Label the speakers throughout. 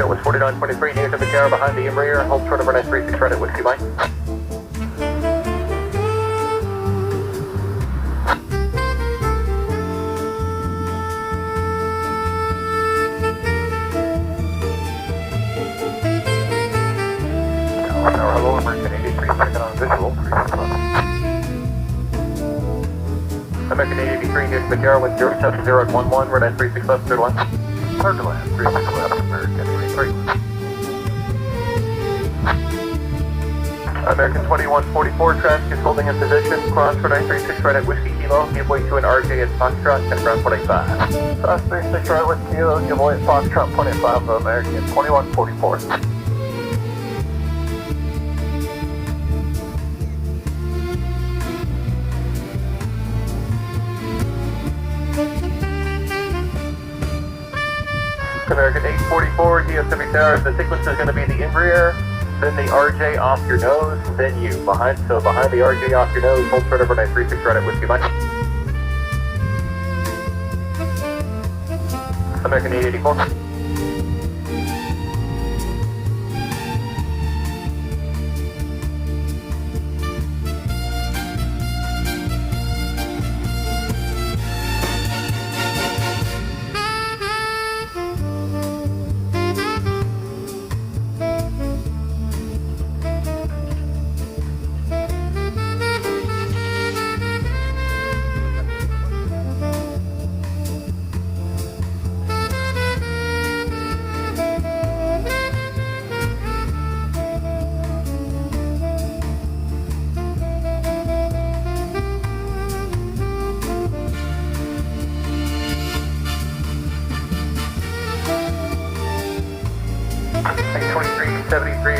Speaker 1: Tokyo was 4923, near to the car behind the Embraer, hold short over 936 right at Whiskey Mike. Hello, American 83, second on visual, 361. American 883, near to the car with 07011, red 936 left, third line. Third line, 36 left, American 83. American 2144, traffic is holding in position, cross for 936 right at Whiskey Kilo, give way to an RJ at Foxtrot, and ground 25. Cross 36 right with Kilo, give way at Foxtrot 25, American 2144. American 844, DFW Tower, the sequence is going to be the Embraer, then the RJ off your nose, then you. Behind the RJ off your nose, hold short over 936 right at Whiskey Mike. American 884.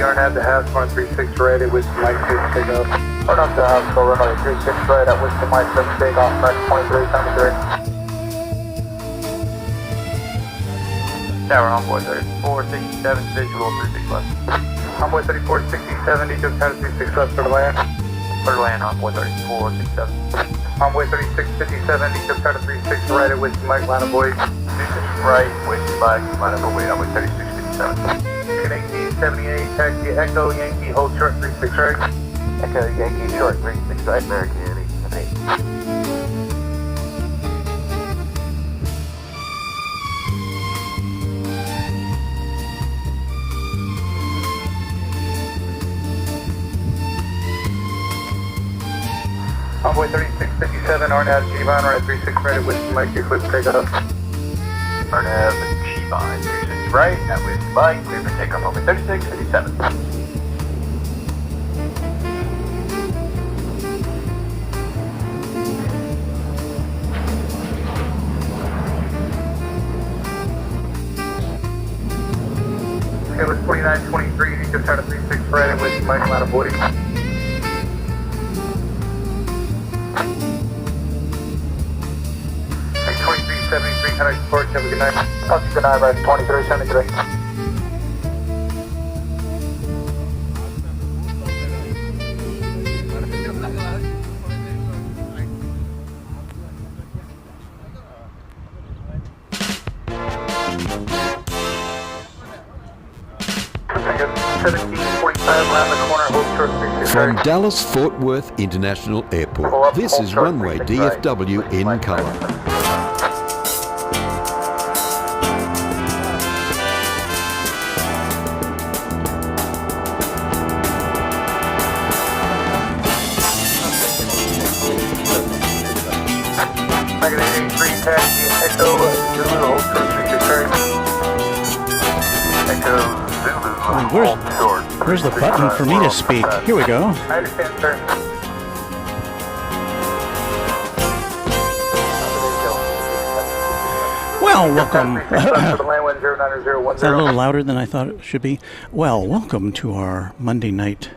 Speaker 1: Arnab to house, 136 right at Whiskey Mike, 6 take off. Arnab to house, go runway 36 right at Whiskey Mike, 7 take off, 23, 73. Tower, Envoy 3467, visual 36 left. Envoy 3460, took tower 36 left, third land. Third land, Envoy 3467. Envoy 3650, took tower 36 right at Whiskey Mike, line of void. 36 right, Whiskey Mike, line of void, Envoy 3657. 1878, taxi Echo Yankee, hold short 36 right. Echo Yankee, short 36 right, American 878. Envoy 3657, Arnab G-Von, right 36 right at Whiskey Mike, your quick takeoff. Arnab G-Von, 36 right at Whiskey Mike, clear for takeoff, Envoy 3657. Okay, with 4923, you just started 36 right at Whiskey Mike, line of 40. Have a good night. Good night, right 2373.
Speaker 2: From Dallas-Fort Worth International Airport, this is Runway DFW in color.
Speaker 3: Where's the button for me to speak? Here we go.
Speaker 1: I understand, sir.
Speaker 3: Well, welcome. Is that a little louder than I thought it should be? Well, welcome to our Monday night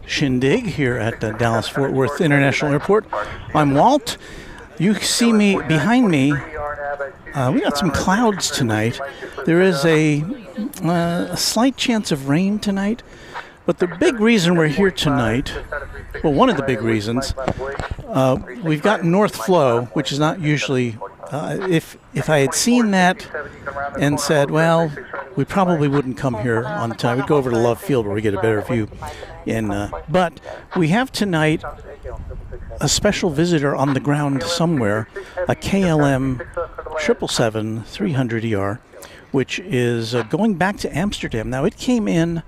Speaker 3: shindig here at the Dallas-Fort Worth International Airport. I'm Walt. You see me behind me. We got some clouds tonight. There is a slight chance of rain tonight. But the big reason we're here tonight, well, one of the big reasons, we've got North Flow, which is not usually, if I had seen that and said, well, we probably wouldn't come here on time. We'd go over to Love Field where we get a better view. But we have tonight a special visitor on the ground somewhere, a KLM 777 300ER, which is going back to Amsterdam. Now, it came in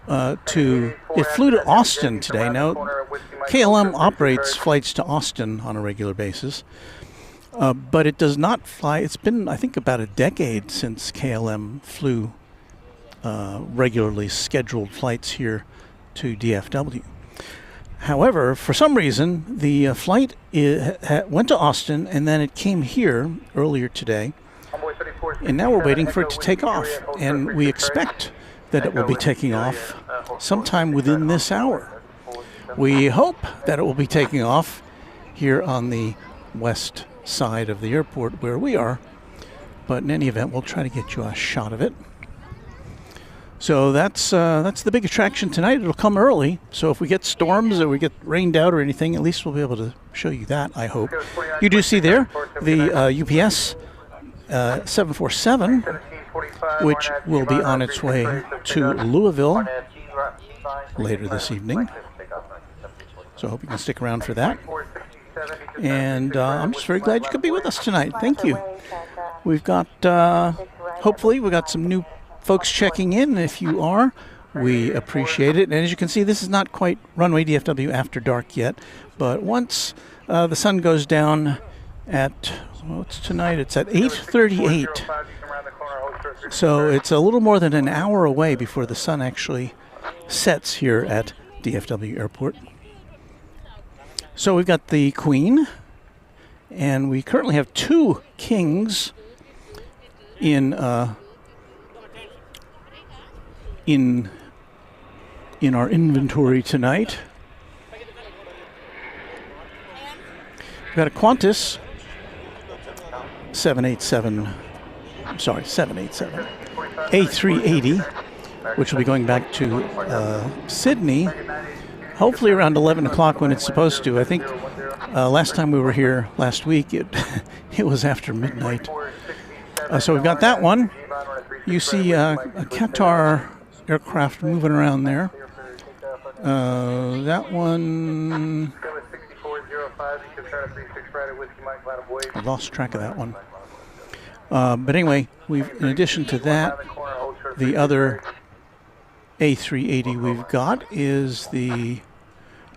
Speaker 3: it flew to Austin today. Now, KLM operates flights to Austin on a regular basis, but it does not fly. It's been, I think, about a decade since KLM flew regularly scheduled flights here to DFW. However, for some reason, the flight went to Austin, and then it came here earlier today, and now we're waiting for it to take off, and we expect that it will be taking off sometime within this hour. We hope that it will be taking off here on the west side of the airport where we are, but in any event, we'll try to get you a shot of it. So that's the big attraction tonight. It'll come early, so if we get storms or we get rained out or anything, at least we'll be able to show you that, I hope. You do see there the UPS 747, which will be on its way to Louisville later this evening. So I hope you can stick around for that. And I'm just very glad you could be with us tonight. Thank you. We've got, hopefully, we've got some new folks checking in. If you are, we appreciate it. And as you can see, this is not quite Runway DFW After Dark yet. But once the sun goes down at, well, it's tonight, it's at 8:38. So it's a little more than an hour away before the sun actually sets here at DFW Airport. So we've got the Queen, and we currently have 2 kings in our inventory tonight. We've got a Qantas 787 A380, which will be going back to Sydney, hopefully around 11 o'clock when it's supposed to. I think last time we were here last week, it was after midnight. So we've got that one. You see a Qatar aircraft moving around there. That one, I lost track of that one. But anyway, in addition to that, the other A380 we've got is the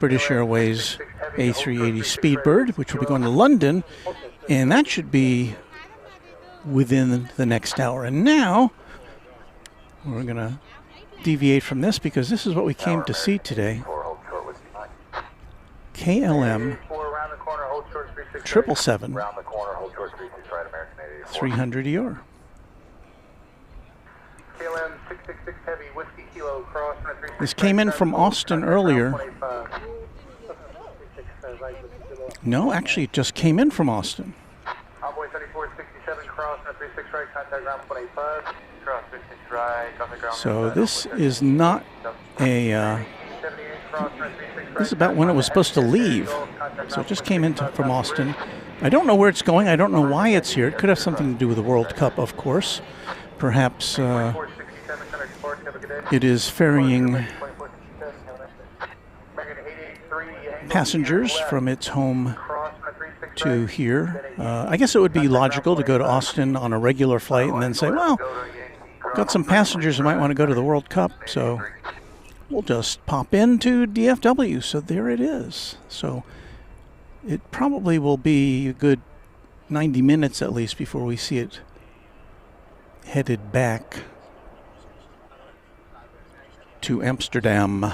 Speaker 3: British Airways A380 Speedbird, which will be going to London, and that should be within the next hour. And now we're going to deviate from this because this is what we came to see today. KLM 777 300ER. This came in from Austin earlier. No, actually, it just came in from Austin. So this is not a... this is about when it was supposed to leave. So it just came in from Austin. I don't know where it's going. I don't know why it's here. It could have something to do with the World Cup, of course. Perhaps it is ferrying passengers from its home to here. I guess it would be logical to go to Austin on a regular flight and then say, well, got some passengers who might want to go to the World Cup, so we'll just pop into DFW. So there it is. So it probably will be a good 90 minutes at least before we see it headed back to Amsterdam.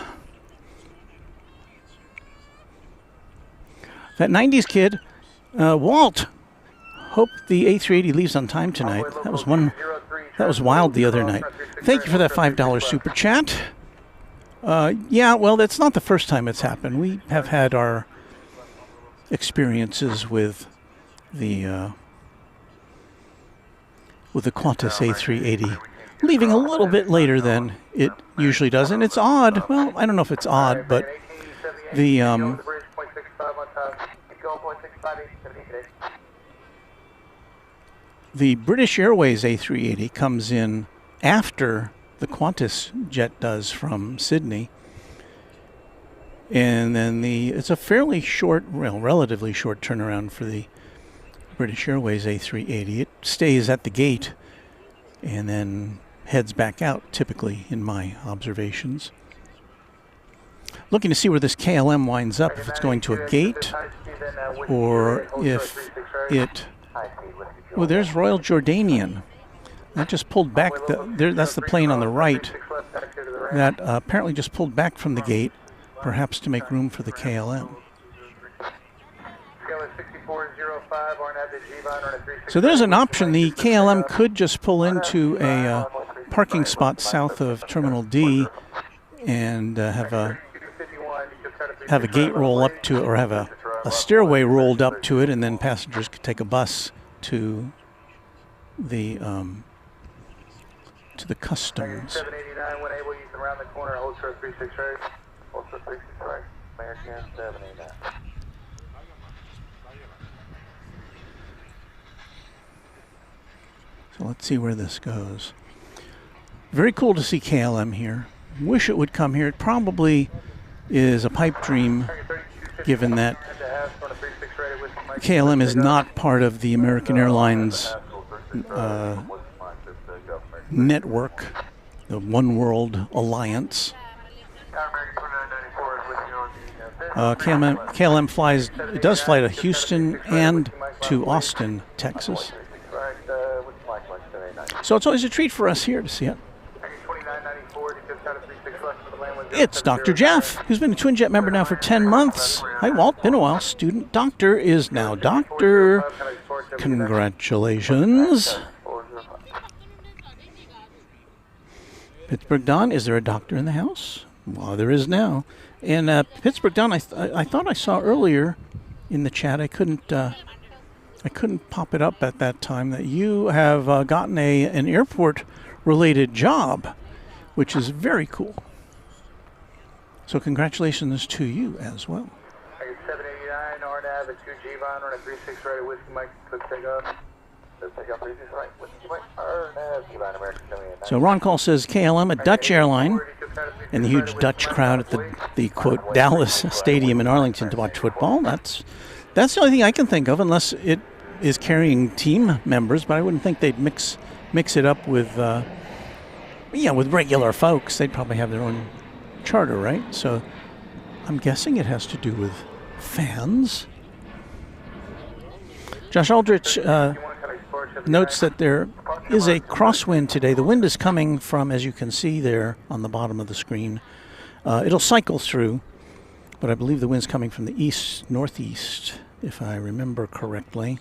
Speaker 3: That 90s kid, Walt, hope the A380 leaves on time tonight. That was wild the other night. Thank you for that $5 super chat. Yeah, well, that's not the first time it's happened. We have had our experiences with the Qantas A380 leaving a little bit later than it usually does, and it's odd. Well, I don't know if it's odd, but the British Airways A380 comes in after the Qantas jet does from Sydney. And then it's a fairly short, well, relatively short turnaround for the British Airways A380. It stays at the gate and then heads back out, typically, in my observations. Looking to see where this KLM winds up, if it's going to a gate or if it... Well, there's Royal Jordanian. That just pulled back. That's the plane on the right that apparently just pulled back from the gate, perhaps to make room for the KLM. So there's an option. The KLM could just pull into a parking spot south of Terminal D and have a gate roll up to it, or have a stairway rolled up to it, and then passengers could take a bus to the customs.
Speaker 1: 789, when able, you can round the corner, hold short 36 right. Hold short 36 right. American 789.
Speaker 3: So let's see where this goes. Very cool to see KLM here. Wish it would come here. It probably is a pipe dream, given that KLM is not part of the American Airlines network, the One World Alliance. KLM does fly to Houston and to Austin, Texas. So it's always a treat for us here to see it. It's Dr. Jeff, who's been a Twin Jet member now for 10 months. Hi, Walt. Been a while. Student doctor is now doctor. Congratulations. Pittsburgh Don, is there a doctor in the house? Well, there is now. And Pittsburgh Don, I thought I saw earlier in the chat, I couldn't pop it up at that time, that you have gotten an airport-related job, which is very cool. So congratulations to you as well.
Speaker 1: 789, RNAV at 2 G-Von, run a 36 right at Whiskey Mike, click take off.
Speaker 3: So Ron Call says KLM, a Dutch airline, and the huge Dutch crowd at the quote Dallas Stadium in Arlington to watch football. That's the only thing I can think of, unless it is carrying team members. But I wouldn't think they'd mix it up with with regular folks. They'd probably have their own charter, right? So I'm guessing it has to do with fans. Josh Aldrich notes that there is a crosswind today. The wind is coming from, as you can see there on the bottom of the screen. It'll cycle through, but I believe the wind's coming from the east-northeast, if I remember correctly.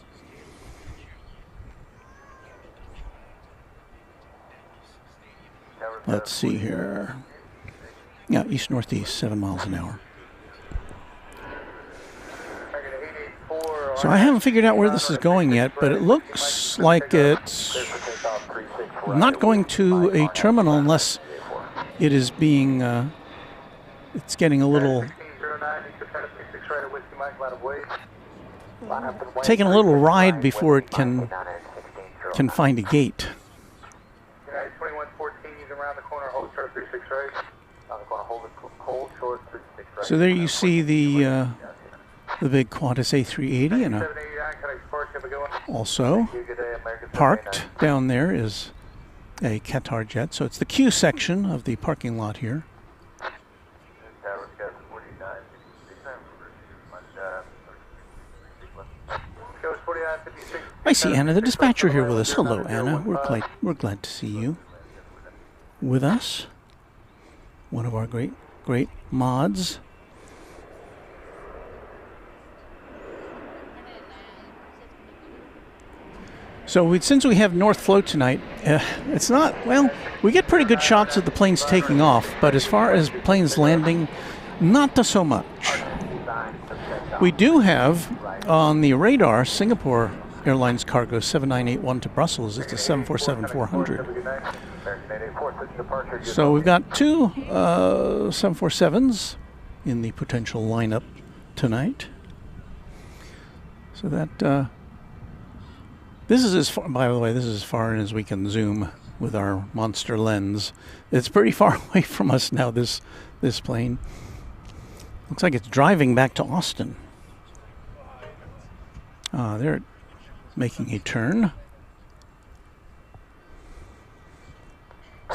Speaker 3: Let's see here. Yeah, east-northeast, 7 miles an hour. So I haven't figured out where this is going yet, but it looks like it's not going to a terminal unless it is being, it's getting a little, taking a little ride before it can find a gate. So there you see the big Qantas A380, and also parked down there is a Qatar jet. So it's the Q section of the parking lot here. I see Anna, the dispatcher, here with us. Hello, Anna. We're glad to see you with us. One of our great mods. So since we have North Flow tonight, it's not, well, we get pretty good shots of the planes taking off, but as far as planes landing, not so much. We do have on the radar Singapore Airlines cargo 7981 to Brussels. It's a 747-400. So we've got two 747s in the potential lineup tonight. So that... this is as far, by the way, this is as far in as we can zoom with our monster lens. It's pretty far away from us now, this plane. Looks like it's driving back to Austin. They're making a turn.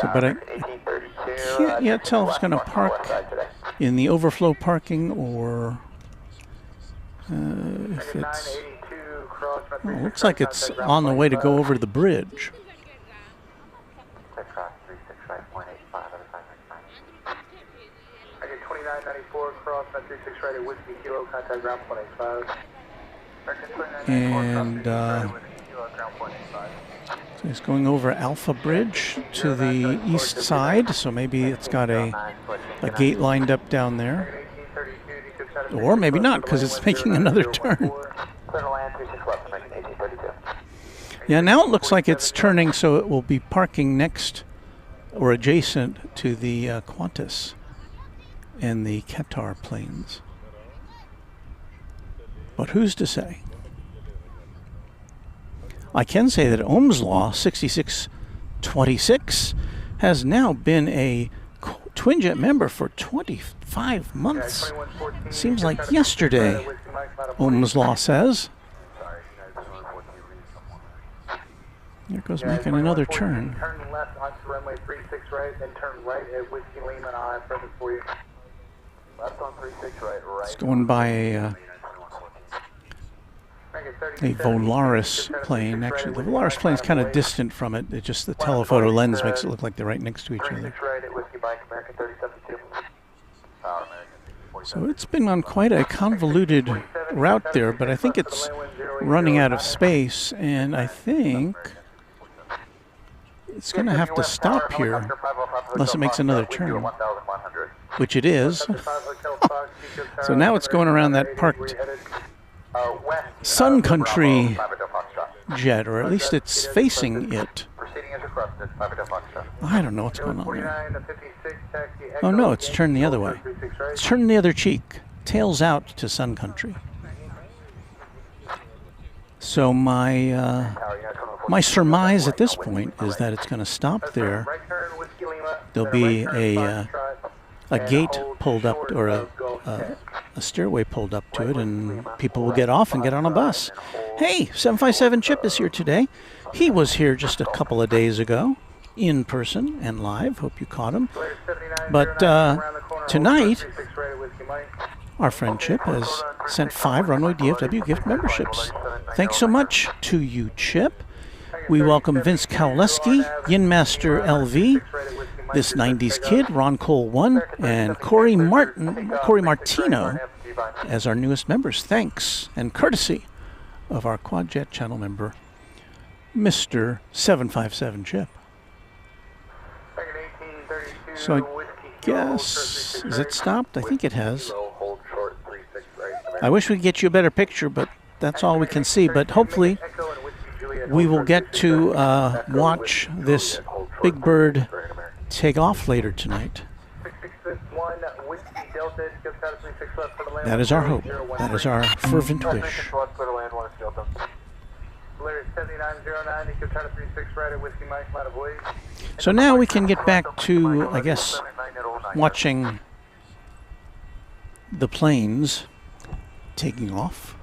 Speaker 3: So, but I can't yet tell if it's going to park in the overflow parking or if it's... Well, it looks like it's on the way to go over the bridge. And so it's going over Alpha Bridge to the east side, so maybe it's got a gate lined up down there. Or maybe not, because it's making another turn. Yeah, now it looks like it's turning, so it will be parking next or adjacent to the Qantas and the Qatar planes. But who's to say? I can say that Ohm's Law 6626 has now been a Twinjet member for 25 months. Seems like yesterday, Ohm's Law says. There goes making another turn.
Speaker 1: Turn left onto runway 36 right, then turn right at Whiskey Lima, and I'll have further for you. Left on 36 right.
Speaker 3: It's going by a Volaris plane. Actually, the Volaris plane is kind of distant from it. It's just the telephoto lens makes it look like they're right next to each other. So it's been on quite a convoluted route there, but I think it's running out of space, and I think it's going to have to stop here unless it makes another turn, which it is. So now it's going around that parked Sun Country jet, or at least it's facing it. I don't know what's going on there. Oh no, it's turned the other way. It's turned the other cheek, tails out to Sun Country. So my surmise at this point is that it's going to stop there. There'll be a gate pulled up, or a stairway pulled up to it, and people will get off and get on a bus. Hey, 757 Chip is here today. He was here just a couple of days ago, in person and live. Hope you caught him. But tonight, our friend Chip has sent 5 Runway DFW gift memberships. Thanks so much to you, Chip. We welcome Vince Kowaleski, Yinmaster LV, This 90s Kid, Ron Cole 1, and Corey Martino as our newest members. Thanks, and courtesy of our Quadjet channel member, Mr. 757 Chip. So I guess, is it stopped? I think it has. I wish we could get you a better picture, but that's all we can see. But hopefully we will get to watch this big bird take off later tonight. That is our hope. That is our fervent wish. So now we can get back to, I guess, watching the planes taking off.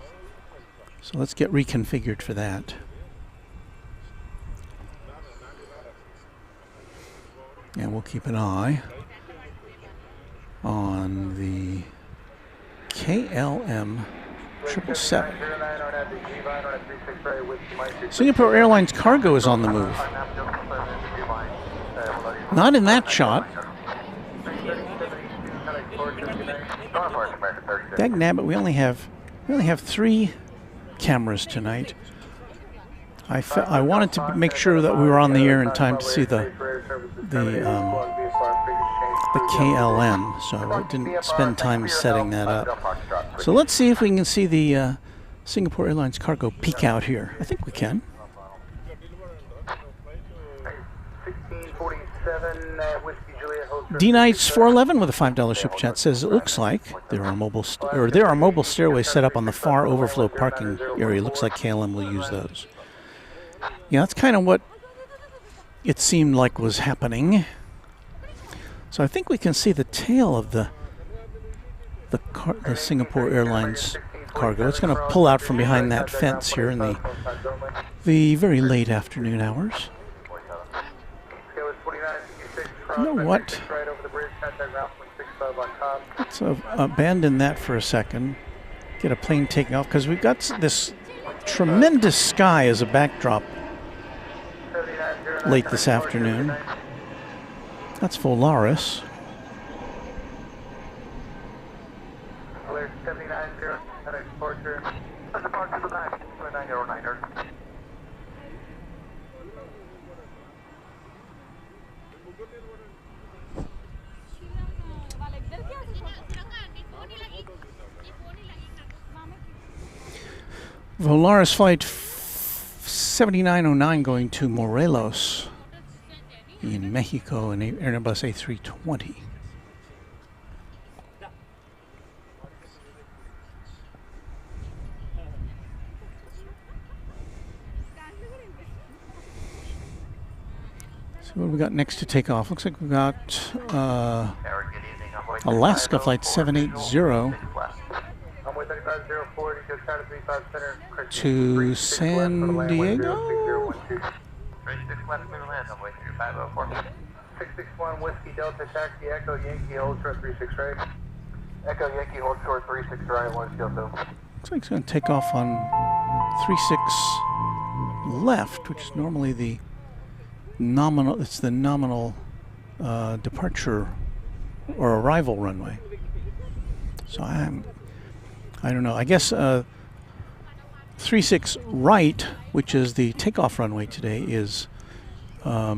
Speaker 3: So let's get reconfigured for that. And we'll keep an eye on the KLM 777. Singapore Airlines cargo is on the move. Not in that shot. Dagnabbit, we only have 3 cameras tonight. I wanted to make sure that we were on the air in time to see the KLM, so I didn't spend time setting that up. So let's see if we can see the Singapore Airlines cargo peek out here. I think we can. D Knights 411 with a $5 super chat says it looks like there are mobile stairways set up on the far overflow parking area. Looks like KLM will use those. Yeah, that's kind of what it seemed like was happening. So I think we can see the tail of the Singapore Airlines cargo. It's going to pull out from behind that fence here in the very late afternoon hours. You know what? Let's abandon that for a second. Get a plane taking off, because we've got this tremendous sky as a backdrop late this afternoon. That's Volaris. Volaris flight 7909 going to Morelos in Mexico, an Airbus A320. So what do we got next to take off? Looks like we've got Alaska flight 780 to San Diego.
Speaker 1: 661 Whiskey Delta Taxi Echo Yankee hold short 36 right. Echo Yankee hold short 36 right. 1 Skill 2.
Speaker 3: Looks like it's going to take off on 36 left, which is normally the nominal. It's the nominal departure or arrival runway. So I don't know. I guess 36 right, which is the takeoff runway today, is a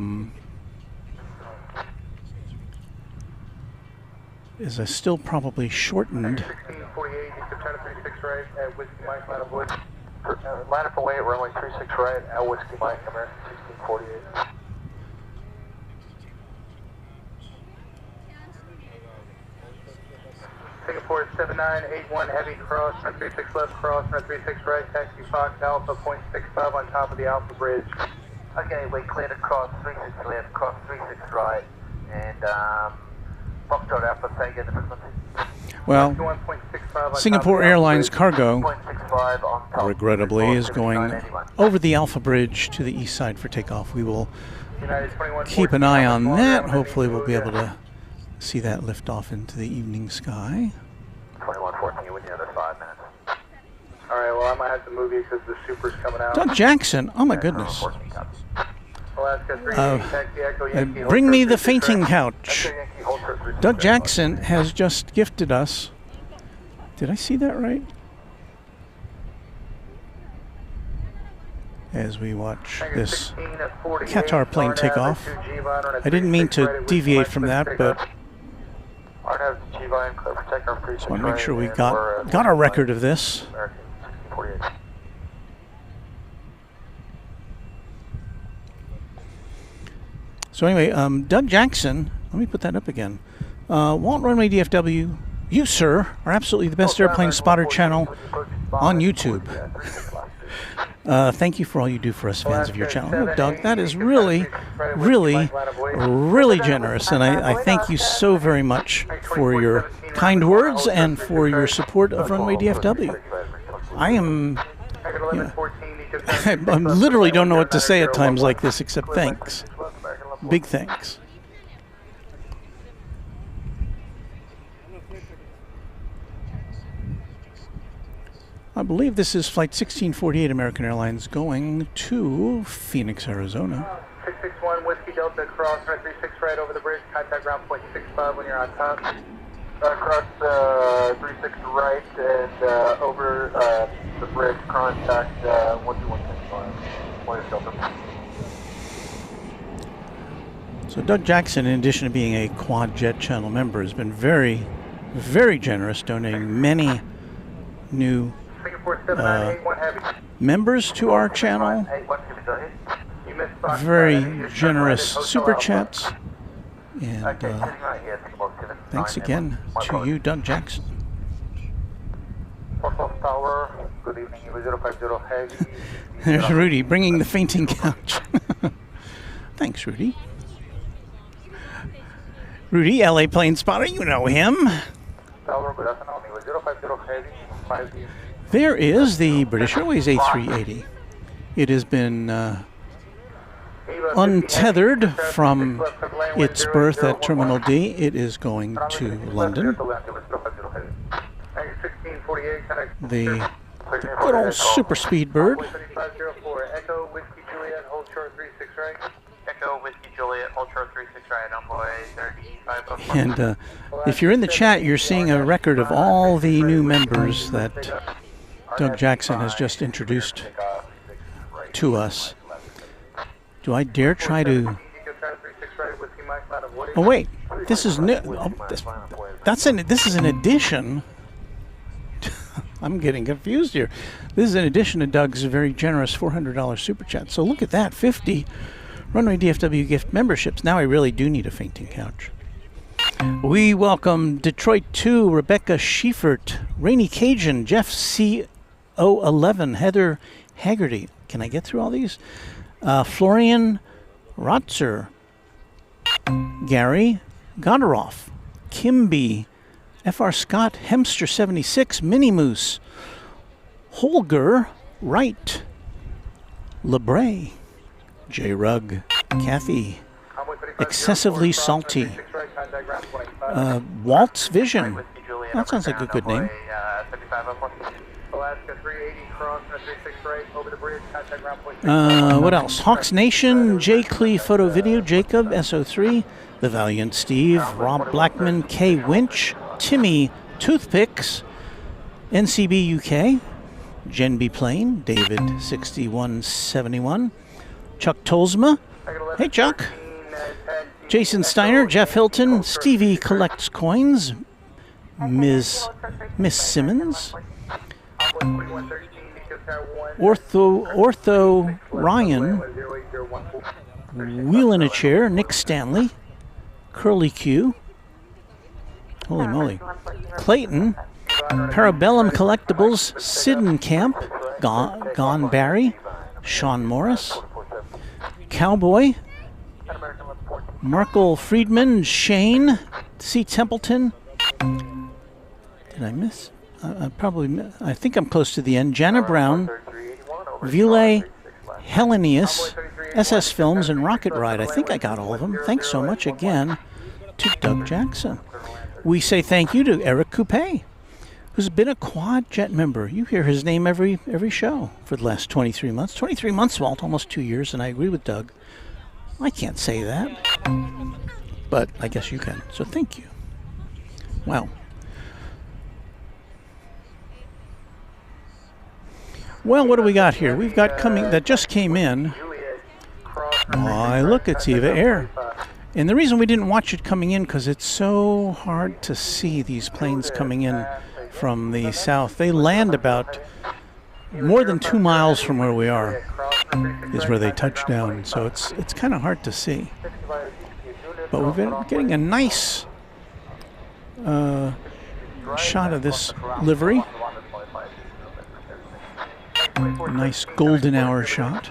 Speaker 3: still probably shortened.
Speaker 1: 1648, you can turn to 36 right at Whiskey Mike, line up wood. Line up away at runway 36 right at Whiskey Mike, American 1648. Singapore 7981 heavy cross, run 36 left cross, run 36 right, taxi Fox Alpha 0.65 on top of the Alpha Bridge. Okay, we cleared across 36 left, cross 36 right, and Foxtrot Alpha, say again the frequency.
Speaker 3: Well, Singapore Airlines cargo, regrettably, is going over the Alpha Bridge to the east side for takeoff. We will keep an eye on that. Hopefully we'll be able to see that lift off into the evening sky.
Speaker 1: 2114 with the other 5 minutes. All right, well, I might have to move you because the Super's coming out.
Speaker 3: Doug Jackson, oh my goodness. Bring me the fainting couch. Doug Jackson has just gifted us. Did I see that right? As we watch this Qatar plane take off. I didn't mean to deviate from that, but just want to make sure we got a record of this. So anyway, Doug Jackson, let me put that up again. Walt Runway DFW, you, sir, are absolutely the best airplane spotter channel on YouTube. Thank you for all you do for us fans of your channel. Oh, Doug, that is really, really, really generous, and I thank you so very much for your kind words and for your support of Runway DFW. I literally don't know what to say at times like this except thanks. Big thanks. I believe this is flight 1648 American Airlines going to Phoenix, Arizona.
Speaker 1: 661 Whiskey Delta cross, run 36 right over the bridge, contact ground 0.65 when you're on top. Cross 36 right and over the bridge, contact 12165.
Speaker 3: So Doug Jackson, in addition to being a Quad Jet channel member, has been very, very generous, donating many new members to our channel. Very generous super chats. And thanks again to you, Doug Jackson. There's Rudy bringing the fainting couch. Thanks, Rudy. Rudy, LA Plane Spotter, you know him. There is the British Airways A380. It has been untethered from its berth at Terminal D. It is going to London. The good old super speed bird. And if you're in the chat, you're seeing a record of all the new members that Doug Jackson has just introduced to us. Do I dare try to... Oh, wait. This is new. Oh, this is an addition. I'm getting confused here. This is an addition to Doug's very generous $400 super chat. So look at that, 50 Runway DFW gift memberships. Now I really do need a fainting couch. We welcome Detroit 2, Rebecca Schiefert, Rainy Cajun, Jeff C011, Heather Haggerty. Can I get through all these? Florian Rotzer, Gary Gondoroff, Kimby, F.R. Scott, Hemster 76, Minnie Moose, Holger Wright, LeBray, J. Rugg, Kathy, Excessively Salty, Walt's Vision. That sounds like a good name. What else? Hawks Nation, J. Clee Photo Video, Jacob, SO3, The Valiant Steve, Rob Blackman, K. Winch, Timmy Toothpicks, NCB UK, Jen B. Plain, David 6171, Chuck Tolsma, hey Chuck, Jason Steiner, Jeff Hilton, Stevie Collects Coins, Miss Simmons, Ortho Ryan, Wheel in a Chair, Nick Stanley, Curly Q, holy moly, Clayton, Parabellum Collectibles, Sydenkamp, Gone Barry, Sean Morris, Cowboy, Markle Friedman, Shane, C. Templeton. Did I miss? I think I'm close to the end. Jana Brown, Ville, Hellenius, SS Films, and Rocket Ride. I think I got all of them. Thanks so much again to Doug Jackson. We say thank you to Eric Coupe, who's been a Quad Jet member. You hear his name every show for the last 23 months. 23 months, Walt, almost 2 years, and I agree with Doug. I can't say that, but I guess you can. So thank you. Wow. Well, what do we got here? We've got coming that just came in. Why, look, it's Eva Air. And the reason we didn't watch it coming in because it's so hard to see these planes coming in from the south. They land about more than 2 miles from where we are is where they touch down. So it's kind of hard to see. But we've been getting a nice shot of this livery. A nice golden hour shot.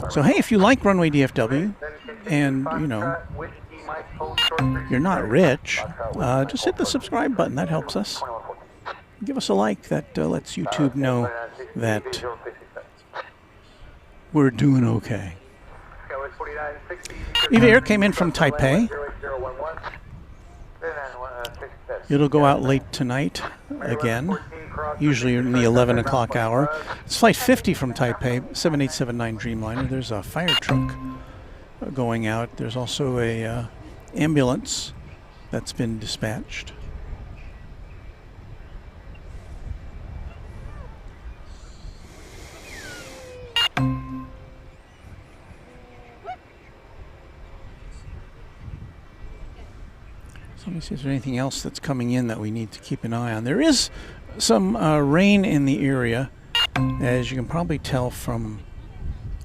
Speaker 3: So hey, if you like Runway DFW and you know you're not rich, just hit the subscribe button. That helps us. Give us a like. That lets YouTube know that we're doing okay. Eva Air came in from Taipei. It'll go out late tonight again, usually in the 11 o'clock hour. It's Flight 50 from Taipei, 7879 Dreamliner. There's a fire truck going out. There's also a ambulance that's been dispatched. Let me see if there's anything else that's coming in that we need to keep an eye on. There is some rain in the area, as you can probably tell from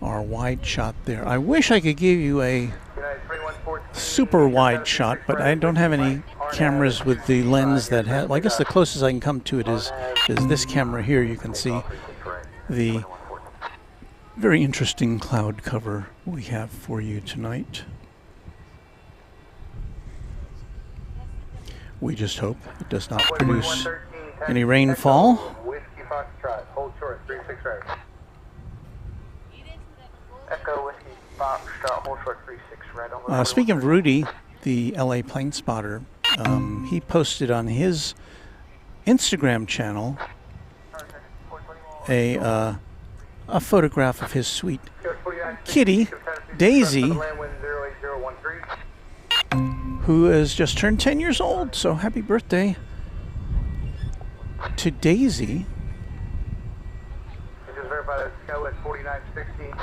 Speaker 3: our wide shot there. I wish I could give you a super wide shot, but I don't have any cameras with the lens that has, well, I guess the closest I can come to it is this camera here. You can see the very interesting cloud cover we have for you tonight. We just hope it does not produce any rainfall.
Speaker 1: Whiskey Foxtrot, hold short, 36 right. Echo Whiskey Foxtrot, hold short, 36 right.
Speaker 3: Speaking of Rudy, the LA plane spotter, he posted on his Instagram channel a photograph of his sweet kitty, Daisy, who has just turned 10 years old. So happy birthday to Daisy.
Speaker 1: Just verify that Skywest 4916.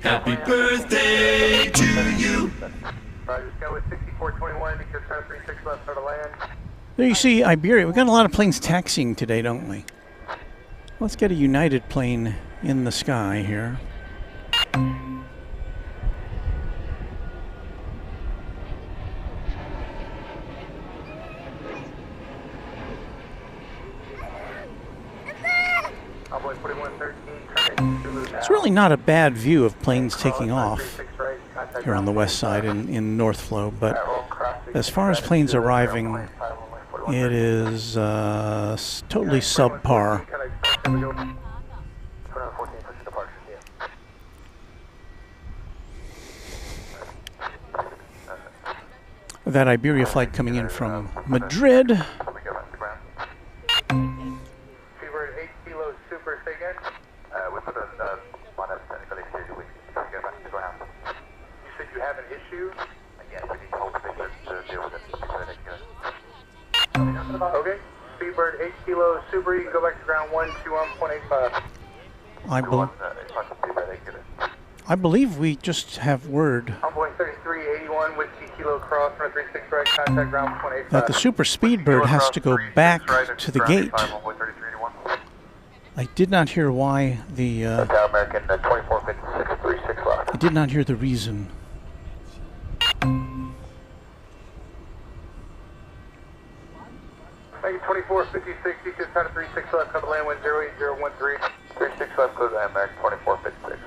Speaker 4: Happy birthday to you.
Speaker 1: Roger, Skywest 6421, because 36 left for the land.
Speaker 3: There you see Iberia. We've got a lot of planes taxiing today, don't we? Let's get a United plane in the sky here. It's really not a bad view of planes taking off here on the west side in North Flow, but as far as planes arriving, it is totally subpar. That Iberia flight coming in from Madrid.
Speaker 1: Seabird 8 Kilo Super, say again. We put on technical exchange. You said you have an issue? Yes, we need to hold the picture to deal with it. Okay. Seabird 8 Kilo Super, you can go back to ground 121.85.
Speaker 3: I believe we just have word
Speaker 1: Envoy 3381, Whiskey Kilo Cross, 136 right, contact ground 185.
Speaker 3: that the Super Speedbird has to go back to the gate. I did not hear why the.
Speaker 1: American 245636 left.
Speaker 3: I did not hear the reason.
Speaker 1: Thank you, 2456, you just had a 36 left, cover land 108.013. 36 left, close to American 2456.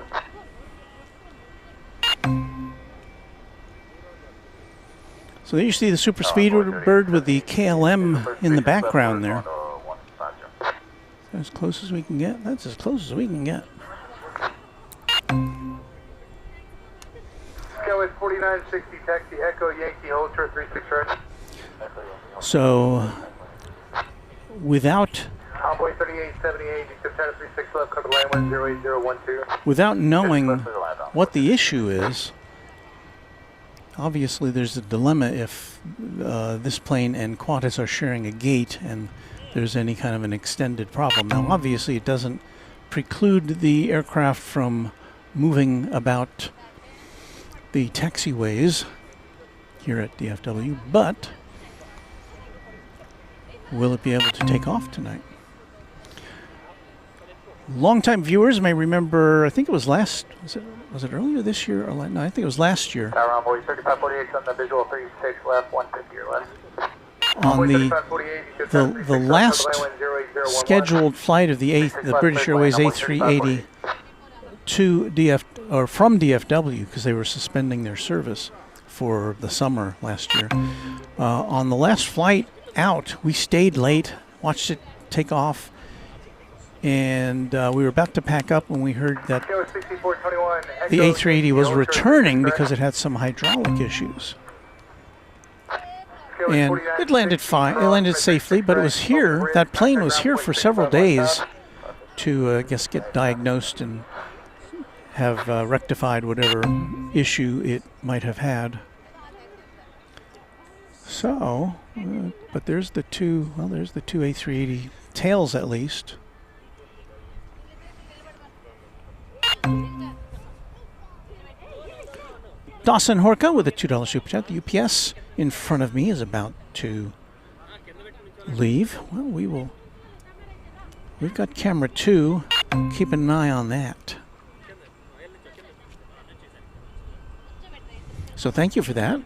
Speaker 3: So there you see the Super Speedbird with the KLM in the background there. As close as we can get. That's as close as we can get.
Speaker 1: Skywest 4960, taxi Echo Yankee, hold short 36 right.
Speaker 3: So without
Speaker 1: Envoy 3878, you just had a 36 left, cover land 108.012.
Speaker 3: without knowing what the issue is, obviously there's a dilemma if this plane and Qantas are sharing a gate and there's any kind of an extended problem. Now obviously it doesn't preclude the aircraft from moving about the taxiways here at DFW, but will it be able to take off tonight? Longtime viewers may remember, I think it was was it earlier this year? Or no, I think it was last year.
Speaker 1: Tower Envoy 3548 on the visual 36 left, 150 or less.
Speaker 3: On the last scheduled flight of the British Airways A380 to from DFW, because they were suspending their service for the summer last year. On the last flight out, we stayed late, watched it take off, and we were about to pack up when we heard that the A380 was returning because it had some hydraulic issues. And it landed fine. It landed safely, but it was here. That plane was here for several days to, I guess, get diagnosed and have rectified whatever issue it might have had. So, but there's the two A380 tails at least. Dawson Horka with a $2 super chat. The UPS in front of me is about to leave. Well, we've got camera 2. Keep an eye on that. So thank you for that.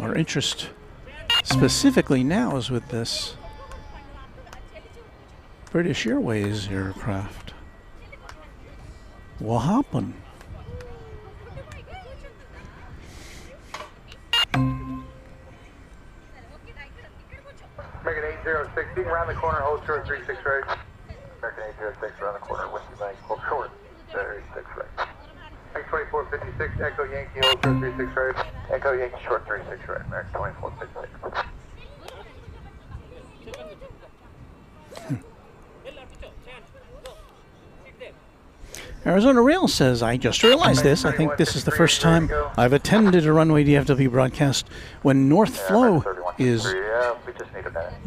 Speaker 3: Our interest specifically now is with this British Airways aircraft. What happened?
Speaker 1: American 8060, around the corner, hold short 36 right. American 806, around the corner, Whiskey Mike, hold short 36 right. X2456, Echo Yankee, hold short 36 right. Echo Yankee, short 36 right, American 2456.
Speaker 3: Arizona Rail says, I just realized this. I think this is the first time I've attended a Runway DFW broadcast when North Flow is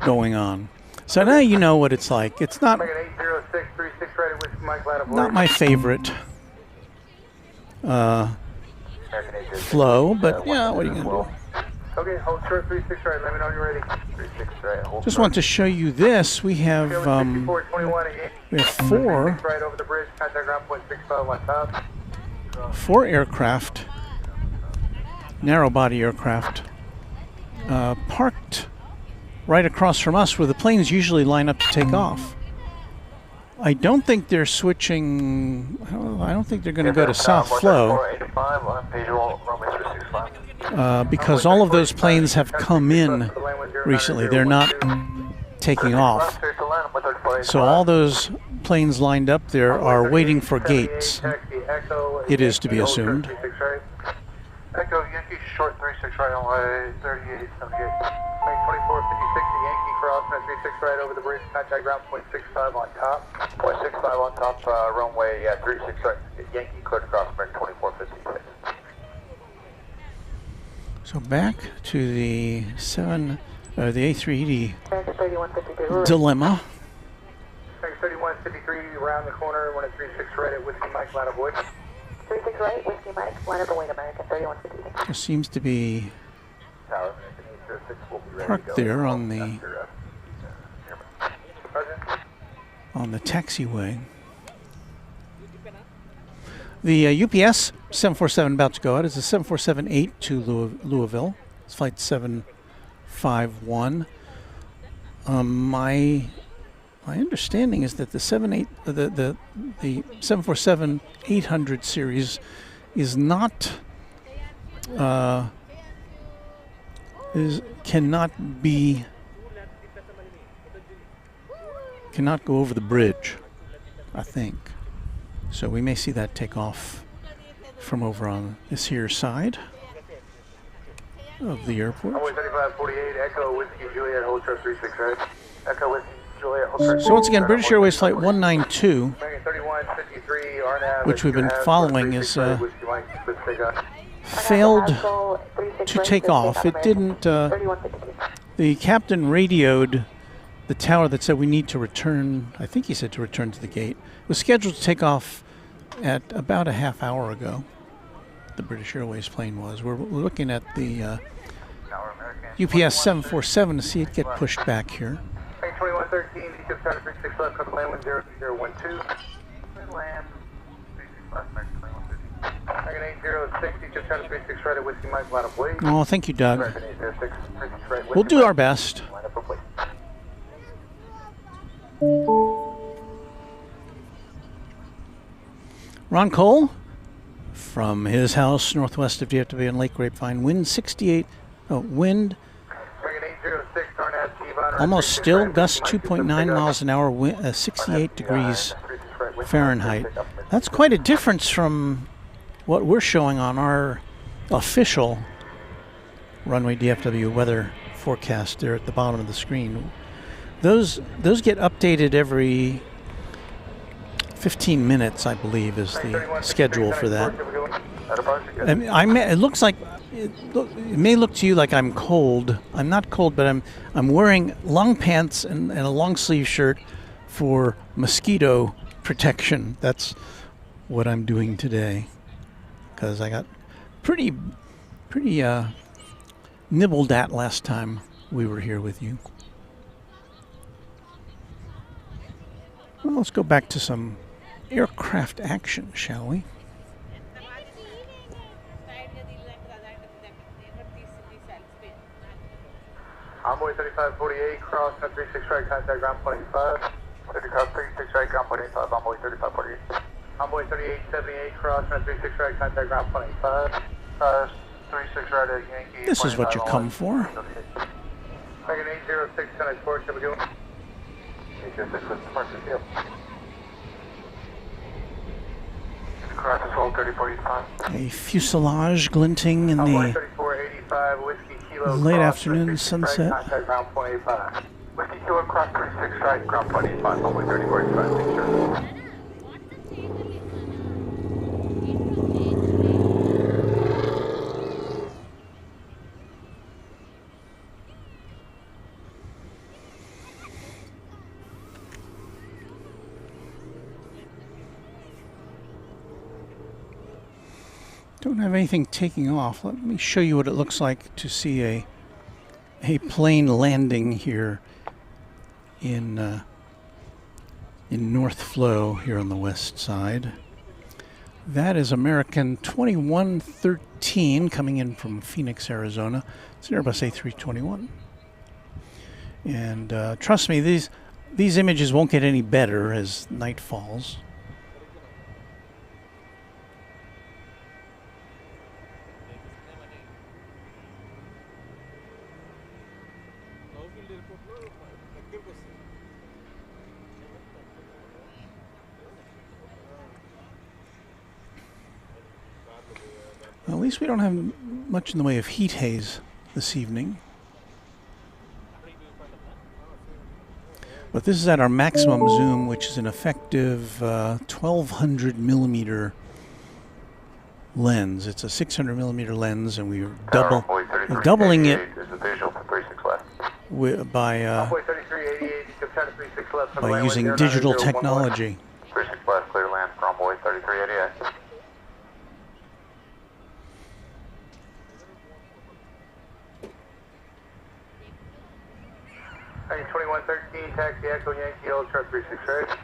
Speaker 3: going on. So now you know what it's like. It's not my favorite flow, but yeah, what are you going to do?
Speaker 1: Okay, hold short 36 right. Let me know when you're ready. 36 right. Hold
Speaker 3: Just want to show you this. We have four
Speaker 1: right over the bridge. Contact ground point 65 on top.
Speaker 3: 4 aircraft, narrow body aircraft, parked right across from us where the planes usually line up to take off. I don't think they're switching. I don't think they're going to go to South Flow. Because all of those planes have come in recently. They're not taking off. So all those planes lined up there are waiting for gates, it is to be assumed.
Speaker 1: Echo Yankee, short 36 right on way 3878. 2456, Yankee crossing at 36 right over the bridge. Contact ground point 65 on top. Point 65 on top, runway 36 right. Yankee cleared across American 2456.
Speaker 3: So back to the A380 dilemma.
Speaker 1: 3153 around the corner, 136 right at Whiskey Mike, line of void.
Speaker 5: 36 right, Whiskey Mike, line of the wing, American 3153.
Speaker 3: There seems to be parked there on the taxiway. The UPS 747 about to go out is a 747-8 to Louisville. It's flight 751. My understanding is that the 747-800 series is not cannot go over the bridge, I think. So we may see that take off from over on this here side of the airport.
Speaker 1: Runway 3548, Echo Whiskey Juliet, hold short 36 right. Echo Whiskey Juliet, hold short.
Speaker 3: So once again, British Airways Flight 192, which we've been following, is failed to take off. It didn't. The captain radioed the tower that said we need to return. I think he said to return to the gate. It was scheduled to take off at about a half hour ago. The British Airways plane was. We're looking at the UPS 747 to see it get pushed back here.
Speaker 1: 2113, Egypt 36 left, cover land 10012. Land 8060, Egypt 36 right at Whiskey Mike, line of way.
Speaker 3: Oh, thank you, Doug. We'll do our best. Ron Cole from his house northwest of DFW and Lake Grapevine. Wind 68. Wind almost still. Gust 2.9 miles an hour. 68 degrees Fahrenheit. That's quite a difference from what we're showing on our official Runway DFW weather forecast there at the bottom of the screen. Those get updated every 15 minutes, I believe, is the schedule for that. And it looks like it may look to you like I'm cold. I'm not cold, but I'm wearing long pants and a long sleeve shirt for mosquito protection. That's what I'm doing today, because I got pretty nibbled at last time we were here with you. Well, let's go back to some aircraft action, shall we?
Speaker 1: 3548, cross 36 right, contact ground point 85. 30 cross 36 right, ground point 85, envoy 3548. Envoy 3878, cross 36 right, contact ground point 85. 36 right at Yankee.
Speaker 3: This is what you come for.
Speaker 1: Second 806, 10-4, can we go? 806 with departure field. Cross is hold 3045.
Speaker 3: A fuselage glinting in
Speaker 1: Envoy
Speaker 3: the
Speaker 1: 3485, Whiskey Kilo.
Speaker 3: late
Speaker 1: cross
Speaker 3: afternoon
Speaker 1: 36
Speaker 3: sunset.
Speaker 1: Right, contact ground point 85. Whiskey Kilo, cross 36 right, ground point 85, envoy 3045, make sure.
Speaker 3: Don't have anything taking off. Let me show you what it looks like to see a plane landing here in North Flow here on the west side. That is American 2113 coming in from Phoenix, Arizona. It's an Airbus A321. And trust me, these images won't get any better as night falls. At least we don't have much in the way of heat haze this evening. But this is at our maximum zoom, which is an effective 1200 millimeter lens. It's a 600 millimeter lens, and we're doubling it by using digital technology.
Speaker 1: 36 left, clear land for envoy 3388. 2113, taxi Echo Yankee Ultra 36 right.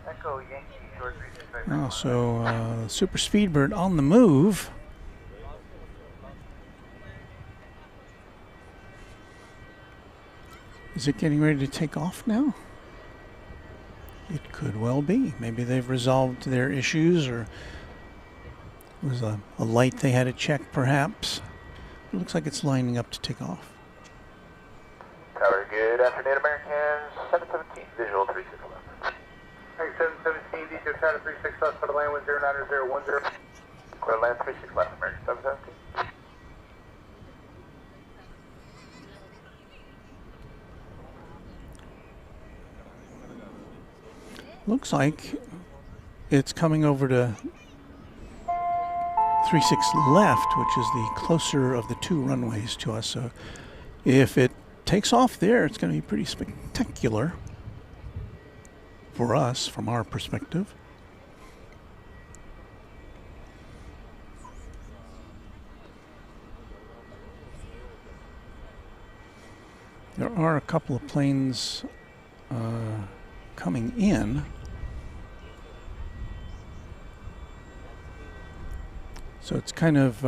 Speaker 1: Echo Yankee Short 36 right.
Speaker 3: Oh, so Super Speedbird on the move. Is it getting ready to take off now? It could well be. Maybe they've resolved their issues, or it was a light they had to check, perhaps. It looks like it's lining up to take off.
Speaker 1: Tower, good afternoon, Americans. 717, visual 36 left. 717, detail tower 36 left for the land 1091010. Clear land 36 left, American 717.
Speaker 3: Looks like it's coming over to 36 left, which is the closer of the two runways to us. So if it takes off there, it's going to be pretty spectacular for us from our perspective. There are a couple of planes coming in. So it's kind of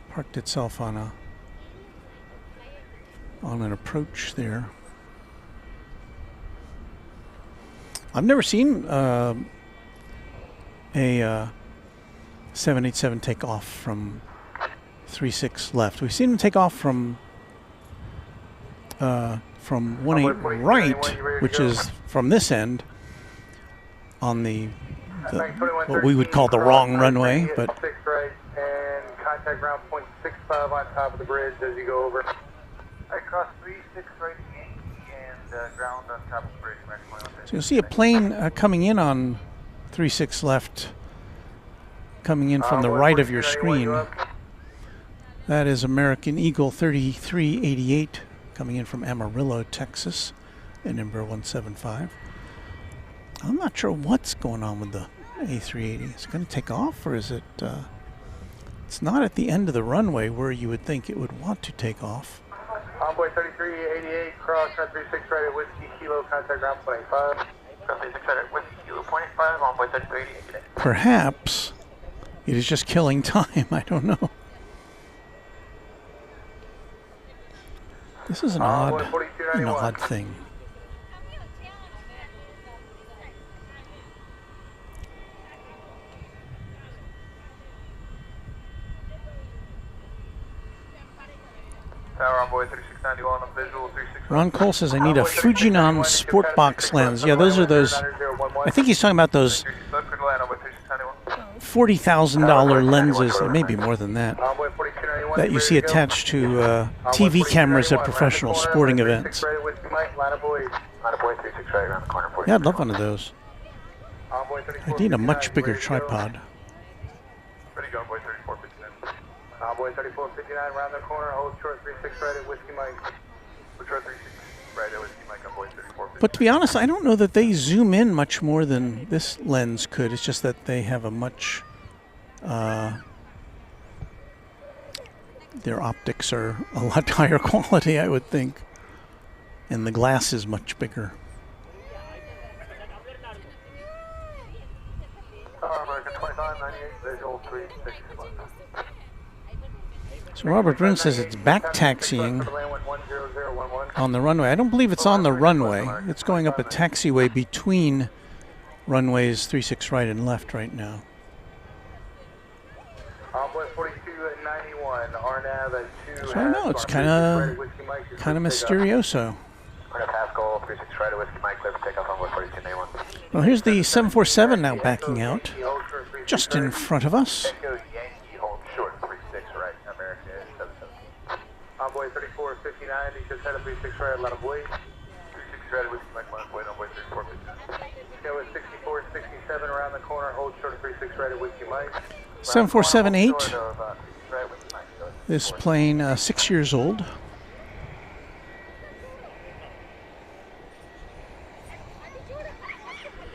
Speaker 3: parked itself on an approach there. I've never seen a 787 take off from 36 left. We've seen them take off from 18 right, which is from this end on the what we would call the wrong runway, but
Speaker 1: contact ground point 65 on top of the bridge as you go over. I cross 36 right Yankee and ground on top of the bridge.
Speaker 3: So you'll see a plane coming in on 36 left, coming in from the right of your screen. That is American Eagle 3388 coming in from Amarillo, Texas, in number 175. I'm not sure what's going on with the A380. Is it going to take off, or is it... it's not at the end of the runway where you would think it would want to take off.
Speaker 1: Envoy 3388, cross 36 right at Whiskey Kilo, contact ground point 5. 36 right at Whiskey Kilo, point 5, Envoy 3388.
Speaker 3: Perhaps it is just killing time. I don't know. This is an odd thing.
Speaker 1: Tower Envoy 3691 on visual 36.
Speaker 3: Ron Cole says I need a Fujinon Sport Box lens. Yeah, those are those. I think he's talking about those $40,000 lenses, or maybe more than that, that you see attached to TV cameras at professional sporting events. Yeah, I'd love one of those. I need a much bigger tripod.
Speaker 1: Ready, go, boy, 3459. Boy, 3459, round the corner, hold short 36 right at Whiskey Mike. Short 36 right at Whiskey Mike on boy 3459.
Speaker 3: But to be honest, I don't know that they zoom in much more than this lens could. It's just that they have a much, their optics are a lot higher quality, I would think. And the glass is much bigger.
Speaker 1: American 2998, visual 361.
Speaker 3: So Robert Bryn says it's back taxiing on the runway. I don't believe it's on the runway. It's going up a taxiway between runways 36 right and left right now.
Speaker 1: Envoy 4291, RNAV at 2.
Speaker 3: So I don't know. It's kind of mysterioso.
Speaker 1: Pascal 36 right at Whiskey Mike, clear for takeoff on board 4291.
Speaker 3: Well, here's the 747 now backing out, just in front of us.
Speaker 1: Envoy 3459, he just had a 36 right, Atlanta Boy. 36 right at Whiskey Mike, Envoy 3459. Go with 6467 around the corner, hold short of 36 right at Whiskey Mike.
Speaker 3: 7478. This plane, 6 years old.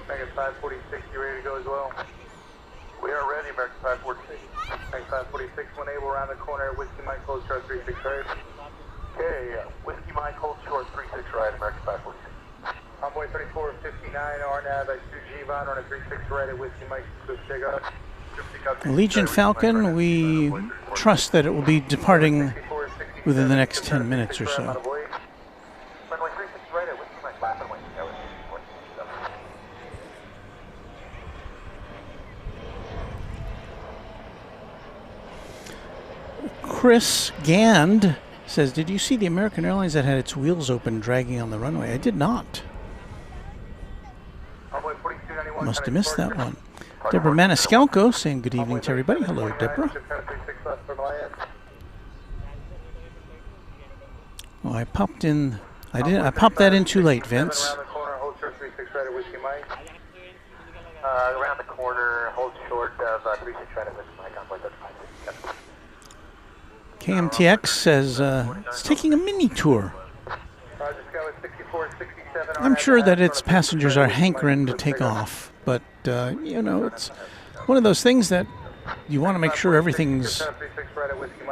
Speaker 1: American 546, you ready to go as well? We are ready, American 546. American 546, when able, around the corner, Whiskey Mike, hold short 36 right. Okay, Whiskey Mike, hold short 36 right, American 546. Envoy 3459, RNAV at 2G Von on a 36 right at Whiskey Mike, clear for takeoff.
Speaker 3: Legion Falcon, we trust that it will be departing within the next 10 minutes or so. Chris Gand says, did you see the American Airlines that had its wheels open dragging on the runway? I did not. Must have missed that one. Deborah Maniscalco saying good evening to everybody. Hello, Deborah. Oh, I popped in. I popped that in too late, Vince.
Speaker 1: Around the corner, hold short of 36 right at Whiskey Mike on board 3567.
Speaker 3: KMTX says it's taking a mini tour. I'm sure that its passengers are hankering to take off, but you know, it's one of those things that you want to make sure everything's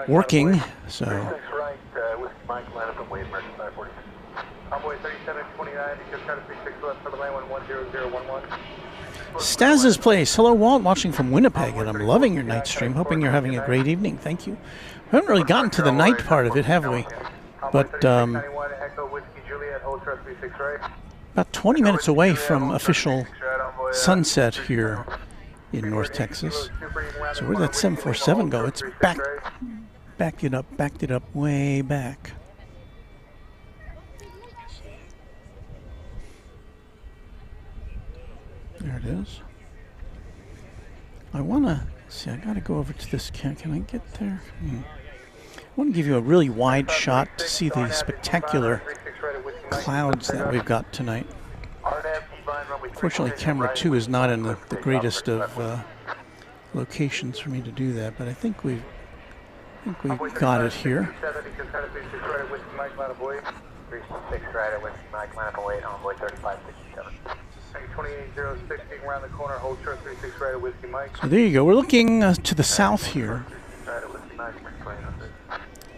Speaker 3: working. So. Staz's Place. Hello, Walt, watching from Winnipeg, and I'm loving your night stream. Hoping you're having a great evening. Thank you. We haven't really gotten to the night part of it, have we? But about 20 minutes away from official sunset here in North Texas. So where'd that 747 go? It's backed it up way back. There it is. I want to see. I got to go over to this. Can I get there? I want to give you a really wide shot to see the spectacular clouds that we've got tonight. Fortunately, camera 2 is not in the greatest of locations for me to do that, but I think we've got it here. So there you go. We're looking to the south here.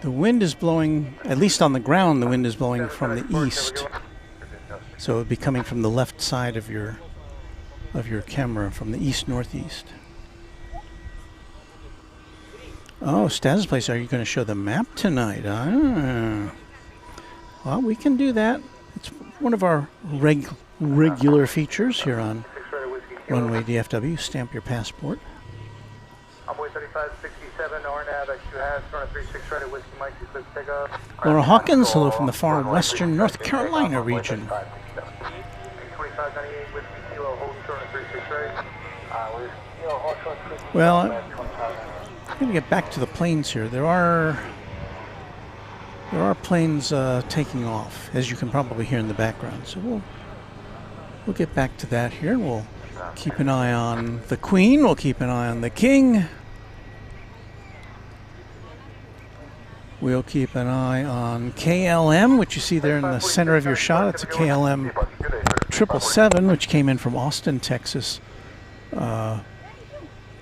Speaker 3: The wind is blowing, at least on the ground, the wind is blowing from the east. So it would be coming from the left side of your camera, from the east-northeast. Oh, Staz's Place, are you going to show the map tonight? Ah. Well, we can do that. It's one of our regular features here on Runway DFW. Stamp your passport.
Speaker 1: Envoy 3567, RNAV at 2 halves, 36 right at Whiskey Mike, you click takeoff.
Speaker 3: Laura Hawkins, hello from the far western North Carolina region.
Speaker 1: 2598, Whiskey Kilo, hold short at 36 right.
Speaker 3: Well, I'm going to get back to the planes here. There are planes taking off, as you can probably hear in the background. So we'll get back to that here. We'll keep an eye on the Queen. We'll keep an eye on the King. We'll keep an eye on KLM, which you see there in the center of your shot. It's a KLM 777, which came in from Austin, Texas,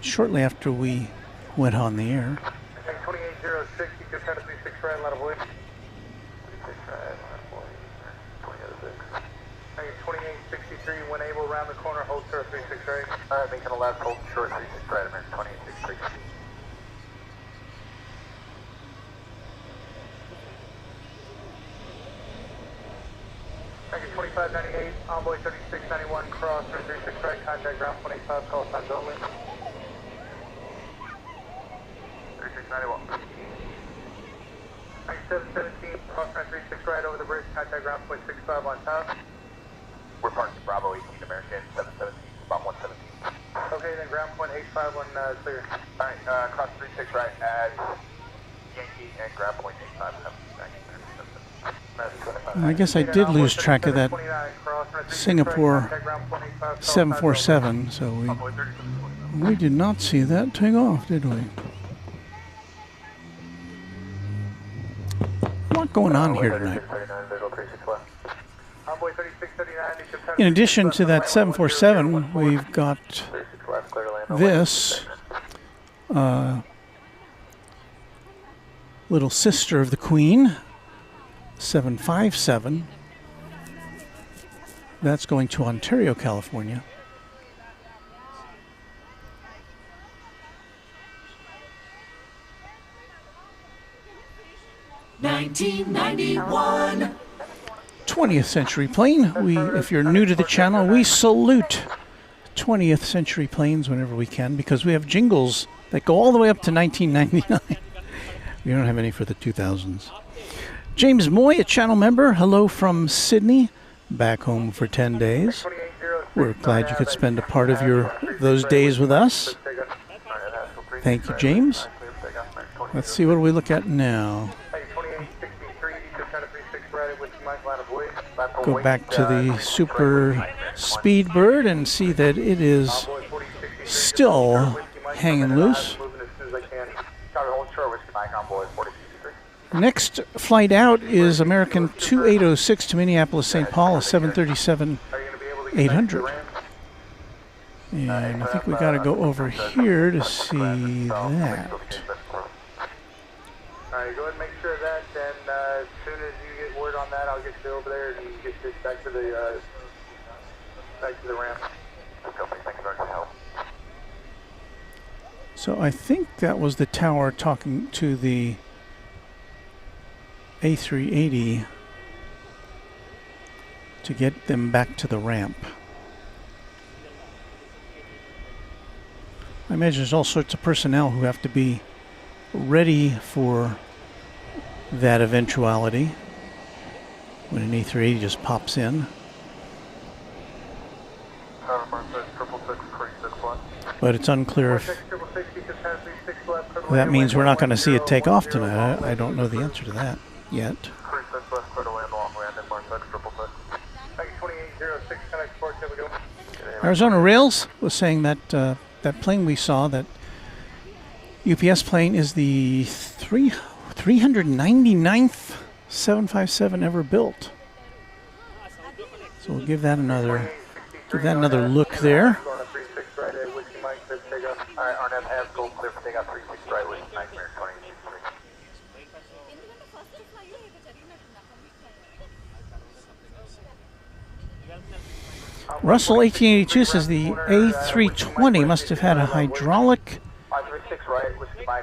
Speaker 3: shortly after we went on the air.
Speaker 1: 2806, you can send a 36 right, line of voice. 2863, when able, round the corner, hold short 36 right. Alright, making a left, hold short 36 right, American 2863. Thank you, 2598, Envoy 3691, cross 36 right, contact ground 185, call signs only. 3691. 9717, cross 36 right over the bridge, contact ground 0.65 on top. We're parked at Bravo 18, American 717, about 117. Okay, then ground 0.85 on clear. Alright, cross 36 right at Yankee and ground 0.85.
Speaker 3: I guess I did lose track of that Singapore 747, so we did not see that take off, did we? A lot going on here tonight. In addition to that 747, we've got this little sister of the Queen, 757. That's going to Ontario, California.
Speaker 4: $1991.
Speaker 3: 20th century plane. If you're new to the channel, we salute 20th century planes whenever we can because we have jingles that go all the way up to 1999. We don't have any for the 2000s. James Moy, a channel member, hello from Sydney, back home for 10 days. We're glad you could spend a part of those days with us. Thank you, James. Let's see, what do we look at now? Go back to the Super Speedbird and see that it is still hanging loose. Next flight out is American 2806 to Minneapolis, St. Paul, a 737-800. And I think we got to go over here to see that.
Speaker 1: All right, go ahead and make sure of that, then as soon as you get word on that, I'll get you over there and get you back to the ramp. Thank you very much for help.
Speaker 3: So I think that was the tower talking to the A380 to get them back to the ramp. I imagine there's all sorts of personnel who have to be ready for that eventuality when an A380 just pops in. But it's unclear if that means we're not going to see it take off tonight. I don't know the answer to that yet. Arizona Rails was saying that that plane we saw, that UPS plane, is the 399th 757 ever built. So we'll give that another look there. Russell 1882 says the A320 must have had a hydraulic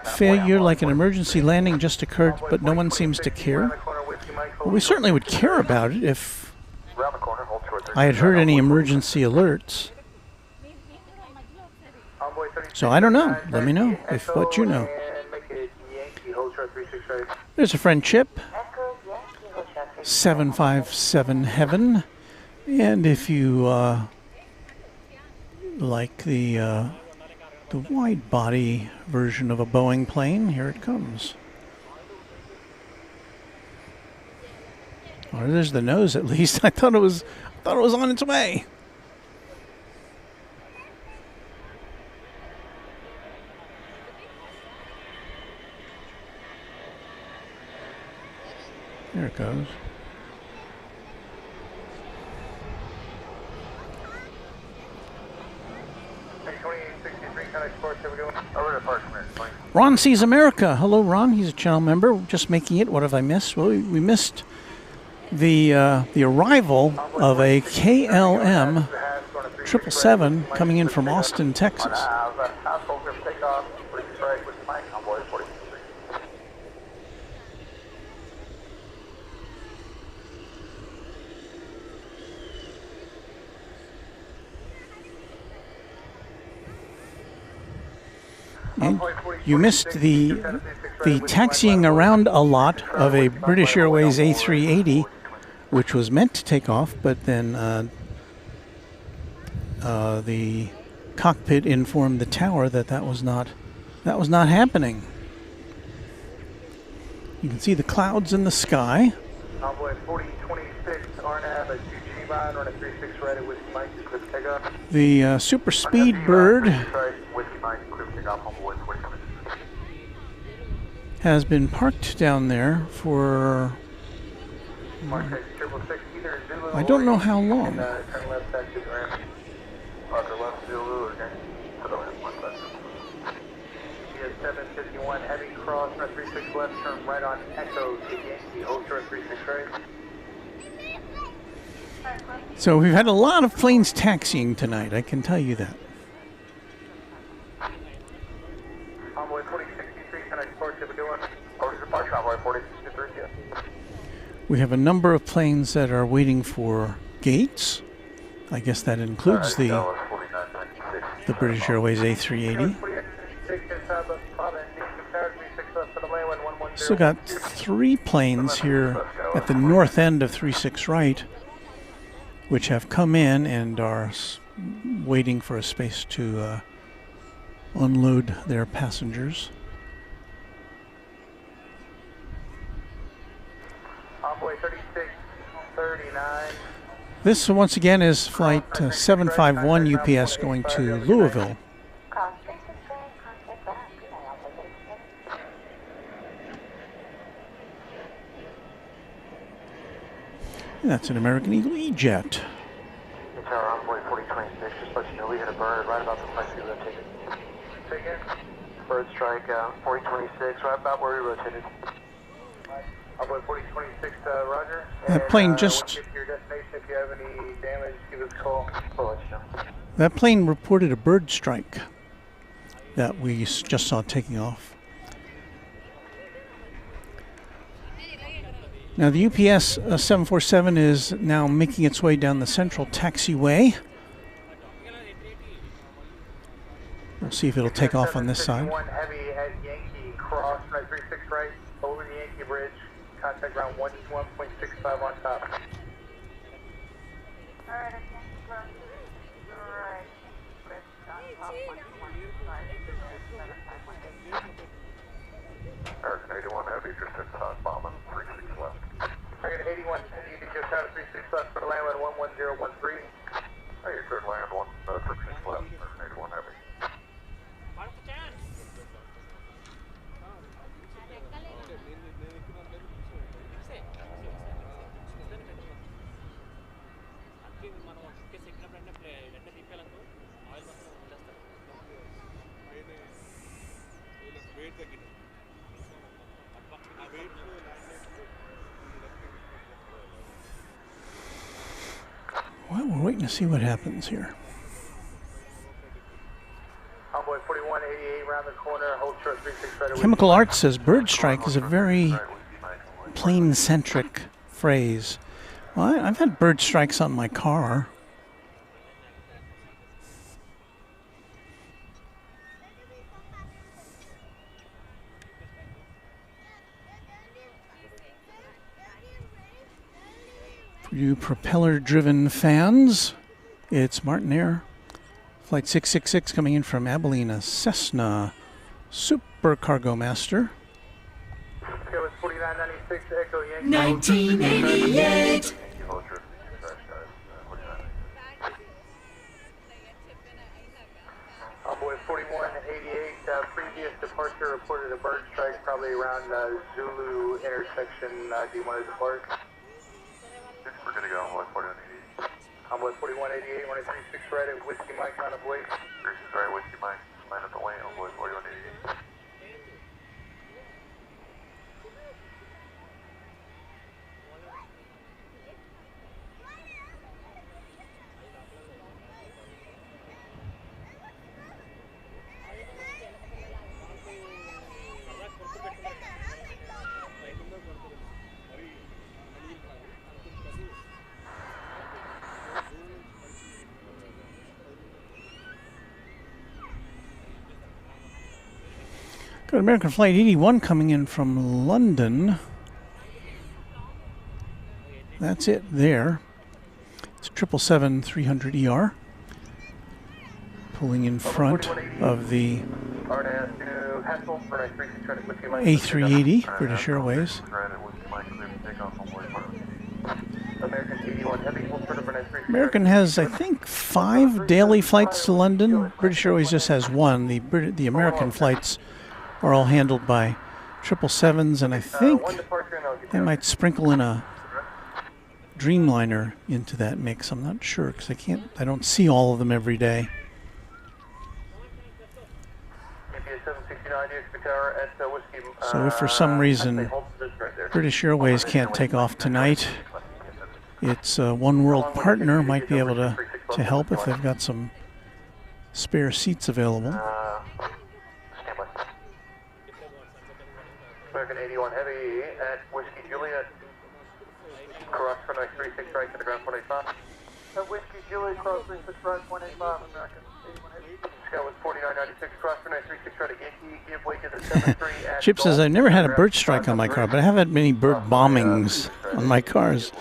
Speaker 3: failure, like an emergency landing just occurred, but no one seems to care. Well, we certainly would care about it if
Speaker 1: Around the corner, hold short.
Speaker 3: I had heard any emergency alerts. So I don't know. Let me know if what you know. There's a friend Chip, 757 Heaven, and if you like the wide body version of a Boeing plane, here it comes. Or there's the nose at least. I thought it was on its way. There it goes. Ron sees America. Hello, Ron. He's a channel member. Just making it. What have I missed? Well, we missed the arrival of a KLM 777 coming in from Austin, Texas. And you missed the taxiing around a lot of a British Airways A380, which was meant to take off, but then the cockpit informed the tower that was not happening. You can see the clouds in the sky. The super speed bird has been parked down there for I don't know how long. So we've had a lot of planes taxiing tonight, I can tell you that. We have a number of planes that are waiting for gates. I guess that includes the British Airways A380. Still got 3 planes here at the north end of 36 right, which have come in and are waiting for a space to unload their passengers. This, once again, is flight 751 UPS going to Louisville. And that's an American Eagle E-Jet.
Speaker 1: Bird strike 4026, right about where we rotated. Roger.
Speaker 3: That plane just... That plane reported a bird strike that we just saw taking off. Now the UPS 747 is now making its way down the central taxiway. We'll see if it'll take off on this side.
Speaker 1: Heavy at Yankee cross 36 right over the Yankee Bridge. Contact ground 1.65 on top. Alright, American 81 Heavy, just inside bombing, 36 left. American 81, you just out of 36 left for the land 11013. Hey, you could land 36 left, American 81 Heavy.
Speaker 3: Well, we're waiting to see what happens here.
Speaker 1: Convoy 4188 round the corner, hold short 36 right away.
Speaker 3: Chemical Arts says bird strike is a very plane-centric phrase. Well, I've had bird strikes on my car. For you propeller-driven fans, it's Martin Air Flight 666 coming in from Abilene, a Cessna Super Cargo Master.
Speaker 4: 1988.
Speaker 1: Envoy 4188, previous departure reported a bird strike probably around Zulu intersection. Do you want to depart? We're good to go, Envoy 4188. Envoy 4188, running 36 right at Whiskey Mike on the way. 36 right, Whiskey Mike, line up the way, Envoy 4188.
Speaker 3: Got American Flight 81 coming in from London. That's it there. It's 777-300ER. Pulling in front of the A380, British Airways. American has, I think, 5 daily flights to London. British Airways just has 1. The American flights are all handled by 777s, and I think they might sprinkle in a Dreamliner into that mix. I'm not sure because I don't see all of them every day. So if for some reason British Airways can't take off tonight, its One World partner might be able to help if they've got some spare seats available.
Speaker 1: American 81 Heavy at Whiskey Juliet. Cross runway 36 right to the ground 185. At Whiskey Juliet, cross 36 right 185, American 81 Heavy. Scout was 4996, cross runway 36 right at Yankee, give way to the 73 at
Speaker 3: Chip says, I've never had a bird strike on my car, but I have had many bird bombings on my cars,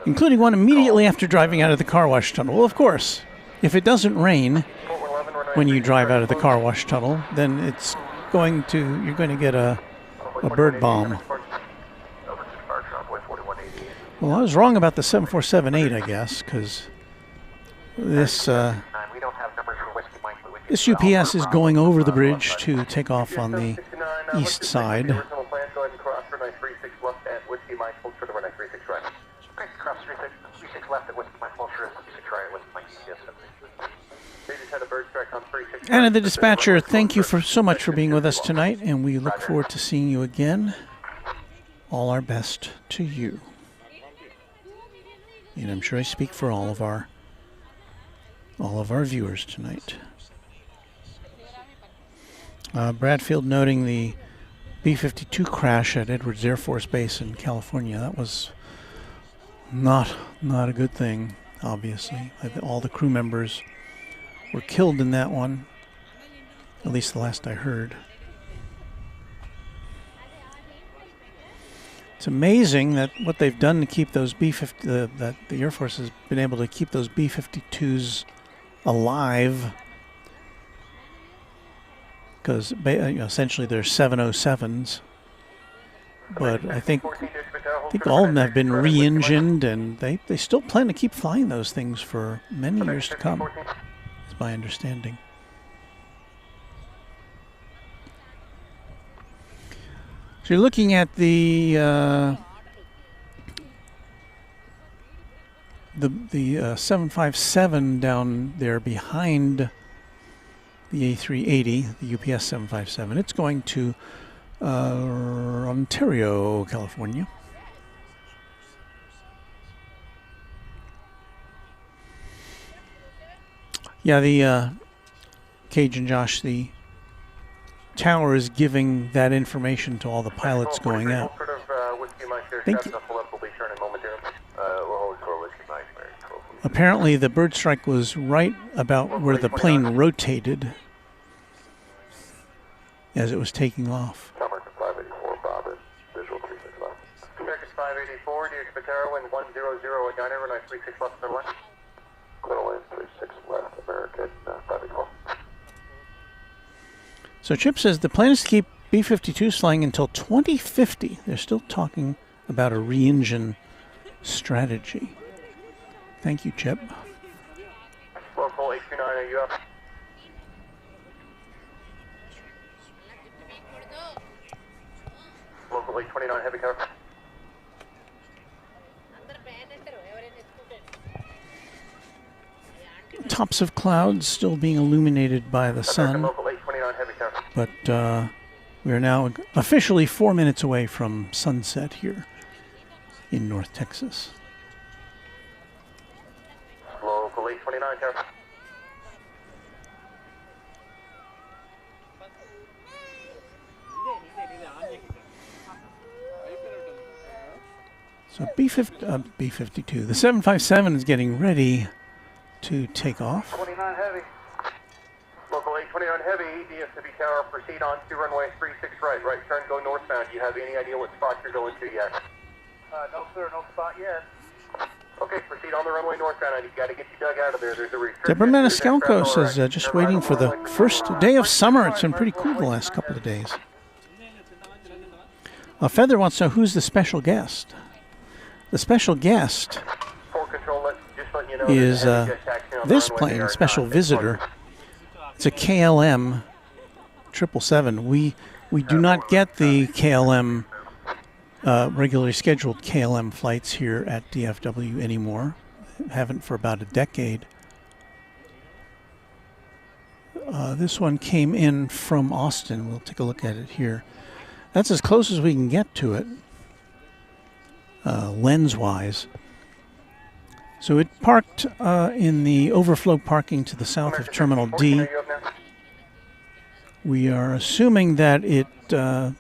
Speaker 3: including one immediately after driving out of the car wash tunnel. Well, of course, if it doesn't rain when you drive out of the car wash tunnel, then you're going to get a bird bomb. Well, I was wrong about the 7478, I guess, because this UPS is going over the bridge to take off on the east side. Anna, the dispatcher, thank you so much for being with us tonight, and we look forward to seeing you again. All our best to you. And I'm sure I speak for all of our viewers tonight. Bradfield noting the B-52 crash at Edwards Air Force Base in California. That was not a good thing, obviously. All the crew members were killed in that one, at least the last I heard. It's amazing that what they've done to keep those that the Air Force has been able to keep those B-52s alive, because essentially they're 707s. But I think all of them have been re-engined, and they still plan to keep flying those things for many years to come, is my understanding. So you're looking at the 757 down there behind the A380, the UPS 757. It's going to Ontario, California. Yeah, the Cage and Josh, the tower is giving that information to all the pilots going out. Thank you.
Speaker 1: We'll be turning momentarily. We'll hold for Whiskey Mike.
Speaker 3: Apparently the bird strike was right about where the plane rotated as it was taking off.
Speaker 1: American 584, Bob, and visual 365. American 584, Dear Patero, wind 100 at Diner, runway 36 left, clear line. Clear line 36 left, American 584.
Speaker 3: So Chip says the plan is to keep B-52s flying until 2050. They're still talking about a re-engine strategy. Thank you, Chip.
Speaker 1: Local 829, are you up? Local 829, heavy cover.
Speaker 3: Tops of clouds still being illuminated by the sun,
Speaker 1: Local 829, heavy cover.
Speaker 3: but we are now officially 4 minutes away from sunset here in North Texas.
Speaker 1: Local 829, cover.
Speaker 3: So B-52, the 757 is getting ready to take off.
Speaker 1: 29 heavy. Local 829 heavy, DFW Tower, proceed on to runway 36 right. Right turn, go northbound. Do you have any idea what spot you're going to yet? No sir, no spot yet. Okay, proceed on the runway northbound. You got to get you dug out of there. There's a restriction.
Speaker 3: Deborah Maniscalco says just waiting for the first day of summer. It's been pretty cool the last couple of days. Feather wants to know who's the special guest. The special guest is this plane, special visitor. It's a KLM 777. We do not get the KLM regularly scheduled KLM flights here at DFW anymore. Haven't for about a decade. This one came in from Austin. We'll take a look at it here. That's as close as we can get to it, lens-wise. So it parked in the overflow parking to the south of Terminal D. We are assuming that it,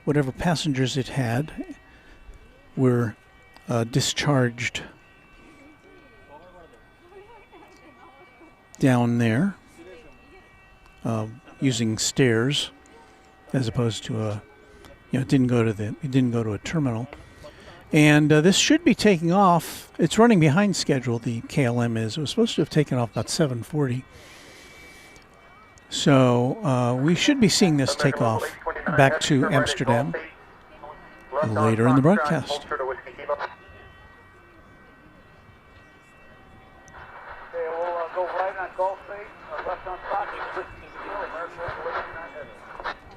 Speaker 3: whatever passengers it had, were discharged down there using stairs, as opposed to a, it didn't go to a terminal. And this should be taking off. It's running behind schedule, the KLM is. It was supposed to have taken off about 7:40. So we should be seeing this take off back to Amsterdam later in the broadcast.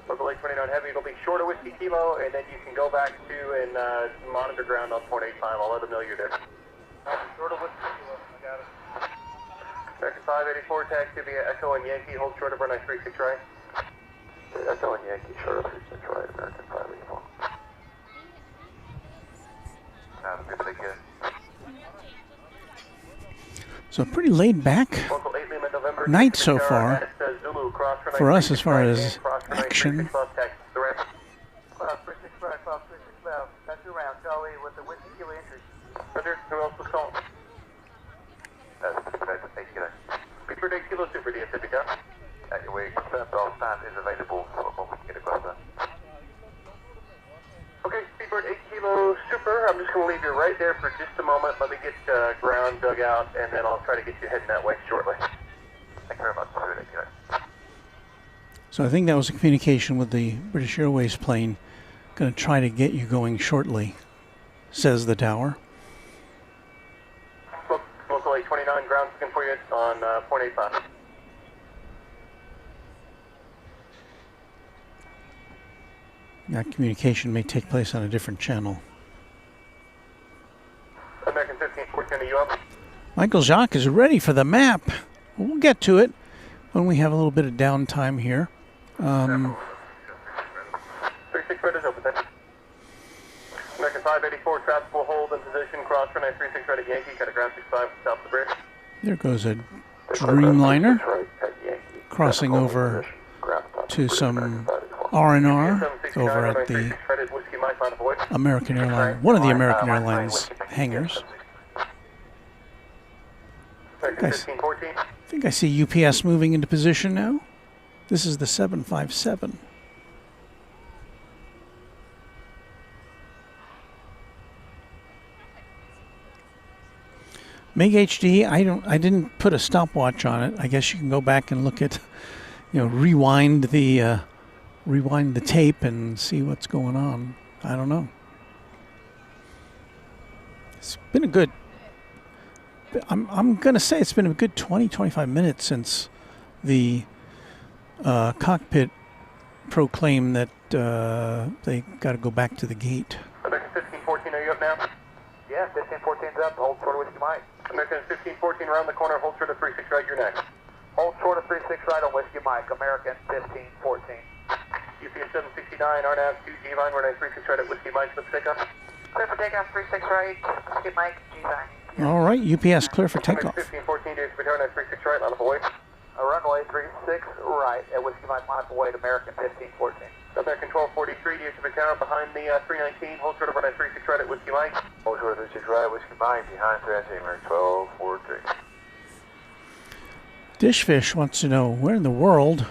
Speaker 1: Local 829 heavy, it'll be short of Whiskey Kilo, and then you can go back to and monitor ground on 0.85. I'll let them know you're there. Short of Whiskey Kilo, I got it. American 584, taxi via Echo and Yankee, hold short of runway 36 right. Echo and Yankee, short of 36 right, American 584. Good, take care.
Speaker 3: So pretty laid back night so far for us as far as action.
Speaker 1: Okay, Speedbird 8 Kilo Super. I'm just going to leave you right there for just a moment. Let me get ground dug out, and then I'll try to get you heading that way shortly. Thank you very much.
Speaker 3: So I think that was a communication with the British Airways plane. Going to try to get you going shortly, says the tower.
Speaker 1: Local 829, ground looking for you on 0.85.
Speaker 3: That communication may take place on a different channel.
Speaker 1: American 1514, are you up?
Speaker 3: Michael Jacques is ready for the map. We'll get to it when we have a little bit of downtime here.
Speaker 1: 36 right is open, thanks. American 584, traffic will hold in position, cross runway 36 right at Yankee, got a ground 65 south of the bridge.
Speaker 3: There goes a Dreamliner crossing over to some R&R over at the
Speaker 1: line of void.
Speaker 3: American Airlines, one of the American Airlines hangars.
Speaker 1: American 1514.
Speaker 3: I think I see UPS moving into position now. This is the 757. MiG HD, I didn't put a stopwatch on it. I guess you can go back and look at, rewind the tape and see what's going on. I don't know. It's been a good, I'm going to say it's been a good 20, 25 minutes since the cockpit proclaimed that they got to go back to the gate.
Speaker 1: American 1514, are you up now?
Speaker 6: Yeah, 1514's up. Hold short of Whiskey Mike.
Speaker 1: American 1514 around the corner, hold short of 36 right, you're next.
Speaker 6: Hold short of 36 right on Whiskey Mike. American 1514.
Speaker 1: UPS 769, RNAV 2 G-Vine, runway 36 right at Whiskey Mike, let's take off.
Speaker 5: Clear for takeoff, 36 right, Whiskey Mike, G-Vine.
Speaker 3: All right, UPS clear for
Speaker 1: American
Speaker 3: takeoff.
Speaker 1: 1514, days to return at 36 right, line of void.
Speaker 6: Runway 36 right at Whiskey Mike, line of void. American 1514.
Speaker 1: American 1243, days to return behind the 319, hold short of runway 36 right at Whiskey Mike.
Speaker 6: Hold short of 36 right, Whiskey Mike, behind 319, American 1243.
Speaker 3: Dishfish wants to know, where in the world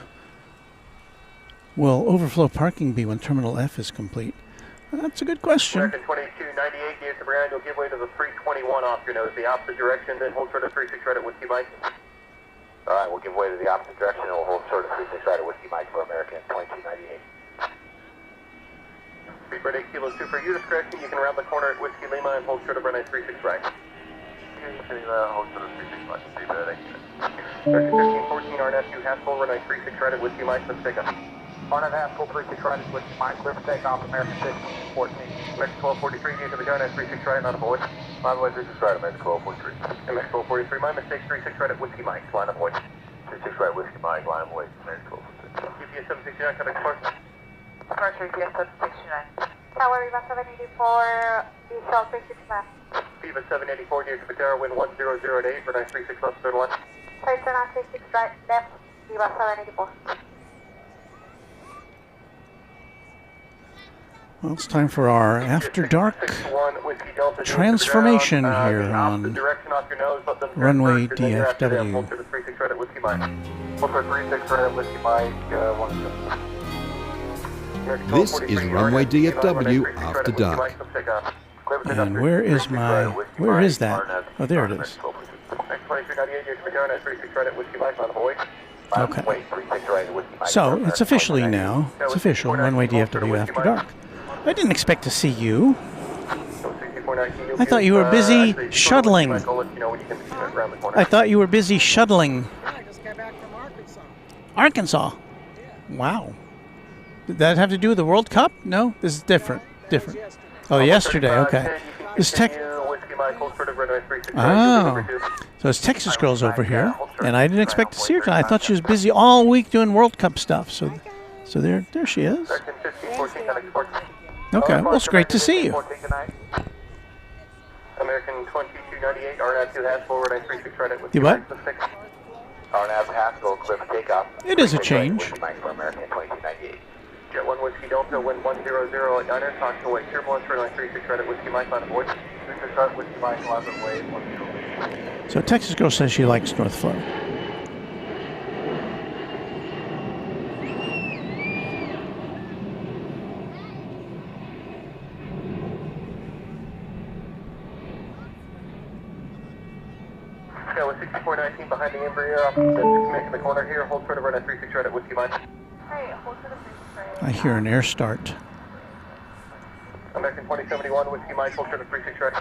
Speaker 3: will overflow parking be when Terminal F is complete? That's a good question.
Speaker 1: American 2298, days to return, you'll give way to the 321 off your nose, the opposite direction, then hold short of 36 right at Whiskey Mike.
Speaker 6: All right, we'll give way to the opposite direction and we'll hold short of 36 right at Whiskey Mike for American 2298.
Speaker 1: Speedbird 8 Kilo 2 for your discretion, you can round the corner at Whiskey Lima and hold short of runway 36 right.
Speaker 6: Hold short of 36 right, Speedbird 8 Kilo.
Speaker 1: American 1514, RNF 2 Haskell, runway 36 right at Whiskey Mike, let's take off.
Speaker 6: RNF Haskell 36 right at Whiskey Mike, clear for takeoff, American 1514.
Speaker 1: American 1243, days to return at 36 right, not a void.
Speaker 6: Runway 36 right, American 1243.
Speaker 1: American 1243, my mistake, 36 right at Whiskey Mike, line of void.
Speaker 6: 36 right, Whiskey Mike, line of void, American 1243.
Speaker 1: UPS 769, contact course.
Speaker 5: Commercial UPS 769. Tower, Viva 784, Diesel 36 left.
Speaker 1: Viva 784, near to Patera, wind 1008, runway 36 left, third line.
Speaker 5: Turn on 36 right, left, Viva 784.
Speaker 3: Well, it's time for our After Dark transformation here on Runway DFW.
Speaker 2: This is Runway DFW After Dark.
Speaker 3: And where is that? Oh, there it is. Okay. So, it's officially now. It's official, Runway DFW After Dark. I didn't expect to see you. I thought you were busy shuttling. I thought you were busy shuttling.
Speaker 7: I just got back from Arkansas.
Speaker 3: Arkansas? Wow. Did that have to do with the World Cup? No? This is different. Different. Oh, yesterday. Okay. This so it's Texas girls over here, and I didn't expect to see her tonight. I thought she was busy all week doing World Cup stuff. So there she is. Okay, well, it's great to see you.
Speaker 1: American 2298, RNAV 2 Haskell, runway 36 right at Whiskey
Speaker 3: You what?
Speaker 1: Mike,
Speaker 6: RNAV Haskell, clear for takeoff.
Speaker 3: It is a change.
Speaker 6: Whiskey Mike for American 2298.
Speaker 1: Jet 1 Whiskey Delta, wind 100 at Diner, talk to white turbulence, runway 36 right at Whiskey Mike, line of void.
Speaker 6: 36 right, Whiskey Mike, line of void, 10.
Speaker 3: So Texas girl says she likes North Flow.
Speaker 1: Yeah, with 6419 behind the Embraer, off the the corner here, hold short of runway 36 right at Whiskey Mike.
Speaker 5: Hey, hold to the 36 right.
Speaker 3: I hear an air start.
Speaker 1: American 2071, Whiskey Mike, hold short of 36 right.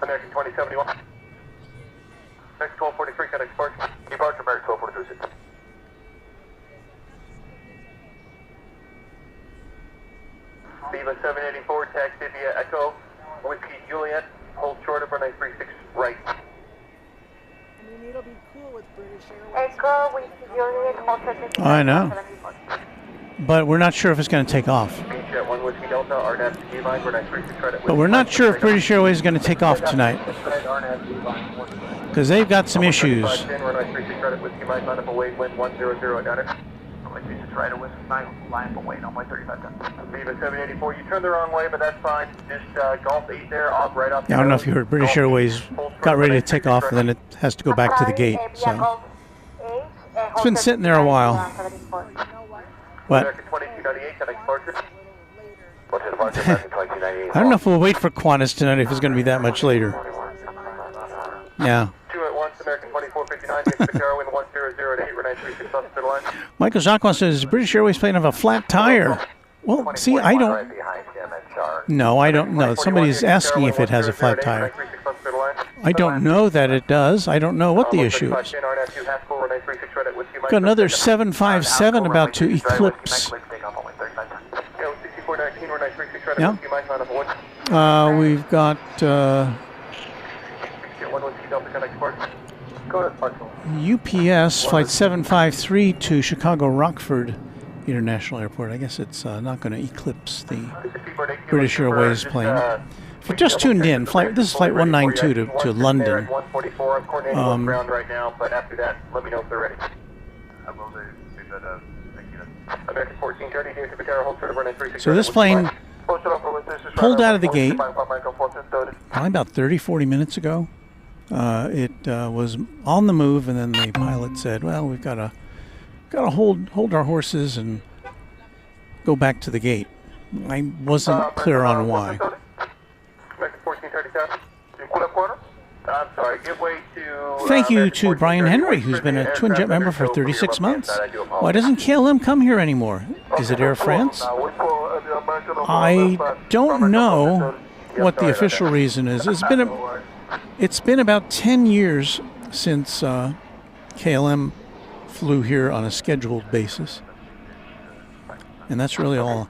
Speaker 1: American 2071. American 1243, contact departure.
Speaker 6: Departure, American 1243.
Speaker 1: Viva 784, taxi via Echo, Whiskey Juliet, hold short of runway 36 right.
Speaker 7: I mean, it'll be cool with British Airways.
Speaker 5: Echo, Whiskey Juliet, hold to 36
Speaker 3: I know. But we're not sure if it's going to take off.
Speaker 1: Jet 1 Whiskey Delta, RNAV G-Line, runway 36 right at
Speaker 3: But we're not sure if British Airways is going to take off tonight. Because they've got some issues.
Speaker 1: Runway 36 right at Whiskey Mike, line up away, wind 100 at Diner. right away, line but wait on my 3510. Viva 784, you turned the wrong way, but that's fine. Just Golf 8 there, off right off.
Speaker 3: Yeah, I don't know if you heard, British Airways got ready to take off, and then it has to go back to the gate. So it's been sitting there a while. What?
Speaker 6: American 2298, can I departure? What's the departure, American 2298?
Speaker 3: I don't know if we'll wait for Qantas tonight if it's going to be that much later. Yeah.
Speaker 6: 2 at once, American 2459, take the Carol in 100 at 8, Renee 36 up to the line.
Speaker 3: Michael Jacqueline says British Airways plane have a flat tire. Well, see, I don't. No, I don't know. Somebody's asking if it has a flat tire. I don't know that it does. I don't know what the issue is. Got another 757 about to eclipse. Yeah. We've got UPS flight 753 to Chicago Rockford International Airport. I guess it's not going to eclipse the British Airways plane. If you just tuned in, this is flight 192 to London. So this plane pulled out of the gate probably about 30-40 minutes ago. It was on the move, and then the pilot said, "Well, we've got to hold our horses and go back to the gate." I wasn't clear on why. Thank you to Brian Henry, who's been a Twin Jet member for 36 months. Why doesn't KLM come here anymore? Is it Air France? I don't know what the official reason is. It's been about 10 years since KLM flew here on a scheduled basis. And that's really all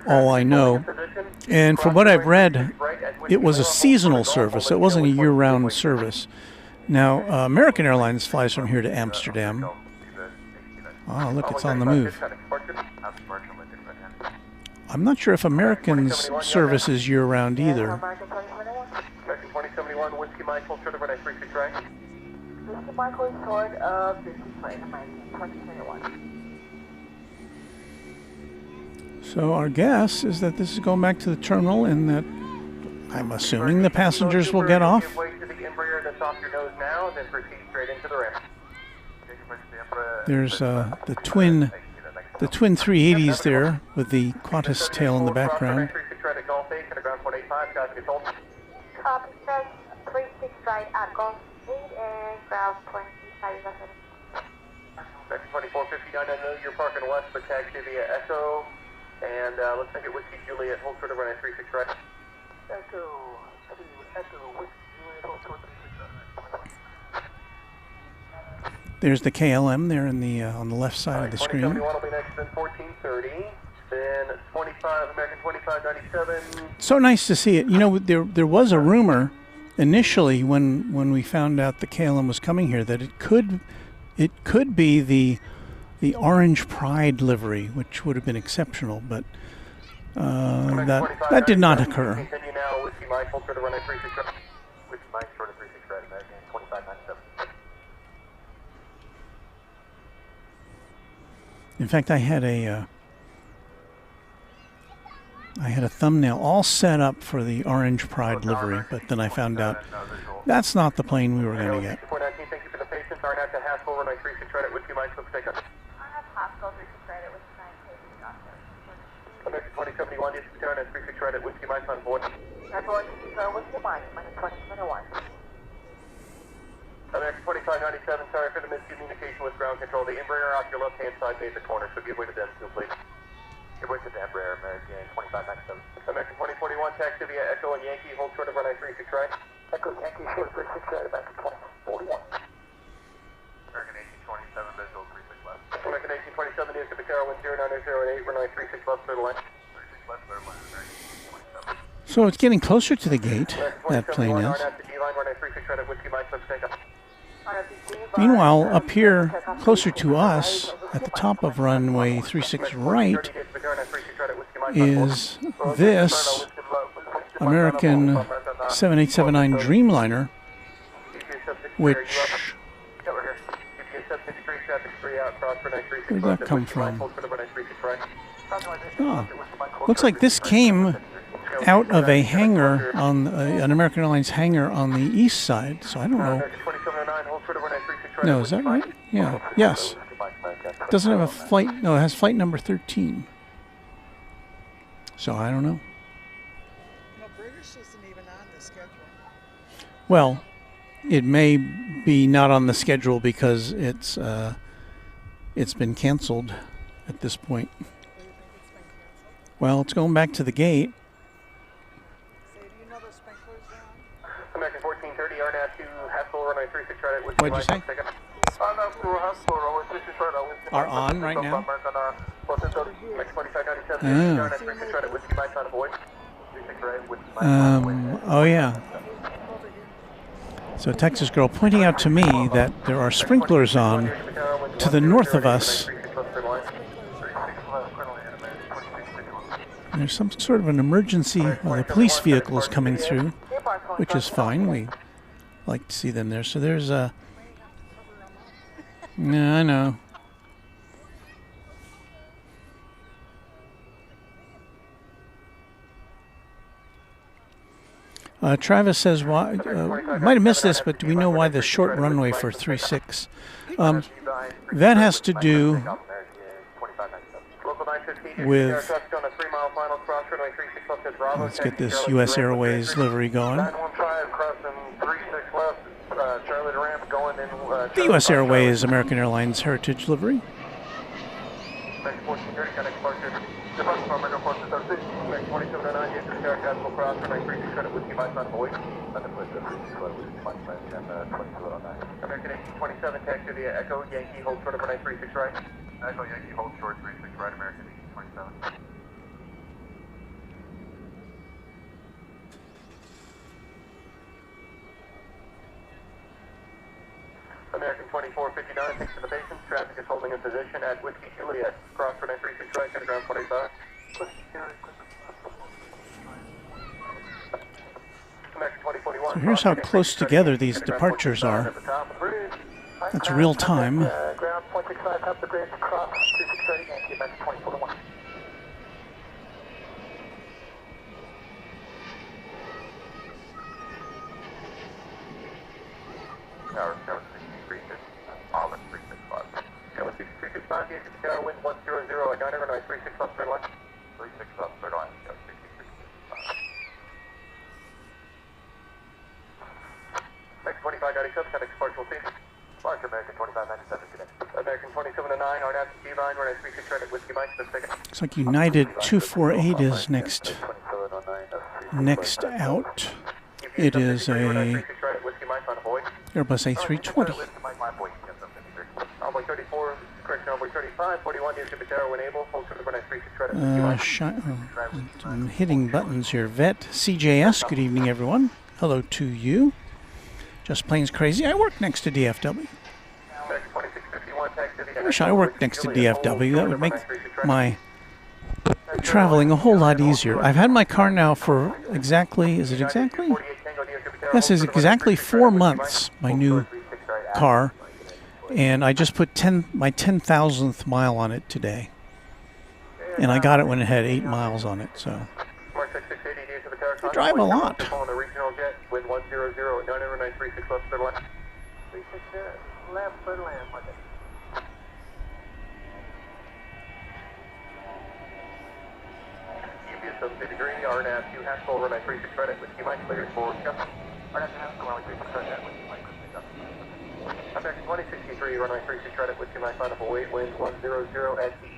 Speaker 3: I know. And from what I've read, it was a seasonal service. It wasn't a year-round service. Now, American Airlines flies from here to Amsterdam. Oh, look, it's on the move. I'm not sure if American's service is year-round either.
Speaker 6: American 2071, Whiskey Michael, short of Renee 36 right.
Speaker 5: Whiskey Michael is short of 53, American 2021.
Speaker 3: So our guess is that this is going back to the terminal and that I'm assuming the passengers will get off. There's the twin 380s there with the Qantas tail in the background.
Speaker 5: Copy, sir. 36 right at Golf 8 and ground 25.
Speaker 6: 2459, I know you're parking west, but taxi via Echo. And let's take it Whiskey Juliet, hold short of Runway 36 right. Echo, Whiskey Juliet, hold short of 36 right.
Speaker 3: There's the KLM there in the on the left side of the screen.
Speaker 6: 2071 will be next, then 1430. Then 25, American 2597.
Speaker 3: So nice to see it. You know, there was a rumor initially when we found out the KLM was coming here that it could be the Orange Pride livery, which would have been exceptional, but that did not occur.
Speaker 6: Continue now, Whiskey Mike, hold short of Runway 36 right. Whiskey Mike, short of 36 right, American 2597.
Speaker 3: In fact, I had a thumbnail all set up for the Orange Pride livery, but then I found out that's not the plane we were going to get.
Speaker 6: Thank you for the patience. Our after Haskell, Runway 36 right at Whiskey Mike, let's take us.
Speaker 5: Haskell 36 right at Whiskey Mike,
Speaker 6: American 2071, yes, return at 36 right at Whiskey Mike on board.
Speaker 5: Airport, Whiskey Mike, minus 2021.
Speaker 6: American 2597, sorry for the miscommunication with ground control. The Embraer off your left-hand side made the corner, so give way to them, too, please. Give way to the Embraer, American 2597. American 2041, taxi via Echo and Yankee, hold short of Runway 36 right. Echo Yankee, short of 36 right, American 2041. American 1827, visual 36 left. American 1827, news to the Carol, 09008, Runway 36 left, third line. 36 left, third line, American 27.
Speaker 3: So it's getting closer to the gate, that plane is. Meanwhile, up here, closer to us, at the top of runway 36 right, is this American 7879 Dreamliner, which Where'd that come from? Oh, looks like this came out of a hangar on an American Airlines hangar on the east side. So I don't know. No, is that right? Yeah. Yes. Doesn't have a flight. No, it has flight number 13. So I don't know.
Speaker 7: No, British isn't even on the schedule.
Speaker 3: Well, it may be not on the schedule because it's been canceled at this point.
Speaker 7: Do you think it's been canceled?
Speaker 3: Well, it's going back to the gate.
Speaker 7: Say, do you know the sprinklers are on?
Speaker 6: American 1430, RNAV 2, Haskell, runway 36 right at Whiskey
Speaker 3: What'd you say? Are on right now? Oh yeah. So Texas girl pointing out to me that there are sprinklers on to the north of us. And there's some sort of an emergency. Well, the police vehicle is coming through, which is fine. We like to see them there. So there's a. Yeah, I know. Travis says, "Why? Might have missed this, but do we know why the short runway for 36?" That has to do with. Let's get this U.S. Airways livery going. The U.S. Airways American Airlines Heritage livery.
Speaker 6: American 27, taxi via Echo, Yankee, hold short of 936 right. Echo, Yankee, hold short 36 right, American 27. American 2459, thanks to the patience. Traffic is holding in position at Whiskey Juliet. Cross for 936 right, to the ground 25.
Speaker 3: So here's how close together these departures are. That's real time.
Speaker 6: Ground 0.65, half the bridge, cross 3630, Yankee, American 2441. Tower 63, Olive 365. Tower 365, Yankee, Tower, wind 100 at 900, 36 left, third line. 36 left, third line, 63. American 2597, FedEx partial seat. Large American 2597 today. American 2709, RNAV G-line, runway 36 right at Whiskey Mike, specific.
Speaker 3: Looks like United 248 is next out. It is a Airbus A320.
Speaker 6: Envoy 34, correction, Envoy 35, 41, near Jupiter, when able, hold short of runway 36 right at Whiskey Mike.
Speaker 3: I'm hitting buttons here. Vet CJS, good evening, everyone. Hello to you. Just Plains Crazy. I work next to DFW. I wish I worked next to DFW. That would make my traveling a whole lot easier. I've had my car now for exactly, is it exactly? Yes, it's exactly 4 months, my new car. And I just put my 10,000th mile on it today. And I got it when it had 8 miles on it, so. I drive a lot.
Speaker 6: On the regional jet, wind 100 at 90936 left, third line. 36 left, third line, Monday. UPS 70 degree, RNAV 2 Haskell, runway 36 right at Whiskey Mike, cleared for scuff. RNAV 2 Haskell, runway 36 right at Whiskey Mike, American 2063, runway 36 right at Whiskey Mike, final for weight, wind 100 at the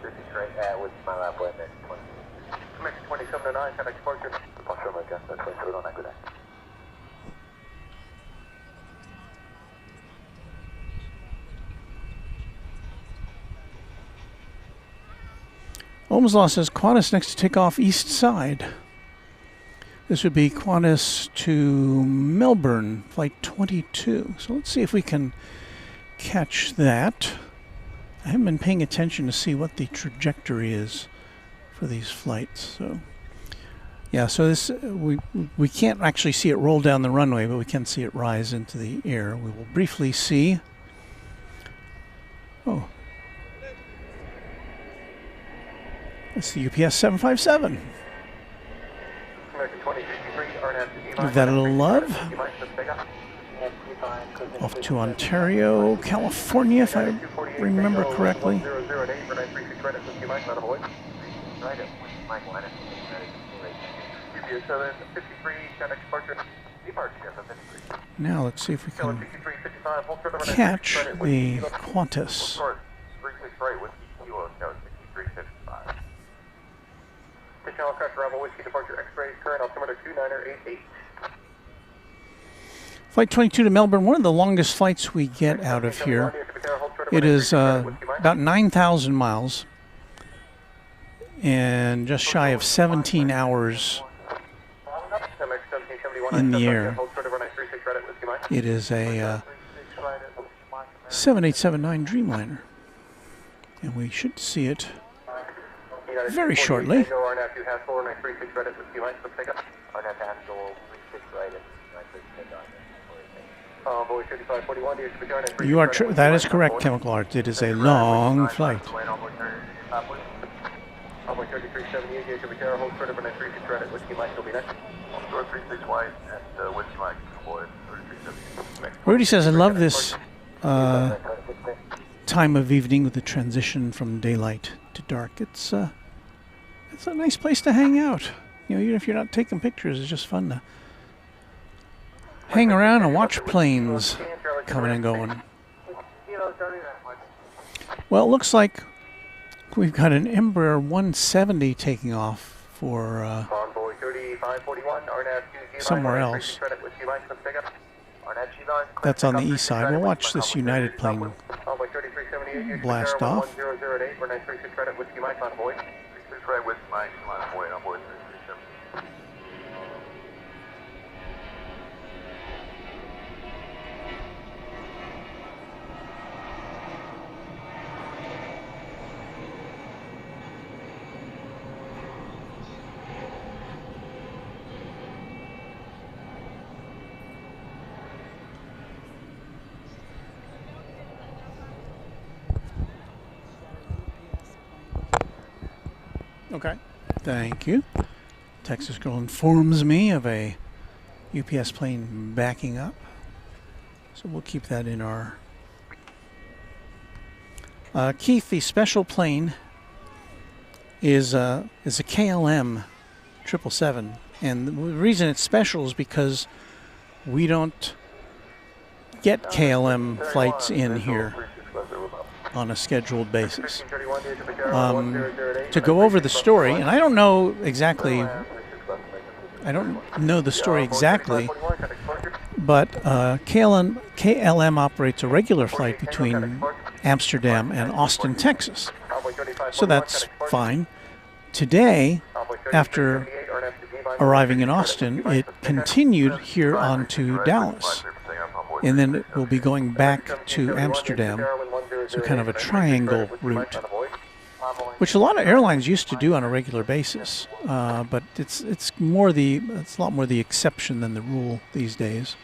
Speaker 6: 36 right at Whiskey Mike, lap wind at 20. American 2709, FedEx departure. Departure, American 2709, good day.
Speaker 3: Ohmslaw says Qantas next to take off east side. This would be Qantas to Melbourne, flight 22. So let's see if we can catch that. I haven't been paying attention to see what the trajectory is for these flights. So yeah, so this we can't actually see it roll down the runway, but we can see it rise into the air. We will briefly see Oh. It's the UPS 757.
Speaker 6: American 2053, RNAV to D-line.
Speaker 3: Give that a little love.
Speaker 6: D-line, let's take off.
Speaker 3: Off to Ontario, California, if I remember correctly.
Speaker 6: 1008 for 936 right at Whiskey Mike, not a void. Right at Whiskey Mike, line at UPS 753, contact departure. Departure, 753.
Speaker 3: Now let's see if we can
Speaker 6: 6355, hold short over
Speaker 3: catch
Speaker 6: 936 right at
Speaker 3: the
Speaker 6: Whiskey
Speaker 3: Qantas.
Speaker 6: 36 right, Whiskey Kilo, Scout 6355. The channel crash arrival, Whiskey departure, X-ray, current altimeter 2988.
Speaker 3: Flight 22 to Melbourne, one of the longest flights we get out of here. It is about 9,000 miles and just shy of 17 hours in the air. It is a 7879 Dreamliner, and we should see it very shortly. You are that is correct, Chemical Arts. It is a long flight. Rudy says, I love this time of evening with the transition from daylight to dark. It's a nice place to hang out. You know, even if you're not taking pictures, it's just fun to hang around and watch planes coming and going. Well, it looks like we've got an Embraer 170 taking off for somewhere else. That's on the east side. We'll watch this United plane blast off. Okay. Thank you. Texas Girl informs me of a UPS plane backing up. So we'll keep that in our... Keith, the special plane is a KLM 777. And the reason it's special is because we don't get KLM flights in here on a scheduled basis. To go over the story, and I don't know the story exactly, but KLM operates a regular flight between Amsterdam and Austin, Texas. So that's fine. Today, after arriving in Austin, it continued here on to Dallas. And then it will be going back to Amsterdam. So kind of a triangle route, which a lot of airlines used to do on a regular basis, but it's a lot more the exception than the rule these days.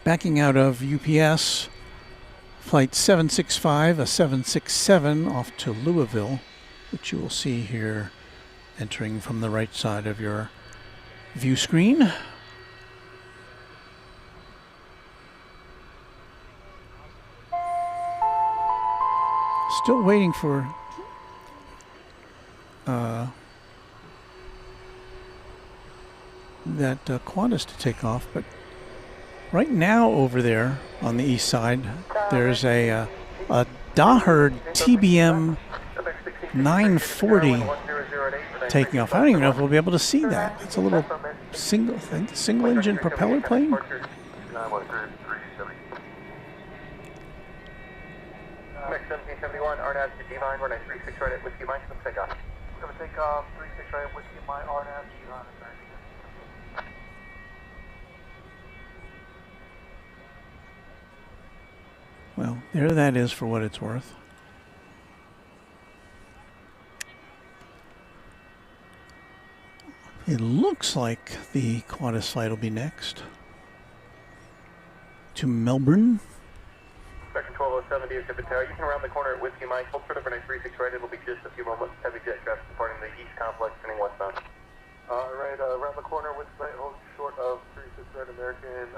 Speaker 3: Backing out of UPS, flight 765, a 767 off to Louisville, which you will see here entering from the right side of your view screen. Still waiting for that Qantas to take off, but right now over there on the east side, there's a Daherd TBM 940 taking off. I don't even know if we'll be able to see that. It's a little single engine propeller plane.
Speaker 6: Max 1771, RNAV to D-line, runway 36 right at Whiskey Mike, let's take off. We're going to take off 36 right at Whiskey Mike, RNAV to D-line.
Speaker 3: Well, there that is for what it's worth. It looks like the Qantas flight will be next to Melbourne.
Speaker 6: American 1207 DFW Tower, you can round the corner at Whiskey Mike. Hold short of runway 36 right, it'll be just a few moments. Heavy jet traffic departing the east complex, turning westbound. Alright, around the corner, Whiskey Mike, hold short of 36 right, American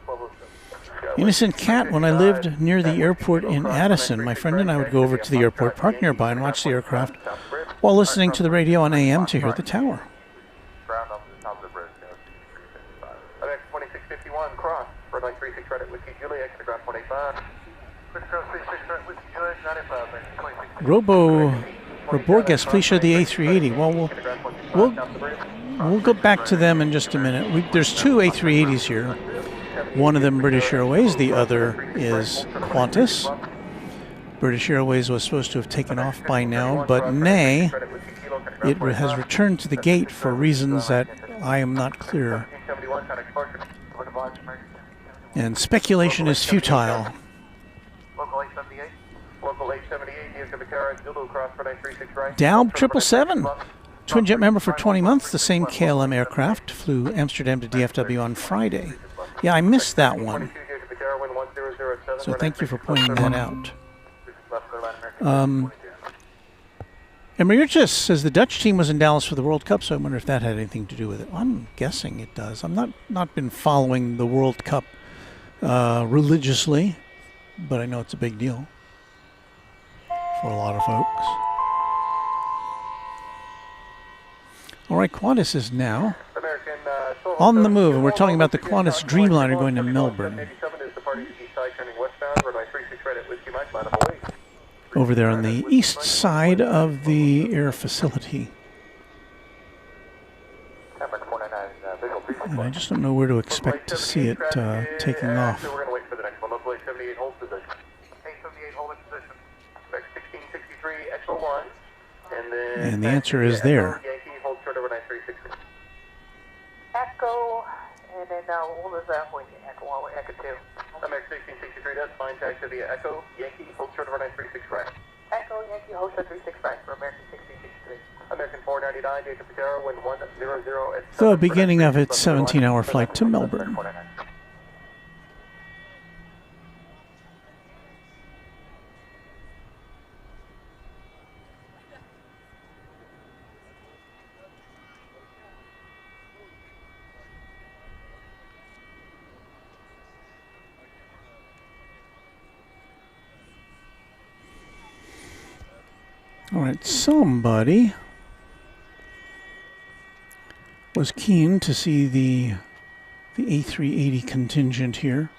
Speaker 6: 1207.
Speaker 3: Innocent cat, when I lived near the airport in Addison, my friend and I would go over to the airport, park nearby, and watch the aircraft while listening to the radio on AM to hear the tower.
Speaker 6: Ground up to the top of the bridge, American 2651, cross, runway 36 right at Whiskey Juliet, to ground 25.
Speaker 3: Roborges, please show the A380. Well, we'll go back to them in just a minute. There's two A380s here. One of them British Airways, the other is Qantas. British Airways was supposed to have taken off by now, but nay, it has returned to the gate for reasons that I am not clear. And speculation is futile. Dalb 777, twin jet member for 20 months, the same KLM aircraft, flew Amsterdam to DFW on Friday. Yeah, I missed that one. So thank you for pointing that out. Emeritus says the Dutch team was in Dallas for the World Cup, so I wonder if that had anything to do with it. I'm guessing it does. I'm not been following the World Cup religiously, but I know it's a big deal for a lot of folks. All right, Qantas is now on the move, and we're talking about the Qantas Dreamliner going to Melbourne. Over there on the east side of the air facility. And I just don't know where to expect to see it taking off.
Speaker 6: We're going to wait for the next one. Local 878, hold position. 878, hold position. 1663, Echo 1.
Speaker 3: And the answer is there.
Speaker 6: Yankee, hold short over 9360.
Speaker 5: Echo, and then what was that one? Echo 1, Echo 2.
Speaker 6: American 1663, that's fine. Taxi via Echo, Yankee, hold short over 936 right.
Speaker 5: Echo, Yankee, hold short 36 right for American 1663.
Speaker 6: American 499, Jacob Patera, wind 100 at
Speaker 3: The beginning of its 17-hour flight to Melbourne. All right, somebody was keen to see the A380 contingent here.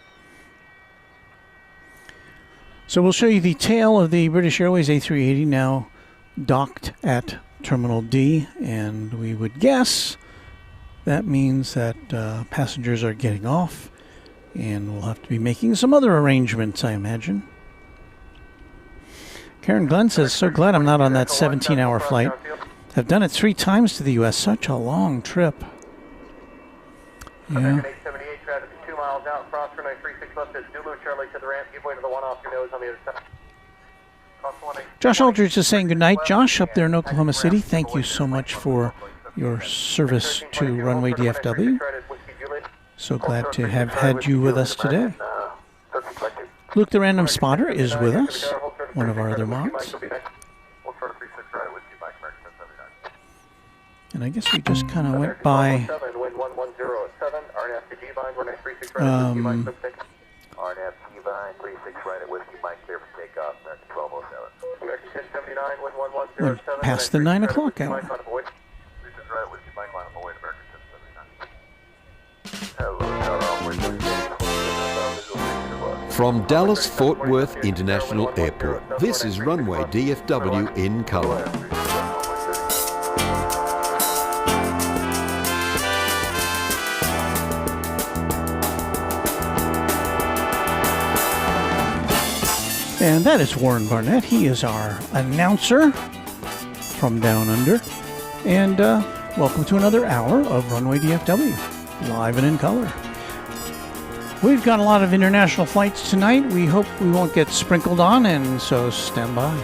Speaker 3: So we'll show you the tail of the British Airways A380 now docked at Terminal D, and we would guess that means that passengers are getting off, and we'll have to be making some other arrangements, I imagine. Karen Glenn says, so glad I'm not on that 17-hour flight. I've done it 3 times to the U.S. Such a long trip. Yeah.
Speaker 6: American 878, traffic 2 miles out, cross runway 36 left is Zulu, Charlie to the ramp, give way to the one off your nose on the other side.
Speaker 3: Josh Aldridge is saying goodnight. Josh, up there in Oklahoma City, thank you so much for your service to Runway DFW. So glad to have had you with us today. Luke the Random Spotter is with us, one of our other mods. And I guess we just kind of went by went past the 9 o'clock hour.
Speaker 2: From Dallas Fort Worth International Airport, this is Runway DFW in color.
Speaker 3: And that is Warren Barnett. He is our announcer from Down Under. And welcome to another hour of Runway DFW, live and in color. We've got a lot of international flights tonight. We hope we won't get sprinkled on, and so stand by.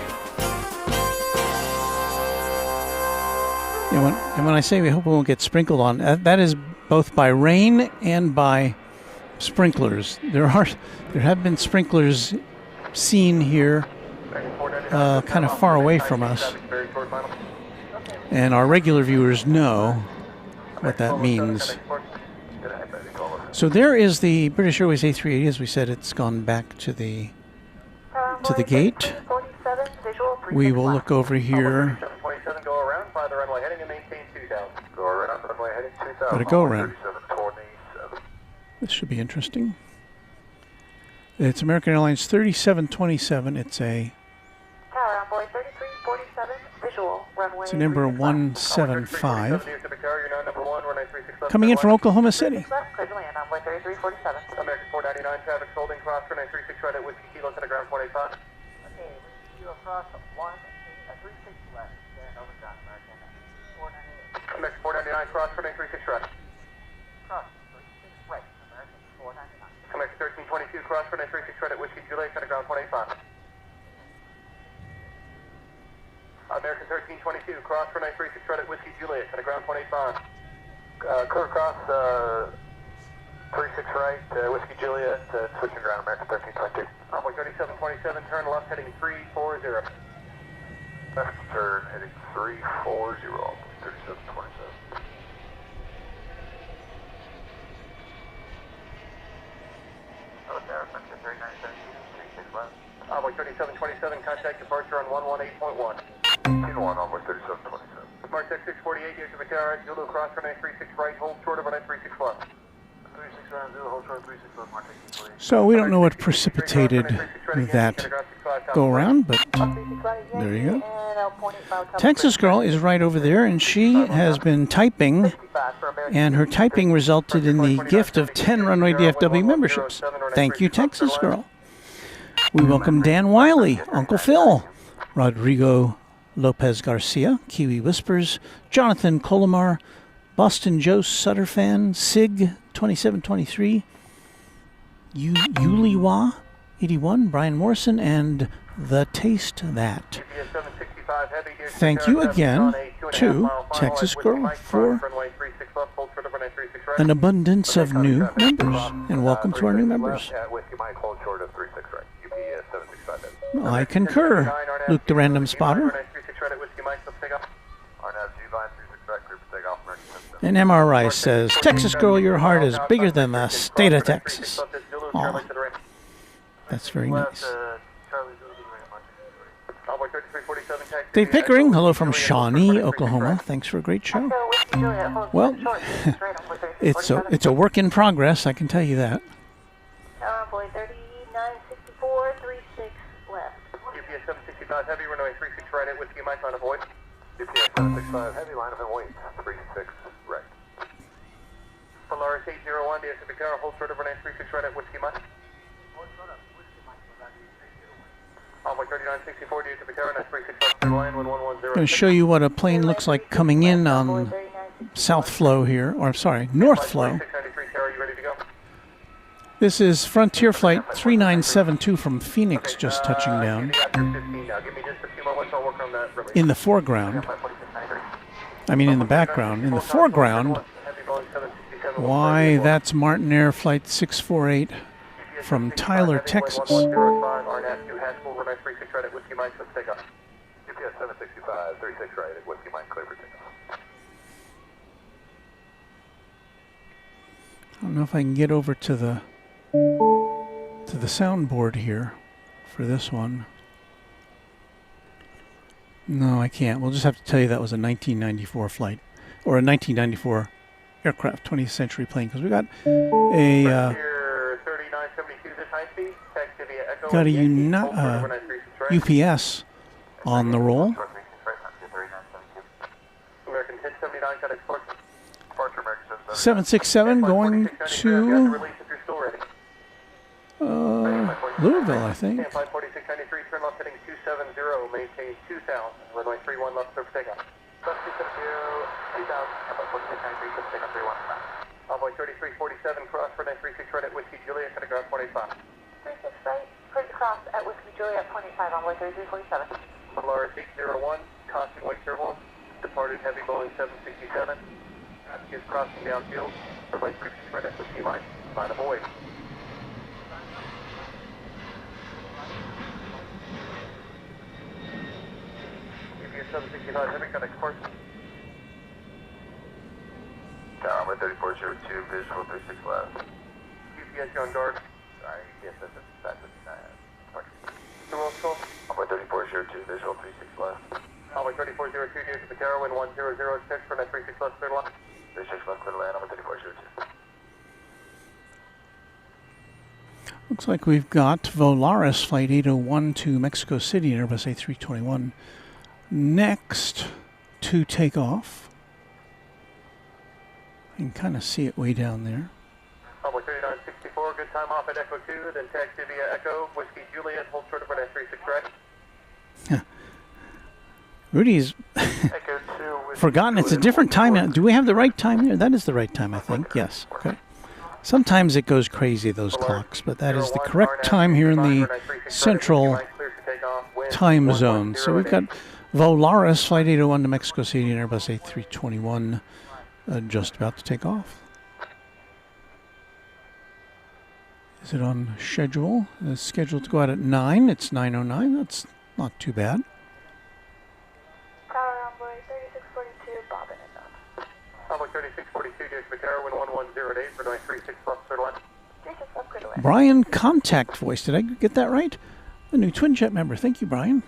Speaker 3: And when I say we hope we won't get sprinkled on, that is both by rain and by sprinklers. There have been sprinklers seen here kind of far away from us. And our regular viewers know what that means. So there is the British Airways A380. As we said, it's gone back to the gate. We will look over here. Got a go around. This should be interesting. It's American Airlines 3727. It's a It's an Embraer 175. Coming in from Oklahoma City.
Speaker 6: American 499 traffic holding cross for 936 right at Whiskey Kilo to the ground 485.
Speaker 5: Okay, we do across 36 left, then over ground, American 498.
Speaker 6: American 499 cross for 936 right.
Speaker 5: Cross 36 right, American 499.
Speaker 6: American 1322 cross for 936 right at Whiskey Juliet to the ground 485. American 1322 cross for 936 right at Whiskey Juliet to the ground 485. Clear cross 36 right, Whiskey Juliet, switching ground, American 1322. Envoy 3727, turn left heading 340. Left turn heading 340, 3727. Envoy 3727, contact departure on 118.1. 1, Envoy 3727. Mark Tech 648, you to Matara, Zulu cross for 936 right, hold short of 936 left. 36 round, Zulu, hold short 36 left, Mark Tech.
Speaker 3: So we don't know what precipitated that go around, but there you go. Texas Girl is right over there, and she has been typing, and her typing resulted in the gift of 10 Runway DFW memberships. Thank you, Texas Girl. We welcome Dan Wiley, Uncle Phil, Rodrigo Lopez Garcia, Kiwi Whispers, Jonathan Colomar, Boston Joe Sutterfan, Sig 2723, Yuliwa 81, Brian Morrison, and The Taste That. Thank you again to Texas Girl for an abundance of new members, and welcome to our new members. I concur, Luke the Random Spotter. And MRI says, Texas Girl, your heart is bigger than the state of Texas. Aw, that's very nice. Dave Pickering, hello from Shawnee, Oklahoma. Thanks for a great show. Well, it's a work in progress, I can tell you that.
Speaker 5: Boy, 3964, 36 left.
Speaker 6: UPS 765 heavy, runway 36 right at Whiskey Mike, line of void. UPS 765 heavy, line of wait, 36 right. Polaris 801, DSA Picaro, hold short of runway 36 right at Whiskey Mike. Envoy 3964, DSA Picaro, 936 line, 1110.
Speaker 3: I'm going to show you what a plane looks like coming in on South Flow here, or sorry, North Flow. This is Frontier Flight 3972 from Phoenix just touching down. In the foreground, I mean in the background, in the foreground, why, that's Martin Air Flight 648 from Tyler, Texas.
Speaker 6: I
Speaker 3: don't know if I can get over to the soundboard here for this one. No, I can't. We'll just have to tell you that was a 1994 flight, or a 1994 aircraft, 20th century plane, because we got a UPS on the roll. 767 going to Louisville, I think. Envoy 3347, cross for 936 right at Whiskey Juliet, to the ground 185.
Speaker 5: 36 right, clear to cross at Whiskey Juliet, 25, Envoy 3347.
Speaker 6: Polaris 801, caution, wait turbulence. departed heavy Boeing 767. Is crossing downfield. Runway 36 right at the sea line. Line of void. UPS 765 heavy contact course.
Speaker 1: Tower number 3402, visual 36 left.
Speaker 6: UPS on guard.
Speaker 1: Sorry, yes, that's
Speaker 6: The roll call.
Speaker 1: Number 3402, visual 36 left.
Speaker 6: Runway 3402, dear to the tower, wind 1006 for 936 left, clear to land.
Speaker 1: 36 left, clear to land, number 3402.
Speaker 3: Looks like we've got Volaris Flight 801 to Mexico City, Airbus A321. Next to take off. You can kind of see it way down there.
Speaker 6: Runway 3964, good time off at Echo 2, then taxi via Echo, Whiskey Juliet, hold short over 936 right.
Speaker 3: Rudy's
Speaker 1: Echo 2,
Speaker 3: forgotten it's a different time now. Do we have the right time there? That is the right time, I think. Yes. Okay. Sometimes it goes crazy, those clocks, but that is the correct time here in the central time zone. So we've got Volaris Flight 801 to Mexico City and Airbus A321 just about to take off. Is it on schedule? It's scheduled to go out at 9. It's 9:09. That's not too bad.
Speaker 5: Tower runway 3642, bobbing and up.
Speaker 6: Runway 3642, dear to the tower, wind 1108 for 936 left, clear to land.
Speaker 5: 36 left, clear to away.
Speaker 3: Brian Contact Voice. Did I get that right? A new Twin Jet member. Thank you, Brian.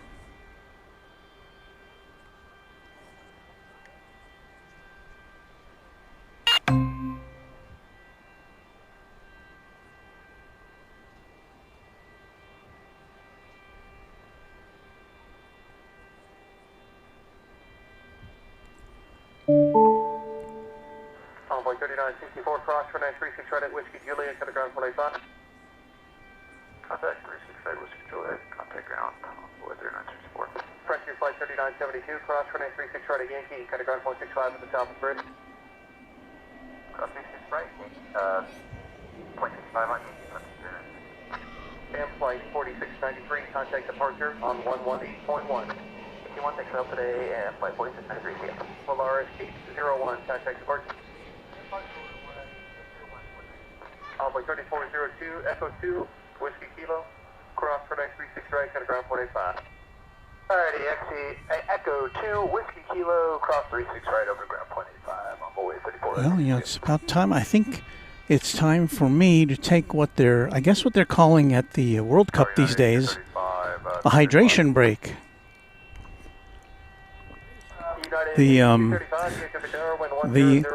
Speaker 6: Envoy 3964, cross for 936 right at Whiskey Juliet, cut ground 185.
Speaker 1: Contact 368, Whiskey Juliet, contact ground, envoy 3964.
Speaker 6: Frontier Flight 3972, cross for 936 right at Yankee, cut ground 165 at the top of the bridge.
Speaker 1: Cross 36 right, 0.65 on Yankee,
Speaker 6: Sam Flight 4693, contact departure on 118.1.
Speaker 1: Yankee 1 takes off today and flight 4693 PM.
Speaker 6: Polaris 801, contact departure. Envoy 3402, Echo 2, Whiskey Kilo, cross for 936 right, cut ground 185.
Speaker 1: Alrighty, Echo 2, Whiskey Kilo, cross 36 right over ground 0.85, envoy 34.
Speaker 3: Well, you know, it's about time. I think it's time for me to take what they're, I guess what they're calling at the World Cup these days, a hydration break. The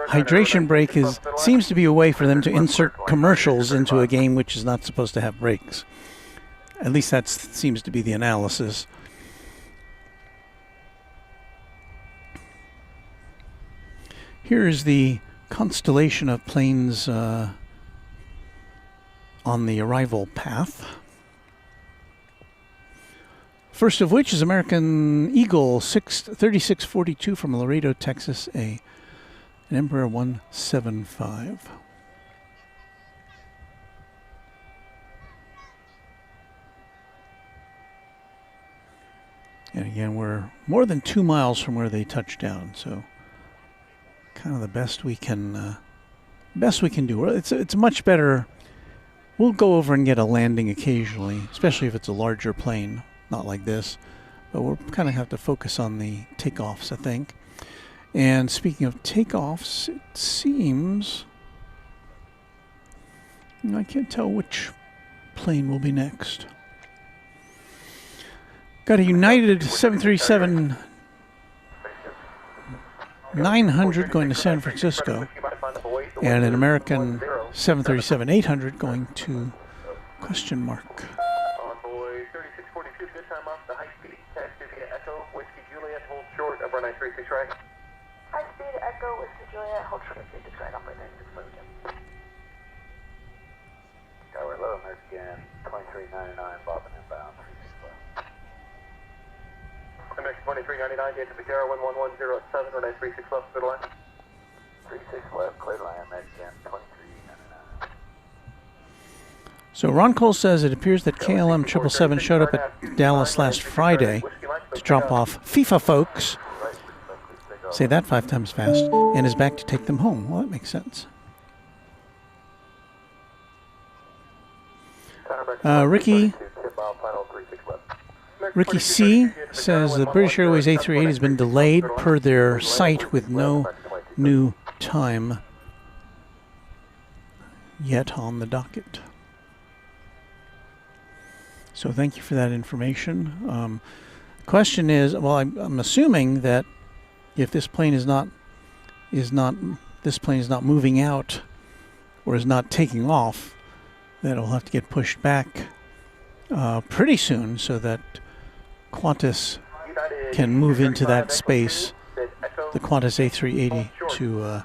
Speaker 3: hydration break seems to be a way for them to insert commercials into a game which is not supposed to have breaks. At least that seems to be the analysis. Here is the constellation of planes on the arrival path. First of which is American Eagle 3642 from Laredo, Texas, an Embraer 175. And again, we're more than 2 miles from where they touched down, so kind of the best we can do. It's much better. We'll go over and get a landing occasionally, especially if it's a larger plane. Not like this, but we'll kind of have to focus on the takeoffs, I think. And speaking of takeoffs, it seems, I can't tell which plane will be next. Got a United 737-900 going to San Francisco, and an American 737-800 going to question mark.
Speaker 6: Over 936 right.
Speaker 5: High speed Echo, Whiskey Juliet, hold short of 36 right, operator 96 low Jim.
Speaker 1: Tower low, American 2399, bobbing inbound, 36 left.
Speaker 6: American 2399, get to the tower, 11107, or 936 left, good line.
Speaker 1: 36 left, clear line, American 2399.
Speaker 3: So Ron Cole says it appears that KLM 777 showed up at Dallas last Friday to drop off FIFA folks Say that 5 times fast, and is back to take them home. Well, that makes sense. Ricky C says the British Airways A380 has been delayed per their site with no new time yet on the docket. So thank you for that information. Question is, well, I'm assuming that if this plane is not moving out or is not taking off, that it'll have to get pushed back pretty soon so that Qantas can move into that space, the Qantas A380, to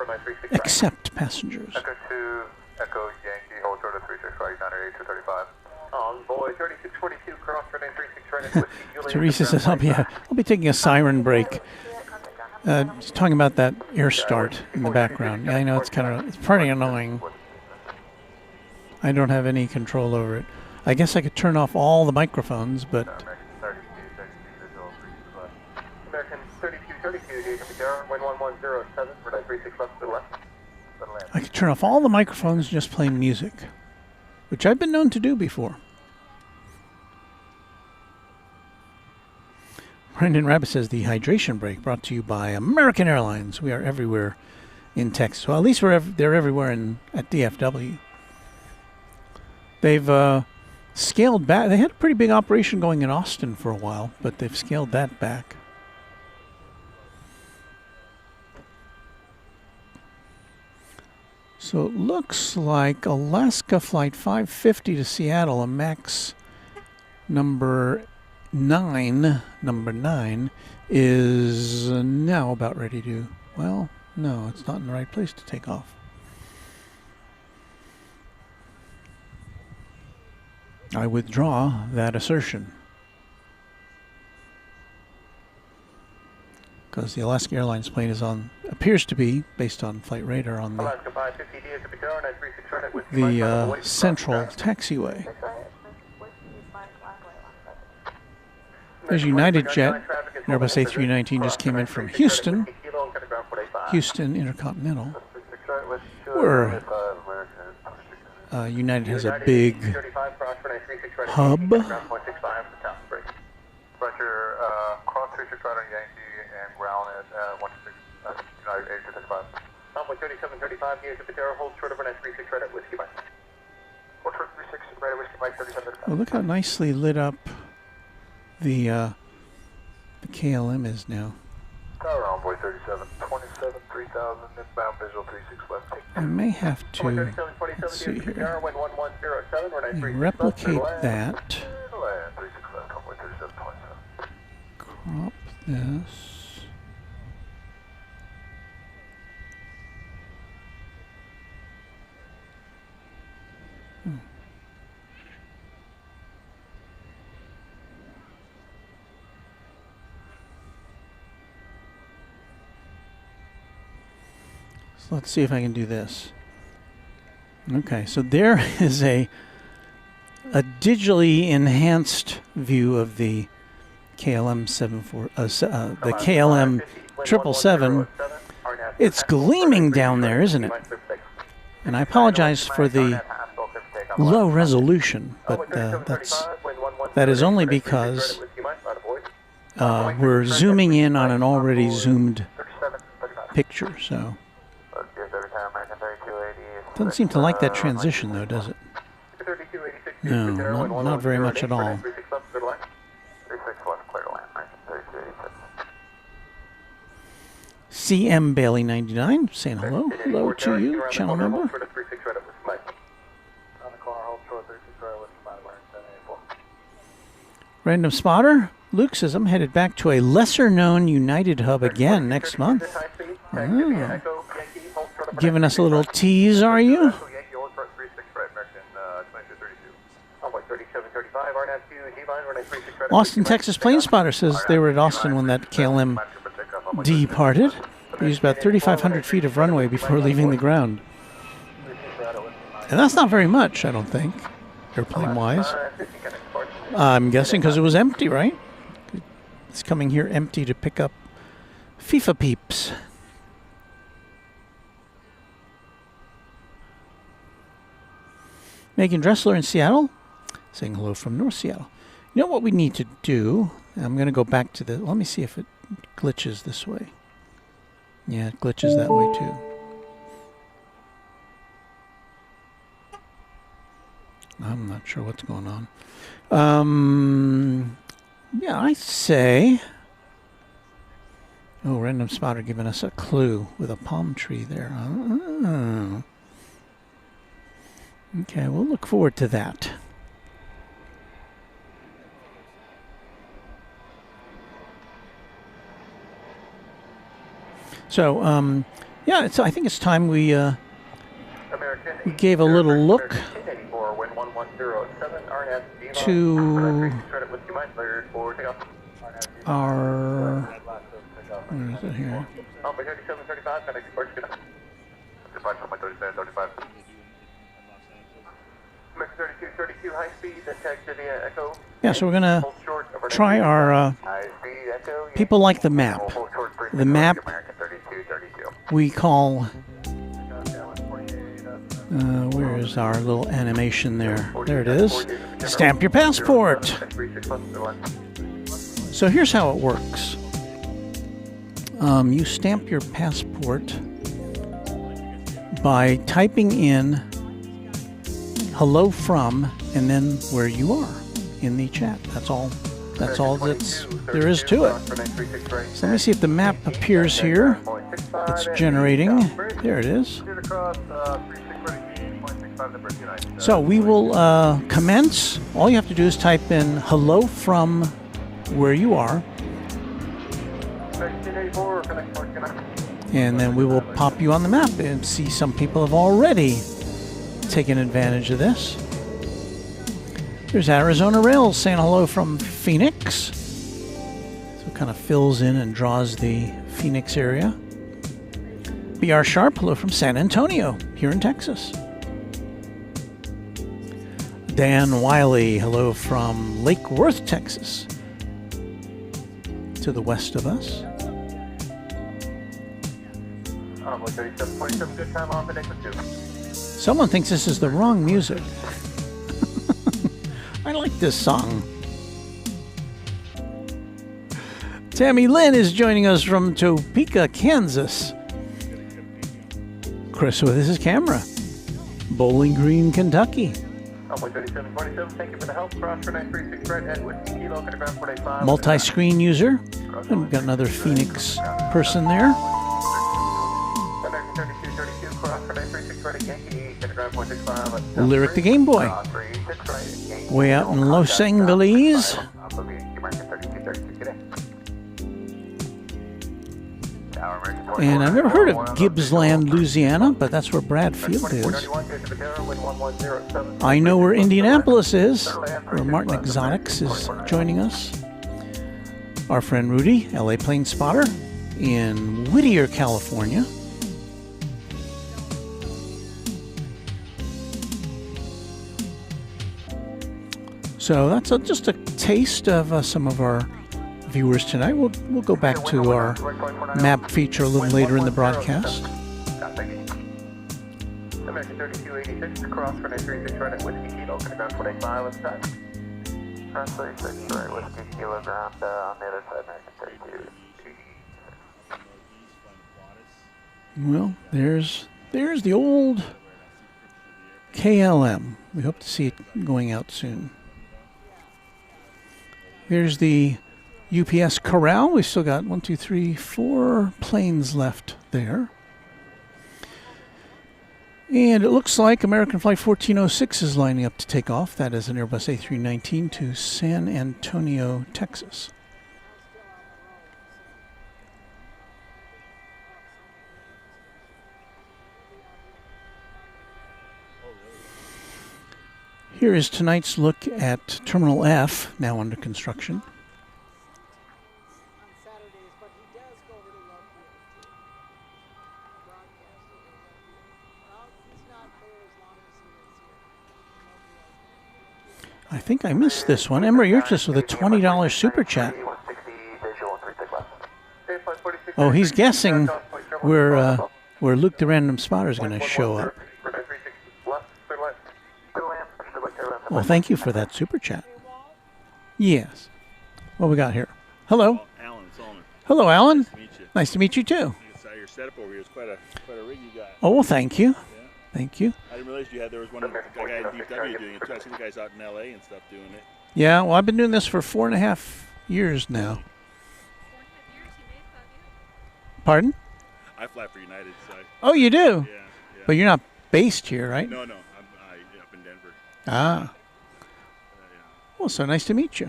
Speaker 3: accept passengers.
Speaker 6: Echo 2, Echo Yankee, hold short of 36 right, 98235. Envoy 3642, cross runway 36 right.
Speaker 3: Teresa says, I'll be taking a siren break. She's talking about that air start in the background. Yeah, I know it's pretty annoying. I don't have any control over it. I guess I could turn off all the microphones, but
Speaker 6: American 3232, wind 1107, runway 36 left to the left.
Speaker 3: I could turn off all the microphones and just play music, which I've been known to do before. Brendan Rabbit says the hydration break brought to you by American Airlines. We are everywhere in Texas. Well, at least they're everywhere at DFW. They've scaled back. They had a pretty big operation going in Austin for a while, but they've scaled that back. So it looks like Alaska Flight 550 to Seattle, a MAX number 9, is now about ready to, well, no, it's not in the right place to take off. I withdraw that assertion, because the Alaska Airlines plane appears to be, based on flight radar, on the central taxiway. There's United Jet, Airbus A319 just came in from Houston Intercontinental, where United has a big hub.
Speaker 6: Roger, cross 36 right on Yankee and ground at 16, United 8265. Envoy 3735, here's the Patera, hold short of 936 right at Whiskey Mike. Hold short 36 right at Whiskey Mike 3735.
Speaker 3: Well, look how nicely lit up the KLM is now.
Speaker 6: Tower Envoy 3727, 3000, inbound visual 36 left.
Speaker 3: I may have to, let's see here, replicate that, crop this, so let's see if I can do this. Okay, so there is a digitally enhanced view of the KLM 777. It's gleaming down there, isn't it? And I apologize for the low resolution, but that is only because we're zooming in on an already zoomed picture. So doesn't seem to like that transition, though, does it? No, not very much at all. CM Bailey 99 saying hello. Hello to you, channel member. Random spotter. Luke says I'm headed back to a lesser-known United hub again next month. Oh. Giving us a little tease, are you? Austin, Texas plane spotter says they were at Austin when that KLM departed. They used about 3,500 feet of runway before leaving the ground. And that's not very much, I don't think, airplane-wise. I'm guessing because it was empty, right? It's coming here empty to pick up FIFA peeps. Megan Dressler in Seattle, saying hello from North Seattle. You know what we need to do? I'm going to go back to the... Let me see if it glitches this way. Yeah, it glitches that way too. I'm not sure what's going on. Yeah, I say... Oh, Random Spotter giving us a clue with a palm tree there. Oh. Okay, we'll look forward to that. So, yeah, I think it's time we gave a little look to our... Where is it here? Yeah, so we're going to try our... people like the map. The map we call... where is our little animation there? There it is. Stamp your passport. So here's how it works. You stamp your passport by typing in hello from and then where you are in the chat. That's all there is to it. So let me see if the map appears here. It's generating. There it is. So we will commence. All you have to do is type in hello from where you are. And then we will pop you on the map and see some people have already taken advantage of this. There's Arizona Rails saying hello from Phoenix. So it kind of fills in and draws the Phoenix area. BR Sharp, hello from San Antonio, here in Texas. Dan Wiley, hello from Lake Worth, Texas, to the west of us. Someone thinks this is the wrong music. I like this song. Tammy Lynn is joining us from Topeka, Kansas. Chris with his camera. Bowling Green, Kentucky. Multi-screen user. And we've got another Phoenix person there. Lyric the Game Boy. Way out in Los Angeles. And I've never heard of Gibbsland, Louisiana, but that's where Brad Field is. I know where Indianapolis is, where Martin Exotics is joining us. Our friend Rudy, LA Plane Spotter, in Whittier, California. So that's just a taste of some of our viewers tonight. We'll go back to our map feature a little later in the broadcast.
Speaker 6: American 3286 across for 936 right at Whiskey Kilo, ground 25 on the side. Ground 36 right, Whiskey Kilo ground on the other side, American 32.
Speaker 3: Well, there's the old KLM. We hope to see it going out soon. There's the UPS Corral. We've still got 1, 2, 3, 4 planes left there. And it looks like American Flight 1406 is lining up to take off. That is an Airbus A319 to San Antonio, Texas. Here is tonight's look at Terminal F, now under construction. I think I missed this one. Emery Urtis with a $20 super chat. Oh, he's guessing where Luke the Random Spotter is going to show up. Well, thank you for that super chat. Yes. What we got here? Hello.
Speaker 8: Alan, it's Solomon.
Speaker 3: Hello, Alan.
Speaker 8: Nice to meet you.
Speaker 3: Nice to meet you too.
Speaker 8: Your setup over here is quite a rig you got.
Speaker 3: Oh, well, thank you.
Speaker 8: Yeah.
Speaker 3: Thank you.
Speaker 8: I didn't realize there was one guy in DFW doing it too. I see the guys out in LA and stuff doing it.
Speaker 3: Yeah, well, I've been doing this for 4.5 years now. Pardon?
Speaker 8: I fly for United, so.
Speaker 3: Oh, you do?
Speaker 8: Yeah.
Speaker 3: But you're not based here, right?
Speaker 8: No, I'm up in Denver.
Speaker 3: Ah. Well, so nice to meet you.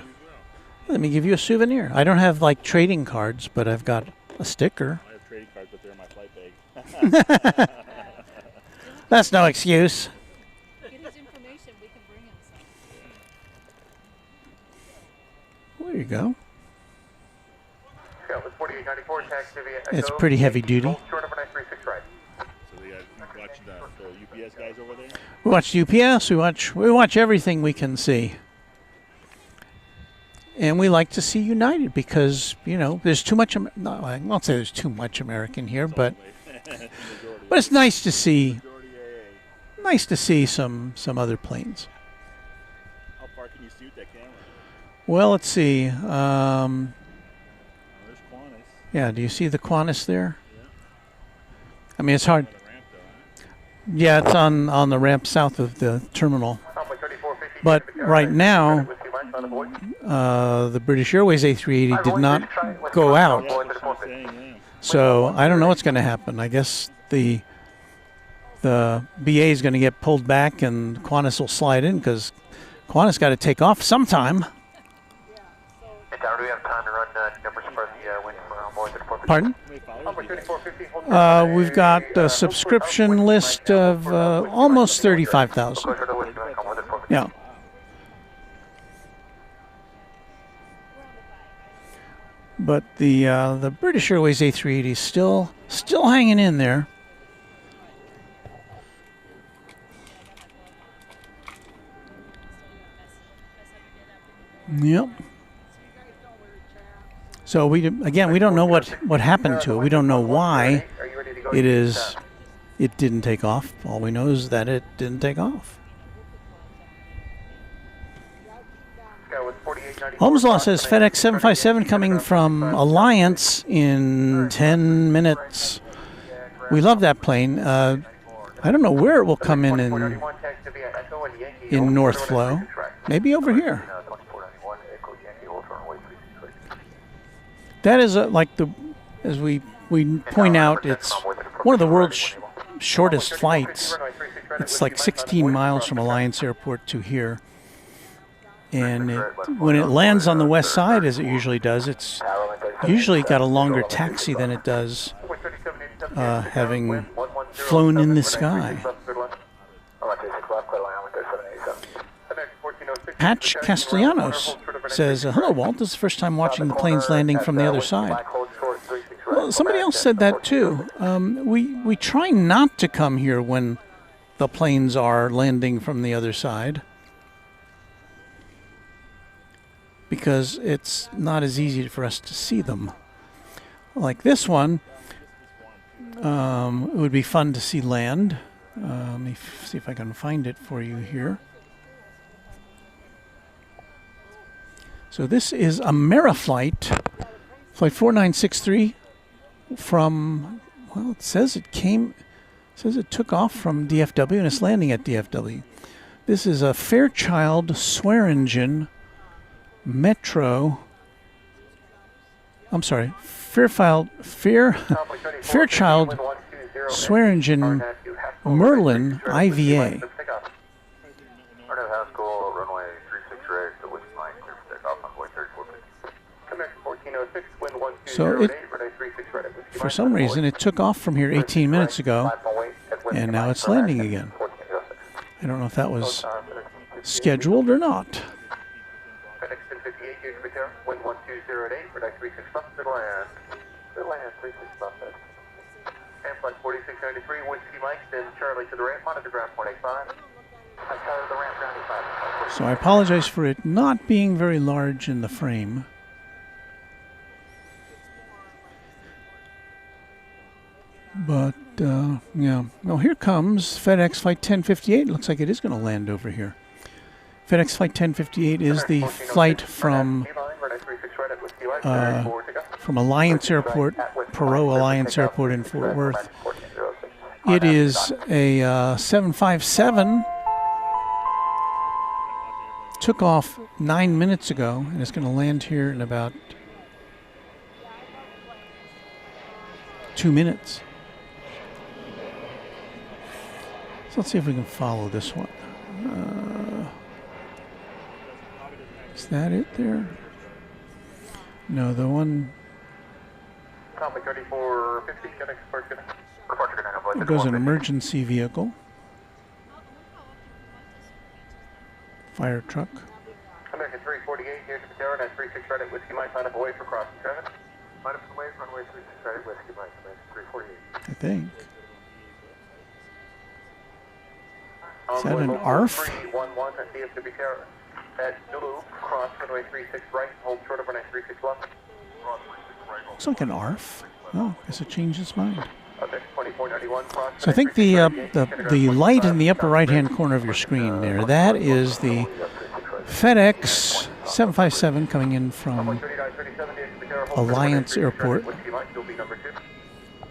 Speaker 8: Well,
Speaker 3: Let me give you a souvenir. I don't have like trading cards, but I've got a sticker.
Speaker 8: I have trading cards, but they're in my flight bag.
Speaker 3: That's no excuse.
Speaker 9: Get his information, we can bring him some.
Speaker 3: There you go.
Speaker 6: Scotland 4894, taxi via Echo.
Speaker 3: It's pretty heavy duty.
Speaker 6: Short number 936 right.
Speaker 8: So they got watching the UPS guys over there.
Speaker 3: We watch UPS. We watch everything we can see. And we like to see United because, you know, there's too much. No, I won't say there's too much American here, but it's nice to see. Nice to see some other planes.
Speaker 8: How far can you see with that camera?
Speaker 3: Well, let's see.
Speaker 8: There's Qantas.
Speaker 3: Yeah, do you see the Qantas there?
Speaker 8: Yeah.
Speaker 3: I mean, it's hard.
Speaker 8: On the ramp, though, huh?
Speaker 3: Yeah, it's on the ramp south of the terminal. But right now, the British Airways A380 did not go out.
Speaker 8: Yeah, that's what I'm saying, yeah.
Speaker 3: So I don't know what's going to happen. I guess the BA is going to get pulled back and Qantas will slide in because Qantas got to take off sometime.
Speaker 6: Do we have time to run numbers for the wind for more than 4?
Speaker 3: Pardon? We've got a subscription list of almost 35,000. Yeah. But the British Airways A380 is still hanging in there. Yep. So we don't know what happened to it. We don't know why it didn't take off. All we know is that it didn't take off. Holmeslaw says FedEx 757 coming from Alliance in 10 minutes. We love that plane. I don't know where it will come in North Flow. Maybe over here. That is as we point out, it's one of the world's shortest flights. It's like 16 miles from Alliance Airport to here. And when it lands on the west side, as it usually does, it's usually got a longer taxi than it does having flown in the sky. Patch Castellanos says, hello, Walt. This is the first time watching the planes landing from the other side. Well, somebody else said that, too. We try not to come here when the planes are landing from the other side, because it's not as easy for us to see them. Like this one, it would be fun to see land. Let me see if I can find it for you here. So this is a Ameriflight, flight 4963 from, well, it says it took off from DFW and it's landing at DFW. This is a Fairchild Swearingen Metro. I'm sorry, Fairchild Swearingen Merlin IVA. So for some reason, it took off from here 18 minutes ago, and now it's landing again. I don't know if that was scheduled or not. So I apologize for it not being very large in the frame. yeah. Well, here comes FedEx Flight 1058. Looks like it is going to land over here. FedEx Flight 1058 is the flight from Alliance Airport, Perot Alliance Airport in Fort Worth. It is a 757. Took off 9 minutes ago, and it's going to land here in about 2 minutes. So let's see if we can follow this one. Is that it there? No, the one. There goes an emergency vehicle. Fire truck.
Speaker 6: American 348 here to Patera, 936 right at Whiskey Mike, line up away for crossing traffic. Line up away, runway 36 right at Whiskey Mike, American 348.
Speaker 3: I think. Is that an ARF?
Speaker 6: 311 at DFW Tower at Zulu, cross runway 36 right, hold short of runway 36 left.
Speaker 3: Looks like an ARF. Oh, I guess it changed its mind.
Speaker 6: Okay, 2491 cross.
Speaker 3: So I think the light in the upper right-hand corner of your screen there, that is the FedEx 757 coming in from Alliance Airport.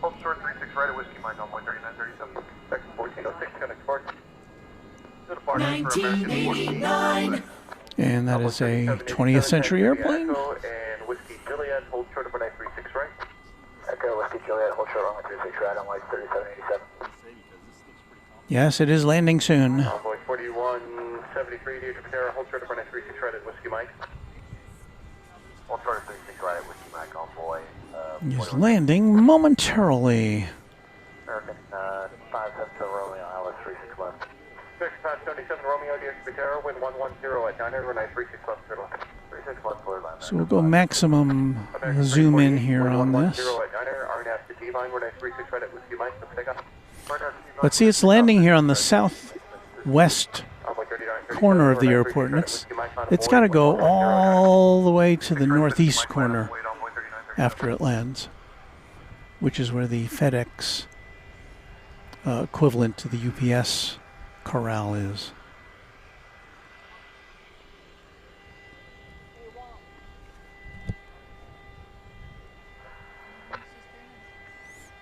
Speaker 6: Hold short 36 right at Whiskey Mike on 13937. Section 1406, connect port.
Speaker 4: 1989.
Speaker 3: And that is a 20th century airplane.
Speaker 6: And Whiskey Juliet, hold short of runway 36 right. Echo, Whiskey Juliet, hold short runway 36 right on light 3787.
Speaker 3: Yes, it is landing soon.
Speaker 6: Envoy 4173, Dear Patera, hold short of runway 36 right at Whiskey Mike. Hold short of 36 right at Whiskey Mike, envoy.
Speaker 3: Is landing momentarily.
Speaker 6: American 570 Romeo, Alice 36 left. 677 Romeo, Dear Patera, wind 110 at 900, runway 36 left, 36 left, clear line.
Speaker 3: So we'll go maximum zoom in here on this. But see, it's landing here on the southwest corner of the airport, and it's got to go all the way to the northeast corner after it lands, which is where the FedEx equivalent to the UPS corral is.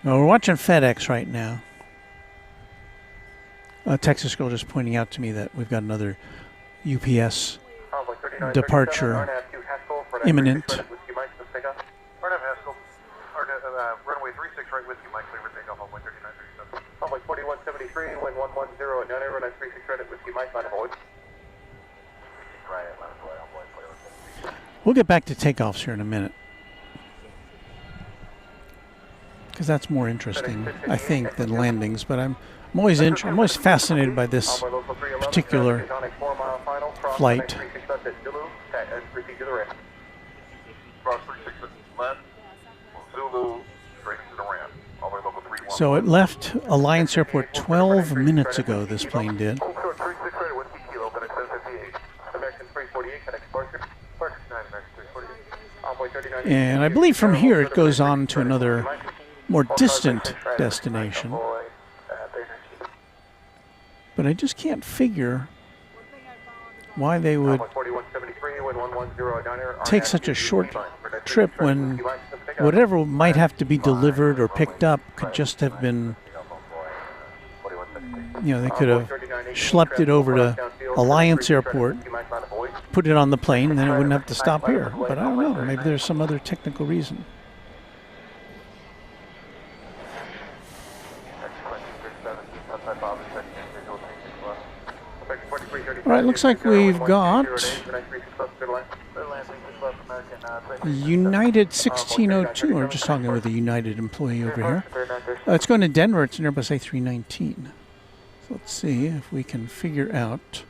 Speaker 3: Well, we're watching FedEx right now. Texas girl just pointing out to me that we've got another UPS departure imminent.
Speaker 6: Runway 36 right, Whiskey Mike, clear for takeoff on 13937. Runway 4173, wind 110 at 900, runway 36 right at Whiskey Mike, line of void. Right at line of void, on board 4173.
Speaker 3: We'll get back to takeoffs here in a minute, because that's more interesting, I think, than landings. But I'm always fascinated by this particular flight. So it left Alliance Airport 12 minutes ago, this plane did. And I believe from here it goes on to another more distant destination. But I just can't figure why they would take such a short trip when whatever might have to be delivered or picked up could just have been, you know, they could have schlepped it over to Alliance Airport, put it on the plane, and then it wouldn't have to stop here. But I don't know, maybe there's some other technical reason. All right, looks like we've got United 1602. We're just talking with a United employee over here. It's going to Denver. It's an Airbus A319. So let's see if we can figure out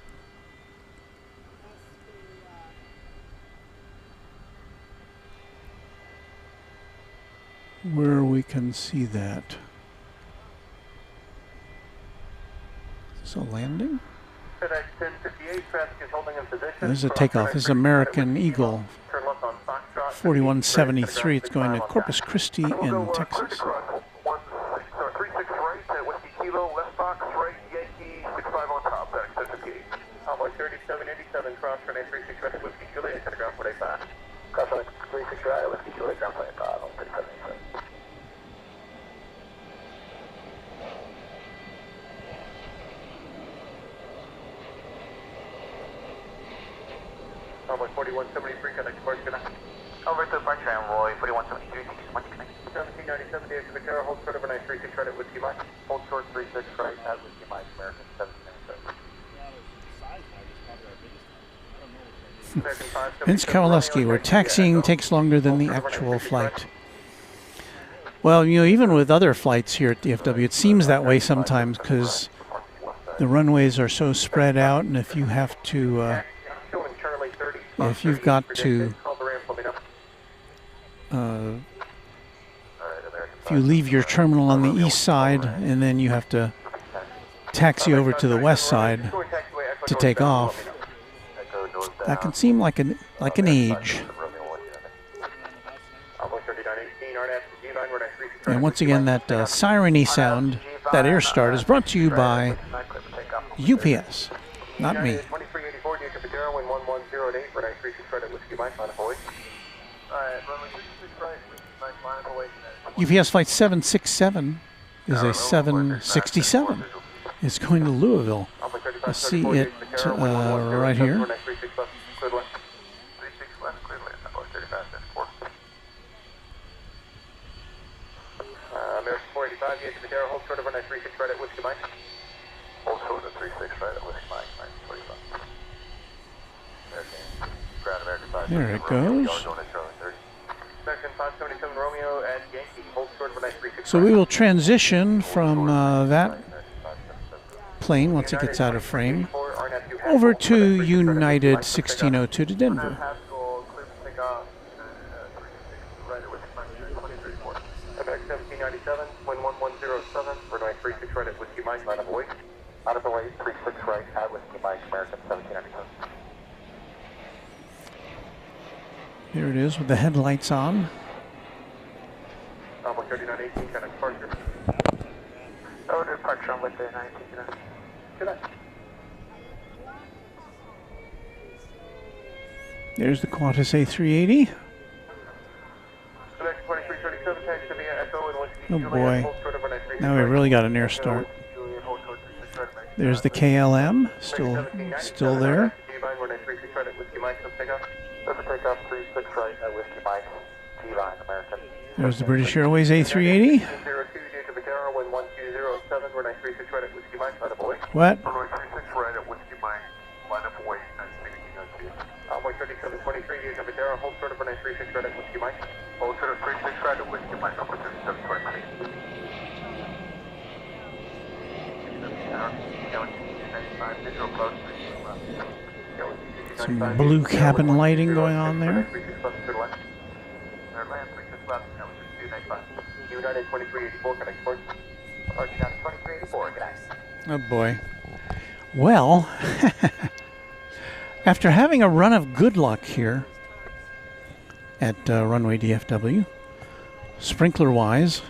Speaker 3: where we can see that. Is this a landing? This is a takeoff. This is American Eagle 4173. It's going to Corpus Christi in Texas.
Speaker 6: Oscar 936 Reddit Whiskey Juliet, center ground 485. Cross 36 Reddit Whiskey Juliet, ground 485, on 3787. Runway 4173, connect to Barcelona.
Speaker 1: Over to departure and Roy 4173, thank you so much, connect.
Speaker 6: 1797, David Ventura, hold short over 936 Reddit Whiskey Mike. Hold short 36 right at Whiskey Mike, American 1797.
Speaker 3: Vince Kowaleski, where taxiing takes longer than the actual flight. Well, you know, even with other flights here at DFW, it seems that way sometimes because the runways are so spread out, and if you have to, if you've got to, if you leave your terminal on the east side and then you have to taxi over to the west side to take off, that can seem like an age. And once again, that siren-y sound, that air start, is brought to you by UPS, not me. UPS flight 767 is a 767. It's going to Louisville. I see it right here.
Speaker 6: American 485, you to Madera, hold short over 936 right at Whiskey Mike. Hold short of 36 right at Whiskey Mike, 945. American,
Speaker 3: There it goes.
Speaker 6: American 577 Romeo at Yankee, hold short over 936.
Speaker 3: So we will transition from that plane once it gets out of frame over to United 1602 to Denver.
Speaker 6: American 1797, wind 1107, runway 36 right at Whiskey Mike, line of way. Out of the way, 36 right at Whiskey Mike, American 1797.
Speaker 3: There it is with the headlights on.
Speaker 6: Runway 3918, kind of departure.
Speaker 1: Over to departure with the 19.
Speaker 6: Good night.
Speaker 3: There's the Qantas A380.
Speaker 6: American 2337, taxi via Echo and Whiskey
Speaker 3: Oh
Speaker 6: Juliet,
Speaker 3: boy.
Speaker 6: hold short over 936
Speaker 3: Now we
Speaker 6: right.
Speaker 3: really got an air start. There's the KLM, still there. There's the British Airways A380. What? Some blue cabin lighting going on there. Oh boy. Well, after having a run of good luck here at Runway DFW, sprinkler-wise,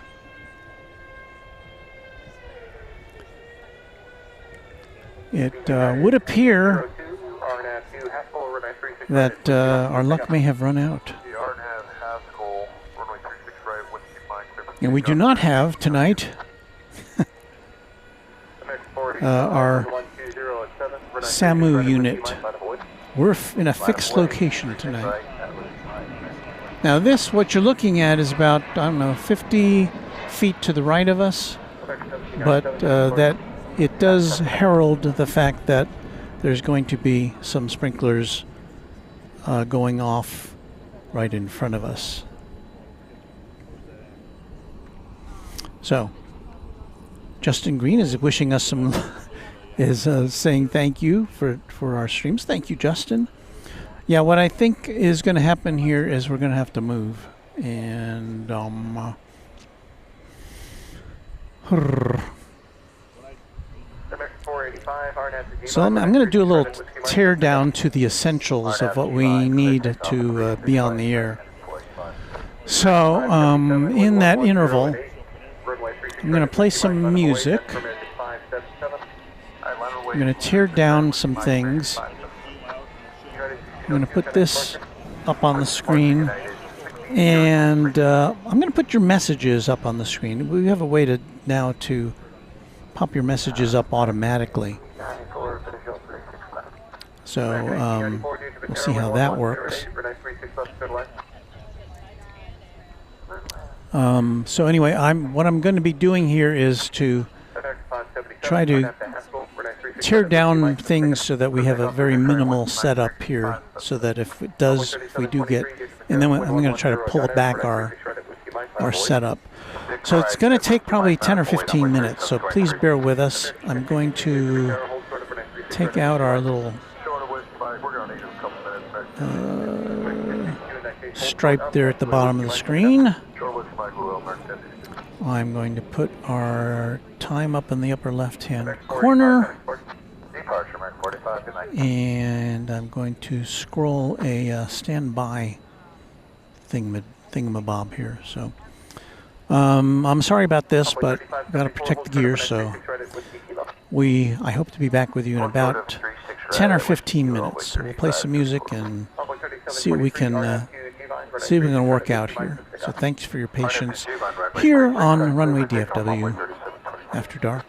Speaker 3: it would appear that our luck may have run out. And we do not have tonight our SAMU unit. We're in a fixed location tonight. Now this, what you're looking at, is about, I don't know, 50 feet to the right of us, but that it does herald the fact that there's going to be some sprinklers going off right in front of us. So, Justin Green is wishing us some, is saying thank you for our streams. Thank you, Justin. Yeah, what I think is going to happen here is we're going to have to move. And, so I'm going to do a little tear down to the essentials of what we need to be on the air. So, in that interval, I'm going to play some music. I'm going to tear down some things. going to put this up on the screen, and I'm going to put your messages up on the screen. We have a way to now to pop your messages up automatically. So we'll see how that works. So anyway, what I'm going to be doing here is to try to tear down things so that we have a very minimal setup here, so that if we do get, and then I'm going to try to pull back our setup. So it's going to take probably 10 or 15 minutes, so please bear with us. I'm going to take out our little stripe there at the bottom of the screen. I'm going to put our time up in the upper left-hand corner, and I'm going to scroll a standby thingamabob here. So I'm sorry about this, but I've got to protect the gear. So I hope to be back with you in about 10 or 15 minutes. So we'll play some music and see what we can work out here. So thanks for your patience here on Runway DFW After Dark.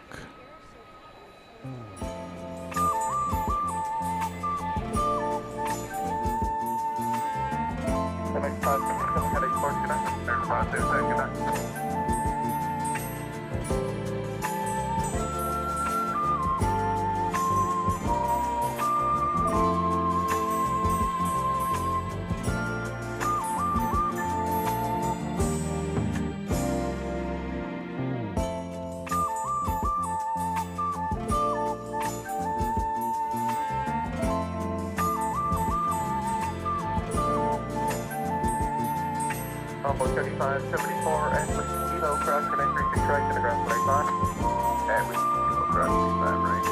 Speaker 6: Combo 3574 and with Kilo cross for 936 right to the ground 45. And with Kilo cross 35 right.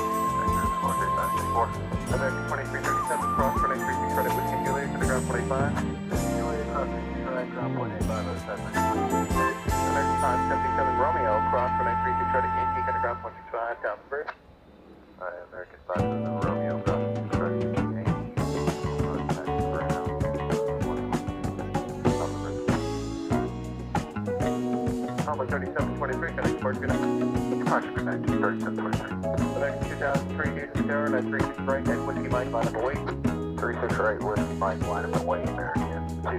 Speaker 6: American 2337 cross for 936 right with Kilo to the ground 45. Kilo cross 63 right, ground 18507. American 577 Romeo cross for 936 right at Yankee to the ground 165 down the bridge. American 577 Romeo cross 63 right. Combo 3723, connect to Port Departure connect to 3723. The next 2003, Houston Tower, 936 right, and Whiskey Mike, line up and wait. 36 right, Whiskey Mike, line up and wait, American 2003.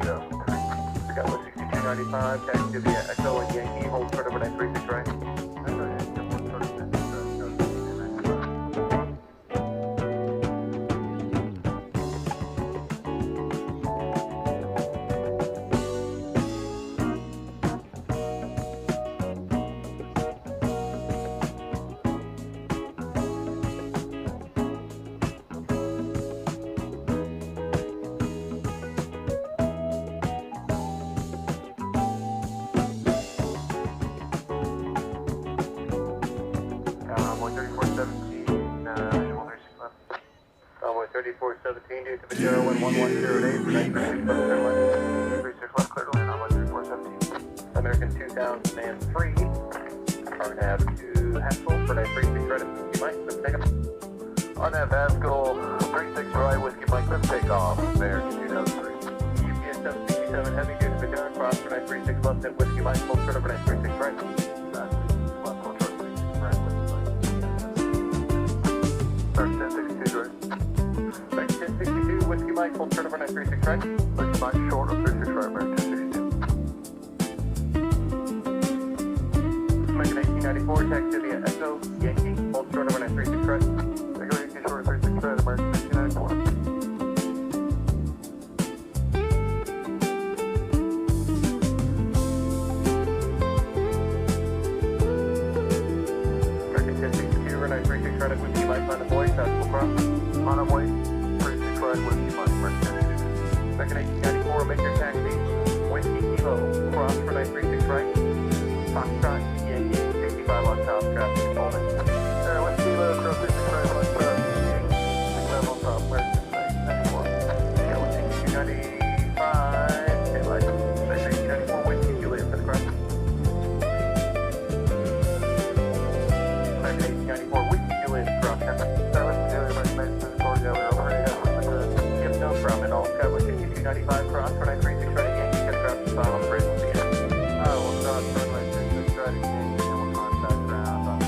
Speaker 6: We got 6295, taxi to the Echo and Yankee, hold short over 936 right. Runway 3417, due to the 01110 for 36 left, clear to land on 3417. American 2003, hard have to Haskell for 936 right at Whiskey Mike, let's take off. On that Haskell, 36 right, Whiskey Mike, let's take off, American 2003. UPS 767 heavy, due to the gun, cross for 936 left at Whiskey Mike, full short over 936 right. Whiskey Mike, full turn over 936 right. Whiskey Mike, short of 36 right, American 262. American 1894, taxi to the Echo, Yankee, full turn over 936 right. Echo Yankee, short of 36 right, American 1894. American 1062, over 936 right at Whiskey Mike, line of boy, Fastball cross. On our way. Whiskey Mike, American 1894, make your taxi. Whiskey Kilo, cross for 936 right. Foxtrot, Yankee, 65 on top, traffic controlling. Whiskey Kilo, cross 36 right, on top, Yankee, 65 on top, American 94. Yeah, Whiskey 295, stay light. 1894, Whiskey Kilo, that's correct. American 1894, Whiskey Kilo, cross 10. Let's do it, American 1994, yeah, we're over here. No problem at all. 95 cross, runway 36 right again. You can drop the file on the bridge. We'll see you.
Speaker 1: We'll cross runway 36 right again, and we'll contact ground on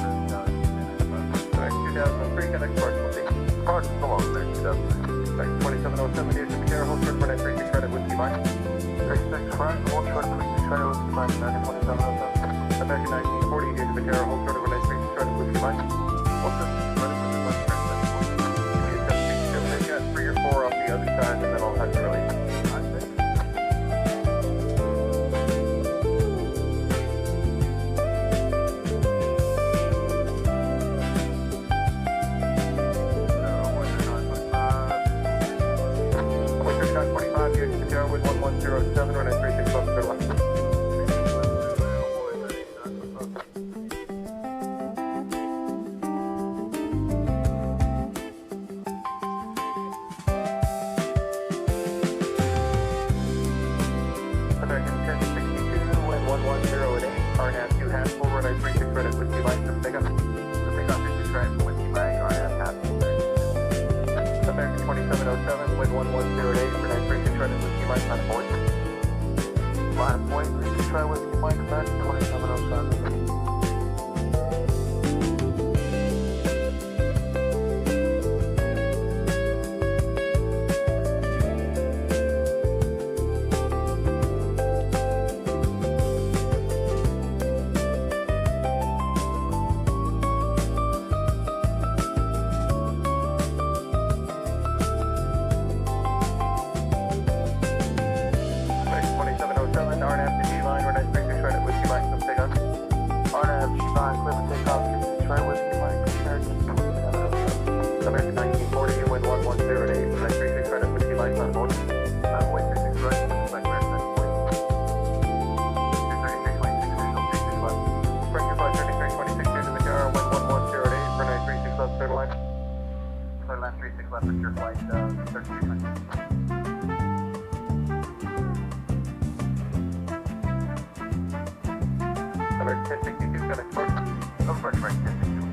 Speaker 1: bridge
Speaker 6: 2003, connect parts, we'll see. Parts, so long there, 2003. 2707, here's the Sierra, hold short, runway 36 right at Whiskey Mike.
Speaker 1: 36 front, hold short, 36 right, Whiskey Mike, American 2707.
Speaker 6: American 1940, here's the Sierra, hold short, runway 36 right at Whiskey Mike.
Speaker 1: Hold 36 right, Whiskey Mike, American 1940.
Speaker 6: They've got 3 or 4 off the other side, and then I'll have to release. With 1107, runway 36 left, clear left. American 1062, wind 110 at 8, RNAV 2 half full, runway 36 right at Whiskey Mike, some pickup.
Speaker 1: Pick up 36 right from Whiskey Mike, RNAV half full.
Speaker 6: American 2707, wind 110 at 8, runway 36 right at Whiskey Mike, on point.
Speaker 1: Line point, 36 right, Whiskey Mike, American 2707.
Speaker 6: American 1940, wind 110 at 8, runway 36 right at Whiskey Mike, on board.
Speaker 1: Runway 36 right, Whiskey Mike, American 1940. 236, 26, visual 36 left.
Speaker 6: Breaker 533, 26 here to the car, wind 110 at 8, runway 36 left, clear line.
Speaker 1: Clear line 36 left, secure flight, 33 minutes.
Speaker 6: American 1062, connect short.
Speaker 1: Over to right, 1062.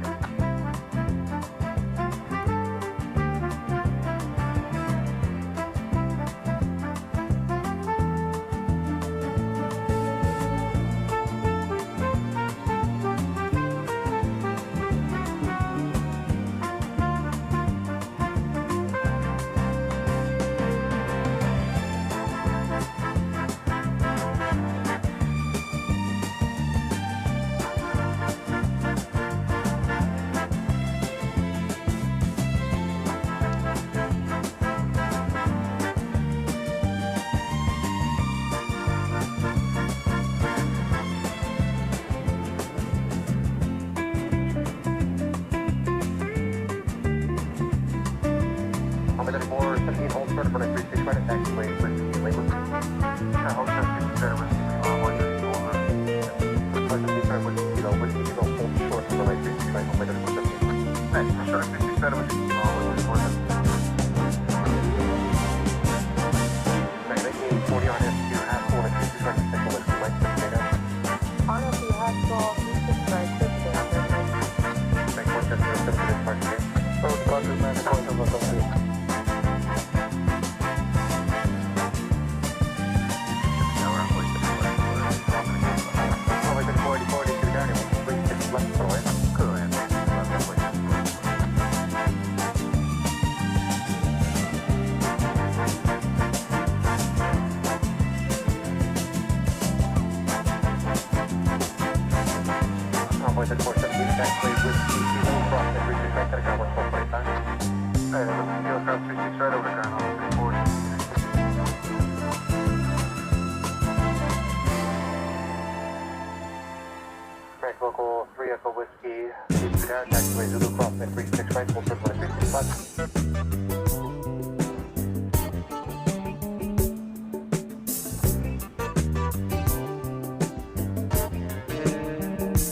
Speaker 6: Local 3 Echo Whiskey, taxiway Zulu crossing 36 right, full circle 36 left.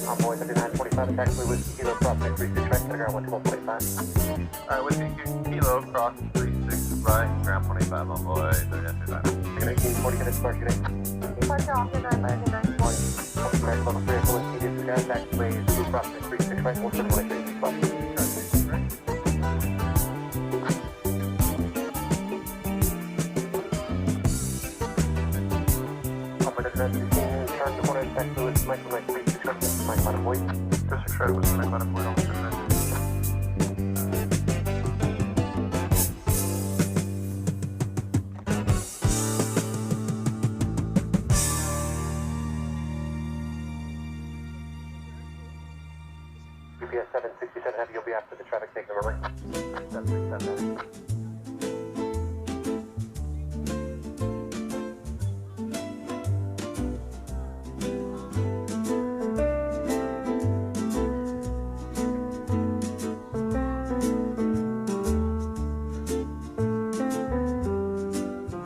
Speaker 6: Envoy 3945, taxiway Whiskey Kilo crossing 36 right, ground 1245.
Speaker 1: Alright, Whiskey Kilo crossing 36 right, ground 25 envoy 3945.
Speaker 6: 1940, get it start shooting.
Speaker 5: Departure off the 940.
Speaker 6: American Local 3 Echo Whiskey, taxiway Zulu crossing 36 right, full circle 36 left.
Speaker 1: right, Whiskey Mike, line up point, almost 7 minutes.
Speaker 6: UPS 767 Heavy, you'll be after the traffic taking the runway. 767 Heavy.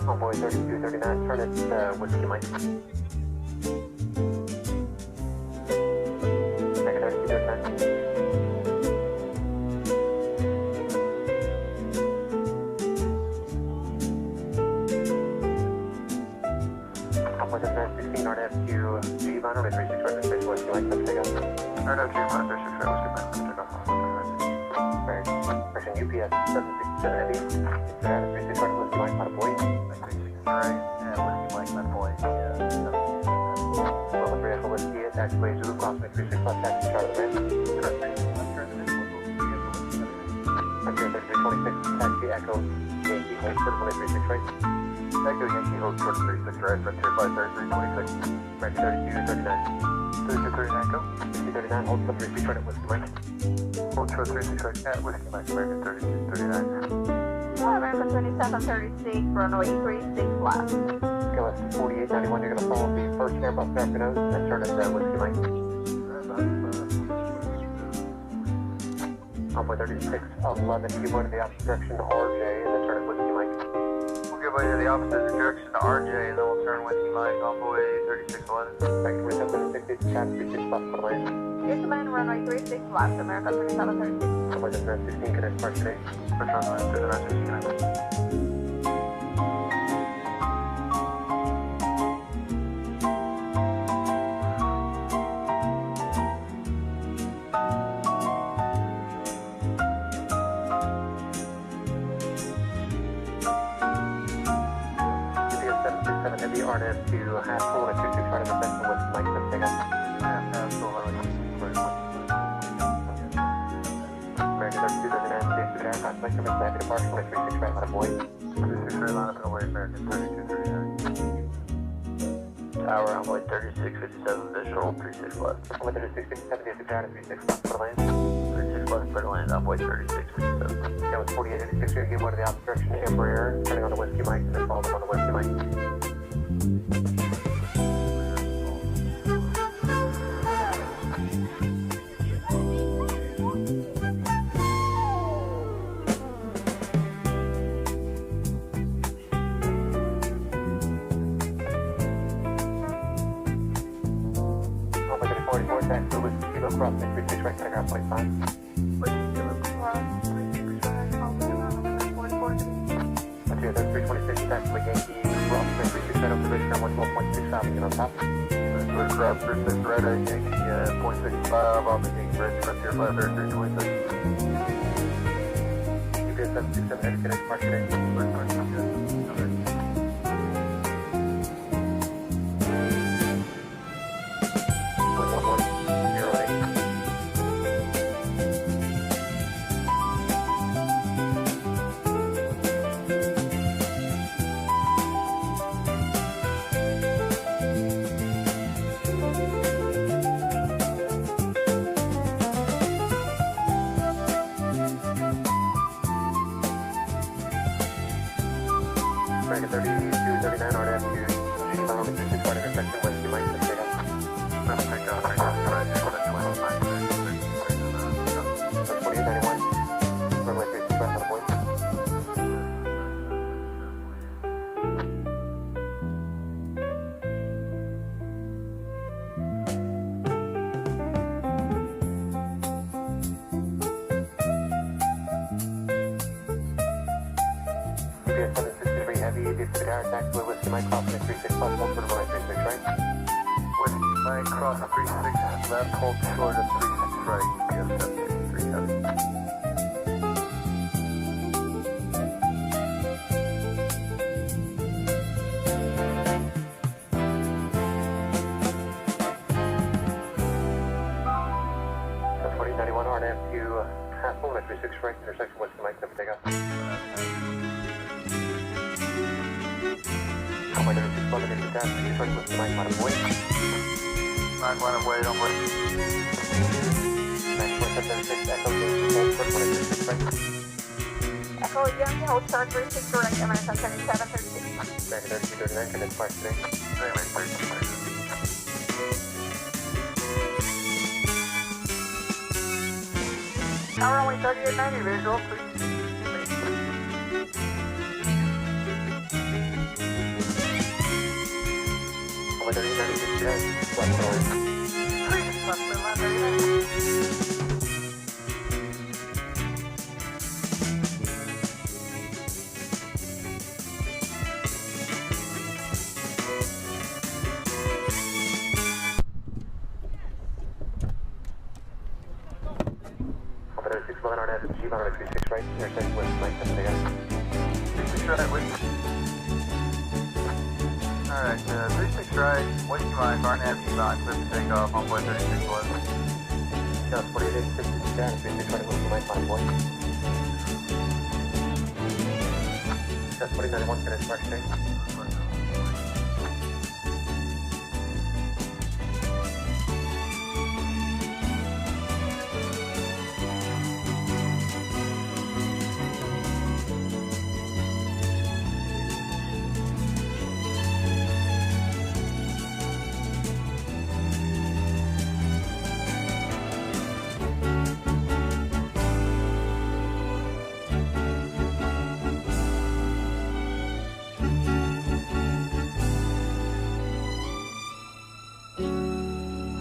Speaker 6: Convoy 3239, turn it Whiskey Mike. American 3239. Convoy 16 RF to G line runway 36 right, station Whiskey Mike, let's take off.
Speaker 1: RF G line 36 right, Whiskey Mike, let's take off.
Speaker 6: Alright, correction UPS 767 Heavy, it's 36 right, Whiskey Mike, not a boy.
Speaker 1: 36 right, and Whiskey Mike, not point.
Speaker 6: Level 3 Echo Whiskey, taxiway Zulu, crossway 36 left, taxi Charlotte Red. Frontier 3326, taxi Echo, Yankee, hold for 36 right.
Speaker 1: Echo Yankee, hold short 36 right, Frontier 53326.
Speaker 6: Right, 3239.
Speaker 1: 3239, go.
Speaker 6: 3239, hold for 36 right at Whiskey Mike.
Speaker 1: Hold short 36 right, at Whiskey Mike, American 3239.
Speaker 5: American 2736, runway 36 left.
Speaker 6: KLS 4891, you're going to follow the first Airbus after nose, and then turn at Whiskey Mike. Convoy 3611, keep going to the opposite direction to RJ, and then turn at Whiskey Mike.
Speaker 1: We'll give way to the opposite direction to RJ, and then we'll turn Whiskey Mike, Convoy 3611.
Speaker 6: Back to Rizzo 760, chat 36 left for the lane.
Speaker 5: Here's the man, runway 36 left, American 2736.
Speaker 6: Convoy 16, connect park today.
Speaker 1: Push on line to the rest of the
Speaker 6: Heavy RNF to half full and 26 right of the best with Mike, let's take off.
Speaker 1: half full,
Speaker 6: American 3239, safety to aircraft, Mike, number 7, departure, 36 right, line of boy.
Speaker 1: 36 right, line up and away, American 3239. Tower, Convoy 3657, visual, 36 left.
Speaker 6: Convoy 3657, safety to 36 left for the land.
Speaker 1: 36 left, clear to land, Convoy 3657.
Speaker 6: That was 4886, you're going to give one to the opposite direction, Embraer, turning on the Whiskey Mike, and then follow them on the Whiskey Mike. Taxi Whiskey Kilo Cross 36 right, telegraph point 5.
Speaker 5: Whiskey Kilo Cross 36 right, Convoy around 44.
Speaker 6: Frontier 3326, taxi Yankee, Cross 36 right, observation on 112.65, get on top.
Speaker 1: Frontier Cross 36 right, Yankee, 0.65, off the Yankee Bridge, Frontier 53326.
Speaker 6: UPS 767, Heavy, connect park today. American 3239 RF to G line over 36 right intersection, Whiskey Mike, let's take off.
Speaker 1: Let's take off, right now, right here, with a 12.9.
Speaker 6: 4891, runway 36 right on the point. UPS 763 Heavy, deep to the tower, taxiway Whiskey Mike, crossing 36 left, hold for the runway 36 right.
Speaker 1: Whiskey Mike, cross 36 left, hold short of 36 right, UPS 763 Heavy.
Speaker 6: Haskell, runway 36 right, intersection west of Mike, 7 takeoff. Runway 36 left, intersection down, 36 right, west of Mike, line of way.
Speaker 1: Mike, line of way, don't wait.
Speaker 6: 9.76, Echo, runway 36 right.
Speaker 5: Echo, Yankee, hold star 36 direct, American 7736.
Speaker 6: American 3239, connect flight today.
Speaker 1: Runway 36.
Speaker 5: Tower only 3890, visual, please.
Speaker 6: Runway 3896, left line.
Speaker 5: Left turn left, 39.
Speaker 6: Right, intersection west, Mike, 7 takeoff.
Speaker 1: 36 right, wait. Alright, 36 right, west of Mike, Barnett, Eva, clear for takeoff, on board 36 left.
Speaker 6: South 4886, down, 36 right, west of Mike, line of way. South 4091, connect flight today.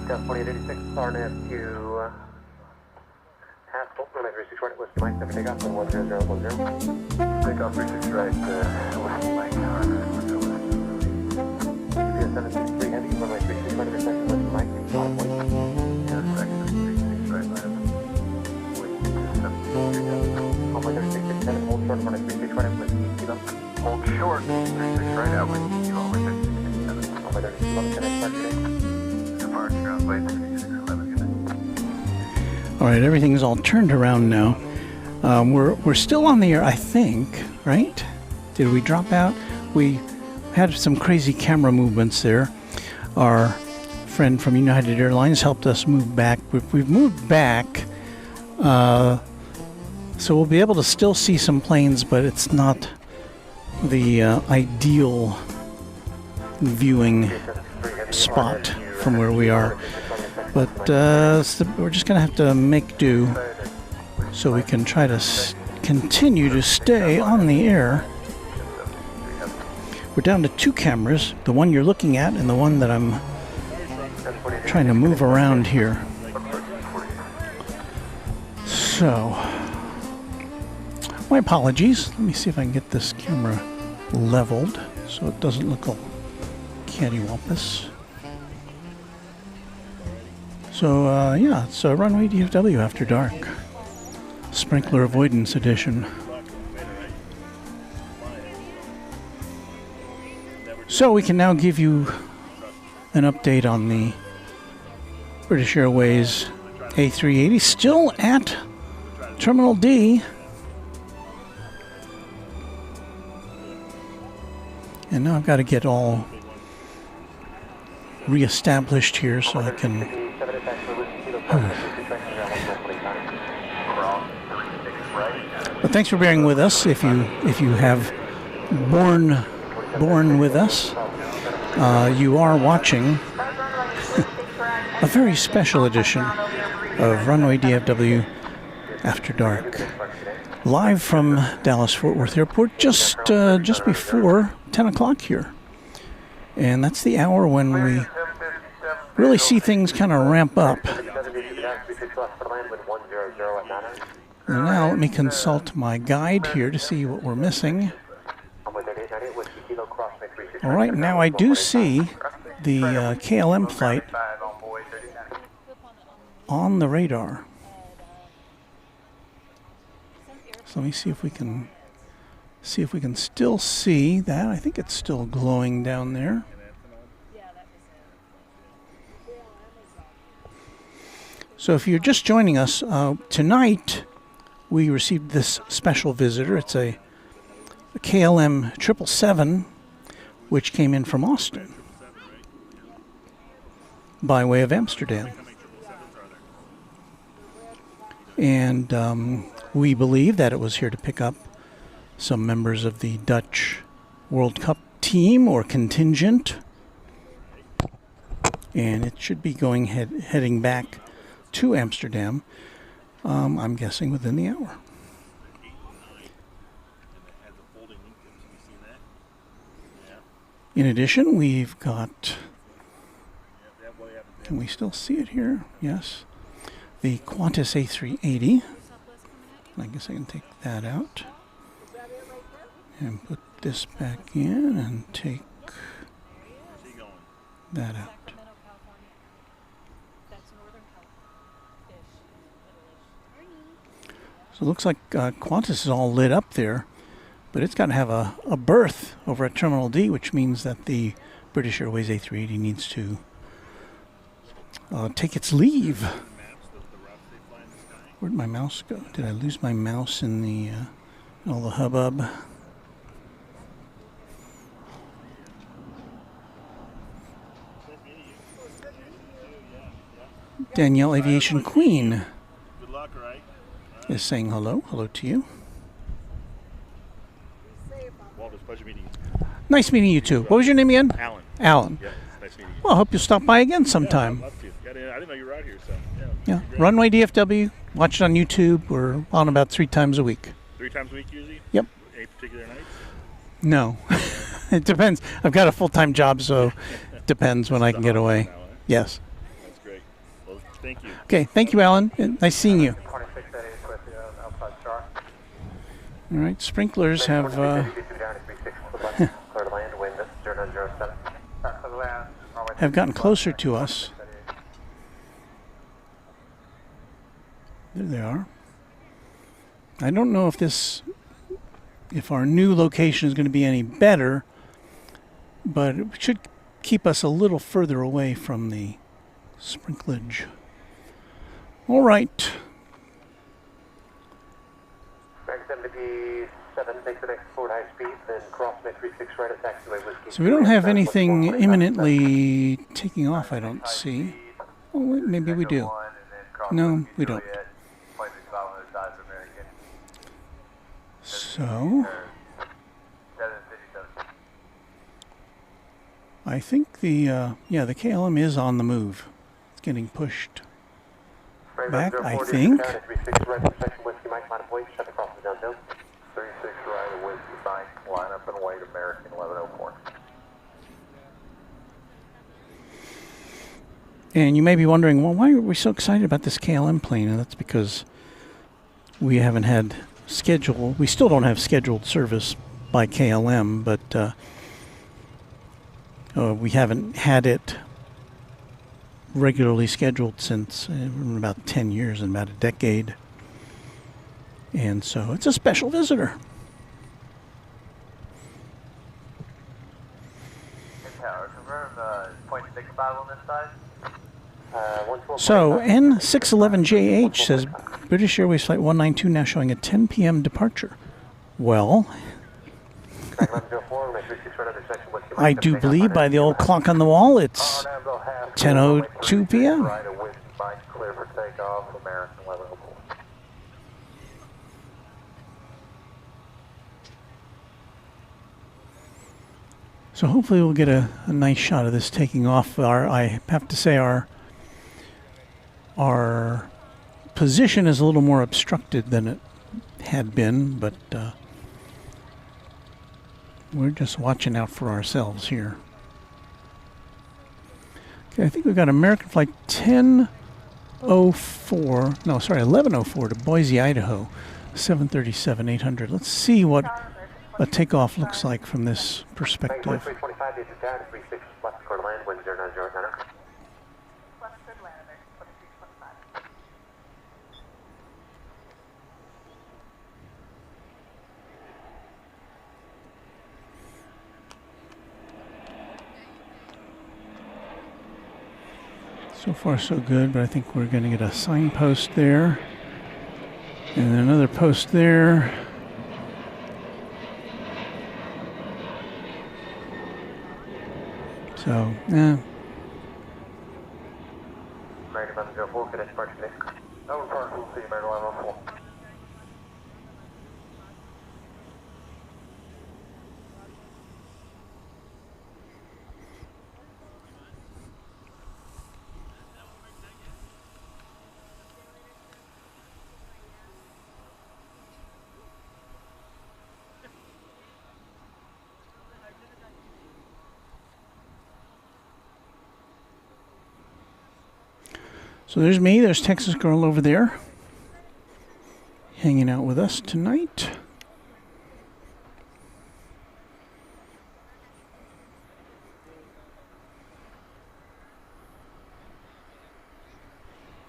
Speaker 6: South 4886, RNF to Haskell, runway 36 right, west of Mike, 7 takeoff, on 10010.
Speaker 1: Takeoff 36 right, west of Mike,
Speaker 6: GPS 763 heavy, runway 36 right, intersection west of Mike, line of way.
Speaker 1: intersection 36 right, line of way.
Speaker 6: Runway 3667, hold short, runway 36 right, west of Kilo.
Speaker 1: Hold short, 36 right, out with you, over 3667.
Speaker 6: Runway 3611, connect flight today.
Speaker 1: Departure, runway 3611, good night.
Speaker 3: All right, everything's all turned around now. We're still on the air, I think, right? Did we drop out? We had some crazy camera movements there. Our friend from United Airlines helped us move back. We've moved back, so we'll be able to still see some planes, but it's not the ideal viewing spot from where we are. But we're just going to have to make do so we can try to continue to stay on the air. We're down to 2 cameras, the one you're looking at and the one that I'm trying to move around here. So, my apologies. Let me see if I can get this camera leveled so it doesn't look all cattywampus. So, yeah, it's Runway DFW After Dark. Sprinkler Avoidance Edition. So we can now give you an update on the British Airways A380, still at Terminal D. And now I've got to get all reestablished here so I can... But thanks for bearing with us. If you have borne with us, you are watching a very special edition of Runway DFW After Dark, live from Dallas-Fort Worth Airport, just before 10 o'clock here. And that's the hour when we really see things kind of ramp up. And now let me consult my guide here to see what we're missing. All right, now I do see the KLM flight on the radar. So let me see if we can still see that. I think it's still glowing down there. So if you're just joining us, tonight we received this special visitor. It's a KLM 777, which came in from Austin by way of Amsterdam. And we believe that it was here to pick up some members of the Dutch World Cup team or contingent. And it should be heading back to Amsterdam, I'm guessing within the hour. In addition, we've got, can we still see it here? Yes. The Qantas A380. I guess I can take that out and put this back in and take that out. So it looks like Qantas is all lit up there, but it's got to have a berth over at Terminal D, which means that the British Airways A380 needs to take its leave. Where'd my mouse go? Did I lose my mouse in the all the hubbub? Danielle Aviation Queen is saying hello. Hello to you.
Speaker 8: Walt, it's a pleasure meeting you.
Speaker 3: Nice meeting you too. What was your name again?
Speaker 8: Alan.
Speaker 3: Alan.
Speaker 8: Yeah, nice meeting you.
Speaker 3: Well, I hope you'll stop by again sometime.
Speaker 8: Yeah, I'd love to. Yeah, I didn't know you were out here, so
Speaker 3: Yeah. Runway DFW. Watch it on YouTube. We're on about 3 times a week.
Speaker 8: 3 times a week usually?
Speaker 3: Yep.
Speaker 8: Any particular nights?
Speaker 3: No. It depends. I've got a full-time job, so it depends when I can get away.
Speaker 8: Now, eh?
Speaker 3: Yes.
Speaker 8: That's great. Well, thank you.
Speaker 3: Okay. Thank you, Alan. Nice seeing you.
Speaker 6: 26 with the outside star.
Speaker 3: All right. Sprinklers have have gotten closer to us. There they are. I don't know if our new location is going to be any better, but it should keep us a little further away from the sprinklage. All right. So we don't have anything imminently taking off, I don't see. Oh, wait, maybe we do. No, we don't. So, I think the KLM is on the move. It's getting pushed back, I think.
Speaker 6: 36 right of Whiskey Mike, line up and wait, American 1104.
Speaker 3: And you may be wondering, well, why are we so excited about this KLM plane? And that's because we haven't had we still don't have scheduled service by KLM, but we haven't had it regularly scheduled since about 10 years and about a decade. And so it's a special visitor.
Speaker 6: Tower, confirm 0.65 on this side.
Speaker 3: So N611JH says British Airways Flight 192 now showing a 10 p.m. departure. Well, I do believe by the old clock on the wall it's 10:02 p.m. So hopefully we'll get a nice shot of this taking off. I have to say our position is a little more obstructed than it had been, but we're just watching out for ourselves here. Okay, I think we've got American Flight 1104 to Boise, Idaho, 737-800. Let's see what a takeoff looks like from this perspective. So far so good, but I think we're going to get a signpost there. And then another post there. So, yeah. So there's me, there's Texas Girl over there, hanging out with us tonight.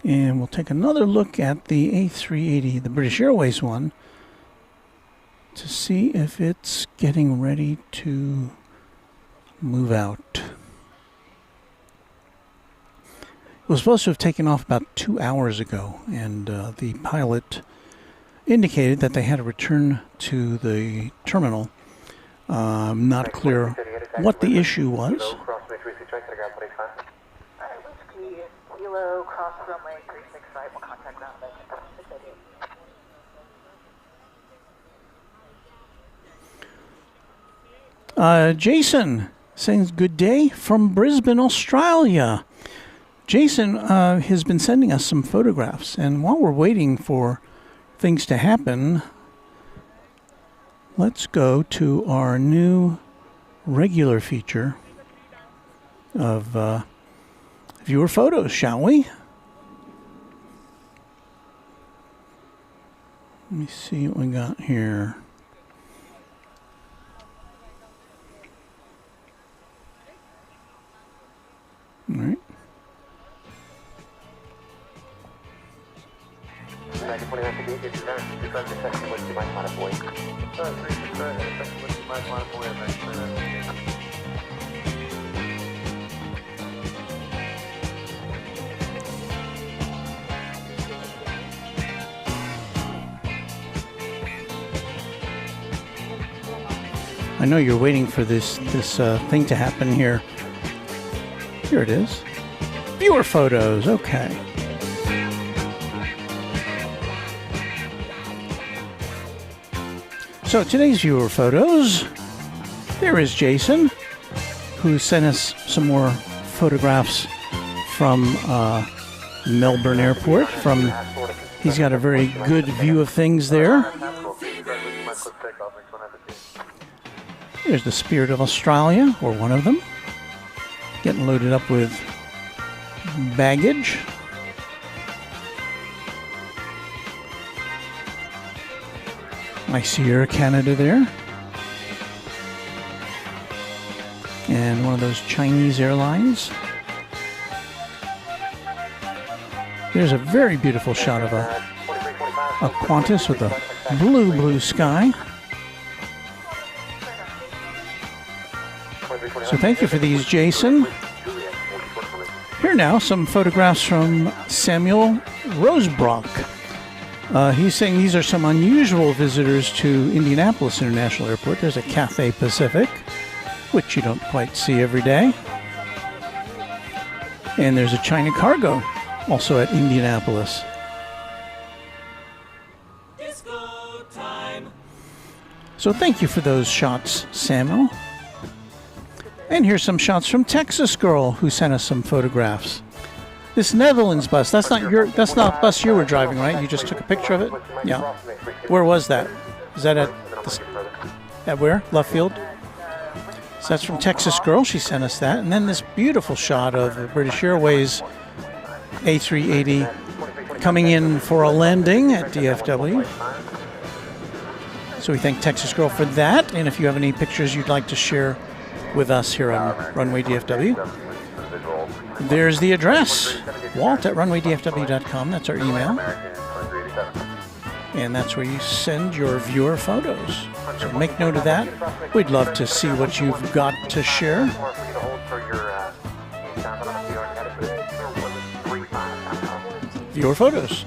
Speaker 3: And we'll take another look at the A380, the British Airways one, to see if it's getting ready to move out. It was supposed to have taken off about 2 hours ago, and the pilot indicated that they had to return to the terminal. Not clear what the issue was.
Speaker 5: Kilo, cross runway 365, will contact ground by 688.
Speaker 3: Jason saying good day from Brisbane, Australia. Jason has been sending us some photographs, and while we're waiting for things to happen, let's go to our new regular feature of viewer photos, shall we? Let me see what we got here. All right. I know you're waiting for this thing to happen here. Here it is. Viewer photos. Okay. So today's viewer photos. There is Jason, who sent us some more photographs from Melbourne Airport. He's got a very good view of things there. There's the Spirit of Australia, or one of them, getting loaded up with baggage. I see Air Canada there. And one of those Chinese airlines. There's a very beautiful shot of a Qantas with a blue sky. So thank you for these, Jason. Here now, some photographs from Samuel Rosebrock. He's saying these are some unusual visitors to Indianapolis International Airport. There's a Cathay Pacific, which you don't quite see every day. And there's a China Cargo, also at Indianapolis.
Speaker 4: Disco time.
Speaker 3: So thank you for those shots, Samuel. And here's some shots from Texas Girl, who sent us some photographs. This Netherlands bus, that's not a bus you were driving, right? You just took a picture of it? Yeah. Where was that? Is that at where? Left field? So that's from Texas Girl. She sent us that. And then this beautiful shot of the British Airways A380 coming in for a landing at DFW. So we thank Texas Girl for that. And if you have any pictures you'd like to share with us here on Runway DFW, there's the address, walt@runwaydfw.com. That's our email. And that's where you send your viewer photos. So make note of that. We'd love to see what you've got to share. viewer photos.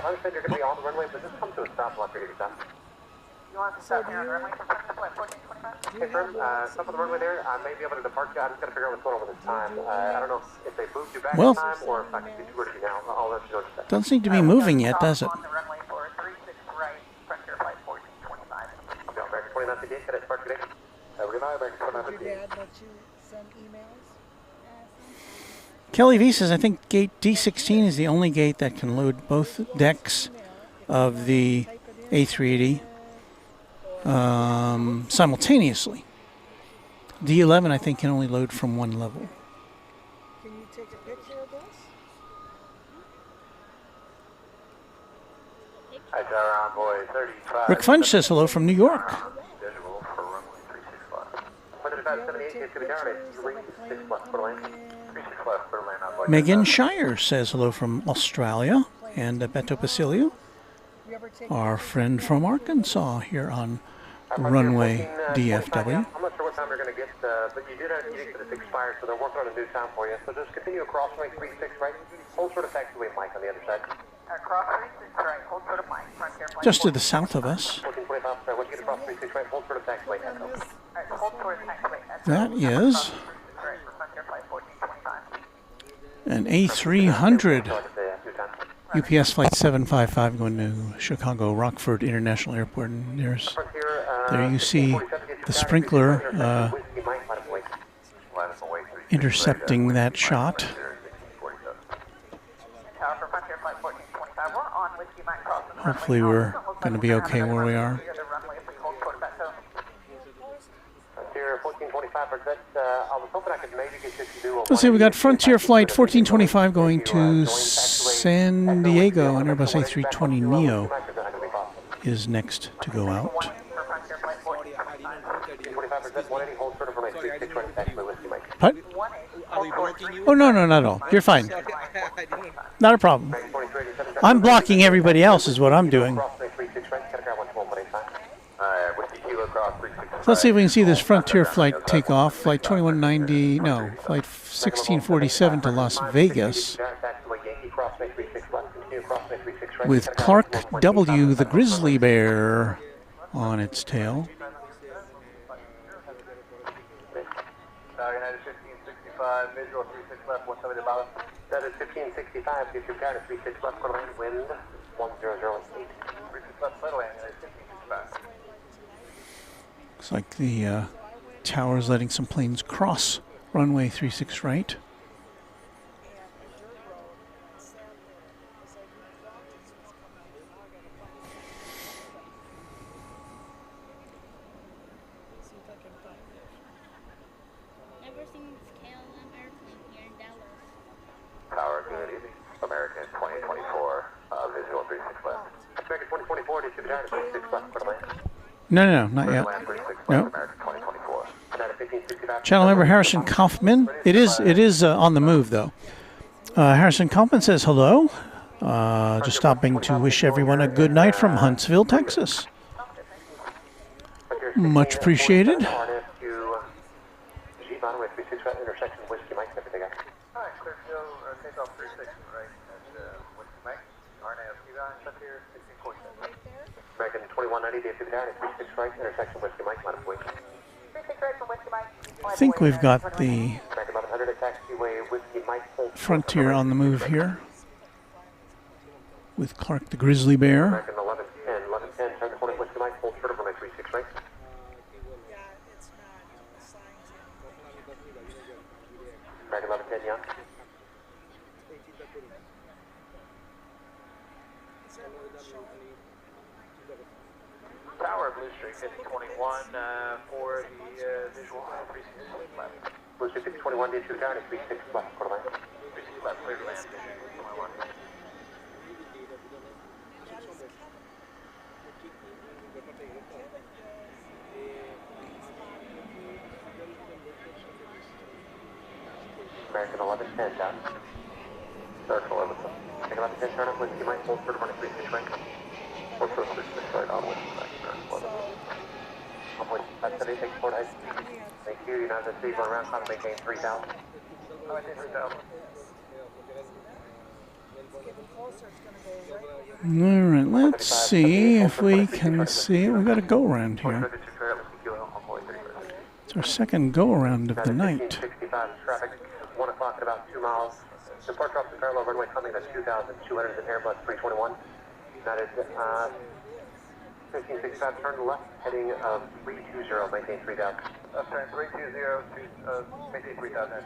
Speaker 6: Understand you're going to be on the runway, but just come to a stop block here.
Speaker 5: You want to stop here on the runway for flight 1425?
Speaker 6: Okay, firm. Stop on the runway there. I may be able to depart you. I'm just going to figure out what's going on with this time. I don't know if they moved you back in time or if I can get you where to be now. I'll let you know in a second.
Speaker 3: Doesn't seem to be moving yet, does it?
Speaker 5: On the runway for 36 right, Frontier flight 1425.
Speaker 6: Okay, American 29 today. Can I depart today? Good night, American 29
Speaker 7: Did your dad let you send emails?
Speaker 3: Kelly V says, I think gate D16 is the only gate that can load both decks of the A380 simultaneously. D11, I think, can only load from one level.
Speaker 7: Can you take a picture of this?
Speaker 6: Hi, Tower Envoy 35.
Speaker 3: Rick Funch says hello from New York.
Speaker 6: Schedule for runway 365. 17578 is going to be down at 36 left for land. 36 left for land.
Speaker 3: Megan Shire says hello from Australia. And Beto Basilio, our friend from Arkansas, here on Runway DFW.
Speaker 6: I'm not sure what time you're going to get, but you did have a meeting for this expired, so they're working on a new time for you. So just continue across runway 36 right. Hold short of taxiway Mike on the other side.
Speaker 5: Cross 36 right, hold short of Mike, Frontier flight.
Speaker 3: Just to the south of us.
Speaker 6: 1425, sorry, once you get across 36 right, hold short of taxiway Echo.
Speaker 5: Alright, hold short of taxiway Echo.
Speaker 3: That is
Speaker 5: Right, for Frontier flight 1425.
Speaker 3: an A300 UPS flight 755 going to Chicago Rockford International Airport. And there you see the sprinkler intercepting that shot.
Speaker 5: Tower for Frontier flight 1425. We're on Whiskey Mike crossing the
Speaker 3: Hopefully we're going to be okay where we are.
Speaker 5: runway if we hold short of that zone.
Speaker 6: Frontier 1425, I was hoping I could maybe get you to do a...
Speaker 3: Let's see, we got Frontier Flight 1425 going to San Diego, and Airbus A320 Neo is next to go out. What? Oh, no, not at all. You're fine. Not a problem. I'm blocking everybody else is what I'm doing. So let's see if we can see this Frontier flight take off. Flight 2190, no, flight 1647 to Las Vegas with Clark W, the grizzly bear, on its tail.
Speaker 6: United 1565, visual 36 left, 170 about. That is 1565, get your guard at 36 left, quarter lane, wind 1008. 36 left, quarter lane, United 1565.
Speaker 3: Looks like the tower is letting some planes cross runway 36 right.
Speaker 9: Never seen this KLM airplane here in Dallas.
Speaker 6: Tower, good evening. American 2024, visual 36 left. American 2024, get your guard at 36 left, quarter lane.
Speaker 3: No, not yet. No.
Speaker 6: American 2024. United 1565.
Speaker 3: Channel member Harrison Kaufman. It is on the move though. Harrison Kaufman says hello. Just stopping to wish everyone a good night from Huntsville, Texas. Much appreciated.
Speaker 6: American 2190, DFW down at 36 right, intersection Whiskey Mike, line of way.
Speaker 5: 36 right from Whiskey Mike.
Speaker 3: I think we've got the
Speaker 6: American 1100 taxiway, Whiskey Mike.
Speaker 3: Frontier on the move here with Clark the grizzly bear.
Speaker 6: American 1110, turn the corner, Whiskey Mike, hold short of runway 36 right. American 1110, young. Tower, Blue Street 5021 for the visual 36 left. Blue Street 5021, DFW down at 36 left, quarter line. 36 left, clear to land, 21. American 1110 down. Circle 11. American 1110 turn up, Whiskey Mike, hold short of runway 36 right. Hold short of 36 right, on Whiskey Mike. Thank you. United States on round time, maintain 3000.
Speaker 3: All right, let's see if we can see. We've got a go around here. It's our second go around of the night.
Speaker 6: 65 traffic, 1 o'clock at about 2 miles. Departure off the parallel runway coming at 2,200 at Airbus 321. That is 1565, turn left, heading 320, maintain 3000. Turn 320, maintain 3000.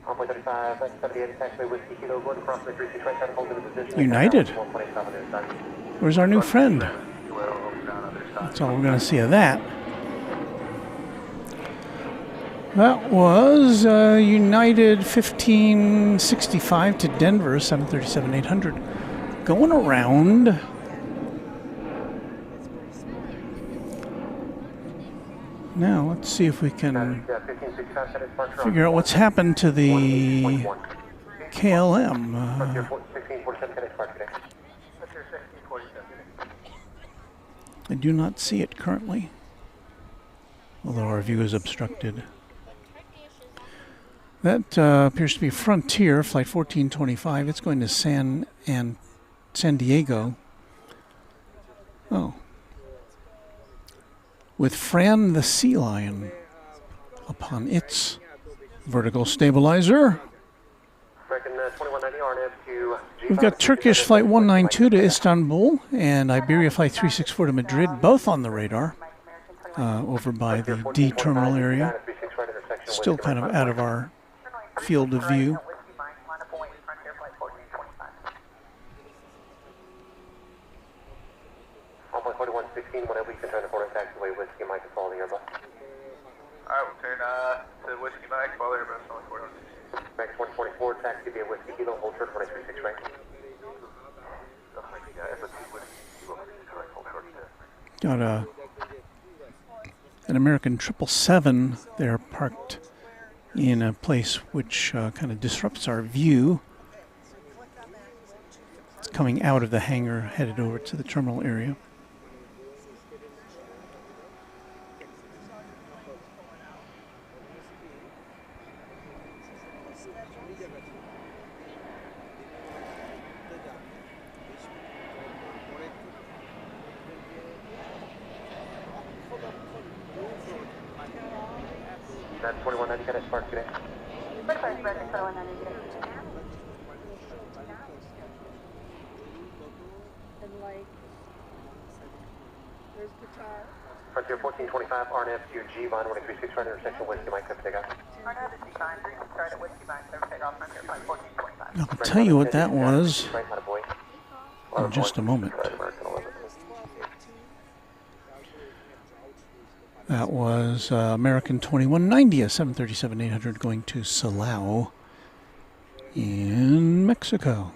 Speaker 6: Runway 35, 78, taxiway Whiskey Kilo, going across the 36 right side, holding the position.
Speaker 3: United. Where's our new friend? That's all we're going to see of that. That was United 1565 to Denver, 737-800. Going around. Now, let's see if we can figure out what's happened to the KLM. I do not see it currently, although our view is obstructed. That appears to be Frontier, flight 1425. It's going to San Diego. Oh. With Fran the Sea Lion upon its vertical stabilizer. We've got Turkish flight 192 to Istanbul and Iberia flight 364 to Madrid, both on the radar over by the D terminal area. Still kind of out of our field of view.
Speaker 6: Whenever you can turn the corner taxiway, Whiskey Mike and follow the Airbus. Alright, we'll turn to Whiskey Mike, follow the Airbus, only 416. Max 144, taxi via Whiskey Kilo, hold short 236 right.
Speaker 3: Got an American 777 there parked in a place which kind of disrupts our view. It's coming out of the hangar, headed over to the terminal area.
Speaker 6: That's 2190, got it parked today. Frontier 1425, RNF to G, Vine 136 right intersection, Whiskey Mike, clear for takeoff.
Speaker 3: I'll tell you what that was in just a moment. That was American 2190, a 737-800 going to Silao in Mexico.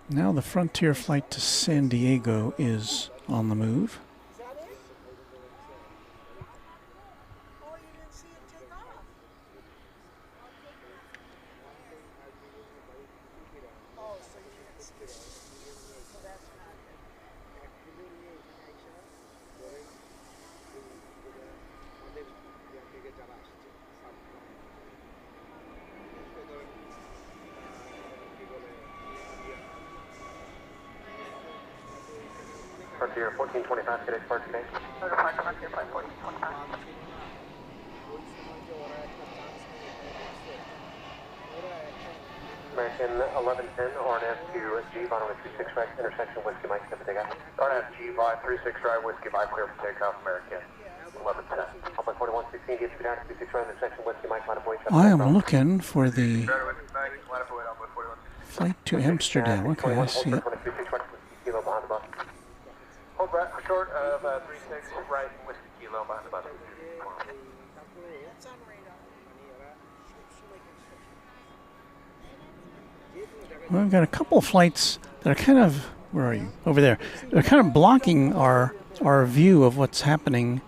Speaker 3: Now the Frontier flight to San Diego is on the move.
Speaker 6: Frontier 1425, today's park today. American 1110, RNF to G, Vine 136 right, intersection, Whiskey Mike, clear for takeoff. RNF G, Vine 36 right, Whiskey Mike, clear for takeoff, American 1110. Alpha 4116, get down to 36 right, intersection, Whiskey Mike, line of voice.
Speaker 3: I am looking for the flight to Amsterdam. Okay, I see it.
Speaker 6: Hold back short of 36 right, Whiskey Kilo, behind the bus.
Speaker 3: Well, we've got a couple of flights that are kind of, where are you? Over there. They're kind of blocking our view of what's happening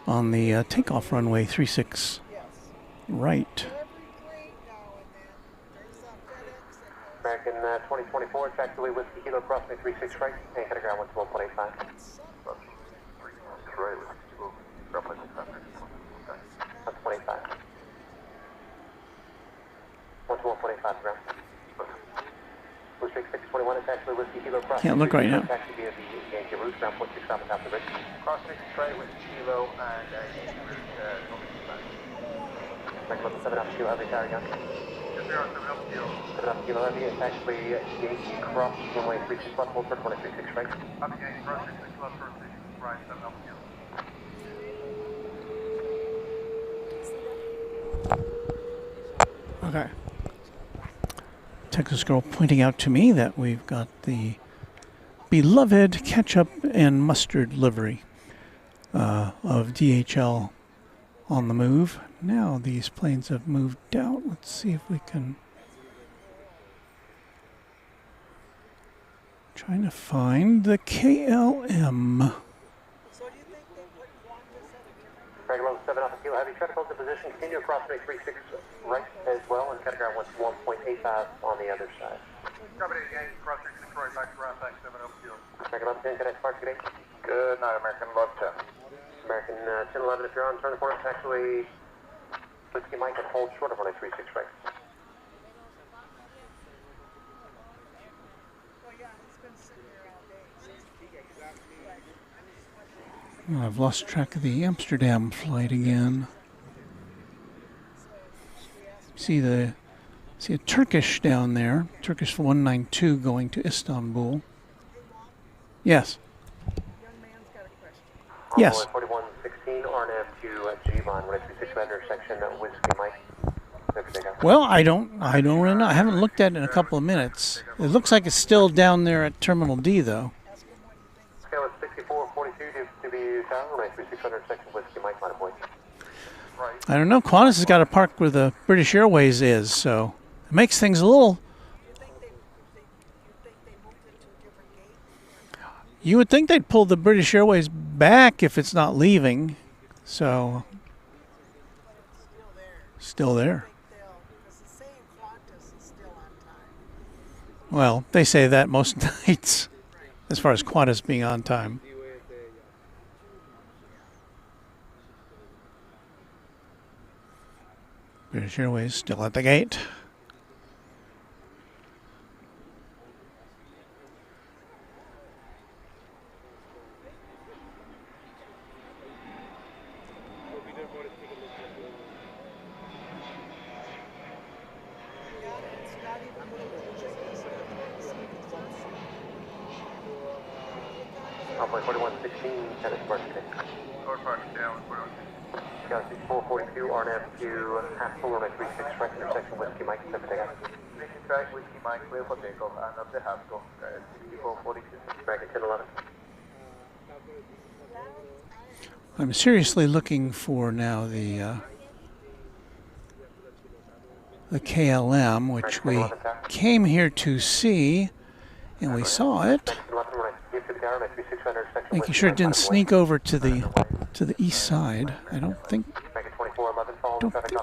Speaker 3: on the takeoff runway 36 right.
Speaker 6: American 2024, taxiway Whiskey Kilo, crossing 36 right, and heading ground 121.85. to 1.85 grams. Blue Streak 621 is actually Whiskey Kilo Cross.
Speaker 3: Can't look right now.
Speaker 6: Taxi via the Yankee route, ground 46 south and the ridge.
Speaker 1: Cross 6 straight with Kilo and Yankee route over to the
Speaker 6: Back level 7 up to Heavy Tower Young.
Speaker 1: 7 up Kilo.
Speaker 6: 7 up Kilo Heavy is actually Yankee Cross, runway 36 left, hold for 236 right.
Speaker 1: Up Yankee Cross 66 left, 36 right, 7 up Kilo.
Speaker 3: Okay. Texas girl pointing out to me that we've got the beloved ketchup and mustard livery of DHL on the move. Now these planes have moved out. Let's see if we can... Trying to find the KLM.
Speaker 6: Drag level 7 off the Kilo Heavy, try to hold the position, continue across runway 36 right as well, and cut ground 1.85 on the other side.
Speaker 1: Copy Yankee Cross 66 right, back to ground, back 7 up Kilo.
Speaker 6: American 11 10, connect Sparks, good day.
Speaker 1: Good night, American 11 10.
Speaker 6: American 10 11, if you're on, turn the corner, it's actually Whiskey Mike and hold short of runway 36 right.
Speaker 3: I've lost track of the Amsterdam flight again. See a Turkish down there, Turkish 192 going to Istanbul. Yes. Yes.
Speaker 6: 4116, RNAV to G-Von, 136 intersection, Whiskey Mike.
Speaker 3: Well, I don't really know. I haven't looked at it in a couple of minutes. It looks like it's still down there at Terminal D, though.
Speaker 6: Scale is 6442 to be town, 136 intersection, Whiskey Mike, minor point.
Speaker 3: I don't know. Qantas has got a park where the British Airways is, so it makes things a little... You would think they'd pull the British Airways back if it's not leaving, so... Still there. Well, they say that most nights, as far as Qantas being on time. British Airways still at the gate.
Speaker 6: Alpha 4116, Tennis Park, good day.
Speaker 1: North Park, down,
Speaker 6: 6442, RNAV to half full runway 36 right intersection, Whiskey Mike, set for takeoff.
Speaker 1: Mission track, Whiskey Mike, clear for takeoff, and up the half go, 6442.
Speaker 6: American 1011.
Speaker 3: I'm seriously looking for now the KLM, which we came here to see, and we saw it. Making sure it didn't sneak over to the east side. I don't think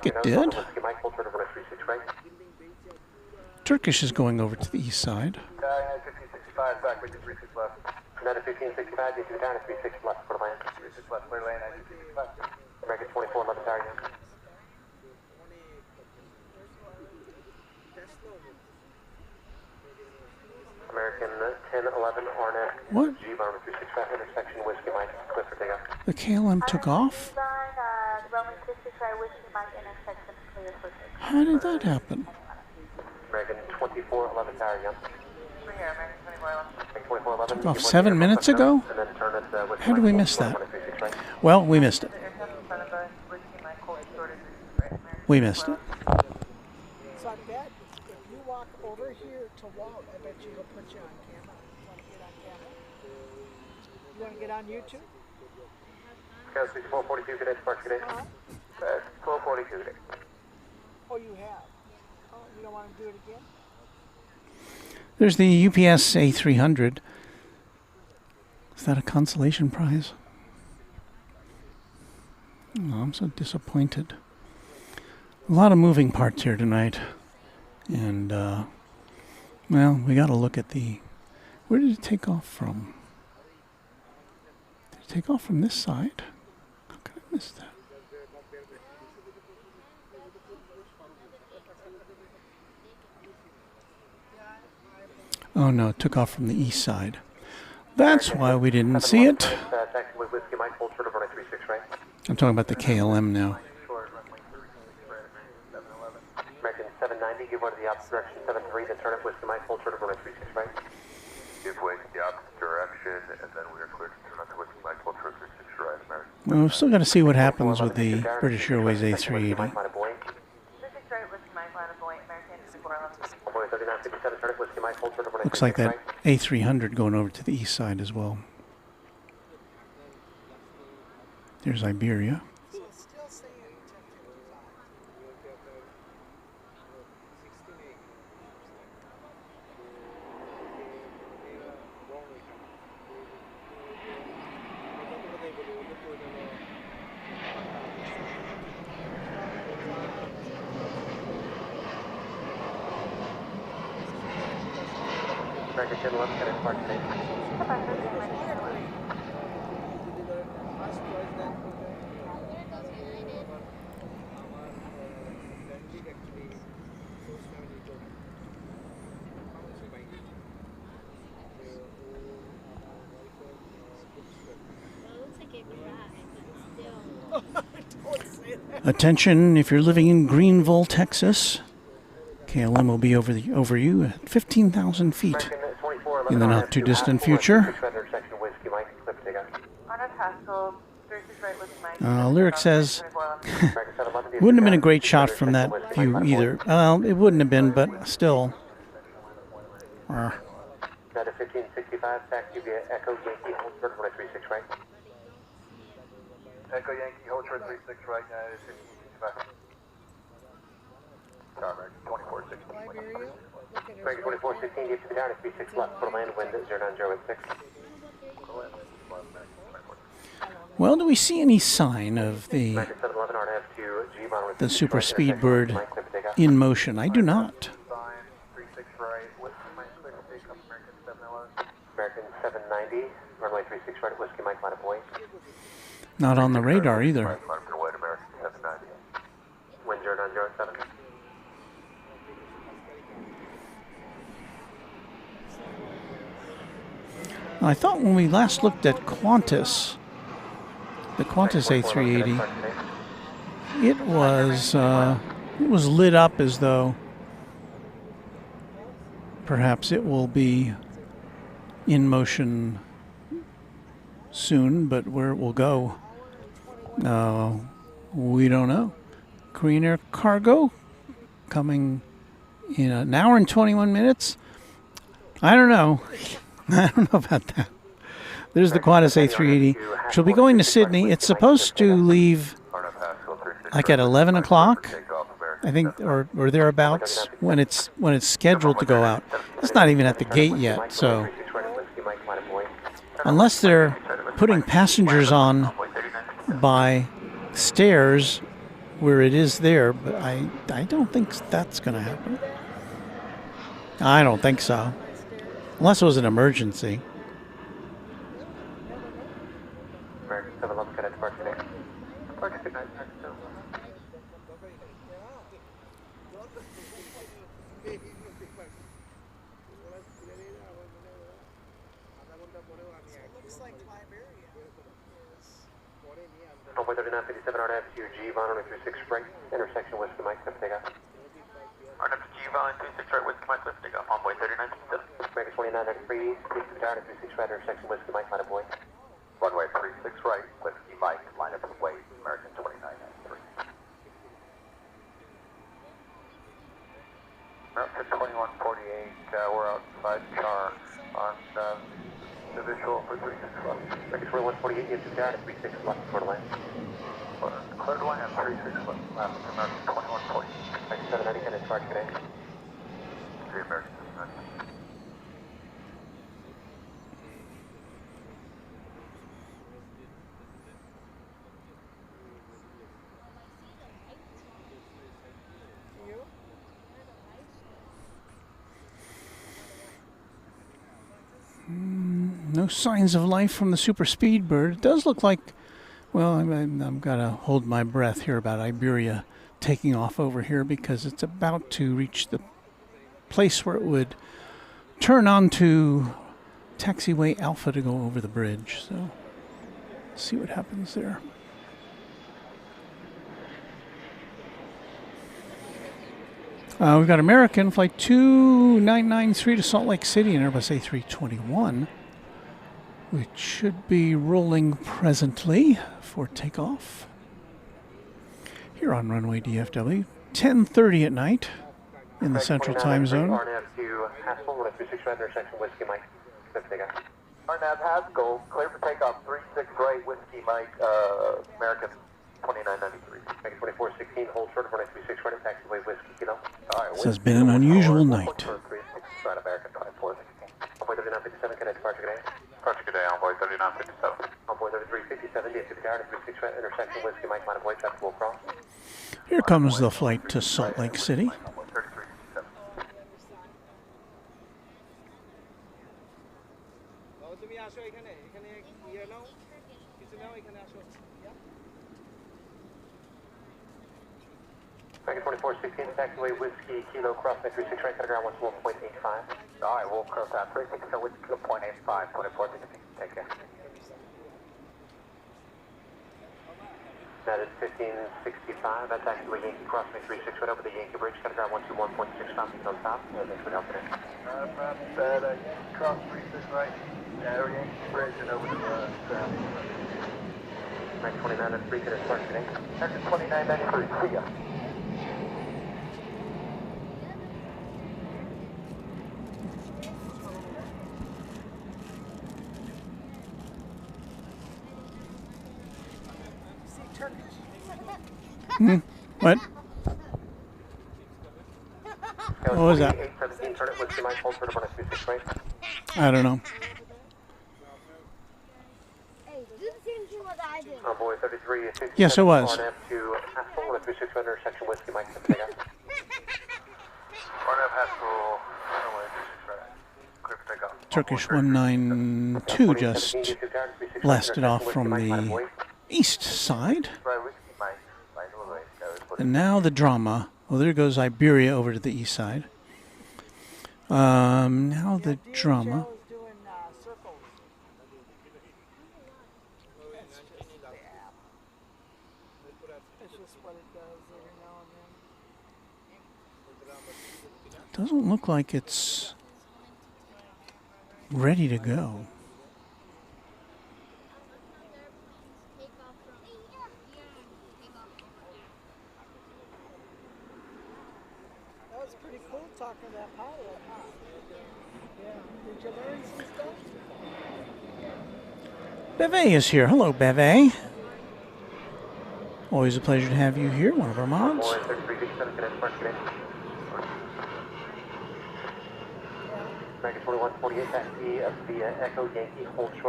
Speaker 3: it did. Turkish is going over to the east side.
Speaker 1: 1565, back with 36 left.
Speaker 6: 1565, you can down at 36 left, for the land.
Speaker 1: 36 left, clear lane, 1965.
Speaker 6: American 2411 tower again. American 1011 RNet.
Speaker 3: What?
Speaker 6: G-Bar 365 intersection, Whiskey Mike, clear for takeoff.
Speaker 3: The KLM took off? How did that happen?
Speaker 6: American 2411 tower again.
Speaker 3: Took off 7 minutes ago? How did we miss that? Well, we missed it. We missed it.
Speaker 7: So I bet if you walk over here to Walt, I bet you he'll put you on camera. You want to get on camera? You want to get on YouTube?
Speaker 6: Scale 6442, good day, Sparks, good day. 1242, good day.
Speaker 7: Oh, you have? Oh, you don't want to do it again?
Speaker 3: There's the UPS A300. Is that a consolation prize? Oh, I'm so disappointed. A lot of moving parts here tonight. And, well, we got to look at the... Where did it take off from? Did it take off from this side? How could I miss that? Oh no, it took off from the east side. That's why we didn't see it.
Speaker 6: Taxi with Whiskey Mike, hold short of runway 36 right.
Speaker 3: I'm talking about the KLM now.
Speaker 6: American 790, give way to the opposite direction, 73, then turn up Whiskey Mike, hold short of runway 36 right. Give way to the opposite direction, and then we are clear to turn up to Whiskey Mike, hold short of 36 right, American.
Speaker 3: Well, we've still got to see what happens with the British Airways A380. Looks like that A300 going over to the east side as well. There's Iberia.
Speaker 7: So it's still saying 10:55.
Speaker 6: American 1011, can I depart today?
Speaker 3: Attention, if you're living in Greenville, Texas, KLM will be over you at 15,000 feet in the not too distant future. Lyric says, wouldn't have been a great shot from that view either. Well, it wouldn't have been, but still.
Speaker 6: Now to 1565, taxi via Echo Yankee, hold short of runway 36 right. Echo Yankee, hold short 36 right, now to 1565. Sorry, 2416.
Speaker 7: Liberia, look at
Speaker 6: American 2416, get to the down at 36 left for land, wind at 09086.
Speaker 3: Well, do we see any sign of the Super Speedbird in motion? I do not.
Speaker 6: American 790, runway 36 right, Whiskey Mike, line of boy.
Speaker 3: Not on the radar either.
Speaker 6: American 790. Wind 0907.
Speaker 3: I thought when we last looked at Qantas, the Qantas A380, it was lit up as though perhaps it will be in motion soon, but where it will go, we don't know. Korean Air Cargo coming in an hour and 21 minutes. I don't know. I don't know about that. There's the Qantas A380. She'll be going to Sydney. It's supposed to leave like at 11 o'clock, I think, or thereabouts, when it's scheduled to go out. It's not even at the gate yet, so unless they're putting passengers on by stairs where it is there, but I don't think that's going to happen. I don't think so. Unless it was an emergency.
Speaker 6: American 711, can I depart today? Okay, good night.
Speaker 7: looks like Liberia is.
Speaker 6: Runway 3957 RNF to G, Von 36 right, intersection Whiskey Mike, lift takeoff. RNF to G, Von 36 right, Whiskey Mike, lift takeoff. Runway 3957. American 2993, speed to the tower, 36 right, intersection Whiskey Mike, line of way. Runway 36 right, Whiskey Mike, line of way, American 2993. American 2148, we're outside Char on the visual for 36 left. American 2148, get to the tower, 36 left for the land. Clear to land, 36 left, American 2140. American 790, can I depart today? The American 790.
Speaker 3: No signs of life from the Super Speedbird. It does look like, well, I'm got to hold my breath here about Iberia taking off over here because it's about to reach the place where it would turn onto taxiway Alpha to go over the bridge. So let's see what happens there. We've got American Flight 2993 to Salt Lake City and Airbus A321, which should be rolling presently for takeoff here on Runway DFW. 10:30 at night in the Central Time Zone.
Speaker 6: RNAV to Haskell, 136 right intersection, Whiskey Mike. RNAV Haskell, clear for takeoff, 36 right, Whiskey Mike, American 2993. Make it 2416, hold short of 136 right, taxiway Whiskey, Kilo.
Speaker 3: This has been an unusual night.
Speaker 6: Right, American 5416. Envoy 3957, can I departure today? Departure today, Envoy 3957. Envoy 3357, DFW Tower, 36 right intersection, Whiskey Mike, line of way, traffic will cross.
Speaker 3: Here comes the flight to Salt Lake City.
Speaker 6: Dragon 2416, taxiway Whiskey Kilo, cross 36 right, cut ground 1.85. Alright, we'll cross that 36, so Whiskey Kilo 0.85, 2416, take care. That is 1565, that's taxiway Yankee, cross 36 right over the Yankee Bridge, cut ground 121.65, he's on top, thanks for helping in. Cross 36 right, Yankee Bridge and over to the ground. 2993, can I start today? That's 2993, see ya.
Speaker 3: What? What was that? I don't know. Yes, it was. Turkish 192 just blasted off from the east side. And now the drama. Well, there goes Iberia over to the east side. Now the drama. Doesn't look like it's ready to go.
Speaker 7: Talking to that pilot, huh? Yeah. Did you learn some stuff?
Speaker 3: Beve is here. Hello, Beve. Always a pleasure to have you here, one of our mods.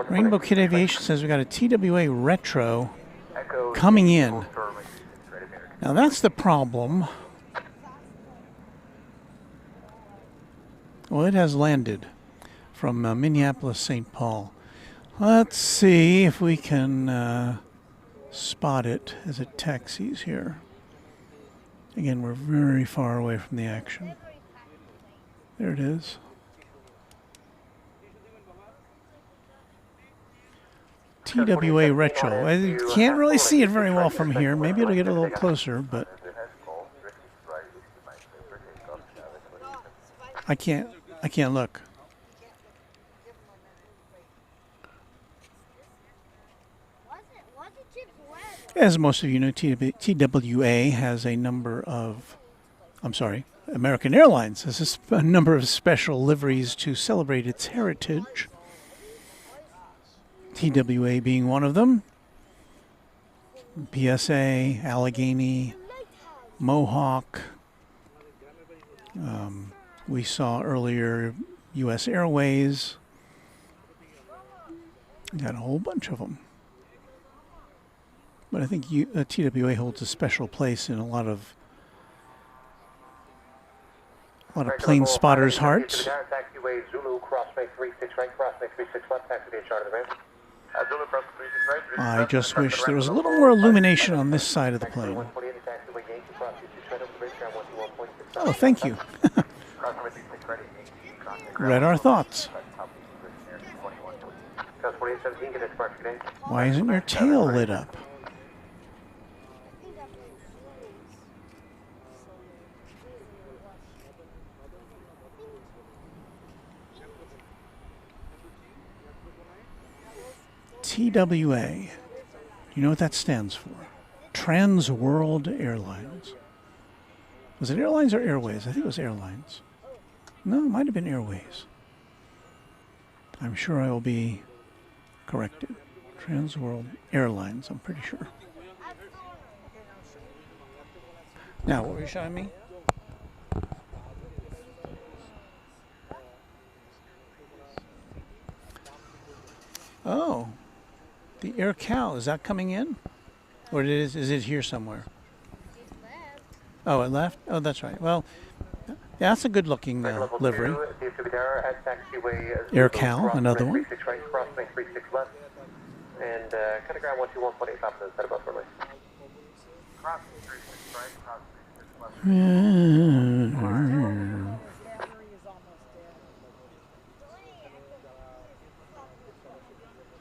Speaker 3: Rainbow Kid Aviation says we got a TWA Retro coming in. Now that's the problem. Well, it has landed from Minneapolis, St. Paul. Let's see if we can spot it as it taxis here. Again, we're very far away from the action. There it is. TWA Retro. I can't really see it very well from here. Maybe it'll get a little closer, but I can't look. As most of you know, TWA has a number of, American Airlines has a number of special liveries to celebrate its heritage. TWA being one of them. PSA, Allegheny, Mohawk. We saw earlier U.S. Airways. Got a whole bunch of them. But I think TWA holds a special place in a lot of plane spotters' hearts. I just wish there was a little more illumination on this side of the plane. Oh, thank you. read our thoughts.
Speaker 6: Coast 4817, get a departure today.
Speaker 3: Why isn't your tail lit up? TWA. You know what that stands for? Trans World Airlines. Was it Airlines or Airways? I think it was Airlines. No, it might have been Airways. I'm sure I will be corrected. Trans World Airlines, I'm pretty sure. Now, what were you showing me? Oh, the Air Cal, is that coming in? Or is it here somewhere? Oh, it left? Oh, that's right. Well, yeah, that's a good looking livery. Air Cal, another one.
Speaker 6: And kind of ground 121.85 for the set above runway.
Speaker 5: Crossing 36 right, crossing 36 left.
Speaker 7: Battery is almost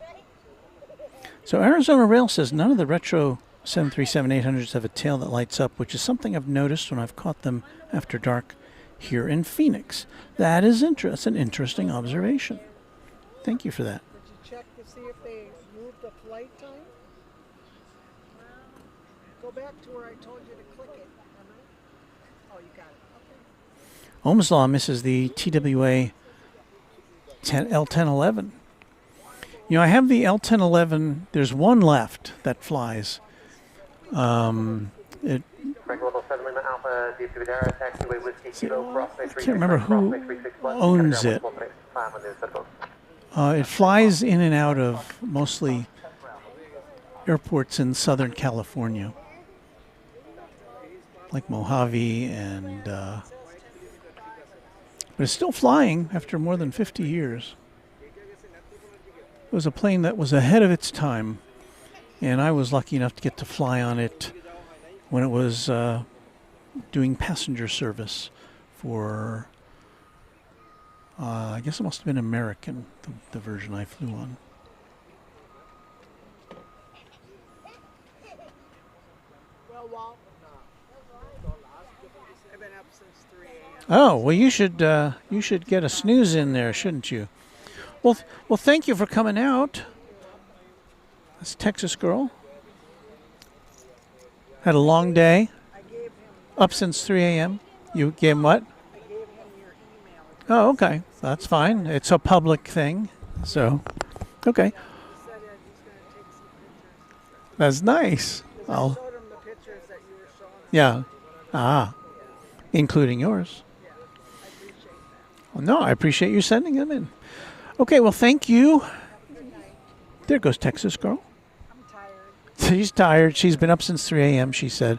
Speaker 7: dead.
Speaker 3: So Arizona Rail says none of the retro 737-800s have a tail that lights up, which is something I've noticed when I've caught them after dark here in Phoenix. That is an interesting observation. Thank you for that.
Speaker 7: Did you check to see if they moved the flight time? Go back to where I told you to click it. Oh, you got it. Okay.
Speaker 3: Ohm's Law misses the TWA L1011. You know, I have the L1011. There's one left that flies. I can't remember who owns it. It flies in and out of mostly airports in Southern California, like Mojave, and but it's still flying after more than 50 years. It was a plane that was ahead of its time, and I was lucky enough to get to fly on it when it was doing passenger service for, I guess it must have been American, the version I flew on.
Speaker 7: Well, Walt, I've been up since 3 a.m.
Speaker 3: Oh, well, you should get a snooze in there, shouldn't you? Well, thank you for coming out. That's Texas Girl. Had a long day. Up since 3 a.m. You gave him what?
Speaker 7: I gave him your email.
Speaker 3: Oh, okay. That's fine. It's a public thing. So, okay.
Speaker 7: He said that he's going to take some pictures.
Speaker 3: That's nice.
Speaker 7: I
Speaker 3: I'll,
Speaker 7: showed him the pictures that you were showing us.
Speaker 3: yeah. Ah. Including yours.
Speaker 7: Yeah, I appreciate that.
Speaker 3: Well, no, I appreciate you sending them in. Okay, well, thank you. There goes Texas Girl.
Speaker 7: I'm tired.
Speaker 3: She's tired. She's been up since 3 a.m., she said.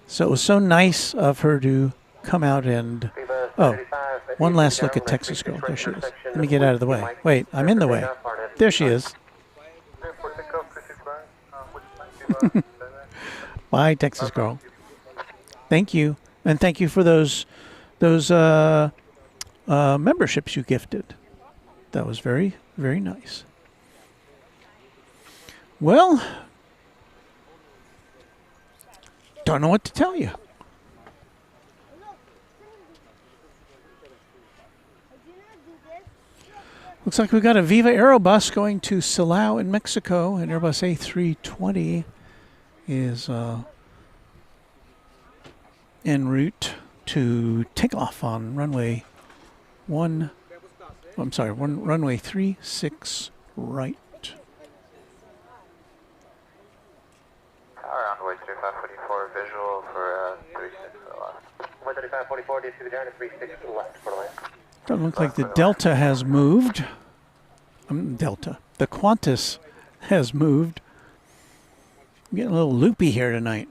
Speaker 3: So it was so nice of her to come out and... Oh, one last look at Texas Girl. There she is. Let me get out of the way. Wait, I'm in the way. There she is. Bye, Texas Girl. Thank you. And thank you for those memberships you gifted. That was very, very nice. Well, don't know what to tell you. Looks like we got a Viva Aerobus going to Silao in Mexico, and Airbus A320 is en route to take off on runway runway 36 right.
Speaker 6: Runway 3544 visual for 36 left. 13544, DFW down to 36 left for the land.
Speaker 3: Doesn't look like the Delta has moved. The Qantas has moved. I'm getting a little loopy here tonight.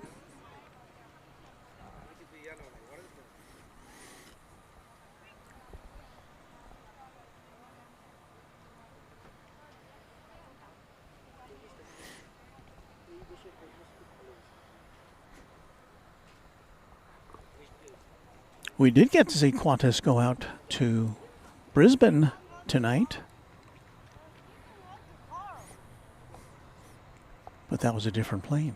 Speaker 3: We did get to see Qantas go out to Brisbane tonight. But that was a different plane.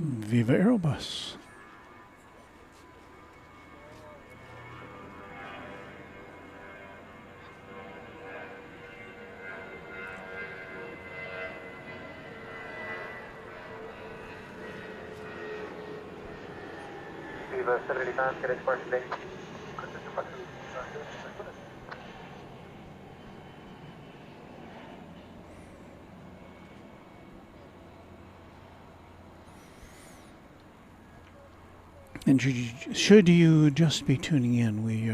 Speaker 3: Viva Aerobus.
Speaker 6: Viva 785, get departure today.
Speaker 3: And should you just be tuning in, we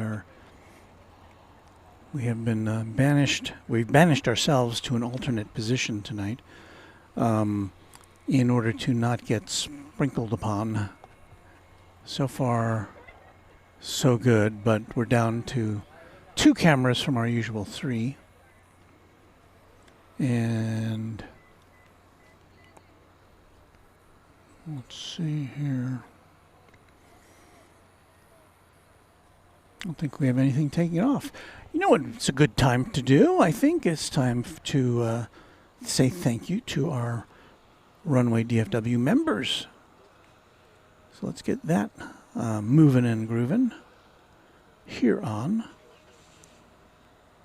Speaker 3: have been banished. We've banished ourselves to an alternate position tonight, in order to not get sprinkled upon. So far, so good, but we're down to 2 cameras from our usual 3. And let's see here. I don't think we have anything taking off. You know what it's a good time to do? I think it's time to say thank you to our Runway DFW members. So let's get that moving and grooving here on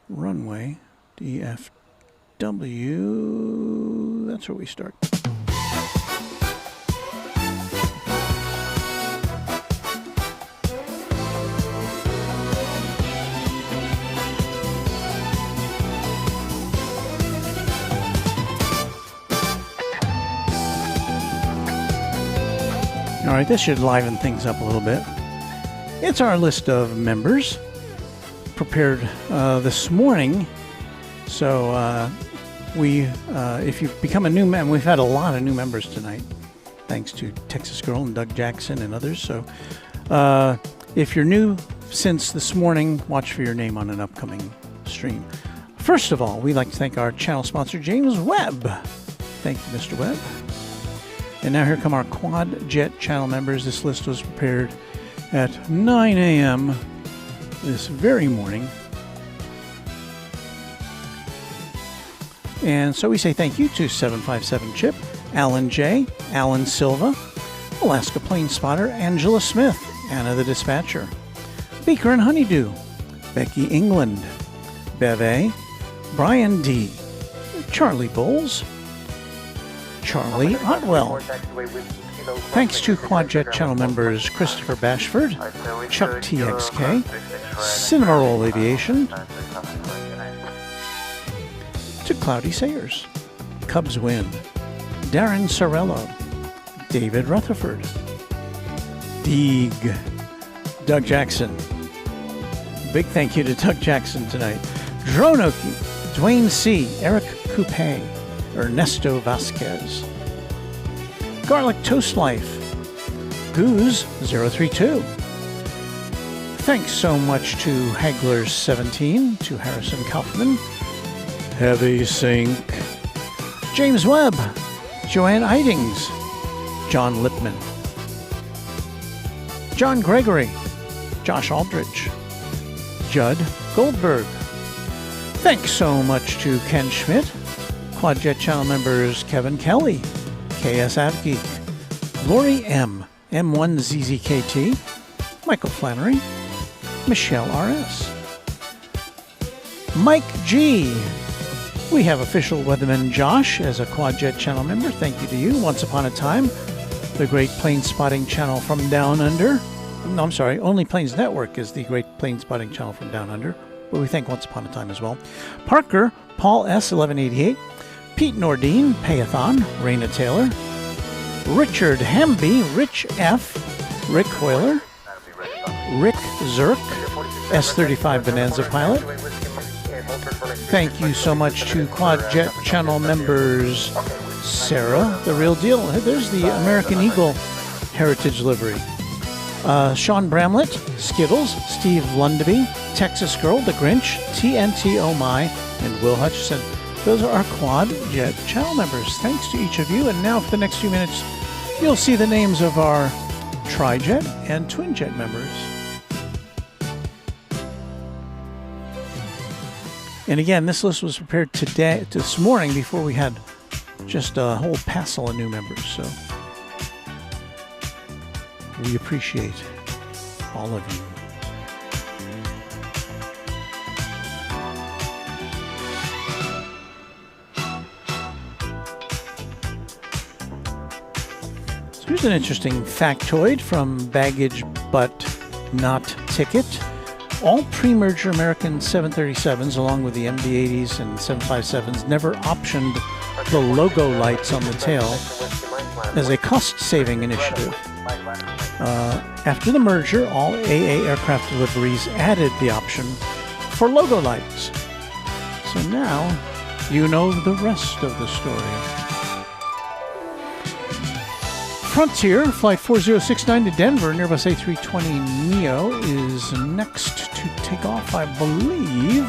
Speaker 3: Runway DFW. That's where we start. All right, this should liven things up a little bit. It's our list of members prepared this morning. So if you've become a new member, we've had a lot of new members tonight, thanks to Texas Girl and Doug Jackson and others. So if you're new since this morning, watch for your name on an upcoming stream. First of all, we'd like to thank our channel sponsor, James Webb. Thank you, Mr. Webb. And now here come our Quad Jet channel members. This list was prepared at 9 a.m. this very morning. And so we say thank you to 757 Chip, Alan J, Alan Silva, Alaska Plane Spotter, Angela Smith, Anna the Dispatcher, Beaker and Honeydew, Becky England, Beve, Brian D, Charlie Bowles, Charlie Otwell. Thanks to Quadjet channel members Christopher Bashford, Chuck TXK, Cinnamoroll Aviation, to Cloudy Sayers, Cubs Win, Darren Sorello, David Rutherford, Deeg, Doug Jackson. Big thank you to Doug Jackson tonight. Dronoki, Dwayne C., Eric Coupe, Ernesto Vasquez, Garlic Toast Life, Goose 032. Thanks so much to Hagler17, to Harrison Kaufman, Heavy Sink, James Webb, Joanne Eidings, John Lipman, John Gregory, Josh Aldridge, Judd Goldberg. Thanks so much to Ken Schmidt, Quadjet channel members Kevin Kelly, KS Avgeek, Lori M, M1ZZKT, Michael Flannery, Michelle RS, Mike G. We have official weatherman Josh as a Quadjet channel member. Thank you to you. Once upon a time, the Great Plane Spotting channel from Down Under. No, I'm sorry, Only Planes Network is the Great Plane Spotting channel from Down Under, but we thank Once Upon a Time as well. Parker, Paul S. 1188, Pete Nordine, Payathon, Raina Taylor, Richard Hamby, Rich F., Rick Hoyler, Rick Zirk, S35 Bonanza Pilot. Thank you so much to Quadjet channel members Sarah, the real deal. There's the American Eagle Heritage livery. Sean Bramlett, Skittles, Steve Lundaby, Texas Girl, The Grinch, TNT Oh My, and Will Hutchison. Those are our Quad Jet channel members. Thanks to each of you. And now for the next few minutes, you'll see the names of our Tri-Jet and Twin Jet members. And again, this list was prepared this morning before we had just a whole passel of new members. So we appreciate all of you. So here's an interesting factoid from Baggage But Not Ticket. All pre-merger American 737s, along with the MD-80s and 757s, never optioned the logo lights on the tail as a cost-saving initiative. After the merger, all AA aircraft deliveries added the option for logo lights. So now you know the rest of the story. Frontier, Flight 4069 to Denver, Airbus A320neo is next to take off, I believe.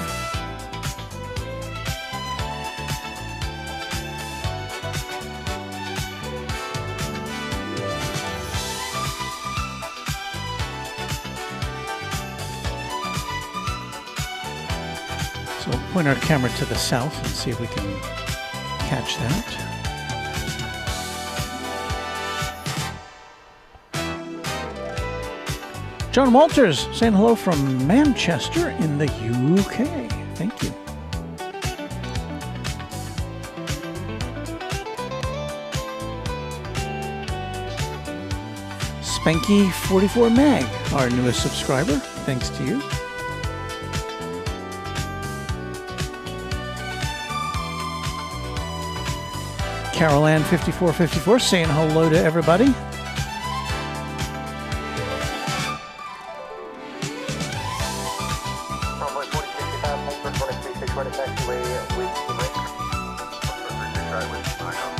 Speaker 3: So we'll point our camera to the south and see if we can catch that. John Walters saying hello from Manchester in the UK. Thank you. Spanky44 Mag, our newest subscriber. Thanks to you. Carol Ann 5454 saying hello to everybody.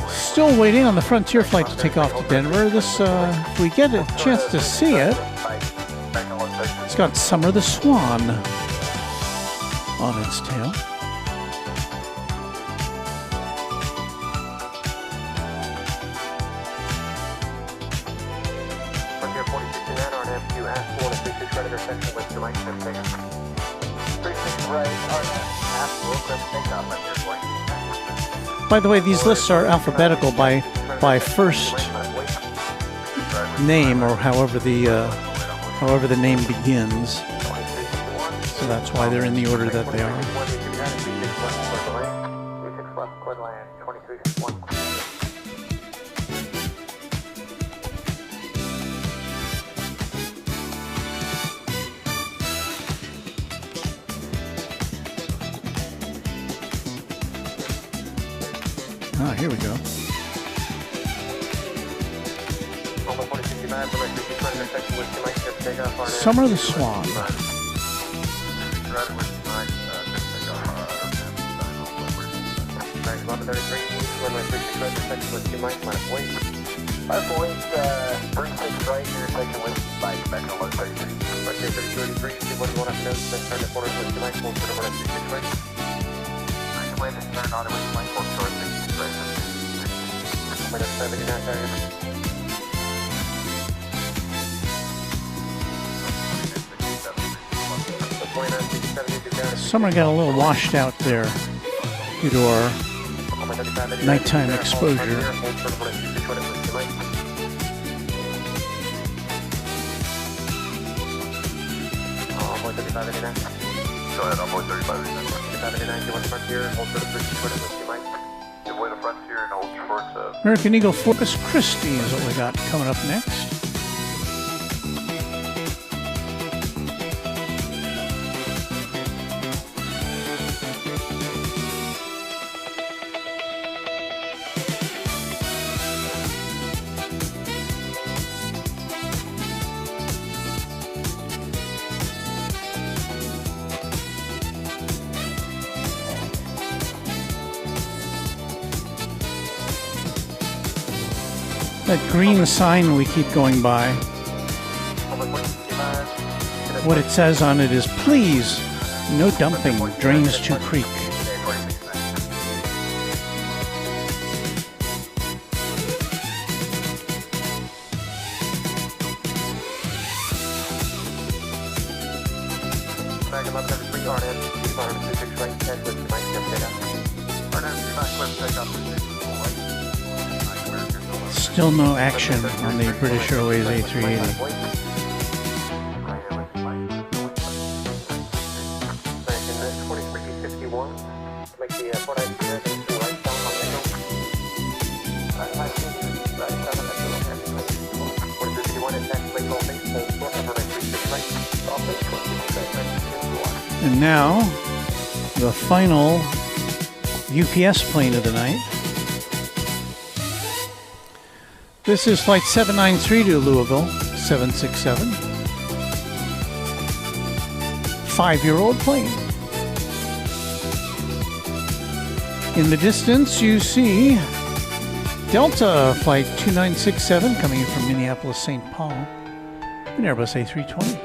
Speaker 3: Still waiting on the Frontier flight to take off to Denver. This, if we get a chance to see it, it's got Summer the Swan on its tail.
Speaker 6: Frontier 4069 RNF, you asked for the 36 right intersection with Mike, 36 right, RNF, ask for takeoff, I'm here for you.
Speaker 3: By the way, these lists are alphabetical by first name, or however the name begins. So that's why they're in the order that they are. Ah, here we go. Summer the Swan. Summer got a little washed out there due to our nighttime exposure.
Speaker 6: Go ahead, Envoy 3589. 3589, you want Frontier, hold for the bridge, you might. Give way to Frontier and hold short.
Speaker 3: American Eagle Corpus Christi is what we got coming up next. That green sign we keep going by. What it says on it is, please, no dumping, drains to creek. Still no action on the British Airways A380. And now, the final UPS plane of the night. This is Flight 793 to Louisville, 767. 5-year-old plane. In the distance, you see Delta Flight 2967 coming in from Minneapolis, St. Paul, an Airbus A320.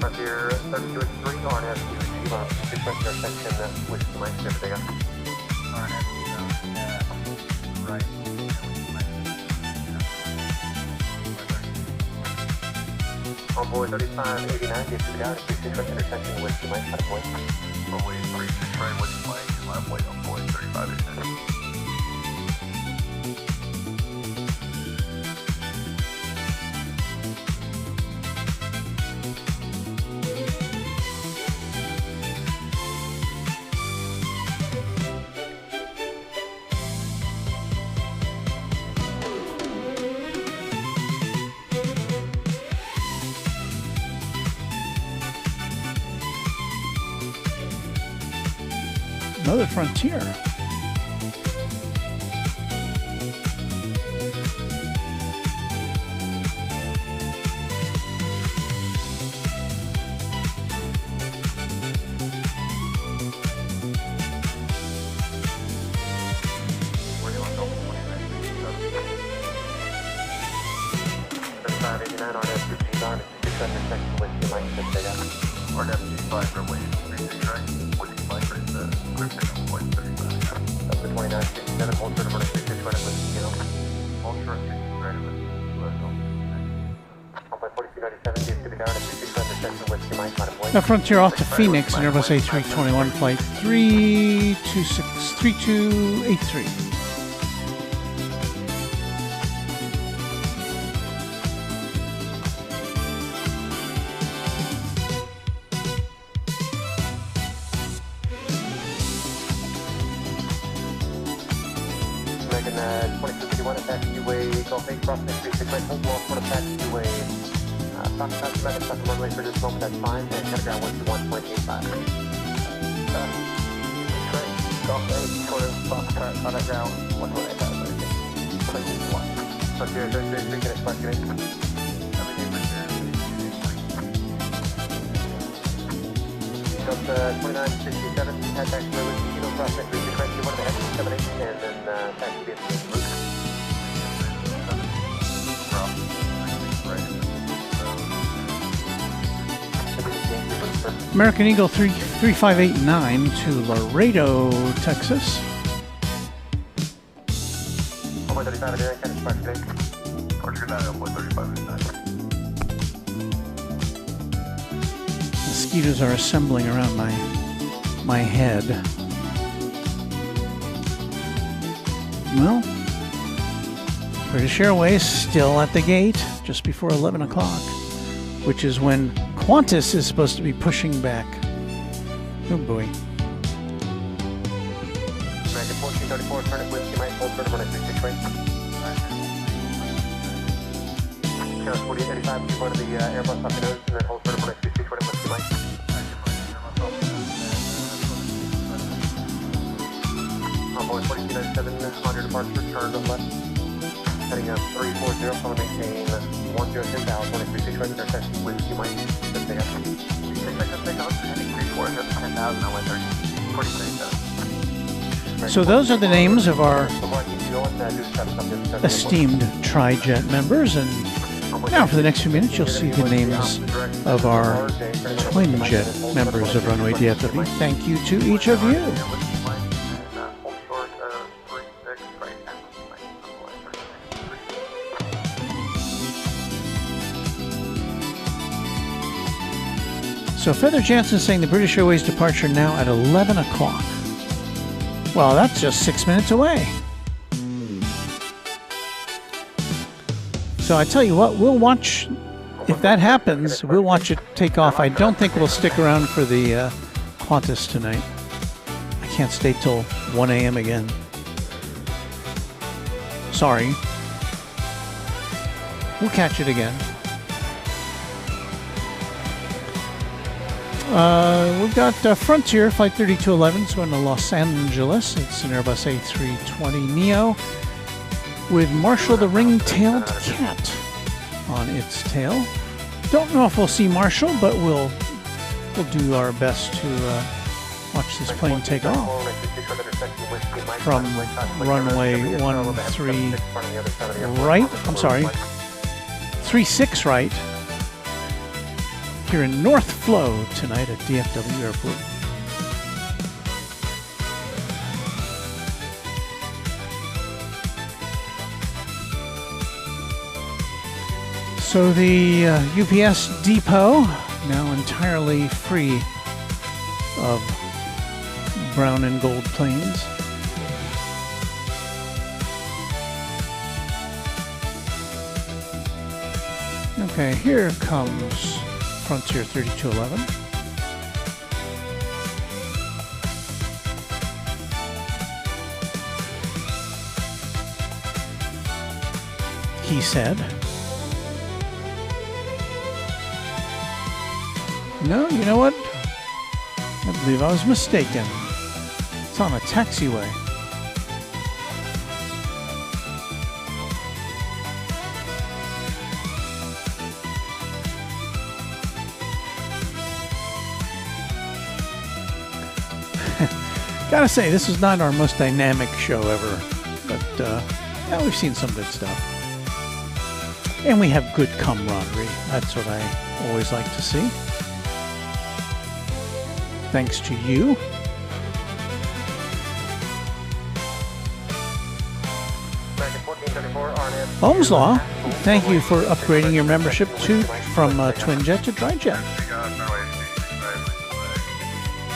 Speaker 6: Frontier 32 at 3, RNF, you receive on sequence intersection with the mic, everything else. RNF, right. Envoy 3589, get to the guy, sequence intersection with the mic, left point. Envoy 36 right, with the mic, left point, Envoy 3589.
Speaker 3: Another Frontier. Now Frontier off to Phoenix, an Airbus A321 flight 3283.
Speaker 6: American 2251 at taxiway, Gulf 8, crossing 368, hold off for the taxiway. Talk about the medic, talk runway for this moment, that's fine, and head ground 121.85. Gulf 8, quarter, box car, on that ground, 118.5, Frontier 33, get express, get in. Everything Frontier, Delta 2967, head taxiway with Kilo, crossing 368, one of the head 78, and then taxi at the route.
Speaker 3: American Eagle 3589 to Laredo, Texas. Mosquitoes are assembling around my head. Well, British Airways still at the gate just before 11 o'clock, which is when Qantas is supposed to be pushing back. Oh boy.
Speaker 6: American 1434, turn it with, you might hold for the 166 right. Channel 4885, keep one of the Airbus off the nose, and then hold for the 166 right with, you might. Envoy 4297, on your departure, turn to the left. Heading up 340, so maintain 106,000, 136 right intersection with you might just take up.
Speaker 1: Heading 340, 10,000, runway 4037.
Speaker 3: So those are the names of our esteemed Tri-Jet members, and now for the next few minutes you'll see the names of our twin jet members of Runway DFW. Thank you to each of you. So Feather Jansen saying the British Airways departure now at 11 o'clock. Well, that's just 6 minutes away. So I tell you what, we'll watch, if that happens, we'll watch it take off. I don't think we'll stick around for the Qantas tonight. I can't stay till 1 a.m. again. Sorry. We'll catch it again. We've got Frontier Flight 3211 going to Los Angeles. It's an Airbus A320neo with Marshall the ring-tailed cat on its tail. Don't know if we'll see Marshall, but we'll do our best to watch this plane take off from runway 13 right. I'm sorry, 36 right. Here in North Flow tonight at DFW Airport. So the UPS depot now entirely free of brown and gold planes. Okay, here comes Frontier 3211. He said. No, you know what? I believe I was mistaken. It's on a taxiway. Gotta say, this is not our most dynamic show ever, but yeah, we've seen some good stuff. And we have good camaraderie. That's what I always like to see. Thanks to you. Ohm's Law, thank you for upgrading your membership from Twinjet to Tri-Jet.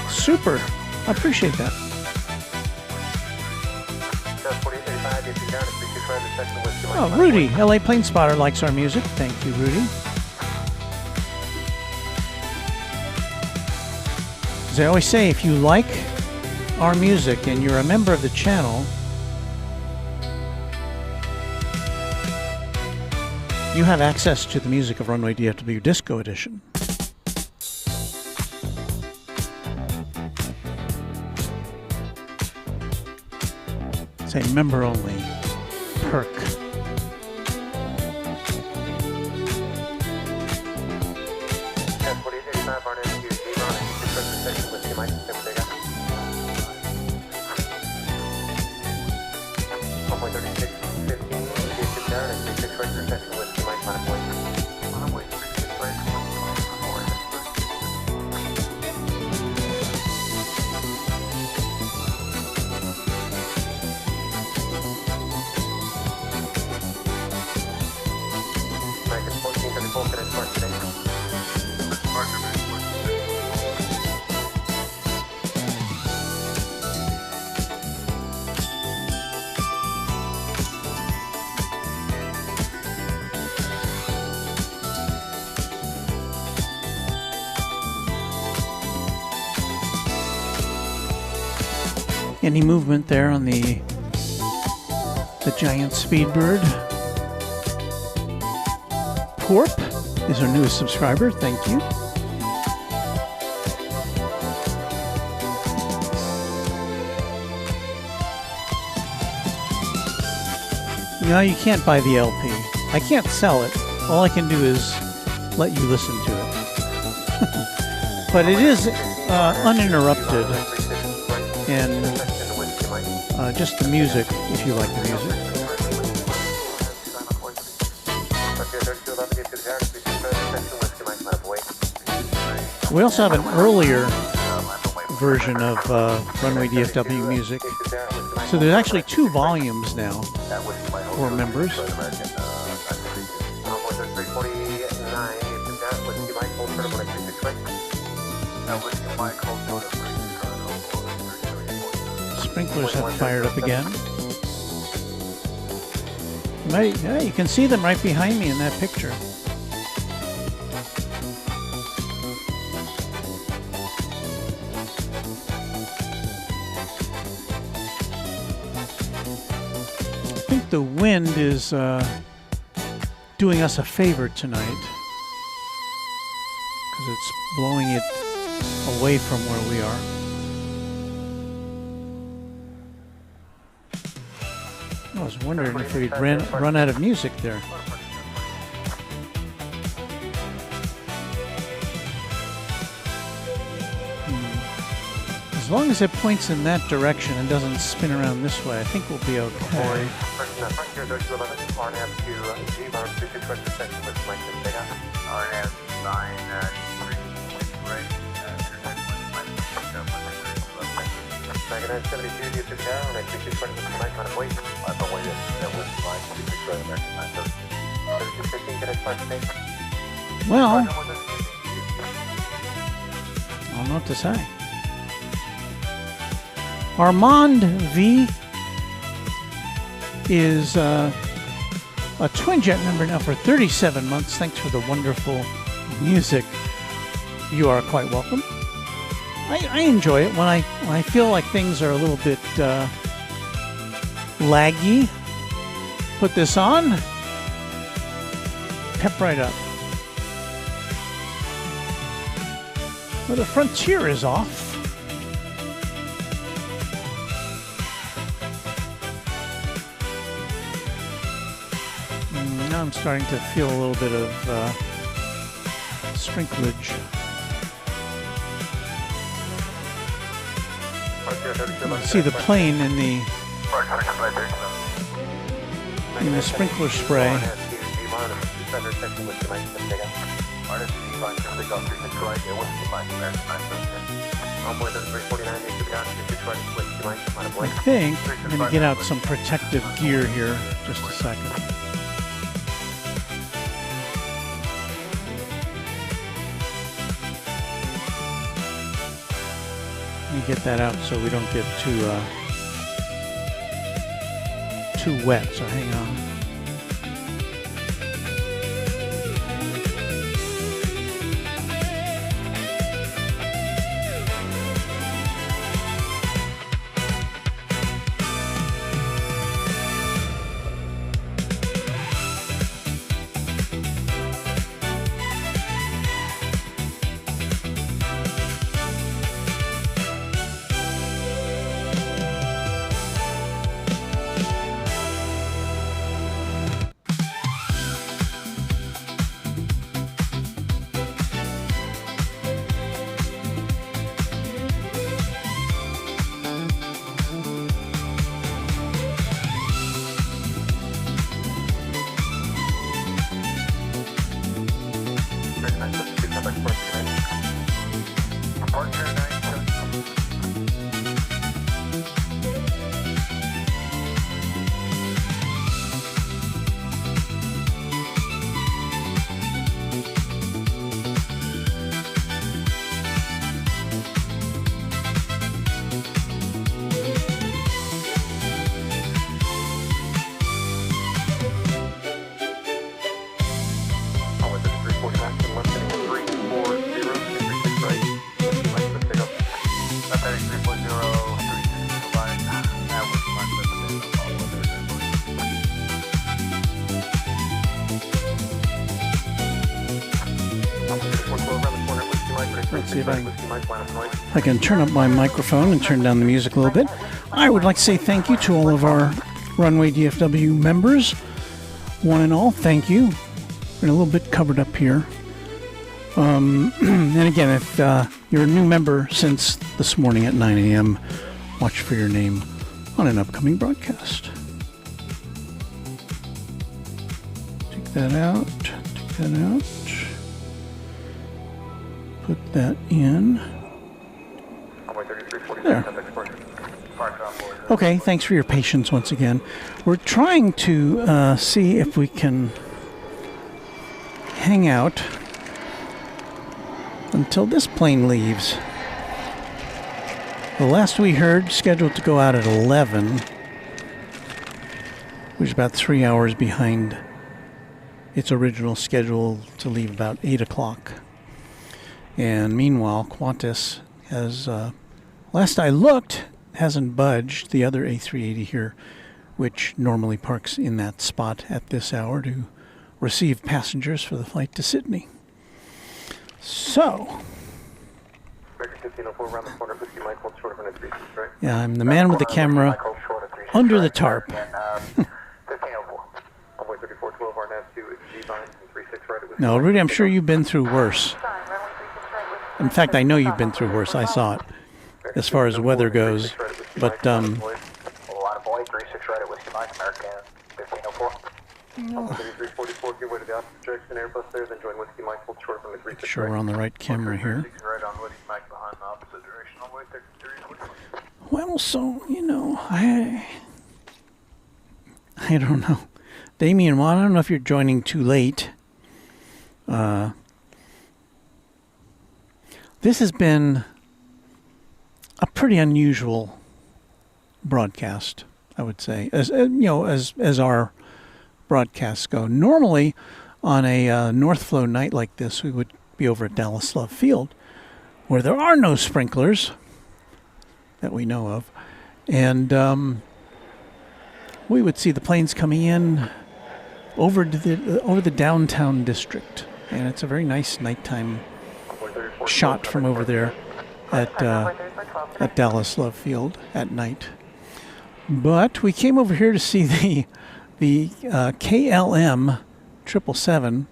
Speaker 3: Super. I appreciate that. Oh, Rudy, LA Plane Spotter likes our music. Thank you, Rudy. As I always say, if you like our music and you're a member of the channel, you have access to the music of Runway DFW Disco Edition. It's a member-only perk. Any movement there on the giant Speedbird? Porp is our newest subscriber. Thank you. No, you can't buy the LP. I can't sell it. All I can do is let you listen to it. But it is uninterrupted, and just the music, if you like the music. We also have an earlier version of Runway DFW music. So there's actually 2 volumes now for members. Sprinklers have fired up again. Yeah, you can see them right behind me in that picture. I think the wind is doing us a favor tonight because it's blowing it away from where we are. I was wondering if we'd run out of music there. As long as it points in that direction and doesn't spin around this way, I think we'll be okay. Well, I don't know what to say. Armand V is a Twin Jet member now for 37 months. Thanks for the wonderful music. You are quite welcome. I enjoy it when I feel like things are a little bit laggy. Put this on, pep right up. Well, the Frontier is off. Now I'm starting to feel a little bit of sprinklage. You see the plane in the sprinkler spray. I think I'm going to get out some protective gear here. Just a second. Let me get that out so we don't get too wet. So hang on. Let's see if I can turn up my microphone and turn down the music a little bit. I would like to say thank you to all of our Runway DFW members, one and all, thank you. We're a little bit covered up here. And again, if you're a new member since this morning at 9 a.m., watch for your name on an upcoming broadcast. Take that out. Put that in. There. Okay, thanks for your patience once again. We're trying to see if we can hang out until this plane leaves. The last we heard, scheduled to go out at 11, which is about 3 hours behind its original schedule to leave about 8 o'clock. And meanwhile, Qantas has, last I looked, hasn't budged. The other A380 here, which normally parks in that spot at this hour to receive passengers for the flight to Sydney. So, yeah, I'm the man with the camera under the tarp. No, Rudy, I'm sure you've been through worse. In fact, I know you've been through worse. I saw it as far as weather goes. But, make sure we're on the right camera here. Well, so, you know, I don't know. Damien, well, I don't know if you're joining too late. This has been a pretty unusual broadcast, I would say, as our broadcasts go. Normally, on a North Flow night like this, we would be over at Dallas Love Field, where there are no sprinklers that we know of, and we would see the planes coming in over the downtown district, and it's a very nice nighttime shot from over there at Dallas Love Field at night. But we came over here to see the KLM 777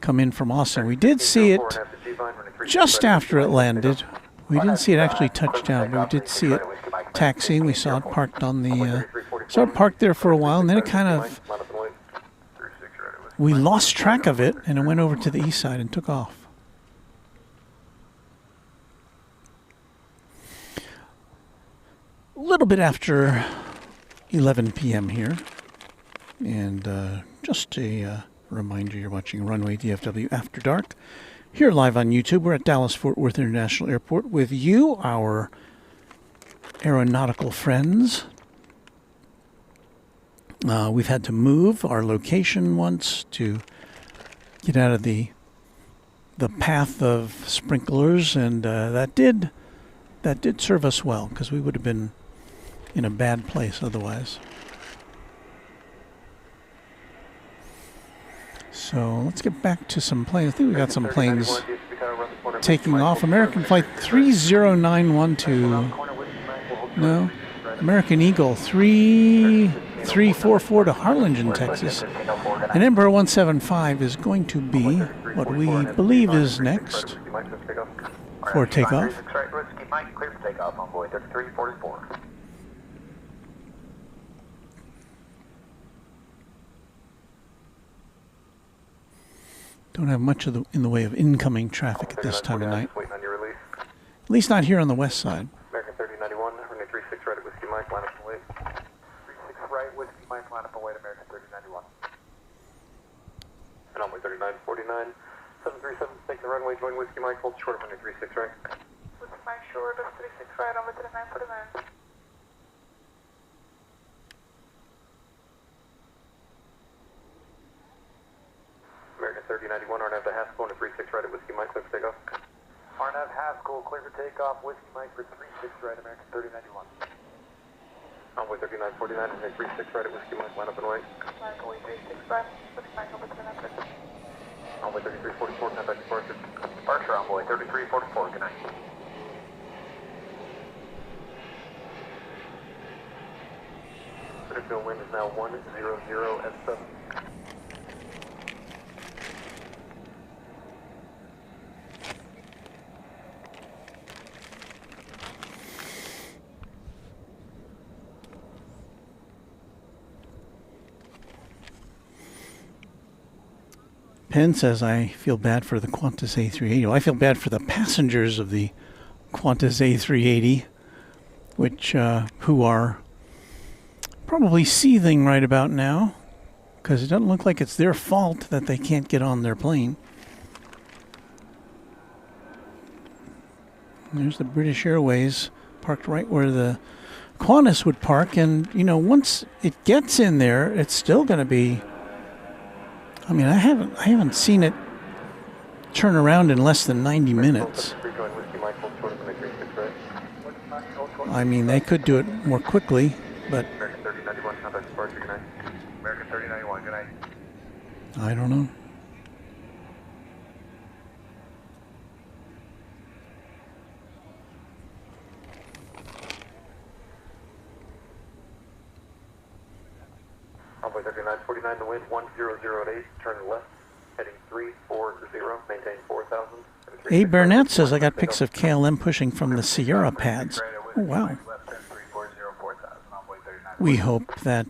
Speaker 3: come in from Austin. We did see it just after it landed. We didn't see it actually touch down, but we did see it taxiing. We saw it parked on the parked there for a while, and then it kind of, we lost track of it, and it went over to the east side and took off. A little bit after 11 p.m. here, and just a reminder, you're watching Runway DFW After Dark here live on YouTube. We're at Dallas-Fort Worth International Airport with you, our aeronautical friends. We've had to move our location once to get out of the path of sprinklers, and that did serve us well, because we would have been in a bad place otherwise. So let's get back to some planes. I think we got some planes taking off. American Flight 30912. No. American Eagle 3344 to Harlingen, Texas. And Embraer 175 is going to be what we believe is next for takeoff.
Speaker 6: Clear for takeoff on board 3344.
Speaker 3: Don't have much in the way of incoming traffic at this time of night. At least not here on the west side.
Speaker 6: American 3091, runway 36 right at Whiskey Mike, line up and wait. 36 right, Whiskey Mike, line up and wait, American 3091. And runway 3949, 737, take the runway, join Whiskey Mike, hold short of runway 36 right.
Speaker 5: Whiskey Mike short of 36 right, runway 3949.
Speaker 6: American 3091, RNAV to Haskell, and 36 right at Whiskey Mike, clear for takeoff. RNAV Haskell, clear for takeoff, Whiskey Mike for 36 right, American 3091. Runway 3949, runway 36 right at Whiskey Mike, line up and wait.
Speaker 5: Runway 36 right, Whiskey Mike, over 3949.
Speaker 6: Runway 3344, contact departure. Departure runway 3344, good night. Actual wind is now 100 at 7.
Speaker 3: Penn says, I feel bad for the Qantas A380. Well, I feel bad for the passengers of the Qantas A380, which who are probably seething right about now, because it doesn't look like it's their fault that they can't get on their plane. There's the British Airways parked right where the Qantas would park, and you know, once it gets in there, it's still going to be. I mean, I haven't seen it turn around in less than 90 minutes. I mean, they could do it more quickly, but
Speaker 6: American 3091, contact departure, good night. American 3091, good night.
Speaker 3: I don't know.
Speaker 6: Runway 3949, the wind 1008, turn left, heading 340, maintain 4,000.
Speaker 3: A. Burnett says, I got pics of KLM pushing from the Sierra pads. Oh, wow. We hope that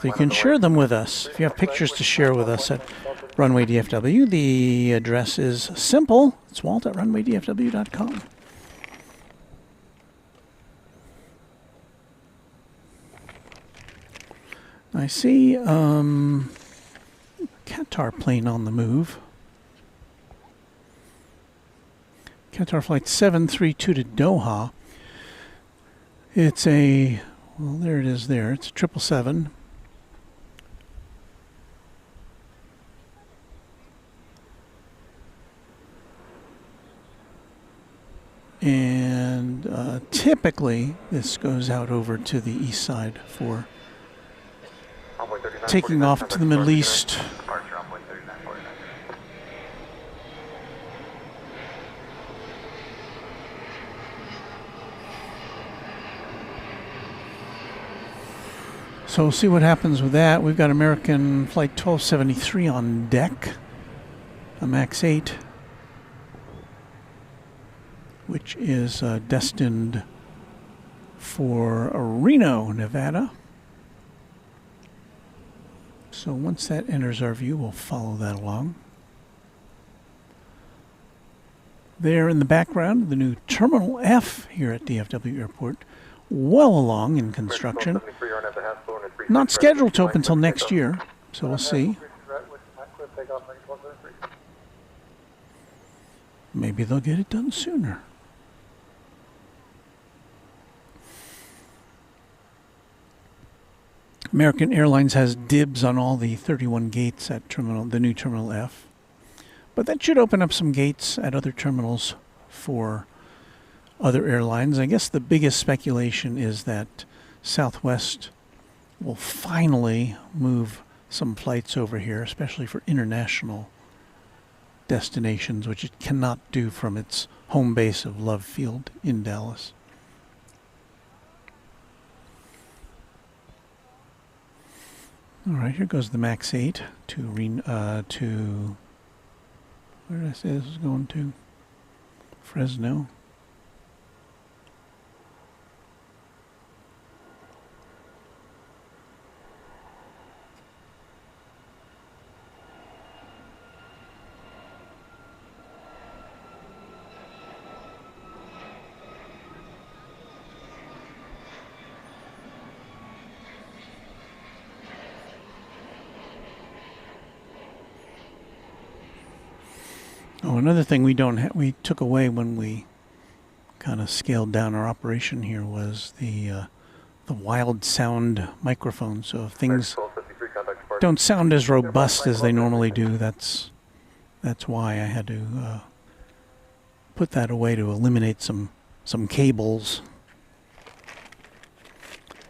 Speaker 3: you can share them with us. If you have pictures to share with us at Runway DFW, the address is simple. It's Walt at runwaydfw.com. I see Qatar plane on the move. Qatar flight 732 to Doha. It's a, well, there it is there. It's a 777. And typically this goes out over to the east side for taking off to the Middle East. So we'll see what happens with that. We've got American Flight 1273 on deck, a MAX 8, which is destined for Reno, Nevada. So once that enters our view, we'll follow that along. There in the background, the new Terminal F here at DFW Airport, well along in construction. Not scheduled to open until next year, so we'll see. Maybe they'll get it done sooner. American Airlines has dibs on all the 31 gates at the new Terminal F. But that should open up some gates at other terminals for other airlines. I guess the biggest speculation is that Southwest will finally move some flights over here, especially for international destinations, which it cannot do from its home base of Love Field in Dallas. All right, here goes the MAX 8 to where did I say this was going to? Fresno. Oh, another thing we took away when we kind of scaled down our operation here was the wild sound microphone. So if things don't sound as robust as they normally do, that's why I had to put that away to eliminate some cables.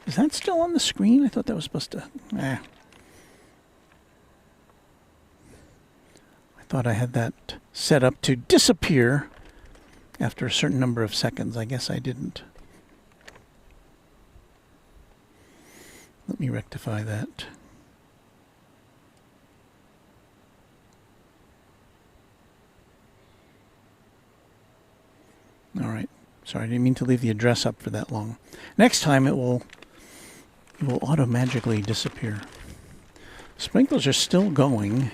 Speaker 3: Is that still on the screen? I thought that was supposed to. I thought I had that set up to disappear after a certain number of seconds. I guess I didn't. Let me rectify that. All right. Sorry, I didn't mean to leave the address up for that long. Next time it will auto-magically disappear. Sprinklers are still going.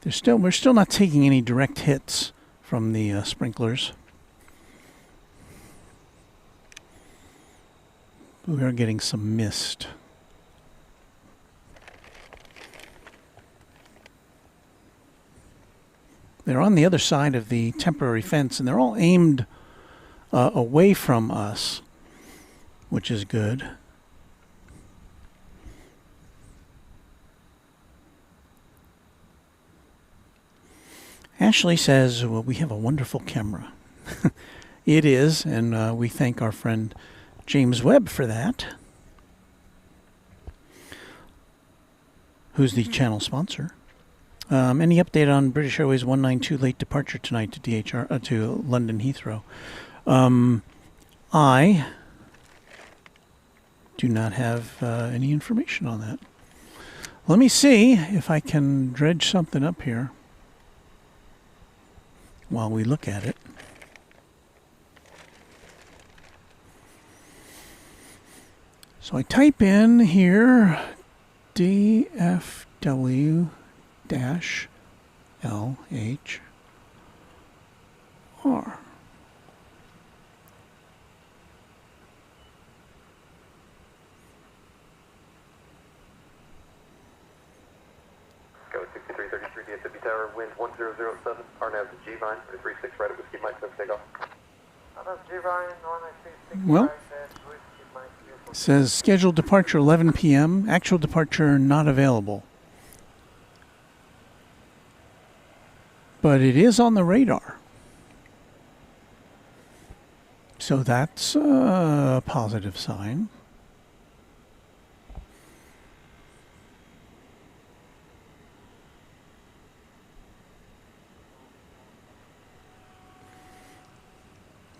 Speaker 3: We're still not taking any direct hits from the sprinklers. We are getting some mist. They're on the other side of the temporary fence, and they're all aimed away from us, which is good. Ashley says, well, we have a wonderful camera. It is, and we thank our friend James Webb for that, who's the channel sponsor. Any update on British Airways 192 late departure tonight to to London Heathrow? I do not have any information on that. Let me see if I can dredge something up here while we look at it. So I type in here DFW-LHR.
Speaker 6: Go 6333 DFW Tower, wind 1007, RNAV to G-Vine, 36 right at Whiskey Mike, so take off.
Speaker 5: G-Vine, 196,
Speaker 3: Well, says scheduled departure 11 p.m. Actual departure not available. But it is on the radar. So that's a positive sign.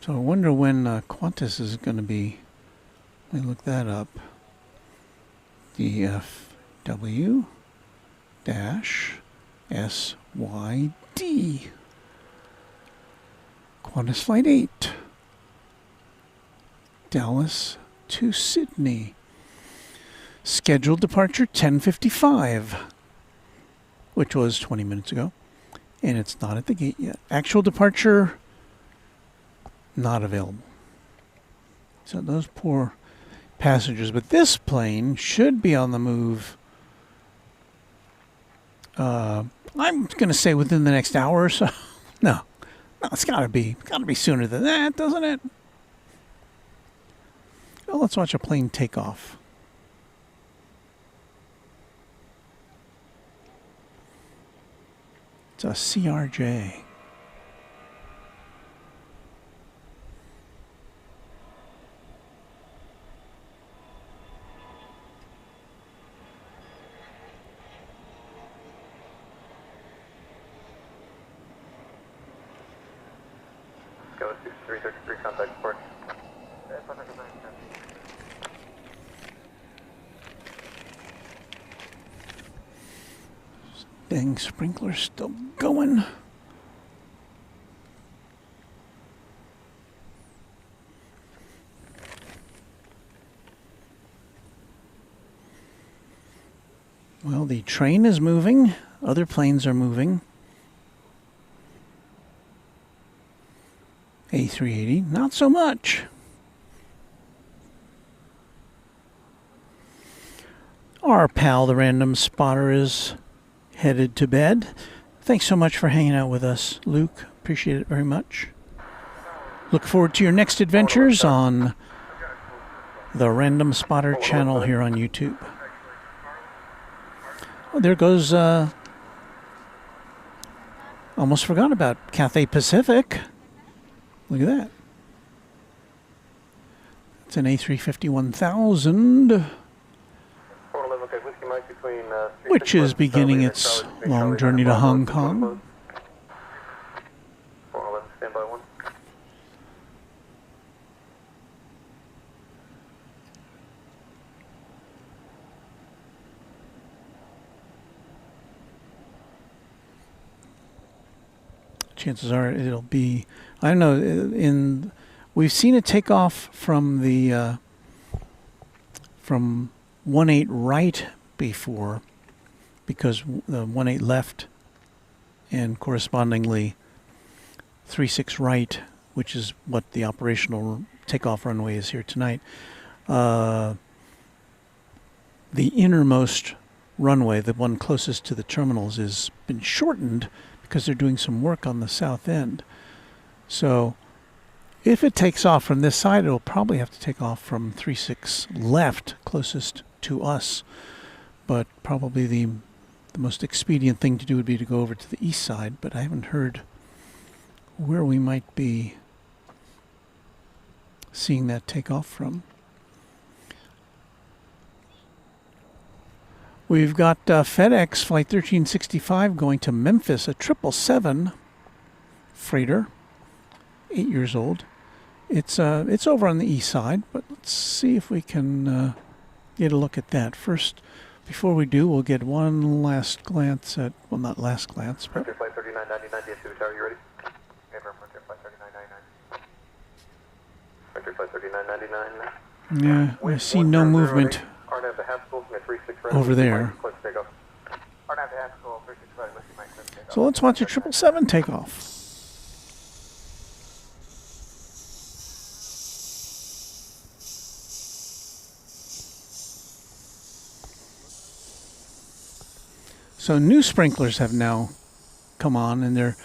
Speaker 3: So I wonder when Qantas is going to be. Let me look that up. DFW-SYD. Qantas Flight 8. Dallas to Sydney. Scheduled departure 10:55, which was 20 minutes ago. And it's not at the gate yet. Actual departure not available. So those poor passengers. But this plane should be on the move. I'm going to say within the next hour or so. No, it's got to be sooner than that, doesn't it? Well, let's watch a plane take off. It's a CRJ.
Speaker 6: Go 6333, contact port.
Speaker 3: Dang, sprinkler's still going. Well, the train is moving. Other planes are moving. A380, not so much. Our pal, the random spotter, is headed to bed. Thanks so much for hanging out with us, Luke. Appreciate it very much. Look forward to your next adventures on the Random Spotter channel here on YouTube. Oh, there goes, almost forgot about Cathay Pacific. Look at that. It's an A350-1000, which is beginning its long journey to Hong Kong.
Speaker 6: Standby 1.
Speaker 3: chances are it'll be, I don't know, we've seen it take off from the, from 1-8 right before, because the 1-8 left and correspondingly 3-6 right, which is what the operational takeoff runway is here tonight. The innermost runway, the one closest to the terminals, has been shortened because they're doing some work on the south end. So if it takes off from this side, it'll probably have to take off from 3-6 left, closest to us. But probably the most expedient thing to do would be to go over to the east side, but I haven't heard where we might be seeing that take off from. We've got FedEx Flight 1365 going to Memphis, a 777 freighter, 8 years old. It's over on the east side, but let's see if we can get a look at that. First, before we do, we'll get one last glance at, well, not last glance, but...
Speaker 6: Frontier Flight 3999, DFW Tower, you ready? Affirm, Frontier Flight 3999. Frontier Flight 3999.
Speaker 3: Yeah, I see no movement over there. So let's watch a 777 take off. So new sprinklers have now come on, and they're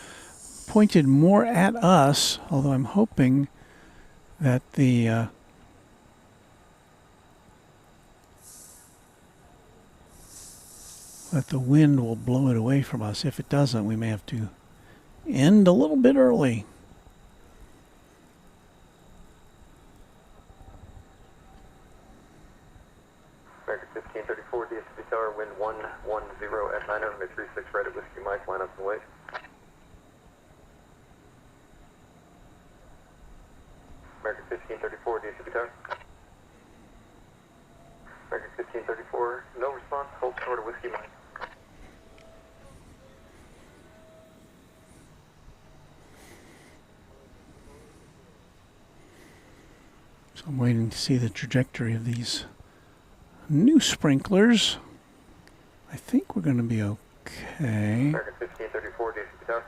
Speaker 3: pointed more at us, although I'm hoping that the wind will blow it away from us. If it doesn't, we may have to end a little bit early.
Speaker 6: American 1534, DFW Tower, wind 110 at 9 over 36 right at Whiskey Mike, line up and wait. American 1534, DFW Tower. American 1534, no response, hold short of Whiskey Mike.
Speaker 3: So I'm waiting to see the trajectory of these new sprinklers. I think we're going to be okay.
Speaker 6: American 1534, DFW Tower.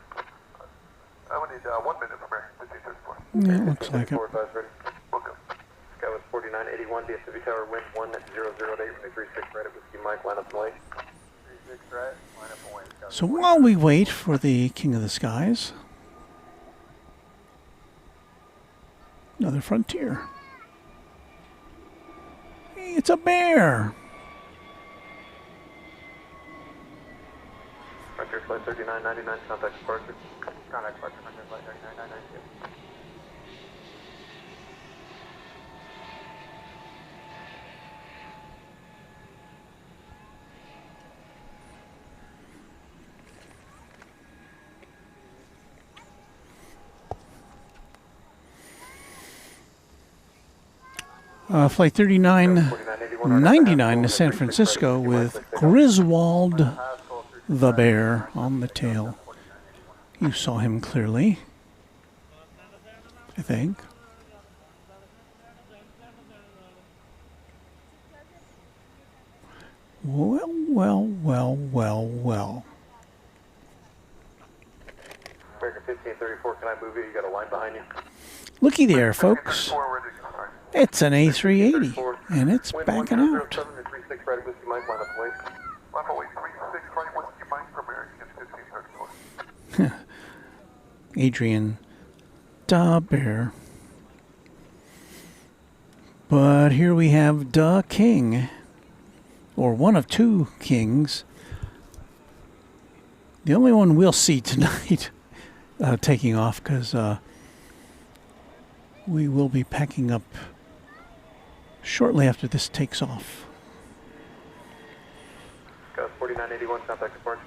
Speaker 6: I would need 1 minute for American 1534.
Speaker 3: Yeah, it looks like it.
Speaker 6: Welcome. Skywest 4981, DFW Tower, wind 100 36 right at Whiskey Mike, line up and wait. 36 right, line up and wait.
Speaker 3: So while we wait for the King of the Skies, another Frontier. Hey, it's a bear.
Speaker 6: Frontier Flight 3999, contact departure. Contact departure, Frontier Flight 3999.
Speaker 3: Flight 3999 to San Francisco with Griswold the bear on the tail. You saw him clearly, I think. Well.
Speaker 6: American 1534, can I move you? You got a line behind you.
Speaker 3: Looky there, folks. It's an A380, and it's backing out. Adrian Da Bear. But here we have Da King, or one of two kings. The only one we'll see tonight taking off, because we will be packing up shortly after this takes off.
Speaker 6: 4981, contact departure.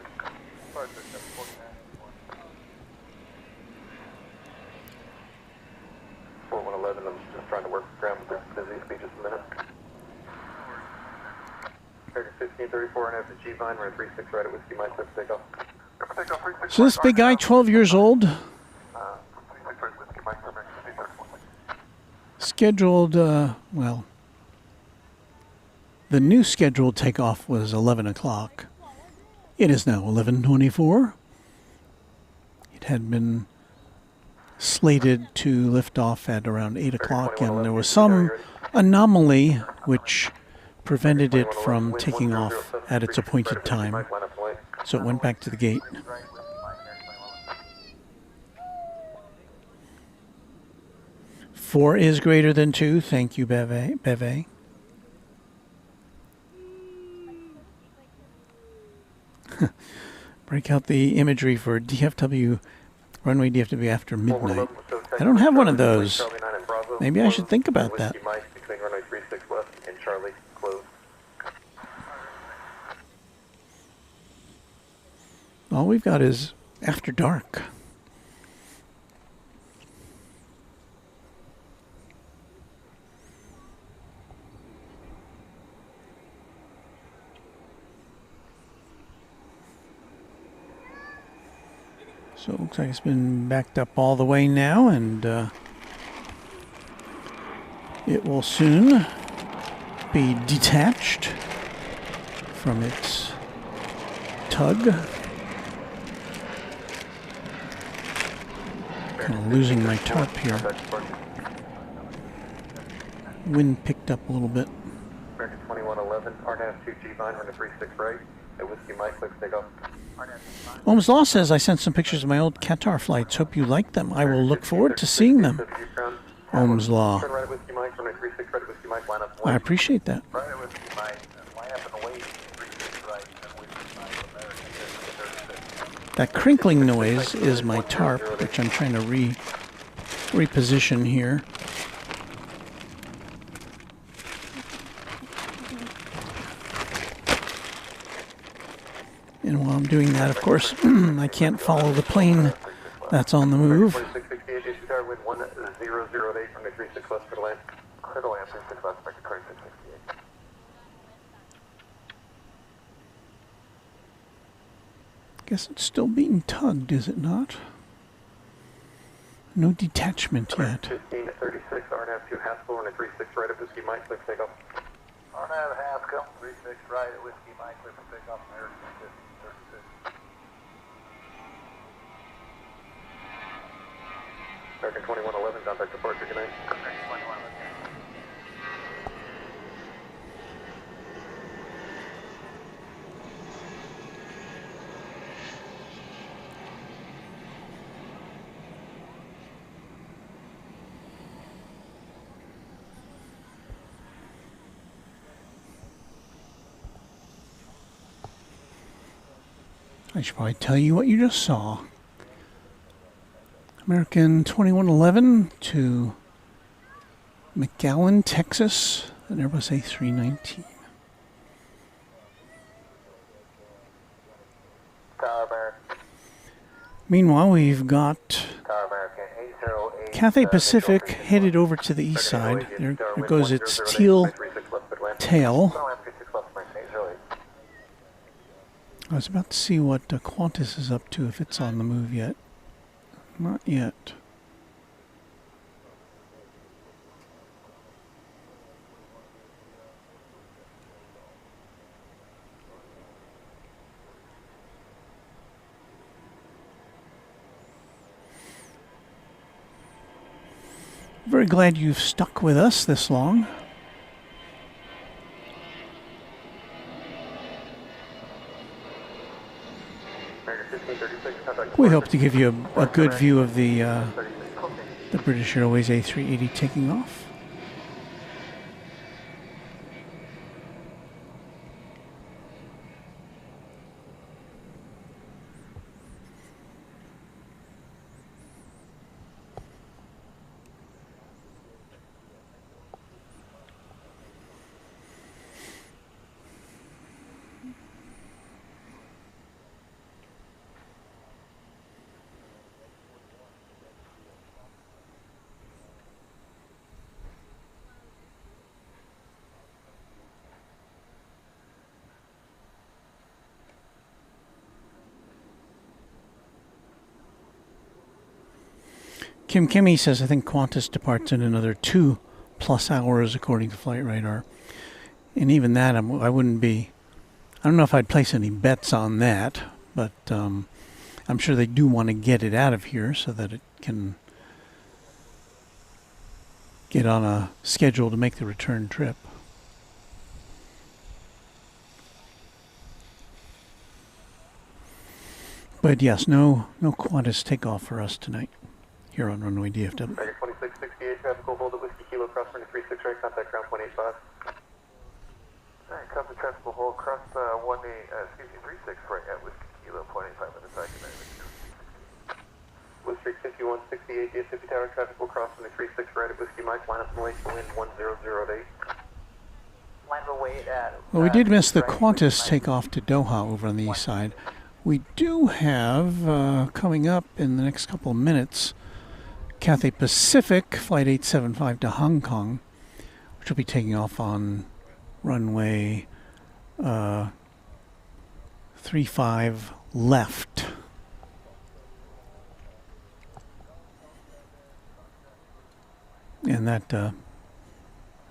Speaker 6: 4111, I'm just trying to work the ground with the busy speed just a minute. American 1534 and FG Vine, we're at 36 right at Whiskey Mike, let's take off.
Speaker 3: So this big guy, 12 years old, scheduled, well, the new scheduled takeoff was 11 o'clock. It is now 11:24. It had been slated to lift off at around 8 o'clock, and there was some anomaly which prevented it from taking off at its appointed time. So it went back to the gate. 4 is greater than 2. Thank you, Beve. Break out the imagery for DFW, Runway DFW After Midnight. I don't have one of those. Maybe I should think about that. All we've got is After Dark. So it looks like it's been backed up all the way now, and it will soon be detached from its tug. Kind of losing my tarp here. Wind picked up a little bit.
Speaker 6: American 2111, RNAV 2G line, running 36 right. At Whiskey Mike, clicks take off.
Speaker 3: Ohm's Law says, I sent some pictures of my old Qatar flights. Hope you like them. I will look forward to seeing them. Ohm's Law. I appreciate that. That crinkling noise is my tarp, which I'm trying to reposition here. And while I'm doing that, of course, I can't follow the plane that's on the move. Guess it's still being tugged, is it not? No detachment yet.
Speaker 6: 1536, RNAV 2 Haskell, running 36 right at Whiskey Mike, clicks take off.
Speaker 5: RNAV Haskell, 36 right at Whiskey Mike, clear for takeoff, American 1536.
Speaker 6: American 2111, contact departure, good night.
Speaker 5: American 2111.
Speaker 3: I should probably tell you what you just saw. American 2111 to McAllen, Texas, an Airbus A319. Meanwhile, we've got Cathay Pacific headed over to the east side. There goes its teal tail. I was about to see what Qantas is up to, if it's on the move yet. Not yet. Very glad you've stuck with us this long. We hope to give you a good view of the British Airways A380 taking off. Kim Kimmy says, I think Qantas departs in another 2 plus hours according to flight radar. And even that, I wouldn't be, I don't know if I'd place any bets on that, but I'm sure they do want to get it out of here so that it can get on a schedule to make the return trip. But yes, no Qantas takeoff for us tonight here on Runway DFW.
Speaker 6: 2668, traffic will hold at Whiskey Kilo, cross running 36 right, contact ground 185.
Speaker 1: Alright, copy, traffic will hold, cross 36 right at Whiskey Kilo, 0.85 minutes, I can
Speaker 6: Whiskey 5168, DFW Tower, traffic will cross running 36 right at Whiskey Mike, line up and wait, wind 1008.
Speaker 5: Land will wait at...
Speaker 3: Well, we did miss the Qantas takeoff to Doha over on the east side. We do have, coming up in the next couple of minutes, Cathay Pacific Flight 875 to Hong Kong, which will be taking off on runway 35 left. And that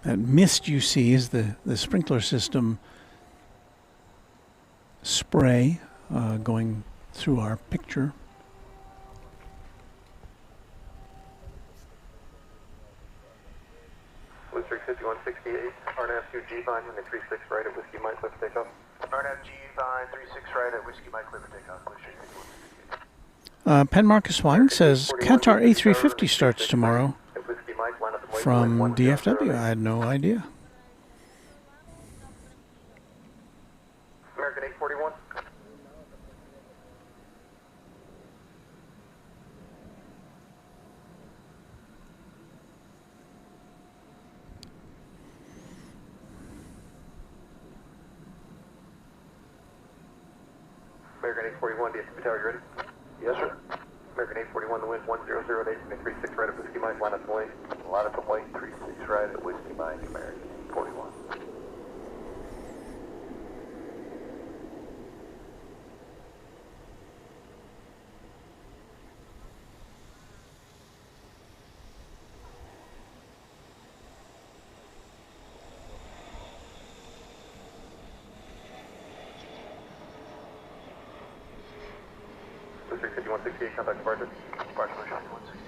Speaker 3: mist you see is the sprinkler system spray going through our picture.
Speaker 6: Whiskey 5168, RNAV 2 G-Vine, running 36 right at Whiskey Mike, clear for takeoff.
Speaker 1: RNAV G-Vine 36 right at Whiskey Mike, clear for takeoff, Whiskey 5168.
Speaker 3: Penn Marcus Wang says Qatar A350 starts tomorrow from DFW. I had no idea.
Speaker 6: American 841. American 841, DFW Tower, you ready?
Speaker 1: Yes, sir.
Speaker 6: American 841, the wind 1008, 36 right at Whiskey Mike, line up and wait.
Speaker 1: Line up and wait, 36 right at Whiskey Mike, American 841.
Speaker 6: Whiskey 5168, contact departure.
Speaker 1: Departure, Whiskey 5168.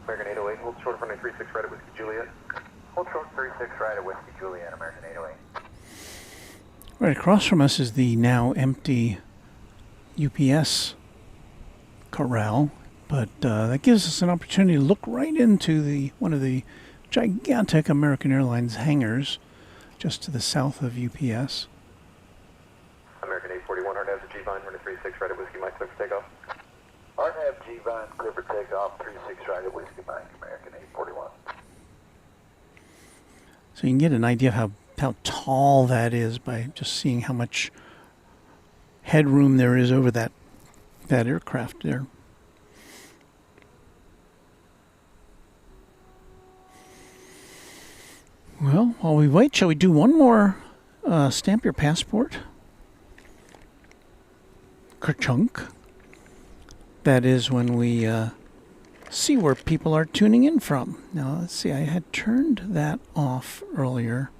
Speaker 6: American 808, hold short for 36 right at Whiskey Juliet.
Speaker 1: Hold short 36 right at Whiskey Juliet, American 808.
Speaker 3: Right across from us is the now empty UPS corral, but that gives us an opportunity to look right into one of the gigantic American Airlines hangars just to the south of UPS.
Speaker 6: American 841, hard has a G-Vine, running 36 right at Whiskey Mike, clear for takeoff.
Speaker 1: RNAV G-Vine, clear for takeoff, 36 right at Whiskey Mike, American 841.
Speaker 3: So you can get an idea of how tall that is by just seeing how much headroom there is over that aircraft there. Well, while we wait, shall we do one more stamp your passport? Kerchunk. That is when we see where people are tuning in from. Now, let's see. I had turned that off earlier,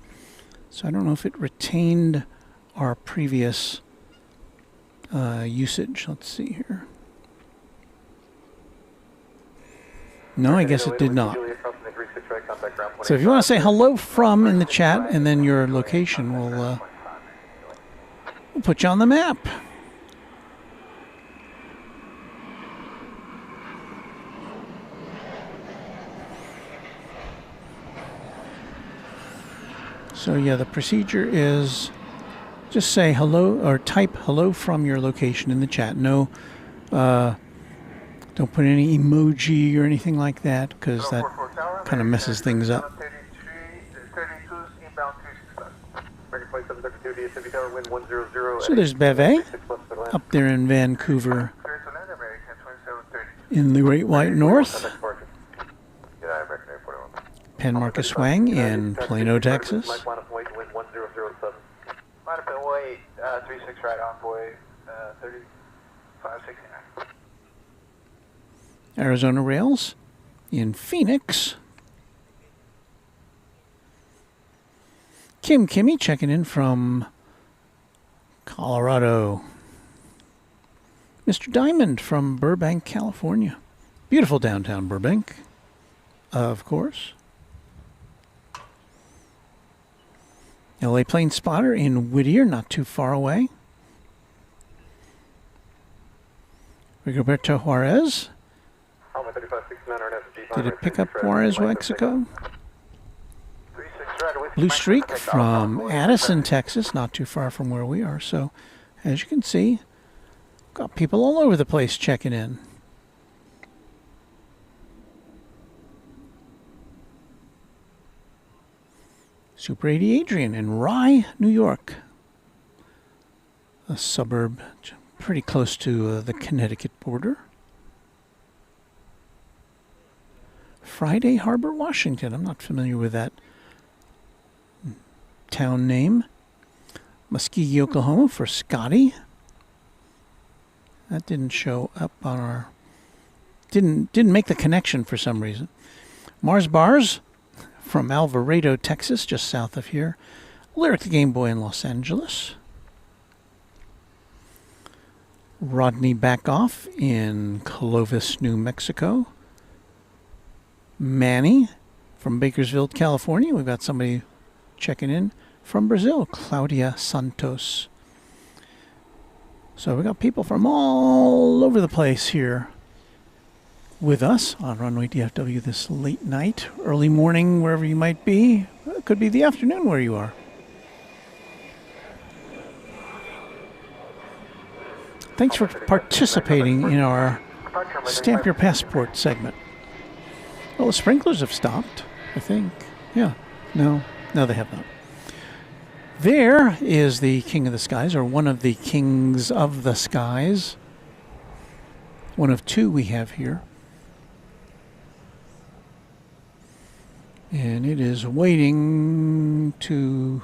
Speaker 3: so I don't know if it retained our previous usage. Let's see here. No, I guess it did not. So if you want to say hello from in the chat and then your location, we'll put you on the map. So yeah, the procedure is just say hello or type hello from your location in the chat. No, don't put any emoji or anything like that because that kind of messes things up. So there's Beve up there in Vancouver in the Great White North. Penn Marcus Wang in Plano, Texas.
Speaker 1: 69.
Speaker 3: Arizona Rails in Phoenix. Kimmy checking in from Colorado. Mr. Diamond from Burbank, California. Beautiful downtown Burbank, of course. LA Plane Spotter in Whittier, not too far away. Rigoberto Juarez. Did it pick up Juarez, Mexico? Blue Streak from Addison, Texas, not too far from where we are. So, as you can see, got people all over the place checking in. Super 80 Adrian in Rye, New York. A suburb pretty close to the Connecticut border. Friday Harbor, Washington. I'm not familiar with that town name. Muskogee, Oklahoma for Scotty. That didn't show up on our... Didn't make the connection for some reason. Mars Bars from Alvarado, Texas, just south of here. Lyric the Game Boy in Los Angeles. Rodney Backoff in Clovis, New Mexico. Manny from Bakersfield, California. We've got somebody checking in from Brazil, Claudia Santos. So we got people from all over the place here with us on Runway DFW this late night, early morning, wherever you might be. It could be the afternoon where you are. Thanks for participating in our Stamp Your Passport segment. Well, the sprinklers have stopped, I think. Yeah. No, they have not. There is the King of the Skies, or one of the Kings of the Skies. One of two we have here. And it is waiting to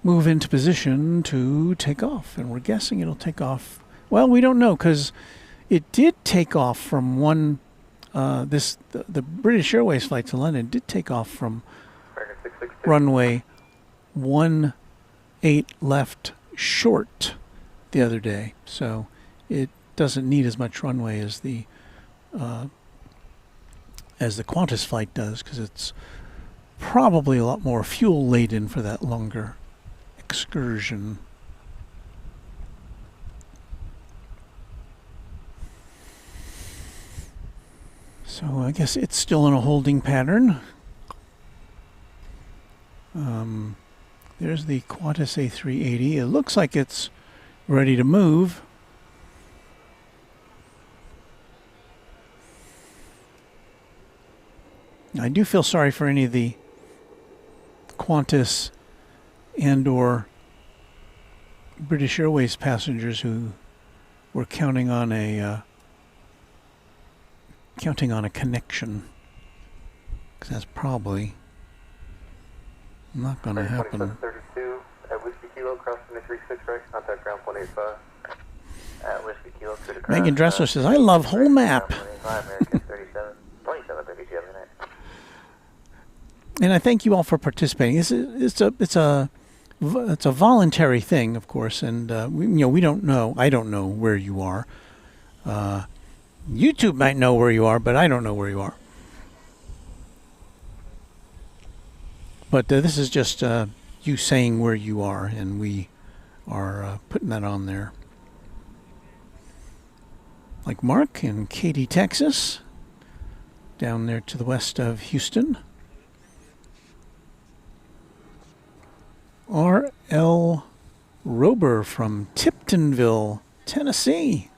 Speaker 3: move into position to take off. And we're guessing it'll take off. Well, we don't know, because it did take off from one... the British Airways flight to London did take off from runway 18 left short the other day, so it doesn't need as much runway as the Qantas flight does, because it's probably a lot more fuel laden for that longer excursion. So I guess it's still in a holding pattern. There's the Qantas A380. It looks like it's ready to move. I do feel sorry for any of the Qantas and or British Airways passengers who were counting on a connection, because that's probably not going to happen.
Speaker 6: 2732 at Whiskey Kilo, crossing the 36 right, contact ground 185. At Whiskey Kilo, to the
Speaker 3: Megan Dressler says, I love whole map.
Speaker 6: American 37, 27, baby, you have a night.
Speaker 3: And I thank you all for participating. It's a voluntary thing, of course, and we don't know. I don't know where you are. YouTube might know where you are, but I don't know where you are. But this is just you saying where you are, and we are putting that on there. Like Mark in Katy, Texas, down there to the west of Houston. R.L. Rober from Tiptonville, Tennessee.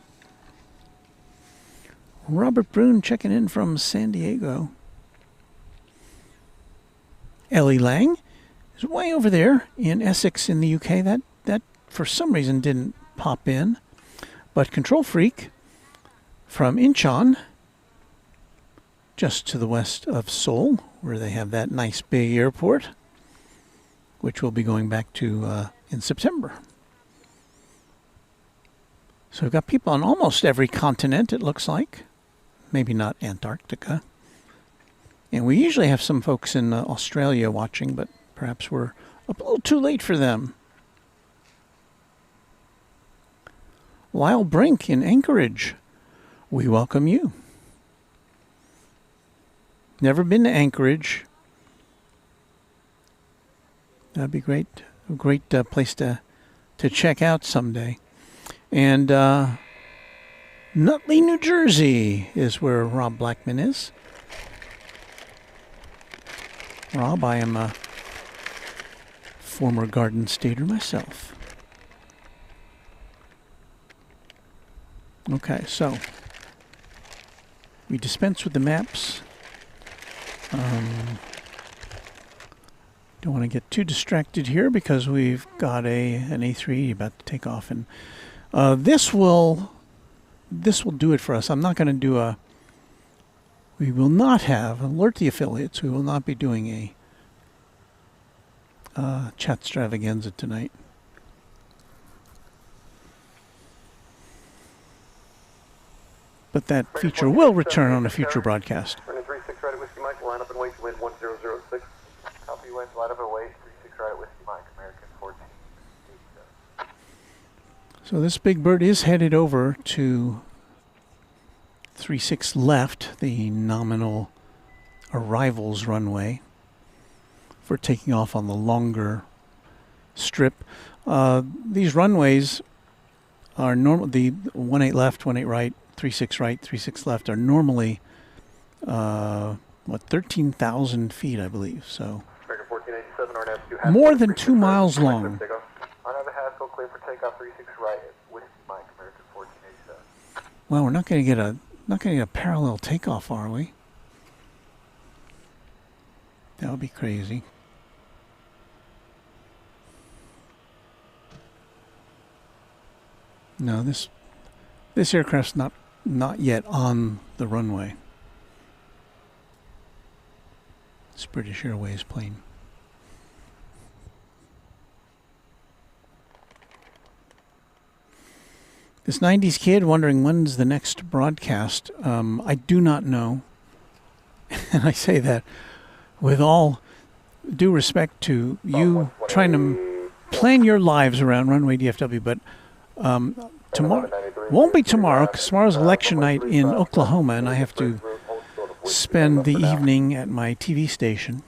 Speaker 3: Robert Brune checking in from San Diego. Ellie Lang is way over there in Essex in the UK. That for some reason didn't pop in. But Control Freak from Incheon, just to the west of Seoul, where they have that nice big airport, which we'll be going back to in September. So we've got people on almost every continent, it looks like. Maybe not Antarctica. And we usually have some folks in Australia watching, but perhaps we're a little too late for them. Lyle Brink in Anchorage, we welcome you. Never been to Anchorage. That'd be great. A great place to check out someday. And Nutley, New Jersey is where Rob Blackman is. Rob, I am a former Garden Stater myself. Okay, so we dispense with the maps. Don't want to get too distracted here because we've got an A3 about to take off, and this will do it for us. I'm not going to do we will not have, alert the affiliates, we will not be doing a chat extravaganza tonight. But that feature will return on a future broadcast.
Speaker 6: Running 36 right at Whiskey Mike, line up and wait to wind 1006.
Speaker 5: Copy wind, line up and wait, 36 right at Whiskey Mike, American 1487.
Speaker 3: So this big bird is headed over to 36 left, the nominal arrivals runway, for taking off on the longer strip. These runways are normal. The 18 left, 18 right, 36 right, 36 left are normally 13,000 feet, I believe. So more than 2 miles long.
Speaker 5: On other Haskell, clear for takeoff 36 right at Whiskey Mike, American 1487.
Speaker 3: Well, we're not going to get a parallel takeoff, are we? That would be crazy. No, this aircraft's not yet on the runway. It's British Airways plane. This 90s kid wondering when's the next broadcast. I do not know. And I say that with all due respect to you trying to plan your lives around Runway DFW, but tomorrow won't be tomorrow because tomorrow's election night in Oklahoma, and I have to spend the evening at my TV station.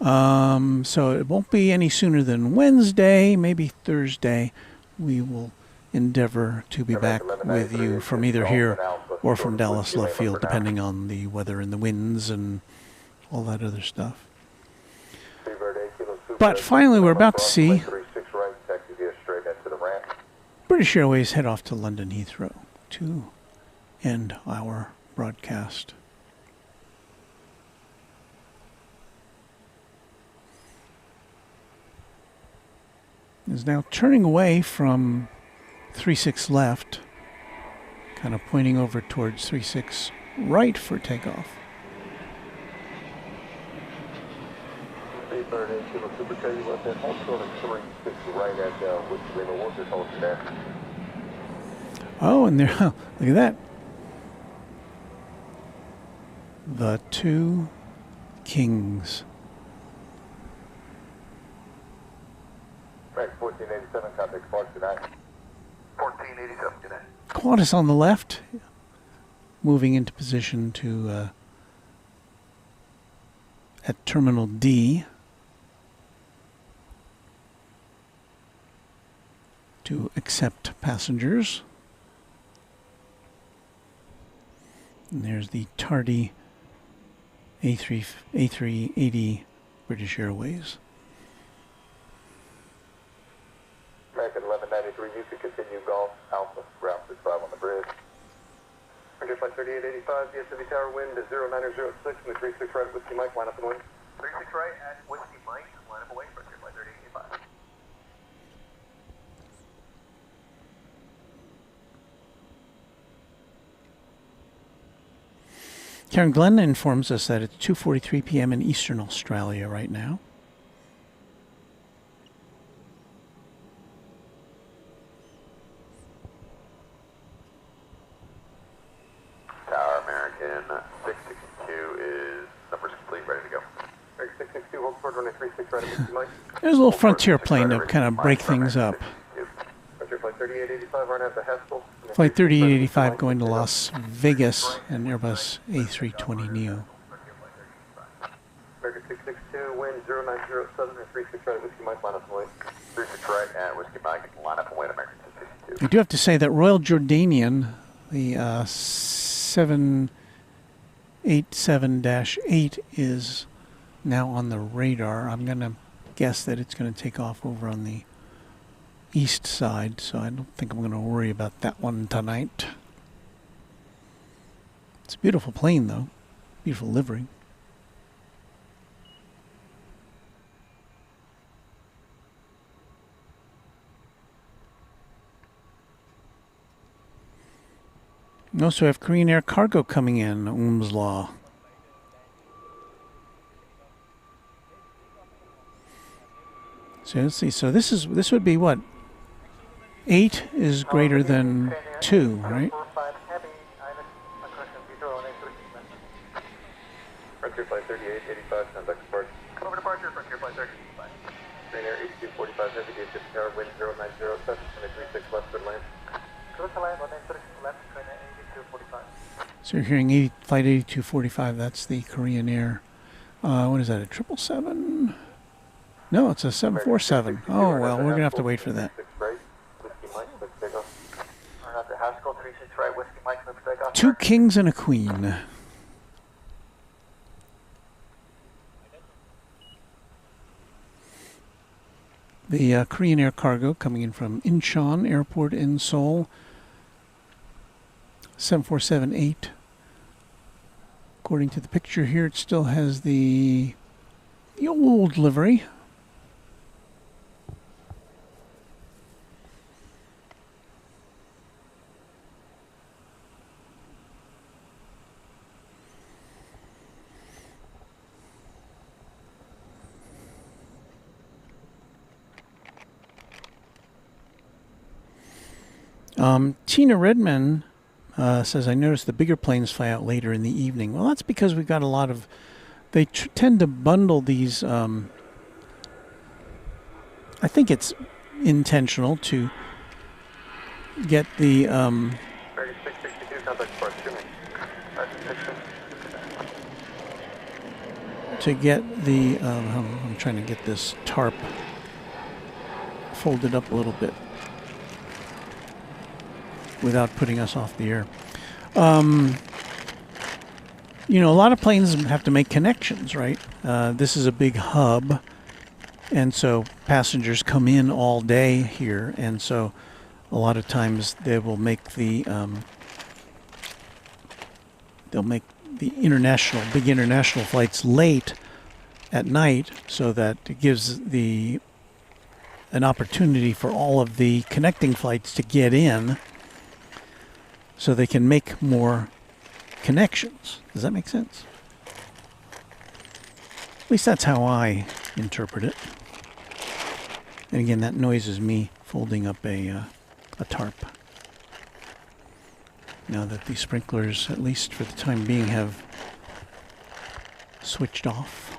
Speaker 3: So it won't be any sooner than Wednesday, maybe Thursday. We will endeavor to be back with you from either here or from Dallas Love Field, depending on the weather and the winds and all that other stuff. But finally, we're about to see British Airways head off to London Heathrow to end our broadcast. Is now turning away from 36 left, kind of pointing over towards 36 right for takeoff. Oh, and there, look at that. The two kings.
Speaker 6: Right, 1487, contact Clark tonight. 1487 tonight.
Speaker 3: Qantas on the left, moving into position to at Terminal D to accept passengers. And there's the tardy A380 British Airways.
Speaker 6: American 1193, you can continue Golf Alpha, route 65 on the bridge. Frontier Flight 3885, DSW Tower, wind is 0906, from the 36 right at Whiskey Mike, line up and wing. 36 right at Whiskey Mike, line up away, Frontier Flight 3885.
Speaker 3: Karen Glenn informs us that it's 2:43 p.m. in Eastern Australia right now.
Speaker 6: 662, hold short runway 36 right at Whiskey Mike.
Speaker 3: There's a little frontier plane to kind of break things up.
Speaker 6: Frontier flight 3885, run out to Haskell.
Speaker 3: Flight 3885 going to Las Vegas and Airbus A320neo.
Speaker 6: American 662, wind 090 and 36 right at Whiskey Mike, line up and wait. 36 right at Whiskey Mike, line up and wait, American 662.
Speaker 3: I do have to say that Royal Jordanian, the 787-8 is now on the radar. I'm going to guess that it's going to take off over on the east side, so I don't think I'm going to worry about that one tonight. It's a beautiful plane, though. Beautiful livery. We also have Korean Air Cargo coming in, Ohm's Law. So let's see. So this would be what? 8 is greater than 2, right?
Speaker 6: Frontier flight 3885, stand by departure. Over departure, Frontier flight 3885. Korean Air 8245, heavy day 6 tower, wind 0907, and 36 left for land.
Speaker 5: Close to land, 196 left, Korean Air 8245.
Speaker 3: So you're hearing Flight 8245. That's the Korean Air. What is that? A 777? No, it's a 747. Oh well, we're gonna have to wait for that.
Speaker 6: 36 right, Whiskey Mike, let's take off. Run out to Haskell 36 right, Whiskey Mike, let's take off.
Speaker 3: 2 kings and a queen. The Korean Air Cargo coming in from Incheon Airport in Seoul. 747-8. According to the picture here, it still has the old livery. Tina Redman says, I noticed the bigger planes fly out later in the evening. Well, that's because we've got a lot of... They tend to bundle these... I think it's intentional to get the... to get the... I'm trying to get this tarp folded up a little bit without putting us off the air. You know, a lot of planes have to make connections, right? This is a big hub, and so passengers come in all day here, and so a lot of times they will make the big international flights late at night, so that it gives an opportunity for all of the connecting flights to get in, so they can make more connections. Does that make sense? At least that's how I interpret it. And again, that noise is me folding up a tarp. Now that the sprinklers, at least for the time being, have switched off.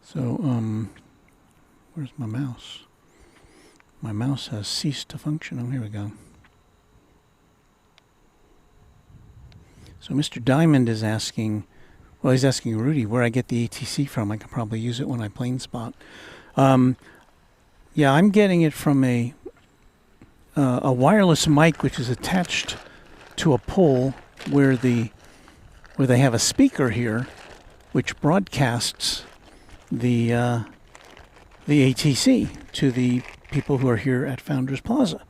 Speaker 3: So, where's my mouse? My mouse has ceased to function. Oh, here we go. So Mr. Diamond is asking, well, he's asking Rudy where I get the ATC from. I can probably use it when I plane spot. Yeah, I'm getting it from a wireless mic, which is attached to a pole where they have a speaker here, which broadcasts the ATC to the people who are here at Founders Plaza.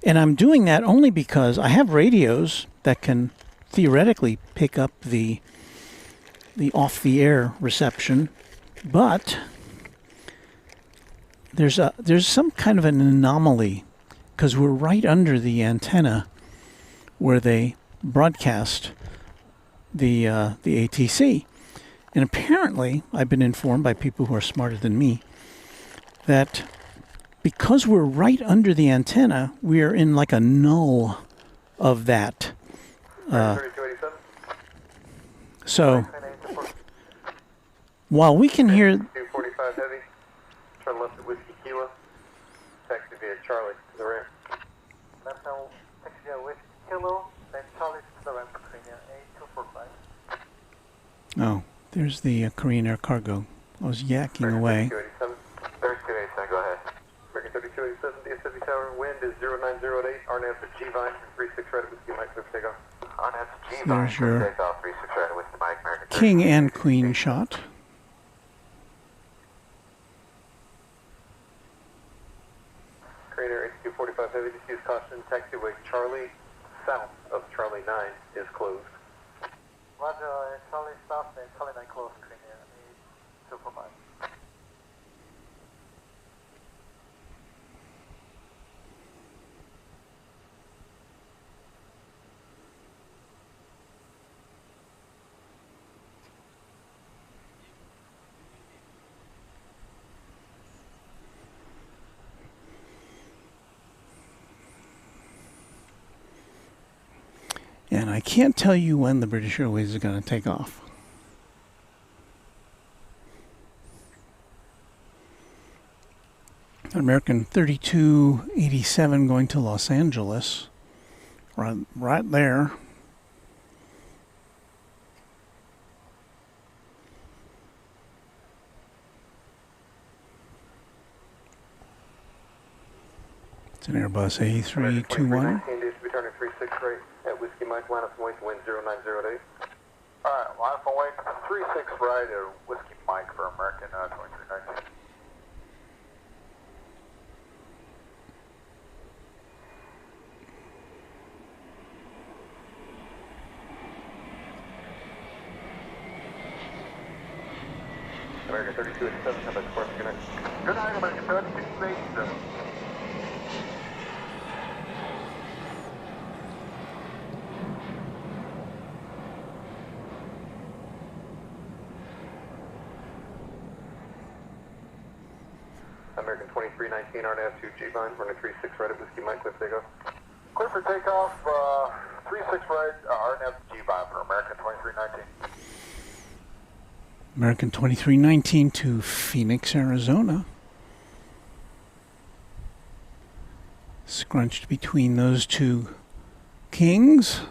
Speaker 3: And I'm doing that only because I have radios that can theoretically pick up the off-the-air reception, but there's some kind of an anomaly because we're right under the antenna where they broadcast the ATC. And apparently, I've been informed by people who are smarter than me that because we're right under the antenna, we're in like a null of that. So while we can hear
Speaker 6: 245 heavy, turn left at Whiskey Kilo, taxi via Charlie to the rear.
Speaker 5: Left now, taxi via Whiskey Kilo, then Charlie to the ramp, Korean 8245.
Speaker 3: oh, there's the Korean Air Cargo. I was yakking away.
Speaker 6: 3287, go ahead. American 3287, DFW Tower, wind is 0908, RNAV to G-Vine, 36 right at Whiskey Mike, clear for takeoff. RNAV to G-Vine,
Speaker 3: There's your
Speaker 6: takeoff, 36 right at Whiskey Mike, American
Speaker 3: king and queen shot.
Speaker 6: Korean Air 8245 heavy, diffuse caution, taxiway Charlie, south of Charlie 9 is closed.
Speaker 5: Roger, Charlie stop, then Charlie 9 close, Korean Air 8245.
Speaker 3: And I can't tell you when the British Airways is going to take off. American 3287 going to Los Angeles. Right there. It's an Airbus A321.
Speaker 6: Returning 36 right at Whiskey Mike, line up and wait to wind 0908.
Speaker 1: Alright, line up and wait, 36 right at Whiskey Mike for American 2319.
Speaker 6: American 3287, come back to Port, good night.
Speaker 1: Good night, American 3287.
Speaker 6: American 2319, RNAV to G-Vine, running 36 right at Whiskey Mike, clear for takeoff.
Speaker 1: Clear for takeoff, 36 right, RNF G-Vine for American 2319.
Speaker 3: American 2319 to Phoenix, Arizona. Scrunched between those two kings.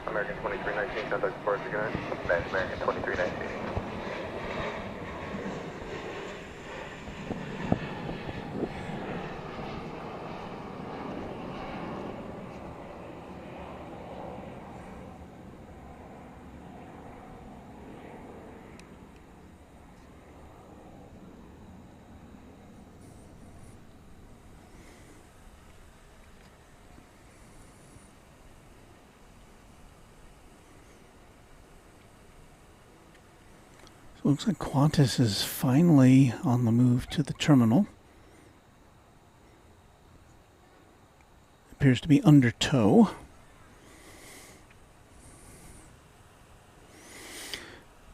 Speaker 6: American 2319, contact Port, good night.
Speaker 1: That's American 2319.
Speaker 3: Looks like Qantas is finally on the move to the terminal. Appears to be under tow.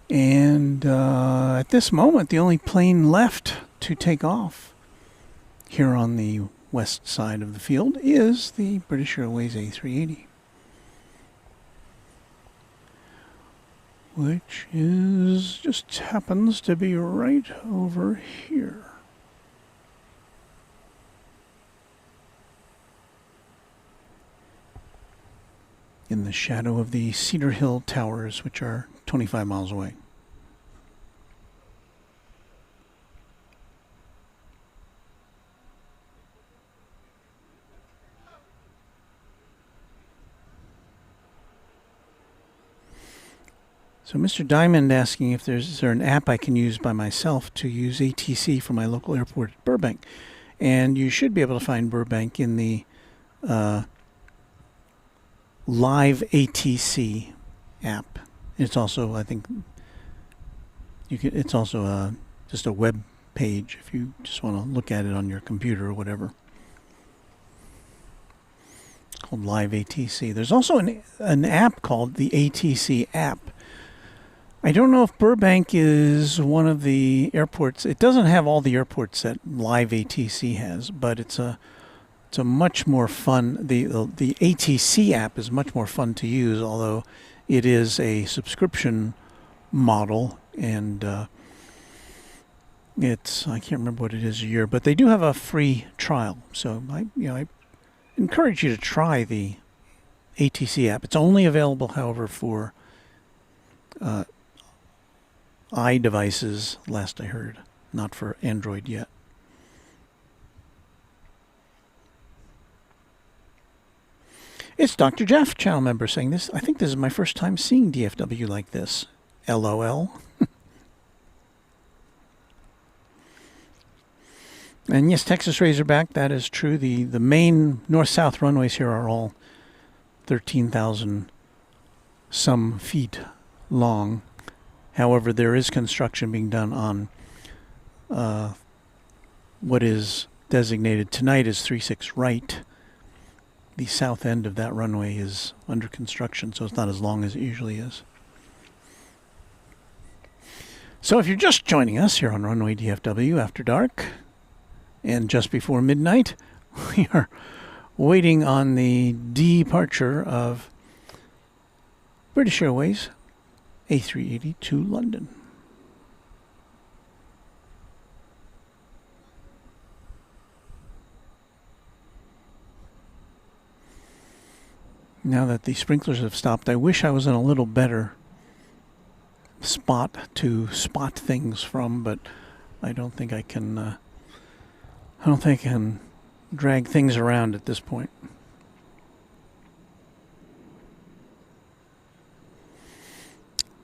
Speaker 3: And at this moment, the only plane left to take off here on the west side of the field is the British Airways A380. Which is just happens to be right over here. in the shadow of the Cedar Hill Towers, which are 25 miles away. So Mr. Diamond asking if is there an app I can use by myself to use ATC for my local airport at Burbank. And you should be able to find Burbank in the Live ATC app. It's also, I think, it's also just a web page if you just want to look at it on your computer or whatever. It's called Live ATC. There's also an app called the ATC app. I don't know if Burbank is one of the airports. It doesn't have all the airports that Live ATC has, but it's a much more fun. The ATC app is much more fun to use, although it is a subscription model, and I can't remember what it is a year, but they do have a free trial. So I encourage you to try the ATC app. It's only available, however, for iDevices, last I heard, not for Android yet. It's Dr. Jeff, channel member, saying this. I think this is my first time seeing DFW like this. LOL. And yes, Texas Razorback, that is true. The main north-south runways here are all 13,000 some feet long. However, there is construction being done on what is designated tonight as 36 right. The south end of that runway is under construction, so it's not as long as it usually is. So if you're just joining us here on Runway DFW After Dark, and just before midnight, we are waiting on the departure of British Airways A380 to London. Now that the sprinklers have stopped, I wish I was in a little better spot to spot things from, but I don't think I can. I don't think I can drag things around at this point.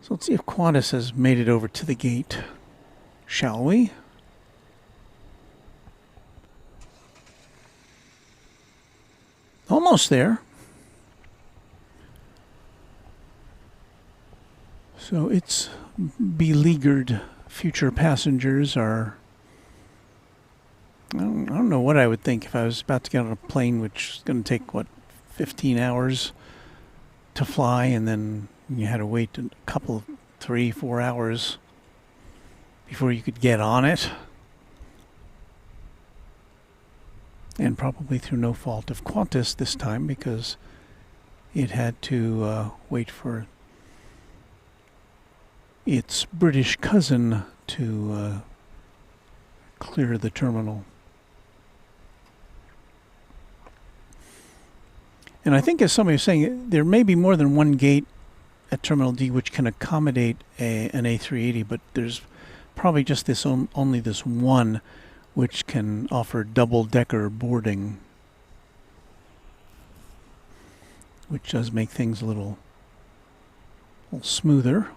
Speaker 3: So let's see if Qantas has made it over to the gate, shall we? Almost there. So its beleaguered future passengers are... I don't know what I would think if I was about to get on a plane, which is going to take, 15 hours to fly, and then you had to wait a couple of 3-4 hours before you could get on it. And probably through no fault of Qantas this time, because it had to wait for its British cousin to clear the terminal. And I think, as somebody was saying, there may be more than one gate at Terminal D which can accommodate an A380, but there's probably just only this one which can offer double-decker boarding, which does make things a little smoother.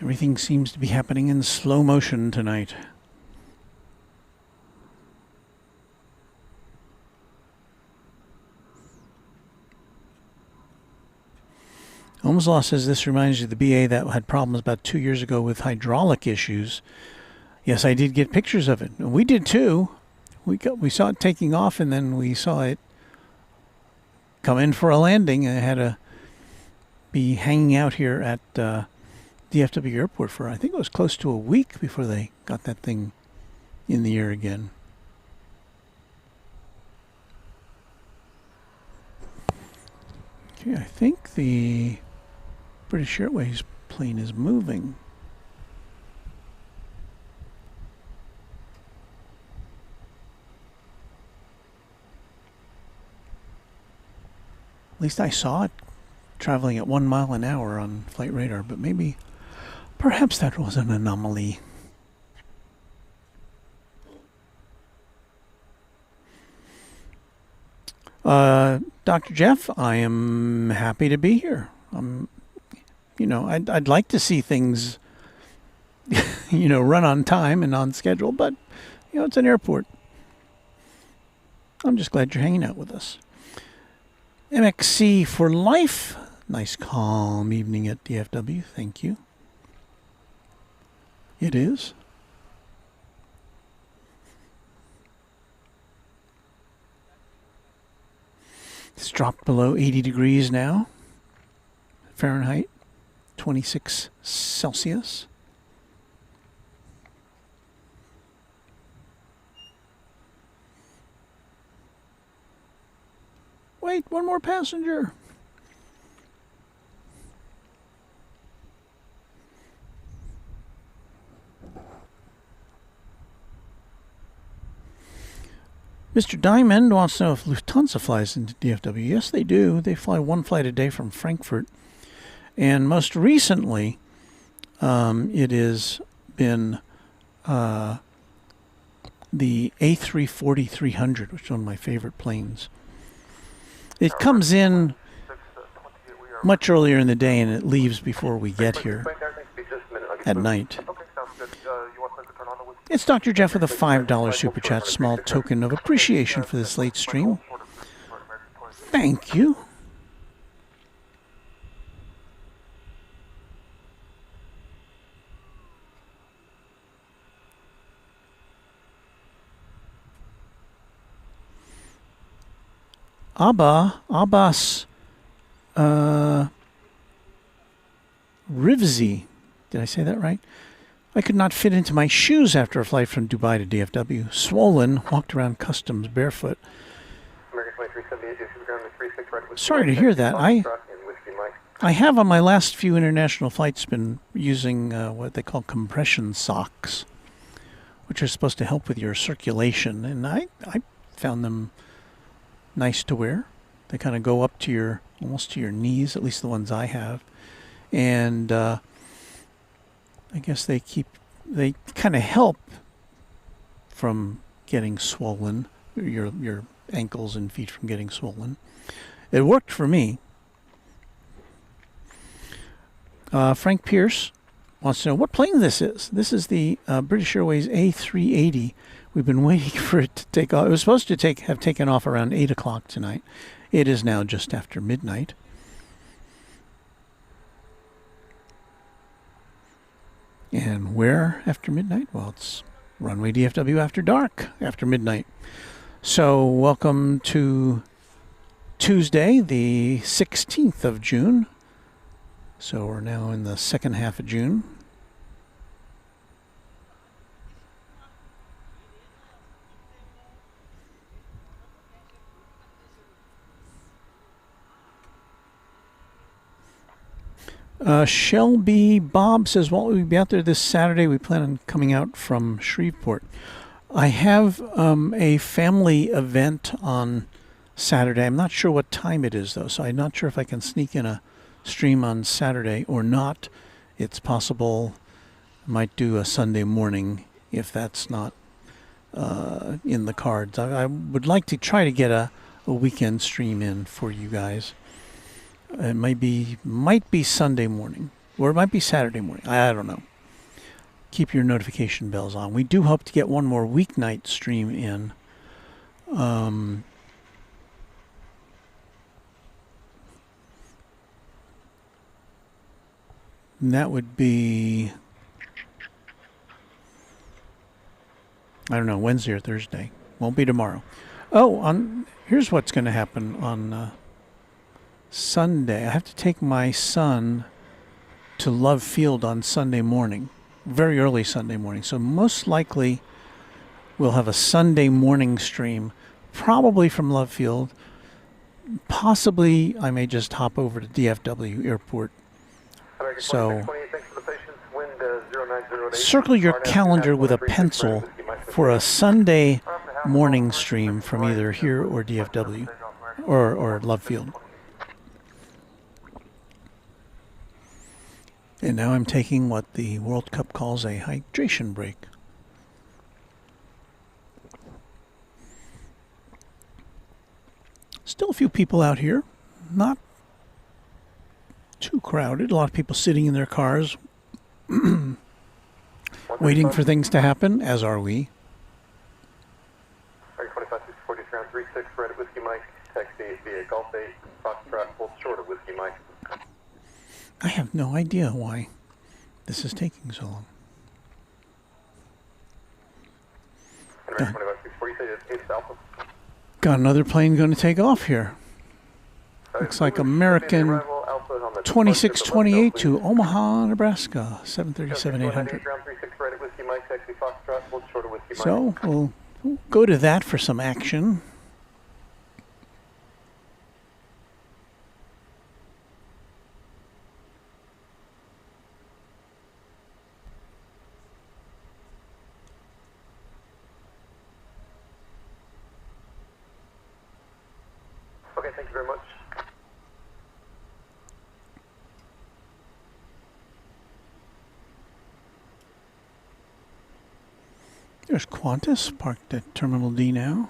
Speaker 3: Everything seems to be happening in slow motion tonight. Ohmslaw says this reminds you of the BA that had problems about 2 years ago with hydraulic issues. Yes, I did get pictures of it. We did too. We saw it taking off, and then we saw it come in for a landing, and it had to be hanging out here at DFW Airport for, I think it was close to a week before they got that thing in the air again. Okay, I think the British Airways plane is moving. At least I saw it traveling at 1 mile an hour on flight radar, but perhaps that was an anomaly. Dr. Jeff, I am happy to be here. I'd like to see things, run on time and on schedule, but, it's an airport. I'm just glad you're hanging out with us. MXC for life. Nice calm evening at DFW. Thank you. It is. It's dropped below 80 degrees now. Fahrenheit, 26 Celsius. Wait, one more passenger. Mr. Diamond wants to know if Lufthansa flies into DFW. Yes, they do. They fly one flight a day from Frankfurt. And most recently, it has been the A340-300, which is one of my favorite planes. It comes in much earlier in the day and it leaves before we get here at night. It's Dr. Jeff with a $5 Super Chat, small token of appreciation for this late stream. Thank you. Abbas Rivzi. Did I say that right? I could not fit into my shoes after a flight from Dubai to DFW. Swollen, walked around customs barefoot. Sorry to hear that. I have on my last few international flights been using what they call compression socks, which are supposed to help with your circulation, and I found them nice to wear. They kind of go up to almost to your knees, at least the ones I have, and I guess they kind of help from getting swollen, your ankles and feet from getting swollen. It worked for me. Frank Pierce wants to know what plane this is. This is the British Airways A380. We've been waiting for it to take off. It was supposed to have taken off around 8 o'clock tonight. It is now just after midnight. And where after midnight? Well, it's Runway DFW After Dark after midnight. So welcome to Tuesday, the 16th of June. So we're now in the second half of June. Shelby Bob says, well, we'll be out there this Saturday. We plan on coming out from Shreveport. I have a family event on Saturday. I'm not sure what time it is, though, so I'm not sure if I can sneak in a stream on Saturday or not. It's possible I might do a Sunday morning if that's not in the cards. I would like to try to get a weekend stream in for you guys. It might be Sunday morning, or it might be Saturday morning. I don't know. Keep your notification bells on. We do hope to get one more weeknight stream in. And that would be, I don't know, Wednesday or Thursday. Won't be tomorrow. Oh, here's what's going to happen on Sunday. I have to take my son to Love Field on Sunday morning, very early Sunday morning. So most likely we'll have a Sunday morning stream, probably from Love Field. possibly I may just hop over to DFW Airport.
Speaker 6: American
Speaker 3: So
Speaker 6: 2628, thanks for the patience. Wind 0908.
Speaker 3: circle your calendar with a pencil for a Sunday morning stream from either here or DFW or Love Field. And now I'm taking what the World Cup calls a hydration break. Still a few people out here, not too crowded. A lot of people sitting in their cars waiting for things to happen, as are we.
Speaker 6: 25-640, round 36, Red Whiskey Mike, taxi via Golf 8, Foxtrot, hold short of Whiskey Mike.
Speaker 3: I have no idea why this is taking so long.
Speaker 6: American 25-640, say it's Alpha.
Speaker 3: Got another plane going to take off here. Looks like American 2628 to Omaha, Nebraska, 737-800. So we'll go to that for some action.
Speaker 6: Okay, thank you very much.
Speaker 3: There's Qantas parked at Terminal D now.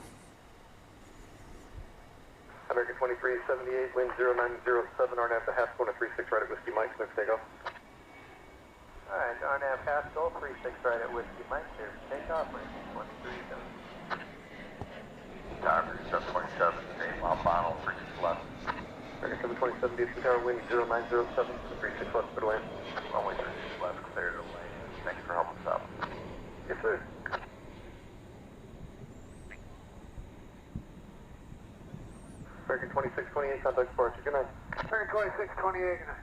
Speaker 6: American 2378, wind 0907, RNAV to Haskell, 36 right at Whiskey Mike, clear for takeoff.
Speaker 5: Alright, RNAV Haskell, 36 right at Whiskey Mike, clear for takeoff, ranking 137.
Speaker 6: Tower 727, name Albano, 36 left. American 727, DSP tower, wind 0907, 36 left, clear to land. Runway 36 left, clear to land. Thanks for helping us out. Yes, sir. American 2628, contact departure. Good night.
Speaker 5: American 2628, good night.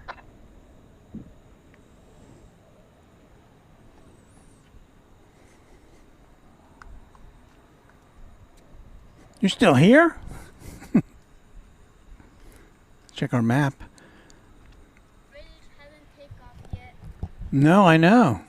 Speaker 3: You're still here? Check our map.
Speaker 9: British hasn't taken off yet.
Speaker 3: No, I know.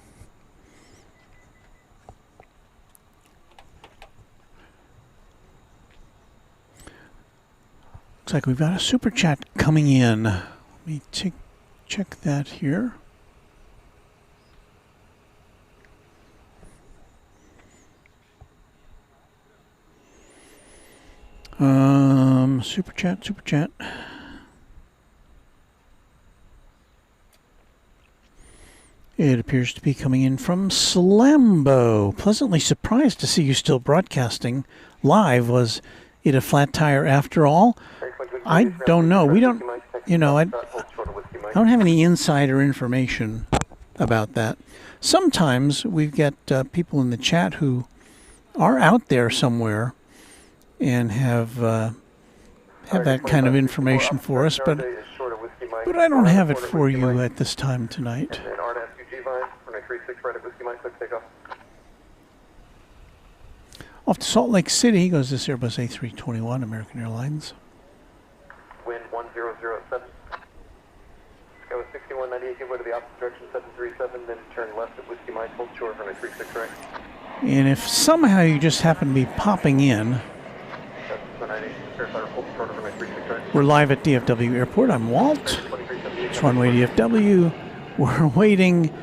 Speaker 3: Looks like we've got a super chat coming in. Let me check that here. Super chat. It appears to be coming in from Slambo. Pleasantly surprised to see you still broadcasting live. Was it a flat tire after all? I don't know. We don't, I don't have any insider information about that. Sometimes we get people in the chat who are out there somewhere and have that kind of information for us, but I don't have it for you at this time tonight. Off to Salt Lake City goes this Airbus A321, American Airlines.
Speaker 6: Wind 1007. Sky was 6198, give way to the opposite direction, 737, then turn left at Whiskey Mike, hold short from a 36 right.
Speaker 3: And if somehow you just happen to be popping in, we're live at DFW Airport. I'm Walt. It's Runway DFW. We're waiting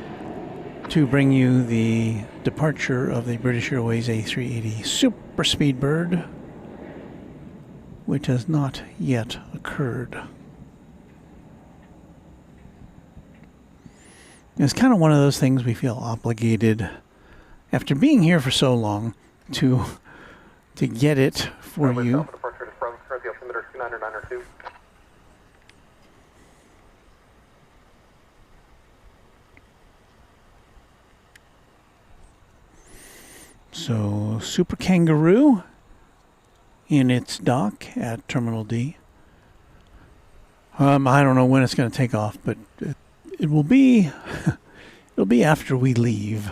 Speaker 3: to bring you the departure of the British Airways A380 Super Speedbird, which has not yet occurred. It's kind of one of those things we feel obligated, after being here for so long, to get it for you. So, Super Kangaroo in its dock at Terminal D. I don't know when it's going to take off, but it will be it'll be after we leave.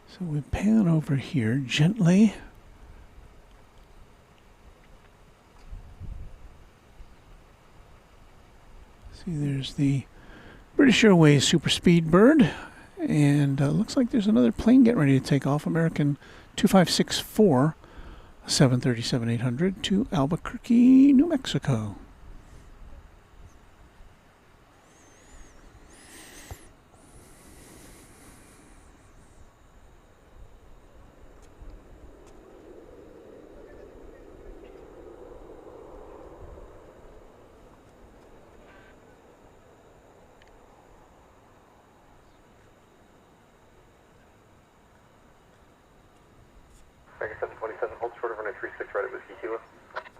Speaker 3: So we pan over here gently. See, there's the British Airways Super Speed Bird. And looks like there's another plane getting ready to take off. American 2564, 737-800 to Albuquerque, New Mexico.
Speaker 6: American 727, hold short of runway 36 right at Whiskey Kilo.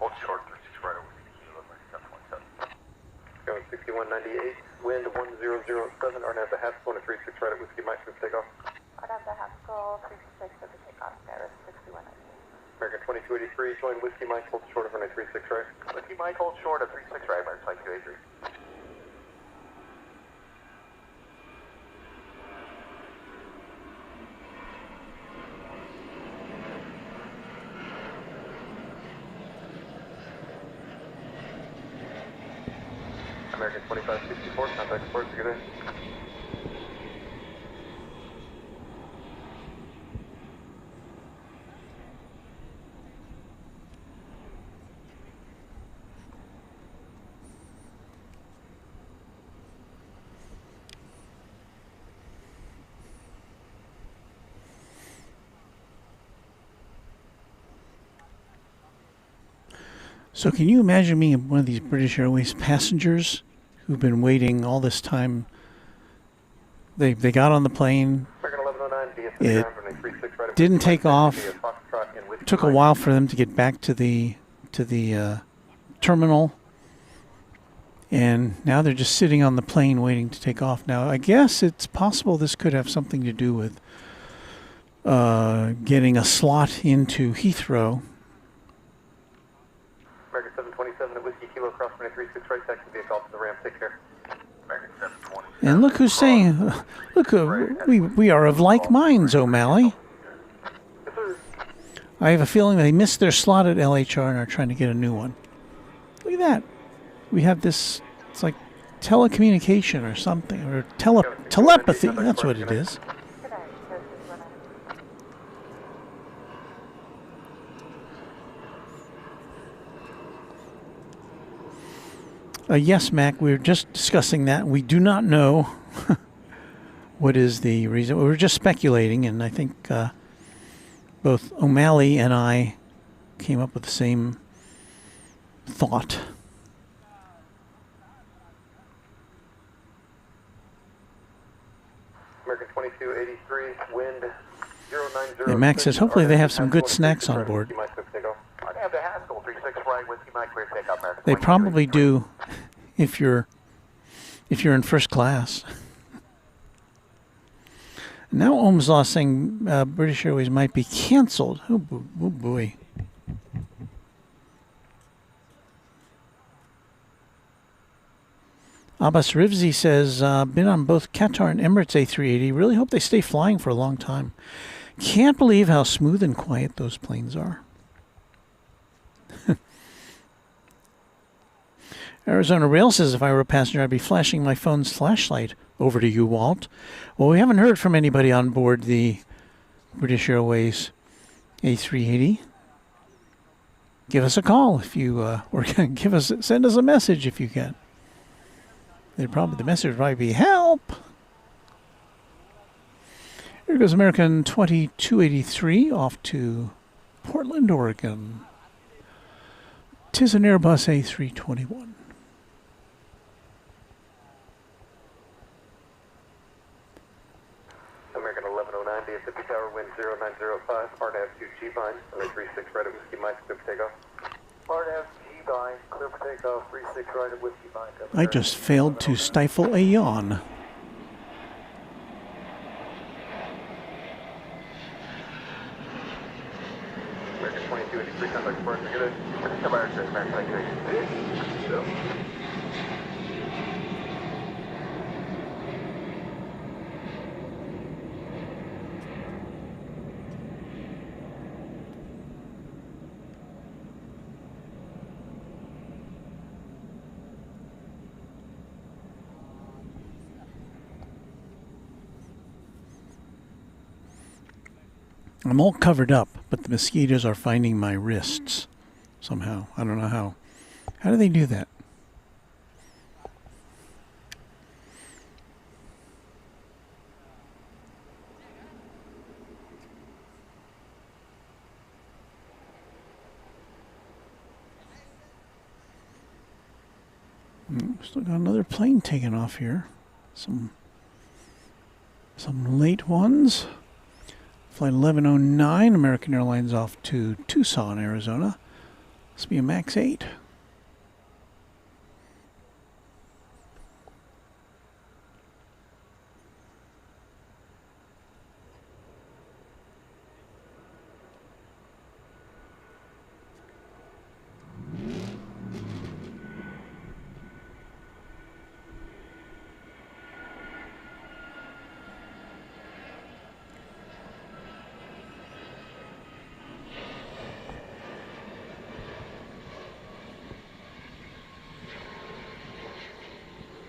Speaker 1: Hold short, 36 right over the kilo, American 727.
Speaker 6: Going 6198, wind 1007, RNAV the Haskell, and a 36 right at Whiskey Mike for takeoff.
Speaker 5: RNAV the Haskell, 36 for the takeoff, Paris 6198.
Speaker 6: American 2283, join Whiskey Mike, hold short of runway 36 right.
Speaker 1: Whiskey Mike, hold short of 36 right, American 2283.
Speaker 6: American 2564, contact support, good day.
Speaker 3: So can you imagine being one of these British Airways passengers who've been waiting all this time? They got on the plane. It didn't take off. Took a while for them to get back to the terminal. And now they're just sitting on the plane waiting to take off. Now, I guess it's possible this could have something to do with getting a slot into Heathrow.
Speaker 6: American 727 at Whiskey Kilo, cross runway 36 right, taxi vehicle to the ramp, take care.
Speaker 1: American 727.
Speaker 3: And look who's saying, look, we are of like minds, O'Malley.
Speaker 6: Yes, sir.
Speaker 3: I have a feeling they missed their slot at LHR and are trying to get a new one. Look at that. We have this, it's like telecommunication or something, or telepathy, that's what it is.
Speaker 5: Good night, Paris 6198.
Speaker 3: Yes, Mac, we were just discussing that. We do not know what is the reason. We were just speculating, and I think both O'Malley and I came up with the same thought.
Speaker 6: American 2283, wind 090.
Speaker 3: And Mac says, hopefully they have some good snacks on board.
Speaker 1: I have the Haskell, 36 right, Whiskey Mike, clear takeoff, American
Speaker 3: They
Speaker 1: 2283.
Speaker 3: probably do if you're in first class. Now Ohm's Law saying British Airways might be canceled. Oh boy. Abbas Rivzi says, been on both Qatar and Emirates A380. Really hope they stay flying for a long time. Can't believe how smooth and quiet those planes are. Arizona Rail says, if I were a passenger, I'd be flashing my phone's flashlight. Over to you, Walt. Well, we haven't heard from anybody on board the British Airways A380. Give us a call if you, or send us a message if you can. The message would probably be help. Here goes American 2283 off to Portland, Oregon. 'Tis an Airbus A321.
Speaker 6: American 1109, DFW Tower, wind 0905, RNAV 2 G-Vine, runway 36 right at Whiskey Mike, clear for takeoff. RNAV G-Vine, clear for takeoff, 36 right at Whiskey Mike.
Speaker 3: I just failed to stifle a yawn.
Speaker 6: American 2283, contact support, good day.
Speaker 1: American 2283.
Speaker 3: I'm all covered up, but the mosquitoes are finding my wrists somehow. I don't know how. How do they do that? Still got another plane taking off here. Some late ones. Flight 1109, American Airlines off to Tucson, Arizona. This will be a MAX 8.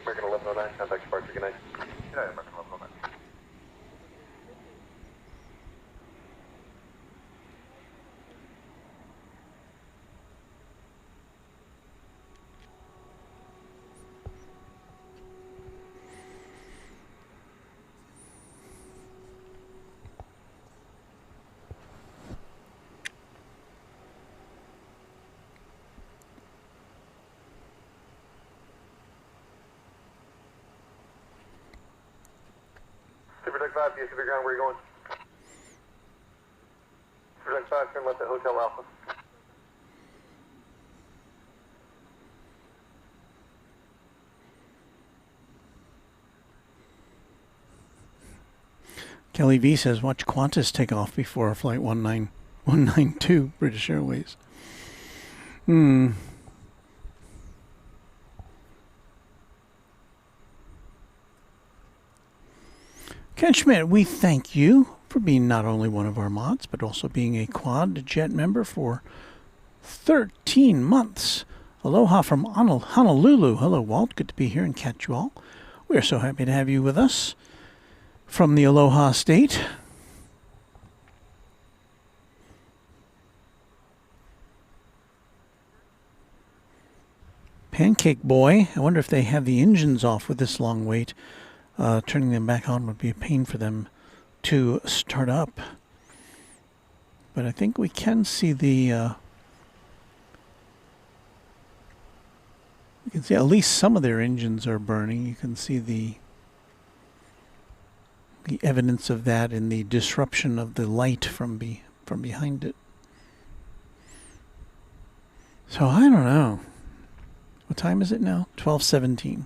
Speaker 6: American 1109, contact departure, good night. Good night, American 1109. Super 5, Super Ground, where are you going? Super 5, turn left at Hotel Alpha.
Speaker 3: Kelly V says, watch Qantas take off before Flight 192, British Airways. Ken Schmidt, we thank you for being not only one of our mods, but also being a Quad Jet member for 13 months. Aloha from Honolulu. Hello, Walt. Good to be here and catch you all. We are so happy to have you with us from the Aloha State. Pancake Boy, I wonder if they have the engines off with this long wait. Turning them back on would be a pain for them to start up. But I think we can see the... you can see at least some of their engines are burning. You can see the evidence of that in the disruption of the light from behind it. So I don't know. What time is it now? 12:17.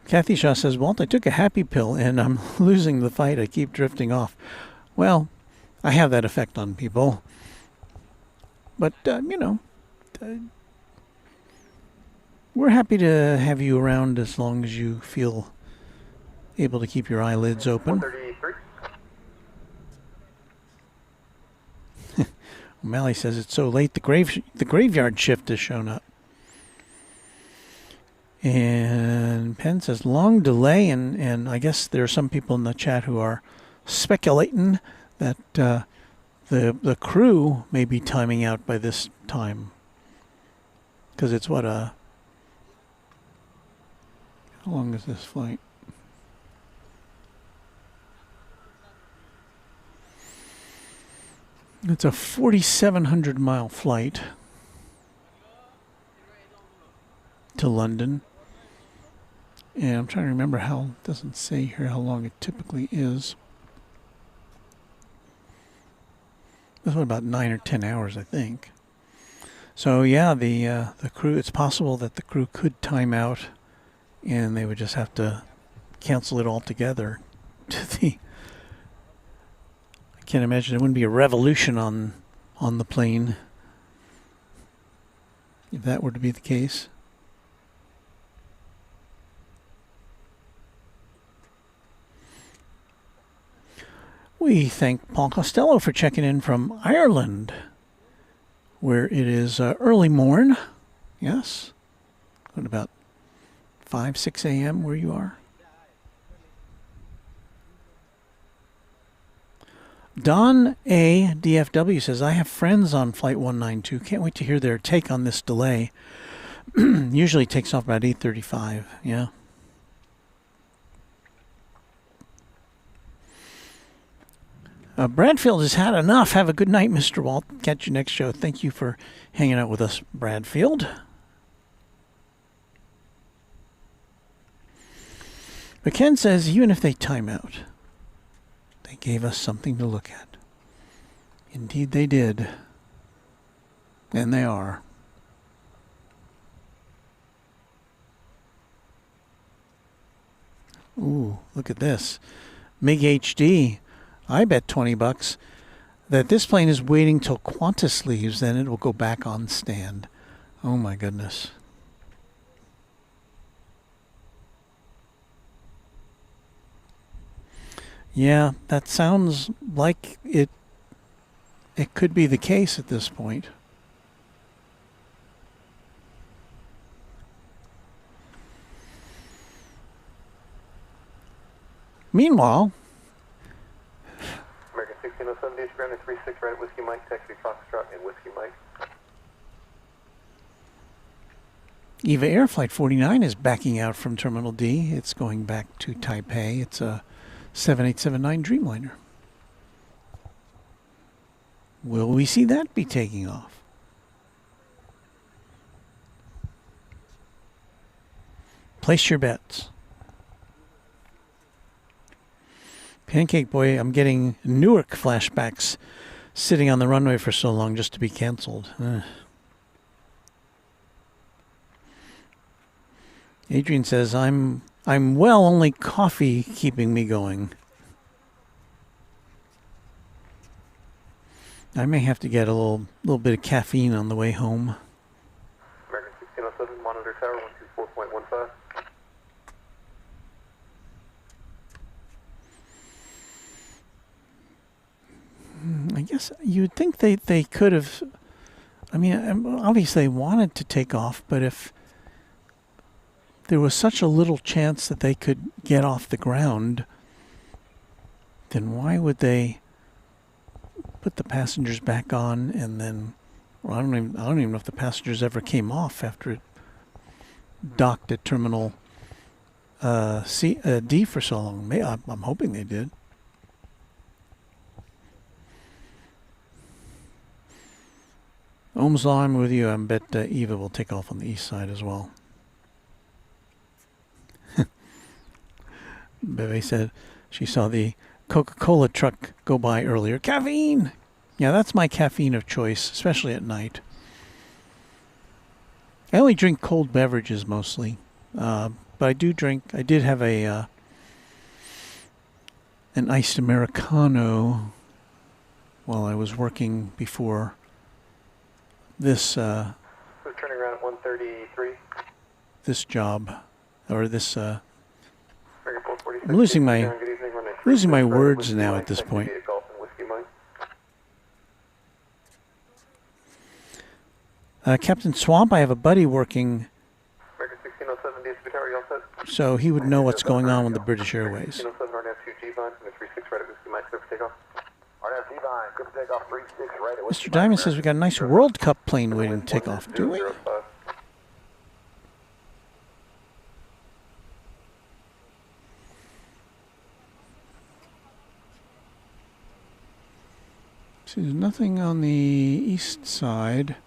Speaker 3: Kathy Shaw says, Walt, I took a happy pill and I'm losing the fight. I keep drifting off. Well, I have that effect on people. But, we're happy to have you around as long as you feel able to keep your eyelids open.
Speaker 6: 133.
Speaker 3: O'Malley says it's so late, the graveyard shift has shown up. And Penn says long delay, and I guess there are some people in the chat who are speculating that the crew may be timing out by this time. Because it's what, how long is this flight? It's a 4,700 mile flight to London. And I'm trying to remember how, it doesn't say here how long it typically is. This was about 9 or 10 hours, I think. So yeah, the crew, it's possible that the crew could time out and they would just have to cancel it altogether to the... I can't imagine there wouldn't be a revolution on the plane if that were to be the case. We thank Paul Costello for checking in from Ireland, where it is early morn. Yes, What, about 5, 6 a.m. where you are? Don A. DFW says, I have friends on Flight 192. Can't wait to hear their take on this delay. Usually takes off about 8:35. Yeah. Bradfield has had enough. Have a good night, Mr. Walt. Catch you next show. Thank you for hanging out with us, Bradfield. But Ken says, even if they time out, they gave us something to look at. Indeed they did. And they are. Ooh, look at this. MiG HD. I bet $20 that this plane is waiting till Qantas leaves, then it will go back on stand. Oh my goodness. Yeah, that sounds like it could be the case at this point. Meanwhile,
Speaker 6: American 1607, Dash grounded 36 right at Whiskey Mike, taxi Foxtrot and Whiskey Mike.
Speaker 3: EVA Air Flight 49 is backing out from Terminal D. It's going back to Taipei. It's a 7879 Dreamliner. Will we see that be taking off? Place your bets. Pancake Boy, I'm getting Newark flashbacks sitting on the runway for so long just to be canceled. Adrian says, I'm well, only coffee keeping me going. I may have to get a little bit of caffeine on the way home.
Speaker 6: American 1607, monitor tower 124.15.
Speaker 3: I guess you would think they could have, I mean, obviously they wanted to take off, but if there was such a little chance that they could get off the ground, then why would they put the passengers back on and then, well, I don't even know if the passengers ever came off after it docked at Terminal D for so long. I'm hoping they did. Ohm's Law, I'm with you. I bet Eva will take off on the east side as well. Bebe said she saw the Coca-Cola truck go by earlier. Caffeine! Yeah, that's my caffeine of choice, especially at night. I only drink cold beverages mostly. But I did have an iced Americano while I was working before this
Speaker 6: We're turning around at 133.
Speaker 3: this job, or this
Speaker 6: American 446.
Speaker 3: I'm losing my
Speaker 6: Good evening, runway
Speaker 3: my
Speaker 6: 36
Speaker 3: words
Speaker 6: Whiskey
Speaker 3: now
Speaker 6: Mike,
Speaker 3: at this
Speaker 6: taxi
Speaker 3: point.
Speaker 6: via Golf and Whiskey Mike.
Speaker 3: Captain Swamp, I have a buddy working,
Speaker 6: American 1607, DSB tower, you all set?
Speaker 3: so he would know what's going on with the British Airways.
Speaker 6: 1607, RNF 2 G-Vine, from the 36 right at Whiskey Mike, clear for takeoff. RNF G-Vine, clear for takeoff, 36 right at Whiskey
Speaker 3: Mr. Diamond says we got a nice World Cup plane waiting to take off. Do we?
Speaker 6: 005.
Speaker 3: See, there's nothing on the east side.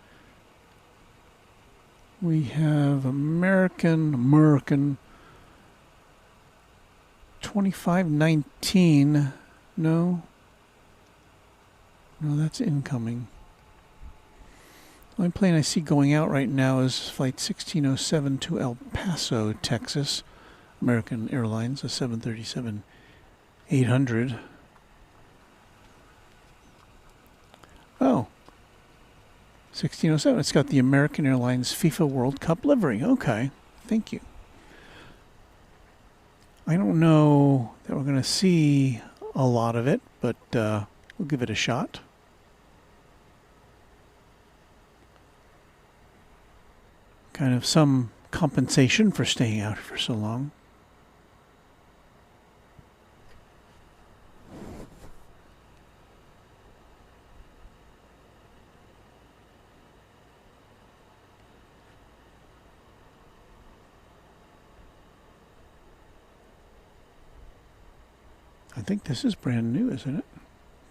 Speaker 3: We have American 2519. No, that's incoming. The only plane I see going out right now is Flight 1607 to El Paso, Texas. American Airlines, a 737-800. Oh, 1607. It's got the American Airlines FIFA World Cup livery. Okay, thank you. I don't know that we're going to see a lot of it, but we'll give it a shot. Kind of some compensation for staying out for so long. I think this is brand new, isn't it?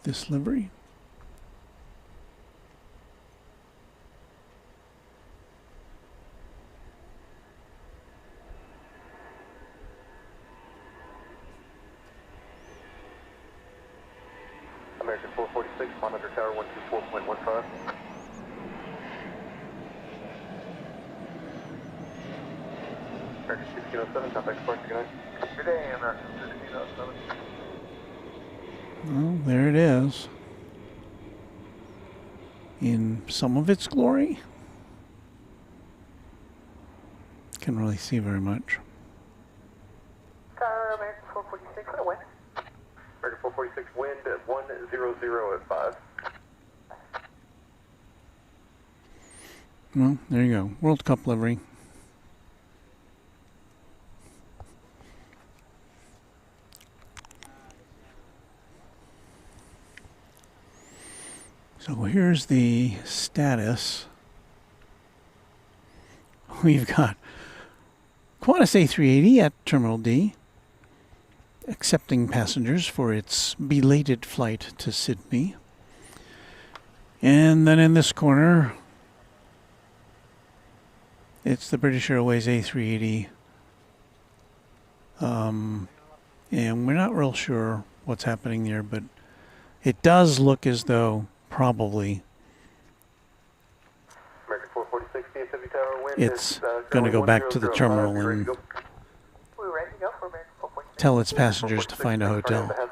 Speaker 3: This livery.
Speaker 6: American 446, monitor tower 124.15. American 1607, contact Spark, good night. Good day, American 1607.
Speaker 3: Well, there it is. In some of its glory. Can't really see very much.
Speaker 5: American 446, what a win.
Speaker 6: American 446, wind at 100 at 5.
Speaker 3: Well, there you go. World Cup livery. So here's the status. We've got Qantas A380 at Terminal D, accepting passengers for its belated flight to Sydney. And then in this corner, it's the British Airways A380. And we're not real sure what's happening there, but it does look as though probably
Speaker 6: American 446, DFW tower, wind
Speaker 3: it's going to go back to the terminal and
Speaker 5: We're ready to go for American 446.
Speaker 3: tell its passengers to find a hotel.
Speaker 6: Another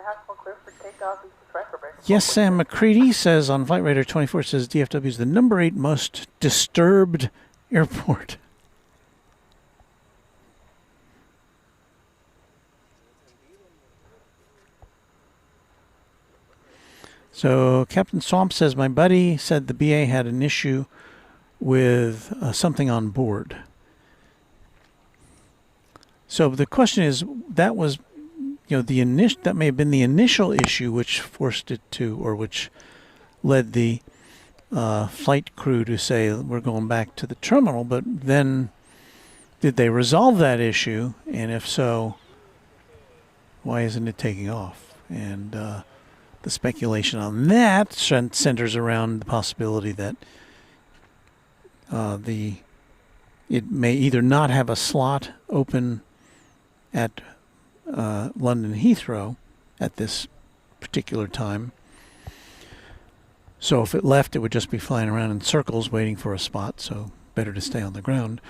Speaker 5: Haskell clear for takeoff. Right for American
Speaker 3: Yes, Sam McCready says on Flight Radar 24, says DFW is the number 8 most disturbed airport. So Captain Swamp says, my buddy said the BA had an issue with something on board. So the question is, that was, that may have been the initial issue which forced it to, or which led the flight crew to say we're going back to the terminal. But then, did they resolve that issue? And if so, why isn't it taking off? And the speculation on that centers around the possibility that it may either not have a slot open at London Heathrow at this particular time. So if it left, it would just be flying around in circles waiting for a spot, so better to stay on the ground.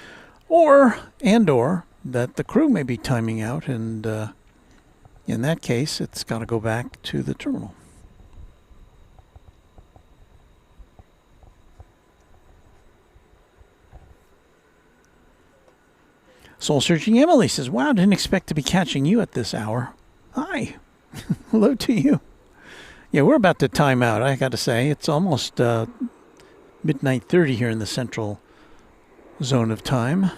Speaker 3: Or that the crew may be timing out, and in that case, it's got to go back to the terminal. Soul Searching Emily says, wow, didn't expect to be catching you at this hour. Hi. Hello to you. Yeah, we're about to time out, I got to say. It's almost midnight 30 here in the central zone of time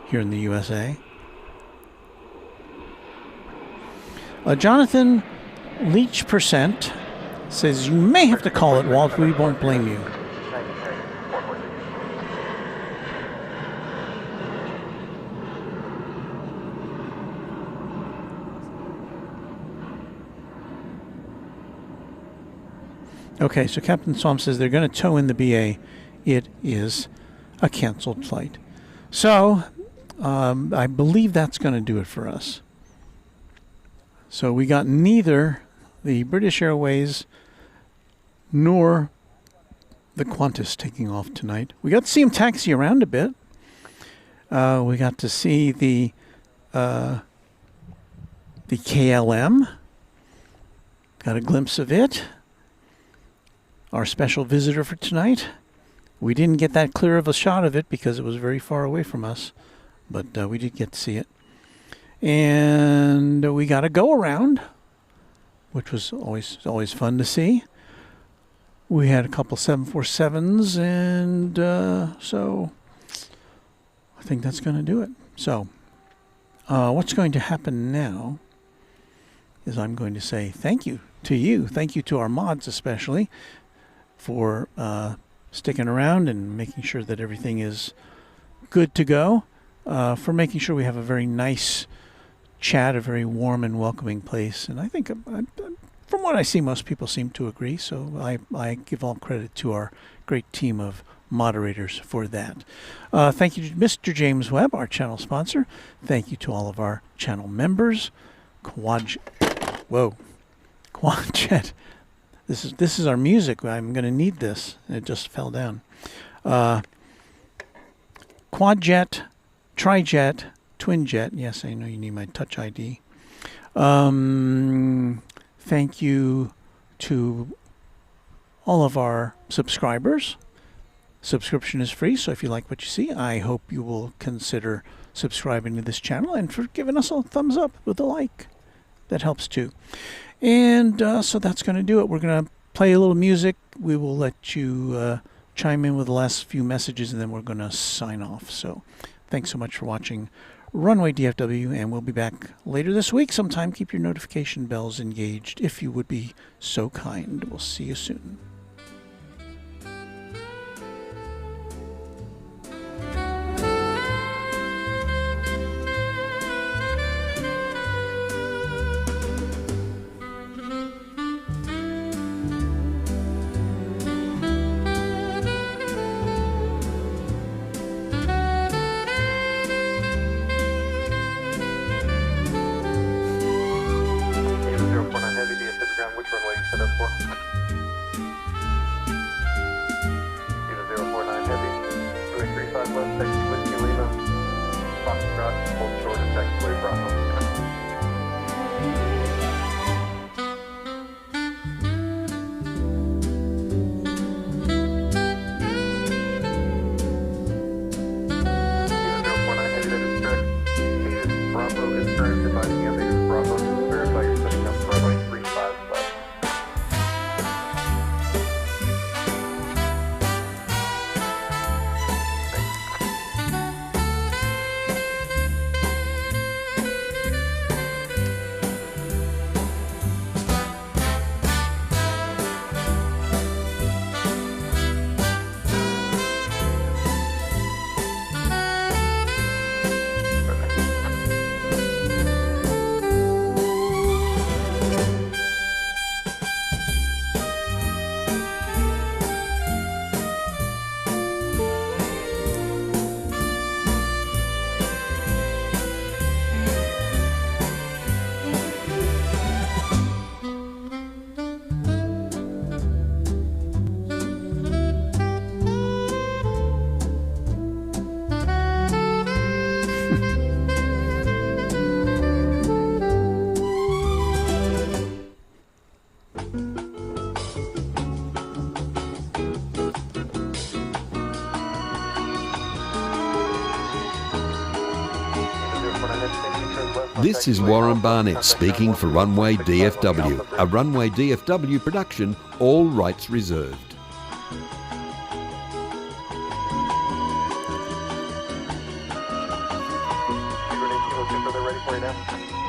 Speaker 3: here in the USA. Jonathan Leach Percent says, you may have to call it, Walt. We won't blame you. Okay, so Captain Swamp says they're going to tow in the BA. It is a canceled flight. So, I believe that's going to do it for us. So we got neither the British Airways nor the Qantas taking off tonight. We got to see them taxi around a bit. We got to see the KLM. Got a glimpse of it. Our special visitor for tonight. We didn't get that clear of a shot of it because it was very far away from us, but we did get to see it. And we got a go around, which was always fun to see. We had a couple 747s, and so I think that's going to do it. So what's going to happen now is I'm going to say thank you to you. Thank you to our mods especially for sticking around and making sure that everything is good to go, for making sure we have a very nice chat, a very warm and welcoming place. And I think, from what I see, most people seem to agree. So I give all credit to our great team of moderators for that. Thank you to Mr. James Webb, our channel sponsor. Thank you to all of our channel members. Quadjet. This is our music. I'm going to need this. It just fell down. Quadjet, Trijet, Twinjet. Yes, I know you need my Touch ID. Thank you to all of our subscribers. Subscription is free, so if you like what you see, I hope you will consider subscribing to this channel and for giving us a thumbs up with a like. That helps too. And so that's going to do it. We're going to play a little music. We will let you chime in with the last few messages, and then we're going to sign off. So thanks so much for watching Runway DFW, and we'll be back later this week sometime. Keep your notification bells engaged if you would be so kind. We'll see you soon.
Speaker 2: This is Warren Barnett speaking for Runway DFW, a Runway DFW production, all rights reserved.
Speaker 6: Ready for you now?